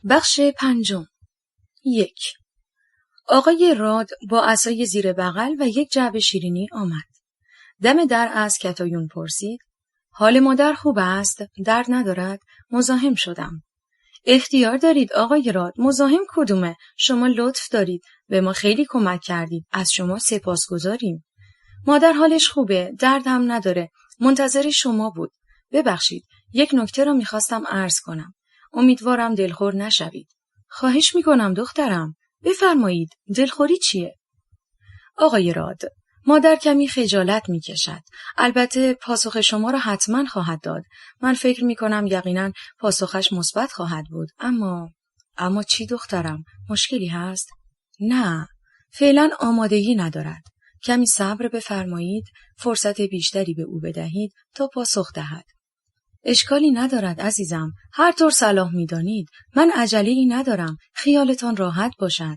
بخش پنجم. 1. آقای راد با عصای زیر بغل و یک جعبه شیرینی آمد. دم در از کتایون پرسید: حال مادر خوب است؟ درد ندارد؟ مزاحم شدم. اختیار دارید آقای راد. مزاحم کدومه؟ شما لطف دارید. به ما خیلی کمک کردید. از شما سپاسگزاریم. مادر حالش خوبه. درد هم نداره. منتظر شما بود. ببخشید. یک نکته را میخواستم عرض کنم. امیدوارم دلخور نشوید. خواهش میکنم دخترم. بفرمایید. دلخوری چیه؟ آقای راد، مادر کمی خجالت میکشد. البته پاسخ شما را حتما خواهد داد. من فکر میکنم یقینا پاسخش مثبت خواهد بود. اما چی دخترم؟ مشکلی هست؟ نه، فعلا آمادگی ندارد. کمی صبر بفرمایید، فرصت بیشتری به او بدهید تا پاسخ دهد. اشکالی ندارد عزیزم، هر طور صلاح می‌دانید. من عجله‌ای ندارم، خیالتان راحت باشد.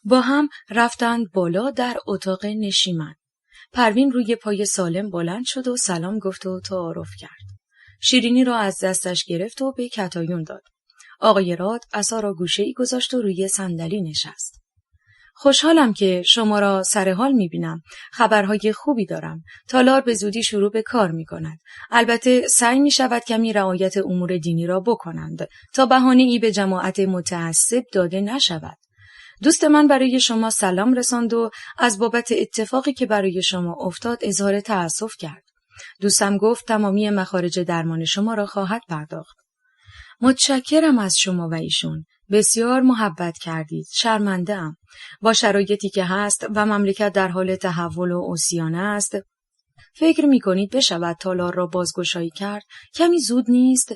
با هم رفتند بالا در اتاق نشیمن. پروین روی پای سالم بلند شد و سلام گفت و تعارف کرد. شیرینی را از دستش گرفت و به کتایون داد. آقای راد عصا را گوشه‌ای گذاشت و روی صندلی نشست. خوشحالم که شما را سر حال می‌بینم. خبرهای خوبی دارم. تالار به زودی شروع به کار می‌کند. البته سعی می‌شود کمی رعایت امور دینی را بکنند تا بهانه‌ای به جماعت متعصب داده نشود. دوست من برای شما سلام رساند و از بابت اتفاقی که برای شما افتاد اظهار تأسف کرد. دوستم گفت تمامی مخارج درمان شما را خواهد پرداخت. متشکرم از شما و ایشون. بسیار محبت کردید. شرمنده‌ام. با شرایطی که هست و مملکت در حال تحول و عصیان است، فکر می‌کنید بشود تالار را بازگشایی کرد؟ کمی زود نیست؟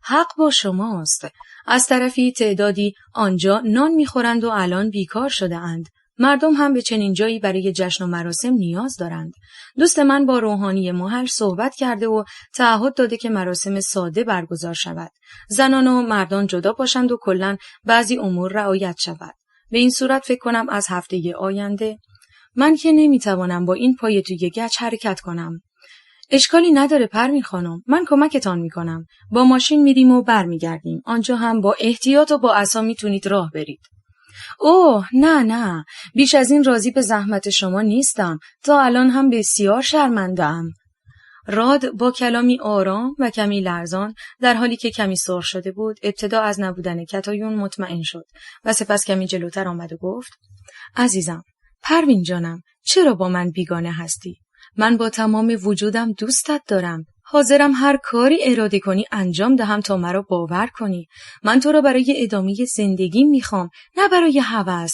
حق با شماست. از طرفی تعدادی آنجا نان می‌خورند و الان بیکار شده اند. مردم هم به چنین جایی برای جشن و مراسم نیاز دارند. دوست من با روحانی محل صحبت کرده و تعهد داده که مراسم ساده برگزار شود. زنان و مردان جدا باشند و کلاً بعضی امور رعایت شود. به این صورت فکر کنم از هفته آینده من که نمیتوانم با این پای توی گچ حرکت کنم. اشکالی نداره پروین خانم، من کمکتان میکنم. با ماشین میریم و برمیگردیم. آنجا هم با احتیاط و با عصا میتونید راه برید. اوه نه، بیش از این راضی به زحمت شما نیستم. تا الان هم بسیار شرمنده‌ام. راد با کلامی آرام و کمی لرزان در حالی که کمی سرخ شده بود ابتدا از نبودن کتایون مطمئن شد و سپس کمی جلوتر آمد و گفت: عزیزم، پروین جانم، چرا با من بیگانه هستی؟ من با تمام وجودم دوستت دارم. حاضرم هر کاری اراده کنی انجام دهم تا مرا باور کنی. من تو را برای ادامه زندگی میخوام، نه برای هوس.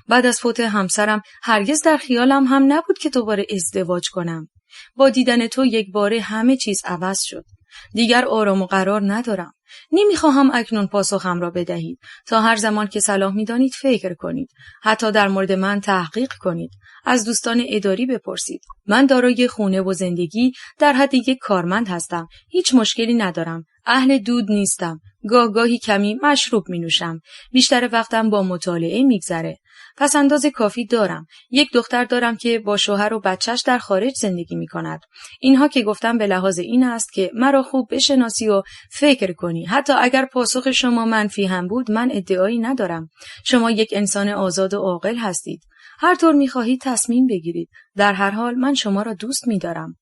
بعد از فوت همسرم هرگز در خیالم هم نبود که دوباره ازدواج کنم. با دیدن تو یک باره همه چیز عوض شد. دیگر آرام و قرار ندارم. نمیخواهم اکنون پاسخم را بدهید. تا هر زمان که صلاح میدانید فکر کنید. حتی در مورد من تحقیق کنید. از دوستان اداری بپرسید. من دارای خونه و زندگی در حد یک کارمند هستم. هیچ مشکلی ندارم. اهل دود نیستم. گاهی کمی مشروب می نوشم. بیشتر وقتم با مطالعه میگذره. پس انداز کافی دارم. یک دختر دارم که با شوهر و بچهش در خارج زندگی می کند. اینها که گفتم به لحاظ این است که مرا خوب بشناسی و فکر کنی. حتی اگر پاسخ شما منفی هم بود من ادعایی ندارم. شما یک انسان آزاد و عاقل هستید. هر طور می خواهید تصمیم بگیرید. در هر حال من شما را دوست می دارم.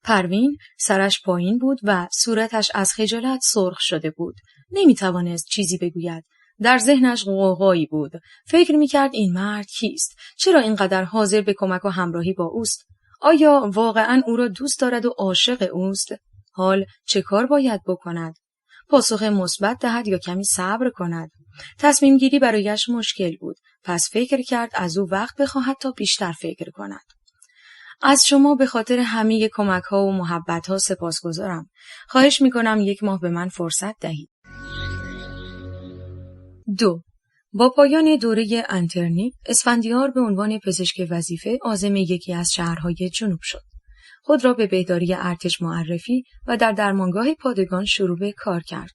پروین سرش پایین بود و صورتش از خجالت سرخ شده بود. نمی توانست چیزی بگوید. در ذهنش غوغایی بود. فکر می‌کرد این مرد کیست؟ چرا اینقدر حاضر به کمک و همراهی با اوست؟ آیا واقعاً او را دوست دارد و عاشق اوست؟ حال چه کار باید بکند؟ پاسخ مثبت دهد یا کمی صبر کند؟ تصمیم گیری برایش مشکل بود. پس فکر کرد از او وقت بخواهد تا بیشتر فکر کند. از شما به خاطر همه کمک‌ها و محبت‌ها سپاسگزارم. خواهش می‌کنم 1 ماه به من فرصت دهید. 2. با پایان دوره انترنی، اسفندیار به عنوان پزشک وظیفه عازم یکی از شهرهای جنوب شد. خود را به بهداری ارتش معرفی و در درمانگاه پادگان شروع به کار کرد.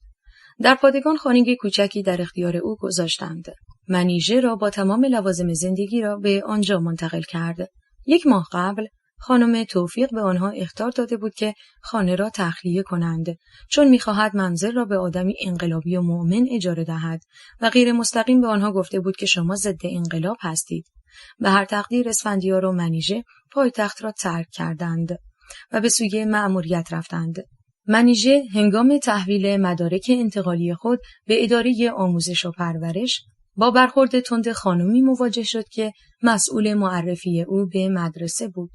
در پادگان خانه کوچکی در اختیار او گذاشتند. منیژه را با تمام لوازم زندگی را به آنجا منتقل کرد. 1 ماه قبل خانم توفیق به آنها اخطار داده بود که خانه را تخلیه کنند، چون می‌خواهد منزل را به آدمی انقلابی و مؤمن اجاره دهد و غیر مستقیم به آنها گفته بود که شما ضد انقلاب هستید. به هر تقدیر اسفندیار و منیژه پایتخت را ترک کردند و به سوی مأموریت رفتند. منیژه هنگام تحویل مدارک انتقالی خود به اداره آموزش و پرورش با برخورد تند خانمی مواجه شد که مسئول معرفی او به مدرسه بود.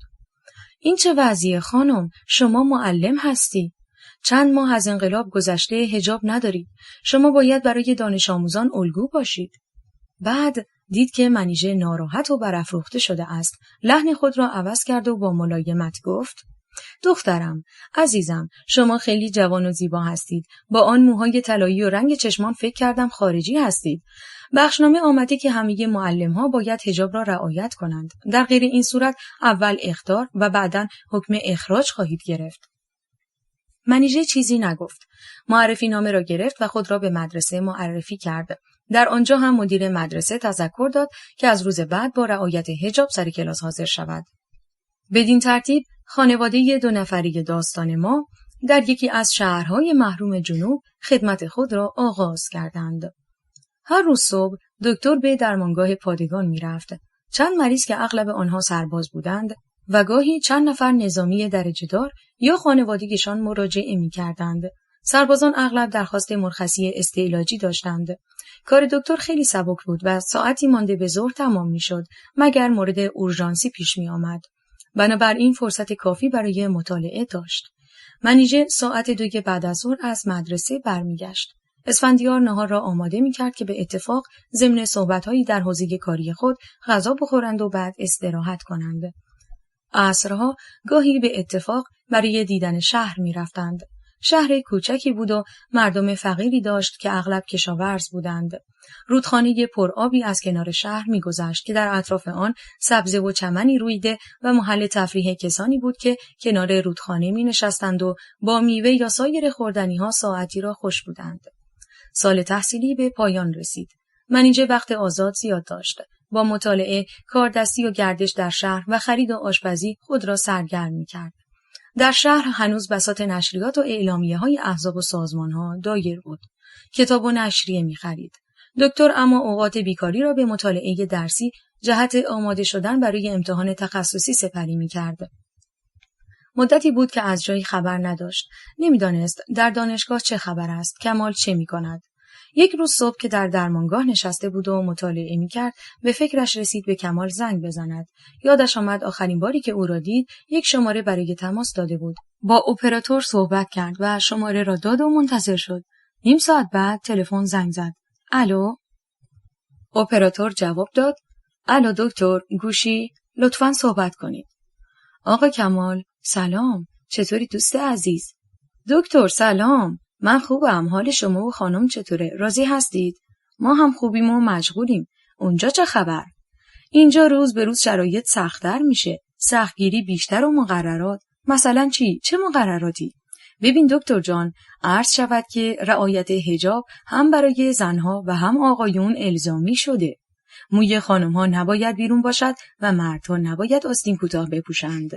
این چه وضعیه خانم؟ شما معلم هستی. چند ماه از انقلاب گذشته، حجاب ندارید. شما باید برای دانش آموزان الگو باشید. بعد دید که منیژه ناراحت و برافروخته شده است. لحن خود را عوض کرد و با ملایمت گفت: دخترم، عزیزم، شما خیلی جوان و زیبا هستید. با آن موهای طلایی و رنگ چشمان فکر کردم خارجی هستید. بخشنامه آمده که همه معلم‌ها باید حجاب را رعایت کنند. در غیر این صورت اول اخطار و بعداً حکم اخراج خواهید گرفت. منیژه چیزی نگفت. معرفی نامه را گرفت و خود را به مدرسه معرفی کرد. در آنجا هم مدیر مدرسه تذکر داد که از روز بعد با رعایت حجاب سر کلاس حاضر شود. بدین ترتیب خانواده 2 نفری داستان ما در یکی از شهرهای محروم جنوب خدمت خود را آغاز کردند. هر روز صبح دکتر به درمانگاه پادگان می رفت. چند مریض که اغلب آنها سرباز بودند و گاهی چند نفر نظامی درجه دار یا خانوادگیشان مراجعه می کردند. سربازان اغلب درخواست مرخصی استعلاجی داشتند. کار دکتر خیلی سبک بود و ساعتی مانده به ظهر تمام می شد مگر مورد اورژانسی پیش می آمد. بنابراین فرصت کافی برای مطالعه داشت. منیژه ساعت 2 بعد از ظهر از مدرسه برمیگشت. اسفندیار نهار را آماده می‌کرد که به اتفاق ضمن صحبت‌هایی در حوزه کاری خود غذا بخورند و بعد استراحت کنند. عصرها گاهی به اتفاق برای دیدن شهر می‌رفتند. شهر کوچکی بود و مردم فقیری داشت که اغلب کشاورز بودند. رودخانه پرآبی از کنار شهر می‌گذشت که در اطراف آن سبزه و چمنی رویده و محل تفریح کسانی بود که کنار رودخانه می‌نشستند و با میوه یا سایر خوردنی‌ها ساعتی را خوش بودند. سال تحصیلی به پایان رسید. منیژه وقت آزاد زیاد داشت. با مطالعه، کاردستی و گردش در شهر و خرید و آشپزی خود را سرگرم می‌کرد. در شهر هنوز بساط نشریات و اعلامیه‌های احزاب و سازمان‌ها دایر بود. کتاب و نشریه می‌خرید. دکتر اما اوقات بیکاری را به مطالعه درسی جهت آماده شدن برای امتحان تخصصی سپری می‌کرد. مدتی بود که از جایی خبر نداشت. نمی‌دانست در دانشگاه چه خبر است، کمال چه می‌کند. یک روز صبح که در درمانگاه نشسته بود و مطالعه می‌کرد، به فکرش رسید به کمال زنگ بزند. یادش آمد آخرین باری که او را دید، یک شماره برای تماس داده بود. با اپراتور صحبت کرد و شماره را داد و منتظر شد. نیم ساعت بعد تلفن زنگ زد. الو؟ اپراتور جواب داد. الو دکتر، گوشی؟ لطفاً صحبت کنید. آقا کمال، سلام. چطوری دوست عزیز؟ دکتر سلام. من خوبم. حال شما و خانم چطوره؟ راضی هستید؟ ما هم خوبیم و مشغولیم. اونجا چه خبر؟ اینجا روز به روز شرایط سخت‌تر میشه. سختگیری بیشتر و مقررات. مثلا چی؟ چه مقرراتی؟ ببین دکتر جان، عرض شود که رعایت حجاب هم برای زنها و هم آقایون الزامی شده. موی خانم‌ها نباید بیرون باشد و مردها نباید آستین کوتاه بپوشند.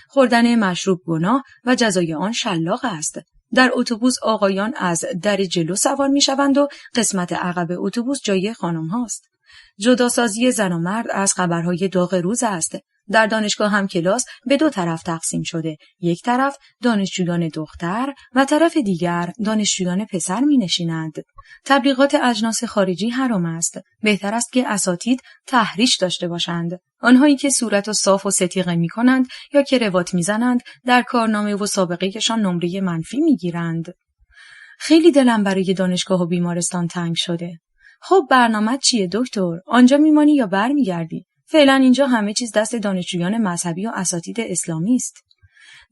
خوردن مشروب گناه و جزای آن شلاق است. در اتوبوس آقایان از در جلو سوار می‌شوند و قسمت عقب اتوبوس جای خانم هاست. جداسازی زن و مرد از خبرهای داغ روز است. در دانشگاه هم کلاس به 2 طرف تقسیم شده. یک طرف دانشجویان دختر و طرف دیگر دانشجویان پسر می‌نشینند. تبلیغات اجناس خارجی حرام است. بهتر است که اساتید تحریش داشته باشند. آنهایی که صورت و صاف و ستیقه می‌کنند یا که رواط می‌زنند در کارنامه و سابقه‌شان نمره منفی می‌گیرند. خیلی دلم برای دانشگاه و بیمارستان تنگ شده. خب برنامه چیه دکتر؟ آنجا میمانی یا برمیگردی؟ فعلا اینجا همه چیز دست دانشجویان مذهبی و اساتید اسلامی است.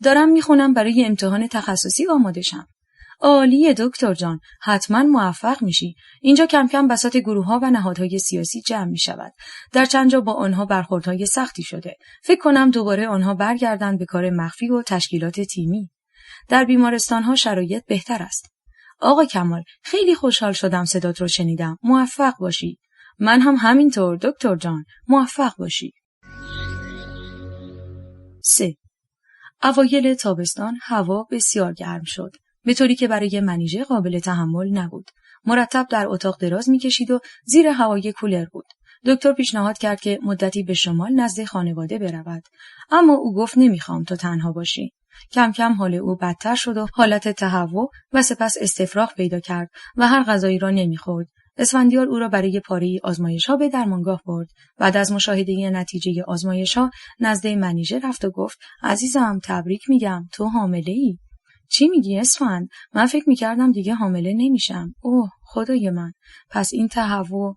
دارم میخونم برای امتحان تخصصی آماده شم. عالیه دکتر جان، حتما موفق میشی. اینجا کم کم بساط گروه‌ها و نهادهای سیاسی جمع میشود. در چند جا با آنها برخوردهای سختی شده. فکر کنم دوباره آنها برگردند به کار مخفی و تشکیلات تیمی. در بیمارستان‌ها شرایط بهتر است. آقا کمال، خیلی خوشحال شدم صدات رو شنیدم. موفق باشی. من هم همینطور دکتر جان، موفق باشی. 3. اوایل تابستان هوا بسیار گرم شد، به طوری که برای منیژه قابل تحمل نبود. مرتب در اتاق دراز می‌کشید و زیر هوای کولر بود. دکتر پیشنهاد کرد که مدتی به شمال نزد خانواده برود، اما او گفت نمیخوام تو تنها باشی. کم کم حال او بدتر شد و حالت تهوع و سپس استفراغ پیدا کرد و هر غذایی را نمیخورد. اسفندیار او را برای پاره‌ای آزمایش‌ها به درمانگاه برد. بعد از مشاهده نتیجه آزمایش‌ها نزد منیژه رفت و گفت عزیزم تبریک میگم، تو حامله‌ای. چی میگی اسفند؟ من فکر میکردم دیگه حامله نمیشم. اوه خدای من، پس این تهوع،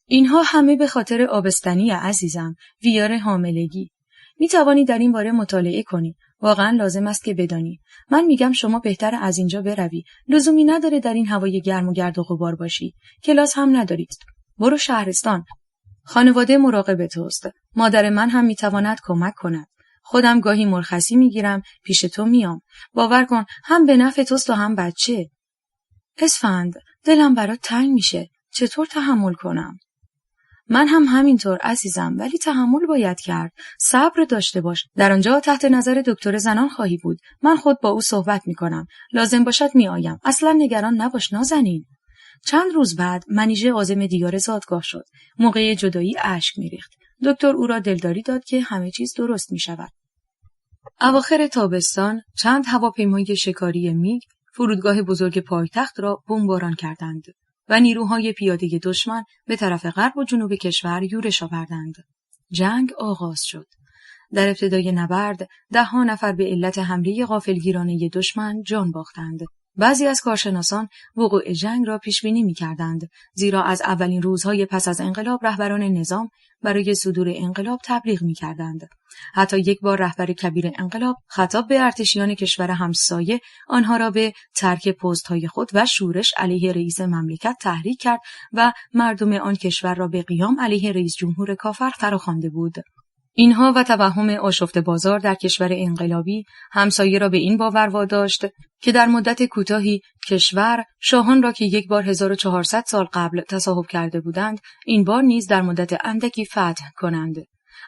اینها همه به خاطر آبستنی عزیزم، ویار حاملگی. میتوانی در این باره مطالعه کنی. واقعا لازم است که بدانی. من میگم شما بهتر از اینجا بروی. لزومی نداره در این هوای گرم و گرد و غبار باشی. کلاس هم ندارید. برو شهرستان. خانواده مراقب توست. مادر من هم میتواند کمک کند. خودم گاهی مرخصی میگیرم، پیش تو میام. باور کن هم به نفع توست و هم بچه. اسفند، دلم برات تنگ میشه. چطور تحمل کنم؟ من هم همینطور عزیزم، ولی تحمل باید کرد. صبر داشته باش. در آنجا تحت نظر دکتر زنان خواهی بود. من خود با او صحبت میکنم. لازم باشد میآیم. اصلا نگران نباش نازنین. چند روز بعد منیژه عازم دیار زادگاه شد. موقع جدایی اشک میریخت. دکتر او را دلداری داد که همه چیز درست میشود. اواخر تابستان چند هواپیمای شکاری میگ فرودگاه بزرگ پایتخت را بمباران کردند و نیروهای پیاده دشمن به طرف غرب و جنوب کشور یورش آوردند. جنگ آغاز شد. در ابتدای نبرد 10 نفر به علت حمله غافلگیرانه دشمن جان باختند. بعضی از کارشناسان وقوع جنگ را پیش بینی می‌کردند، زیرا از اولین روزهای پس از انقلاب رهبران نظام برای صدور انقلاب تبلیغ می‌کردند. حتی یک بار رهبر کبیر انقلاب خطاب به ارتشیان کشور همسایه آنها را به ترک پست‌های خود و شورش علیه رئیس مملکت تحریک کرد و مردم آن کشور را به قیام علیه رئیس جمهور کافر فراخوانده بود. اینها و توهم آشفته بازار در کشور انقلابی همسایه را به این باور واداشت که در مدت کوتاهی کشور شاهان را که یک بار 1400 سال قبل تصاحب کرده بودند، این بار نیز در مدت اندکی فتح کنند.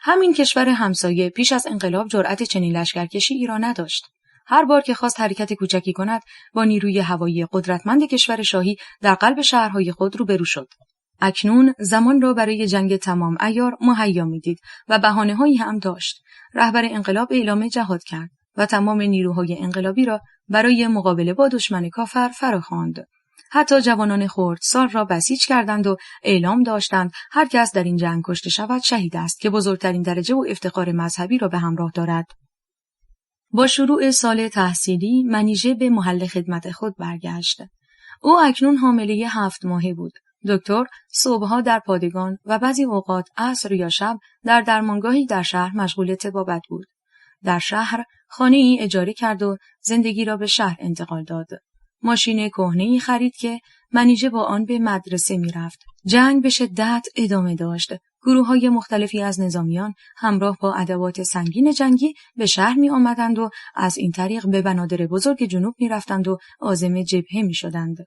همین کشور همسایه پیش از انقلاب جرأت چنین لشکرکشی را نداشت. هر بار که خواست حرکت کوچکی کند، با نیروی هوایی قدرتمند کشور شاهی در قلب شهرهای خود روبرو شد. اکنون زمان را برای جنگ تمام عیار مهیا می‌دید و بهانه‌هایی هم داشت. رهبر انقلاب اعلام جهاد کرد و تمام نیروهای انقلابی را برای مقابله با دشمن کافر فراخواند. حتی جوانان خردسال را بسیج کردند و اعلام داشتند هر کس در این جنگ کشته شود شهید است که بزرگترین درجه و افتخار مذهبی را به همراه دارد. با شروع سال تحصیلی منیژه به محل خدمت خود برگشت. او اکنون حامله 7 ماهه بود. دکتر صبحها در پادگان و بعضی اوقات عصر یا شب در درمانگاهی در شهر مشغول طبابت بود. در شهر خانه‌ای اجاره کرد و زندگی را به شهر انتقال داد. ماشین کهنه‌ای خرید که منیژه با آن به مدرسه می‌رفت. جنگ به شدت ادامه داشت. گروه‌های مختلفی از نظامیان همراه با ادوات سنگین جنگی به شهر می‌آمدند و از این طریق به بنادر بزرگ جنوب می‌رفتند و عازم جبهه می‌شدند.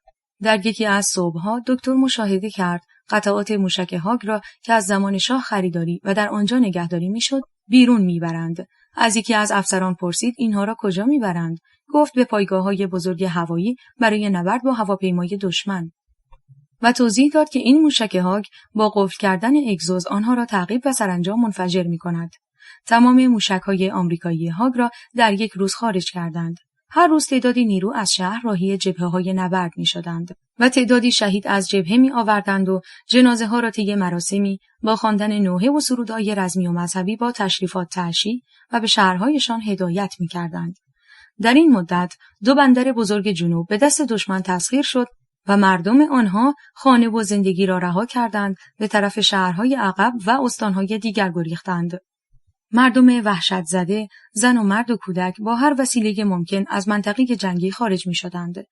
در یکی از صبح‌ها دکتر مشاهده کرد قطعات موشک هاگ را که از زمان شاه خریداری و در آنجا نگهداری می‌شد بیرون می‌برند. از یکی از افسران پرسید اینها را کجا می‌برند؟ گفت به پایگاه‌های بزرگ هوایی برای نبرد با هواپیمای دشمن. و توضیح داد که این موشک هاگ با قفل کردن اگزوز آنها را تعقیب و سرانجام منفجر می‌کند. تمام موشک‌های آمریکایی هاگ را در یک روز خارج کردند. هر روز تعدادی نیرو از شهر راهی جبهه‌های نبرد می‌شدند و تعدادی شهید از جبهه می‌آوردند و جنازه‌ها را طی مراسمی با خواندن نوحه و سرودهای رزمی و مذهبی با تشریفات تعشی و به شهرهایشان هدایت می‌کردند. در این مدت 2 بندر بزرگ جنوب به دست دشمن تسخیر شد و مردم آنها خانه و زندگی را رها کردند، به طرف شهرهای عقب و استانهای دیگر گریختند. مردم وحشت زده، زن و مرد و کودک با هر وسیله ممکن از منطقه جنگی خارج می شدند.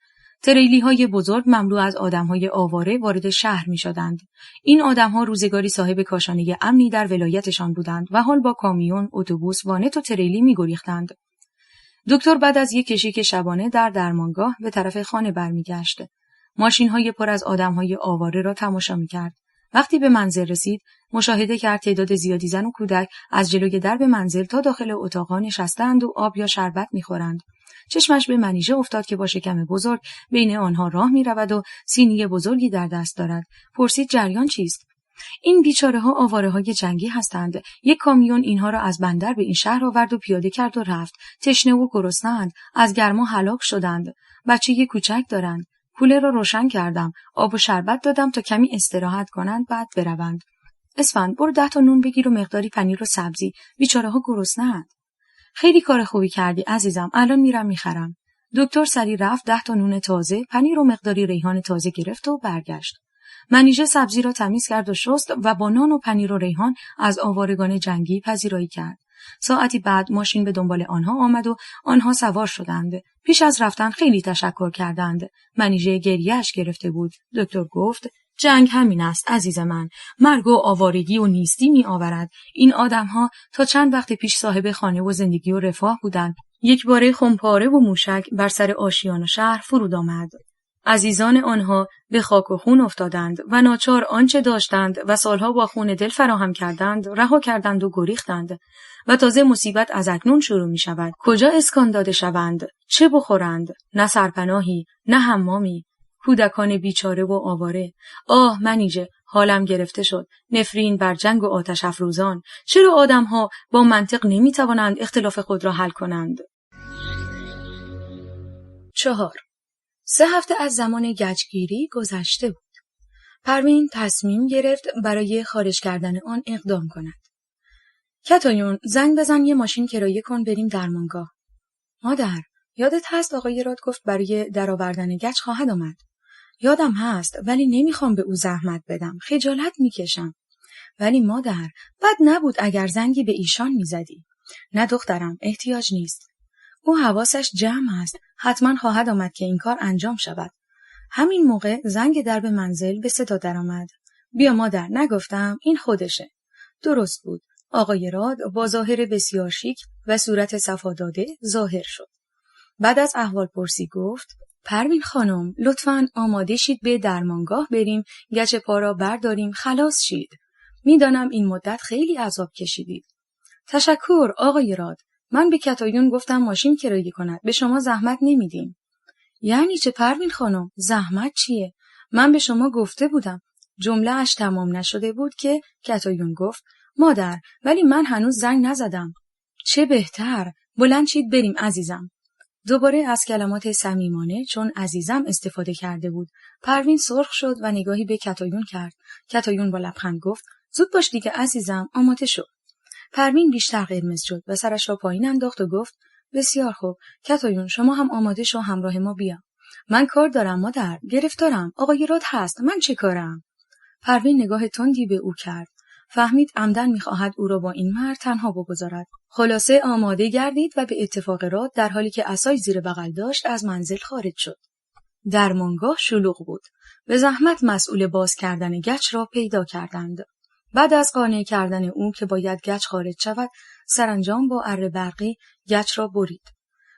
تریلی‌های بزرگ مملو از آدم‌های آواره وارد شهر می‌شدند. این آدم‌ها روزگاری صاحب کاشانه امنی در ولایتشان بودند و حال با کامیون، اتوبوس، وانت و تریلی می‌گریختند. دکتر بعد از یک کشیک شبانه در درمانگاه به طرف خانه برمیگشت. ماشین‌های پر از آدم‌های آواره را تماشا می‌کرد. وقتی به منزل رسید، مشاهده کرد تعداد زیادی زن و کودک از جلوی درب منزل تا داخل اتاق‌ها نشسته‌اند و آب یا شربت می‌خورند. چشمش به منیژه افتاد که با شکم بزرگ بین آنها راه می‌رود و سینی بزرگی در دست دارد. پرسید جریان چیست؟ این بیچاره‌ها آواره‌های جنگی هستند. یک کامیون اینها را از بندر به این شهر آورد و پیاده کرد و رفت. تشنه و گرسنه‌اند، از گرما هلاک شدند. بچه کوچک دارند. کوله را روشن کردم، آب و شربت دادم تا کمی استراحت کنند بعد بروند. اسفند برو 10 تا نون بگیر و مقداری پنیر و سبزی. بیچاره‌ها گرسنه‌اند. خیلی کار خوبی کردی عزیزم. الان میرم میخرم. دکتر سری رفت 10 تا نون تازه، پنیر و مقداری ریحان تازه گرفت و برگشت. منیژه سبزی را تمیز کرد و شست و با نان و پنیر و ریحان از آوارگان جنگی پذیرایی کرد. ساعتی بعد ماشین به دنبال آنها آمد و آنها سوار شدند. پیش از رفتن خیلی تشکر کردند. منیژه گریه‌اش گرفته بود. دکتر گفت جنگ همین است عزیز من. مرگ و آوارگی و نیستی می آورد. این آدم‌ها تا چند وقت پیش صاحب خانه و زندگی و رفاه بودند. یک باره خمپاره و موشک بر سر آشیان شهر فرود آمد. عزیزان آنها به خاک و خون افتادند و ناچار آنچه داشتند و سالها با خون دل فراهم کردند رها کردند و گریختند و تازه مصیبت از اکنون شروع می شود. کجا اسکان داده شوند؟ چه بخورند؟ نه سرپناهی، نه حمامی. کودکان بیچاره و آواره. آه منیژه، حالم گرفته شد. نفرین بر جنگ و آتش افروزان. چرا آدم‌ها با منطق نمی‌توانند اختلاف خود را حل کنند؟ 4. 3 هفته از زمان گچگیری گذشته بود. پروین تصمیم گرفت برای خارج کردن آن اقدام کند. کتایون زنگ بزن یه ماشین کرایه کن بریم درمانگاه. مادر، یادت هست آقای راد گفت برای درآوردن گچ خواهد آمد؟ یادم هست ولی نمیخوام به او زحمت بدم. خجالت میکشم. ولی مادر، بد نبود اگر زنگی به ایشان میزدی. نه دخترم، احتیاج نیست. او حواسش جمع است. حتما خواهد آمد که این کار انجام شود. همین موقع زنگ درب منزل به صدا درآمد. بیا مادر، نگفتم این خودشه. درست بود. آقای راد با ظاهر بسیار شیک و صورت صفا داده ظاهر شد. بعد از احوالپرسی گفت: پروین خانم، لطفاً آماده شید به درمانگاه بریم، گچ پا را برداریم، خلاص شید. میدانم این مدت خیلی عذاب کشیدید. تشکر آقای راد. من به کتایون گفتم ماشین کرایه کند. به شما زحمت نمیدیم. یعنی چه پروین خانم؟ زحمت چیه؟ من به شما گفته بودم. جمله اش تمام نشده بود که کتایون گفت: مادر، ولی من هنوز زنگ نزدم. چه بهتر. بلند شید بریم عزیزم. دوباره از کلمات صمیمانه چون عزیزم استفاده کرده بود. پروین سرخ شد و نگاهی به کتایون کرد. کتایون با لبخند گفت: زود باش دیگه عزیزم، آماده شو. پروین بیشتر قرمز شد و سرش را پایین انداخت و گفت: بسیار خوب. کتایون شما هم آماده شو، همراه ما بیا. من کار دارم مادر، گرفتارم. آقای راد هست، من چه کارم؟ پروین نگاه تندی به او کرد. فهمید عمدن می‌خواهد او را با این مرد تنها بگذارد. خلاصه آماده گردید و به اتفاق راد در حالی که عصای زیر بغل داشت از منزل خارج شد. درمانگاه شلوغ بود. به زحمت مسئول باز کردن گچ را پیدا کردند. بعد از قانع کردن او که باید گچ خارج شود، سرانجام با اره برقی گچ را برید.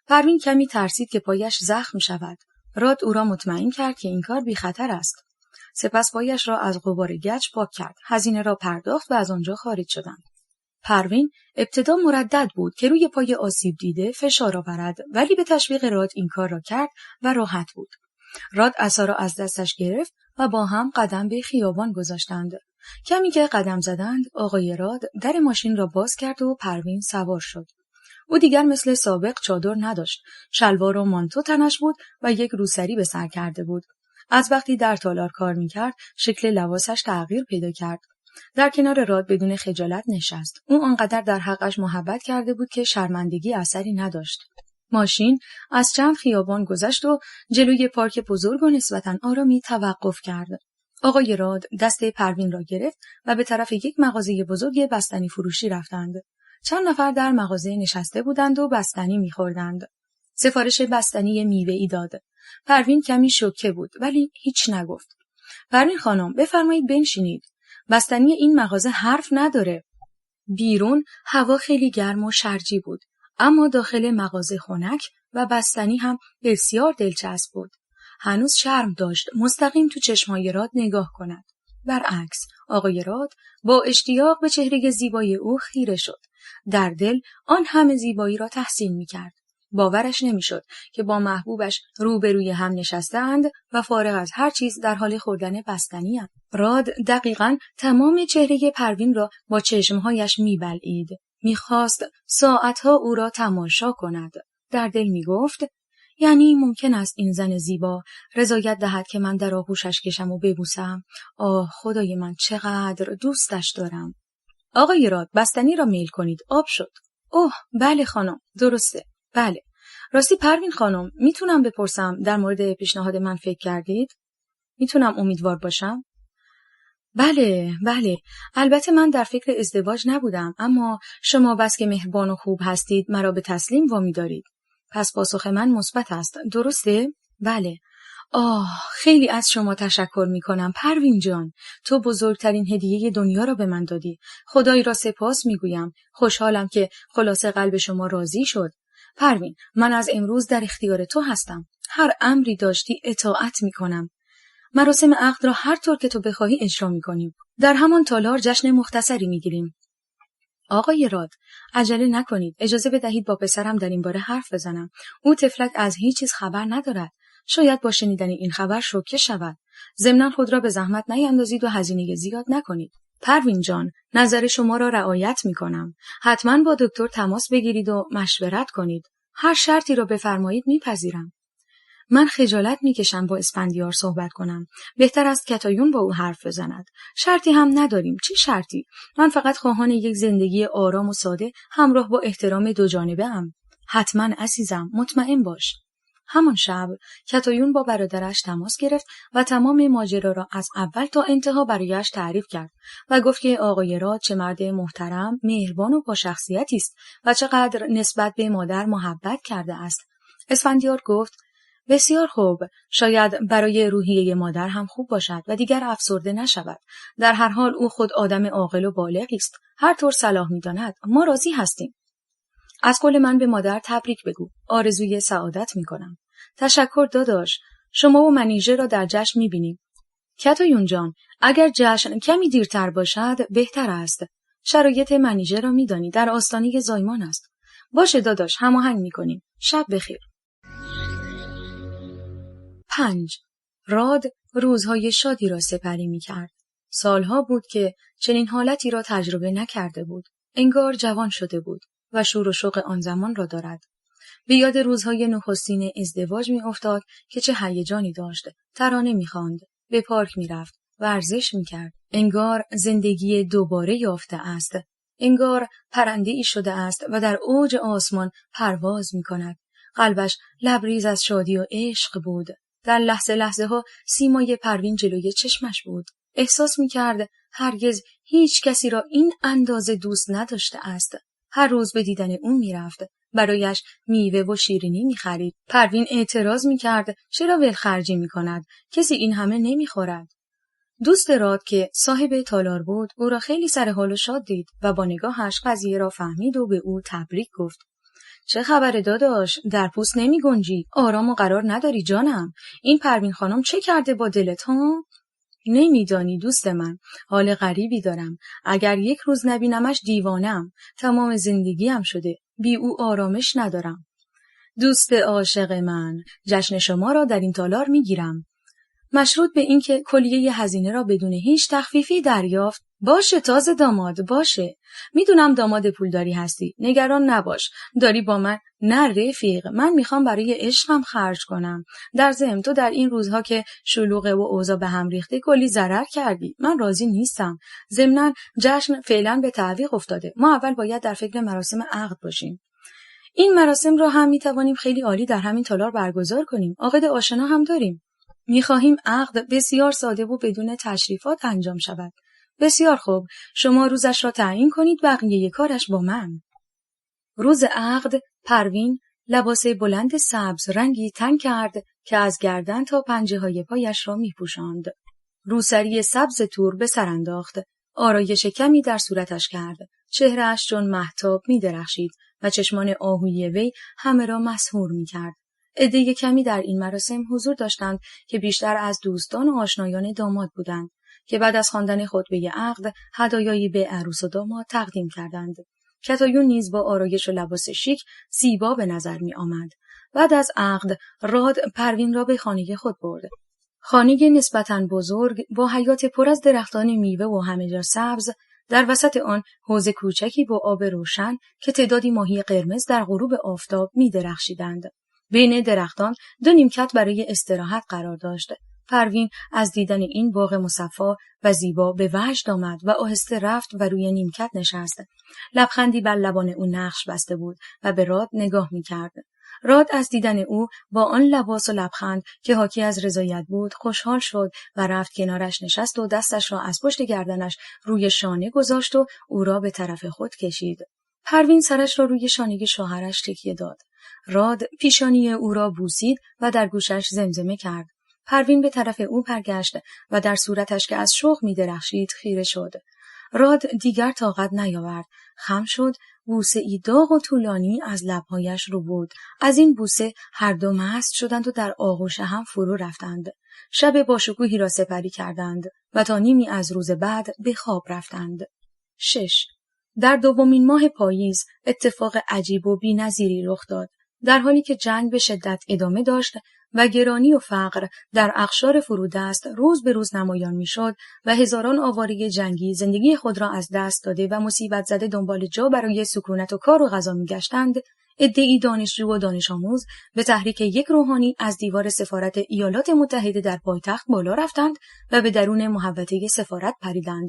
پروین کمی ترسید که پایش زخم شود. راد او را مطمئن کرد که این کار بی خطر است. سپس پایش را از غبار گچ پاک کرد. هزینه را پرداخت و از آنجا خارج شدند. پروین ابتدا مردد بود که روی پای آسیب دیده فشار آورد، ولی به تشویق راد این کار را کرد و راحت بود. راد عصا را از دستش گرفت و با هم قدم به خیابان گذاشتند. کمی که قدم زدند، آقای راد در ماشین را باز کرد و پروین سوار شد. او دیگر مثل سابق چادر نداشت. شلوار و مانتو تنش بود و یک روسری به سر کرده بود. از وقتی در تالار کار می‌کرد، شکل لباسش تغییر پیدا کرد. در کنار راد بدون خجالت نشست. او آنقدر در حقش محبت کرده بود که شرمندگی اثری نداشت. ماشین از چند خیابان گذشت و جلوی پارک بزرگ و نسبتاً آرامی توقف کرد. آقای راد دست پروین را گرفت و به طرف یک مغازه بزرگ بستنی فروشی رفتند. چند نفر در مغازه نشسته بودند و بستنی می‌خوردند. سفارش بستنی میوه‌ای داد. پروین کمی شوکه بود ولی هیچ نگفت. پروین خانم بفرمایید بنشینید. بستنی این مغازه حرف نداره. بیرون هوا خیلی گرم و شرجی بود، اما داخل مغازه خنک و بستنی هم بسیار دلچسب بود. هنوز شرم داشت مستقیم تو چشمای راد نگاه کند. برعکس آقای راد با اشتیاق به چهره زیبای او خیره شد. در دل آن همه زیبایی را تحسین می‌کرد. باورش نمی‌شد که با محبوبش روبروی هم نشستند و فارغ از هر چیز در حال خوردن بستنی اند. راد دقیقاً تمام چهره پروین را با چشمهایش می‌بلعید. می‌خواست ساعتها او را تماشا کند. در دل می‌گفت یعنی ممکن است این زن زیبا رضایت دهد که من در آغوشش کشم و ببوسم؟ آه خدای من چقدر دوستش دارم. آقای راد بستنی را میل کنید، آب شد. اوه بله خانم، درسته. بله. راستی پروین خانم میتونم بپرسم در مورد پیشنهاد من فکر کردید؟ میتونم امیدوار باشم؟ بله. البته من در فکر ازدواج نبودم، اما شما بس که مهربان و خوب هستید مرا به تسلیم وامی دارید. پس پاسخ من مثبت است، درسته؟ بله. خیلی از شما تشکر می کنم پروین جان. تو بزرگترین هدیه دنیا را به من دادی. خدای را سپاس می گویم. خوشحالم که خلاصه قلب شما راضی شد. پروین، من از امروز در اختیار تو هستم. هر امری داشتی اطاعت می کنم. مراسم عقد را هر طور که تو بخواهی اجرا می کنیم. در همان تالار جشن مختصری می گیریم. آقای راد، عجله نکنید. اجازه بدهید با پسرم در این باره حرف بزنم. او طفلک از هیچ چیز خبر ندارد. شاید با شنیدن این خبر شوکه شود. ضمناً خود را به زحمت نیندازید و هزینه زیاد نکنید. پروین جان، نظر شما را رعایت می کنم. حتما با دکتر تماس بگیرید و مشورت کنید. هر شرطی را بفرمایید میپذیرم. من خجالت میکشم با اسفندیار صحبت کنم. بهتر است کتایون با او حرف بزند. شرطی هم نداریم. چه شرطی؟ من فقط خواهان یک زندگی آرام و ساده همراه با احترام دو جانبه ام. حتما عزیزم، مطمئن باش. همان شب کتایون با برادرش تماس گرفت و تمام ماجرا را از اول تا انتها برایش تعریف کرد و گفت که آقای راد چه مرد محترم، مهربان و با شخصیتی است و چقدر نسبت به مادر محبت کرده است. اسفندیار گفت بسیار خوب، شاید برای روحیه مادر هم خوب باشد و دیگر افسرده نشود. در هر حال او خود آدم عاقل و بالغی است. هر طور صلاح می‌داند ما راضی هستیم. از قول من به مادر تبریک بگو. آرزوی سعادت می‌کنم. تشکر داداش. شما و منیژه را در جشن می‌بینیم. کتایون جان، اگر جشن کمی دیرتر باشد بهتر است. شرایط منیژه را می‌دانی، در آستانه زایمان است. باشه داداش، هماهنگ می‌کنیم. شب بخیر. 5. راد روزهای شادی را سپری می‌کرد. سالها بود که چنین حالتی را تجربه نکرده بود. انگار جوان شده بود و شور و شوق آن زمان را دارد. به یاد روزهای نخستین ازدواج می‌افتاد که چه هیجانی داشت. ترانه می‌خواند، به پارک می‌رفت، ورزش می‌کرد. انگار زندگی دوباره یافته است. انگار پرنده‌ای شده است و در اوج آسمان پرواز می‌کند. قلبش لبریز از شادی و عشق بود. در لحظه ها سیمای پروین جلوی چشمش بود. احساس می‌کرد هرگز هیچ کسی را این اندازه دوست نداشته است. هر روز به دیدن اون می‌رفت. برایش میوه و شیرینی می‌خرید. پروین اعتراض می‌کرد چرا ولخرجی می‌کند؟ کسی این همه نمی‌خورد. دوست راد که صاحب تالار بود او را خیلی سرحال و شاد دید و با نگاهش قضیه را فهمید و به او تبریک گفت. چه خبره داداش؟ در پوست نمی گنجی؟ آرام و قرار نداری جانم؟ این پروین خانم چه کرده با دلت ها؟ نمیدانی دوست من، حال غریبی دارم. اگر یک روز نبینمش دیوانم. تمام زندگیم شده. بی او آرامش ندارم. دوست عاشق من، جشن شما را در این تالار میگیرم. مشروط به اینکه کلیه هزینه را بدون هیچ تخفیفی دریافت. باشه تازه داماد، باشه. میدونم داماد پولداری هستی. نگران نباش. داری با من؟ نه رفیق، من میخوام برای عشقم خرج کنم. در ضمن تو در این روزها که شلوغه و اوضاع به هم ریخته کلی ضرر کردی. من راضی نیستم. ضمناً جشن فعلا به تعویق افتاده. ما اول باید در فکر مراسم عقد باشیم. این مراسم را هم میتوانیم خیلی عالی در همین تالار برگزار کنیم. عقد آشنا هم داریم. می‌خواهیم عقد بسیار ساده و بدون تشریفات انجام شود. بسیار خوب، شما روزش را تعیین کنید، بقیه کارش با من. روز عقد پروین لباس بلند سبز رنگی تن کرد که از گردن تا پنجه‌های پایش را می‌پوشاند. روسری سبز تور به سر انداخت. آرایش کمی در صورتش کرد. چهره‌اش چون مهتاب می‌درخشید و چشمان آهویی وی همه را مسحور می‌کرد. عده کمی در این مراسم حضور داشتند که بیشتر از دوستان و آشنایان داماد بودند که بعد از خواندن خطبه عقد هدایایی به عروس و داماد تقدیم کردند. کتایون نیز با آرایش و لباس شیک زیبا به نظر می آمد. بعد از عقد راد پروین را به خانه خود برد. خانه نسبتاً بزرگ با حیاط پر از درختان میوه و همه جا سبز، در وسط آن حوض کوچکی با آب روشن که تعدادی ماهی قرمز در غروب آفتاب می درخشیدند. بین درختان 2 نیمکت برای استراحت قرار داشت. پروین از دیدن این باغ مصفا و زیبا به وجد آمد و آهسته رفت و روی نیمکت نشست. لبخندی بر لبان او نقش بسته بود و به راد نگاه می‌کرد. راد از دیدن او با آن لباس و لبخند که حاکی از رضایت بود خوشحال شد و رفت کنارش نشست و دستش را از پشت گردنش روی شانه گذاشت و او را به طرف خود کشید. پروین سرش را روی شانه شوهرش تکیه داد. راد پیشانی او را بوسید و در گوشش زمزمه کرد. پروین به طرف او برگشت و در صورتش که از شوق می درخشید خیره شد. راد دیگر طاقت نیاورد. خم شد، بوسه ای داغ و طولانی از لبهایش رو بود. از این بوسه هر دو مست شدند و در آغوش هم فرو رفتند. شب باشکوهی را سپری کردند و تا نیمی از روز بعد به خواب رفتند. 6. در 2مین ماه پاییز اتفاق عجیب و بی‌نظیری رخ داد. در حالی که جنگ به شدت ادامه داشت و گرانی و فقر در اقشار فرودست روز به روز نمایان میشد و هزاران آواره جنگی زندگی خود را از دست داده و مصیبت زده دنبال جا برای سکونت و کار و غذا می‌گشتند، عده‌ای دانشجو و دانش آموز به تحریک یک روحانی از دیوار سفارت ایالات متحده در پایتخت بالا رفتند و به درون محوطه سفارت پریدند.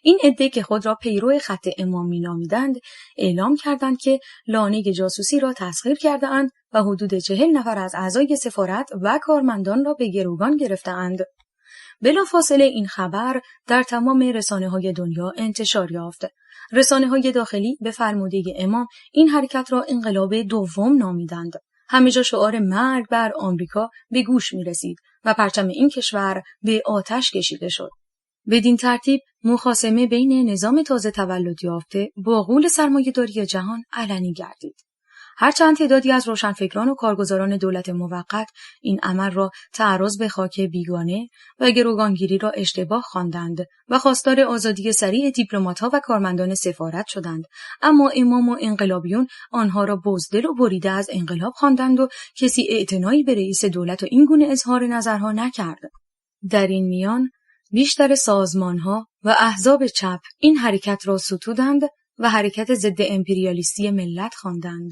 این عده که خود را پیرو خط امام می‌نامیدند، اعلام کردند که لانه جاسوسی را تسخیر کرده‌اند و حدود 40 نفر از اعضای سفارت و کارمندان را به گروگان گرفته‌اند. بلافاصله این خبر در تمام رسانه‌های دنیا انتشار یافت. رسانه‌های داخلی به فرموده امام این حرکت را انقلاب دوم نامیدند. همه جا شعار مرگ بر آمریکا به گوش می‌رسید و پرچم این کشور به آتش کشیده شد. بدین ترتیب مخاصمه بین نظام تازه تولد یافته با غول سرمایه‌داری جهان علنی گردید. هرچند تعدادی از روشنفکران و کارگزاران دولت موقت این عمل را تعرض به خاک بیگانه و گروگانگیری را اشتباه خواندند و خواستار آزادی سریع دیپلمات‌ها و کارمندان سفارت شدند، اما امام و انقلابیون آنها را بزدل و بریده از انقلاب خواندند و کسی اعتنایی به رئیس دولت و این گونه اظهار نظرها نکرد. در این میان بیشتر سازمان‌ها و احزاب چپ این حرکت را ستودند و حرکت ضد امپریالیستی ملت خواندند.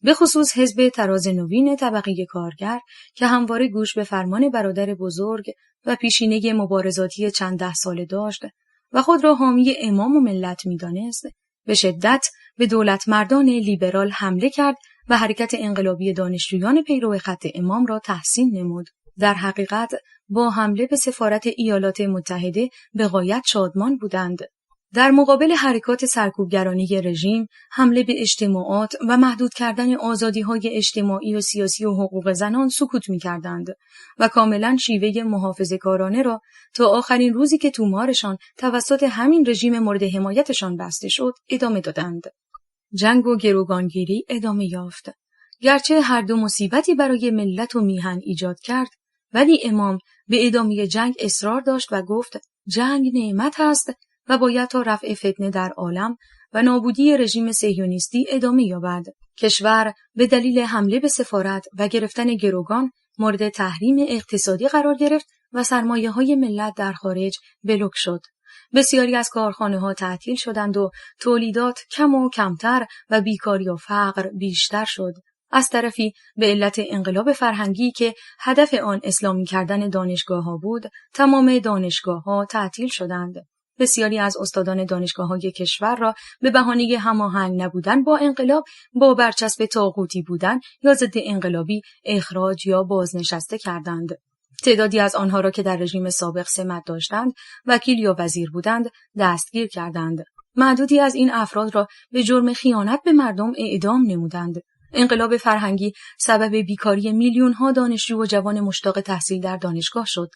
به خصوص حزب تراز نوین طبقه کارگر که همواره گوش به فرمان برادر بزرگ و پیشینه مبارزاتی چند 10 ساله داشت و خود را حامی امام و ملت می‌دانست، به شدت به دولت مردان لیبرال حمله کرد و حرکت انقلابی دانشجویان پیرو خط امام را تحسین نمود. در حقیقت با حمله به سفارت ایالات متحده به غایت شادمان بودند. در مقابل حرکات سرکوبگرانی رژیم، حمله به اجتماعات و محدود کردن آزادی‌های اجتماعی و سیاسی و حقوق زنان سکوت می‌کردند و کاملاً شیوه محافظه‌کارانه را تا آخرین روزی که تومارشان توسط همین رژیم مورد حمایتشان بسته شد ادامه دادند. جنگ و گروگانگیری ادامه یافت. گرچه هر دو مصیبتی برای ملت و میهن ایجاد کرد، ولی امام به ادامه جنگ اصرار داشت و گفت جنگ نعمت است و باید تا رفع فتنه در عالم و نابودی رژیم صهیونیستی ادامه یابد. کشور به دلیل حمله به سفارت و گرفتن گروگان مورد تحریم اقتصادی قرار گرفت و سرمایه‌های ملت در خارج بلوک شد. بسیاری از کارخانه‌ها تعطیل شدند و تولیدات کم و کمتر و بیکاری و فقر بیشتر شد. از طرفی به علت انقلاب فرهنگی که هدف آن اسلامی کردن دانشگاه‌ها بود، تمام دانشگاه‌ها تعطیل شدند. بسیاری از استادان دانشگاه‌های کشور را به بهانه هماهنگ نبودن با انقلاب، با برچسب طاغوتی بودن یا ضد انقلابی اخراج یا بازنشسته کردند. تعدادی از آنها را که در رژیم سابق سمت داشتند، وکیل یا وزیر بودند، دستگیر کردند. معدودی از این افراد را به جرم خیانت به مردم اعدام نمودند. انقلاب فرهنگی سبب بیکاری میلیون‌ها دانشجو و جوان مشتاق تحصیل در دانشگاه شد.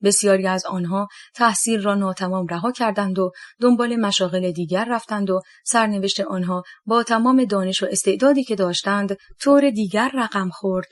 بسیاری از آنها تحصیل را ناتمام رها کردند و دنبال مشاغل دیگر رفتند و سرنوشت آنها با تمام دانش و استعدادی که داشتند طور دیگر رقم خورد.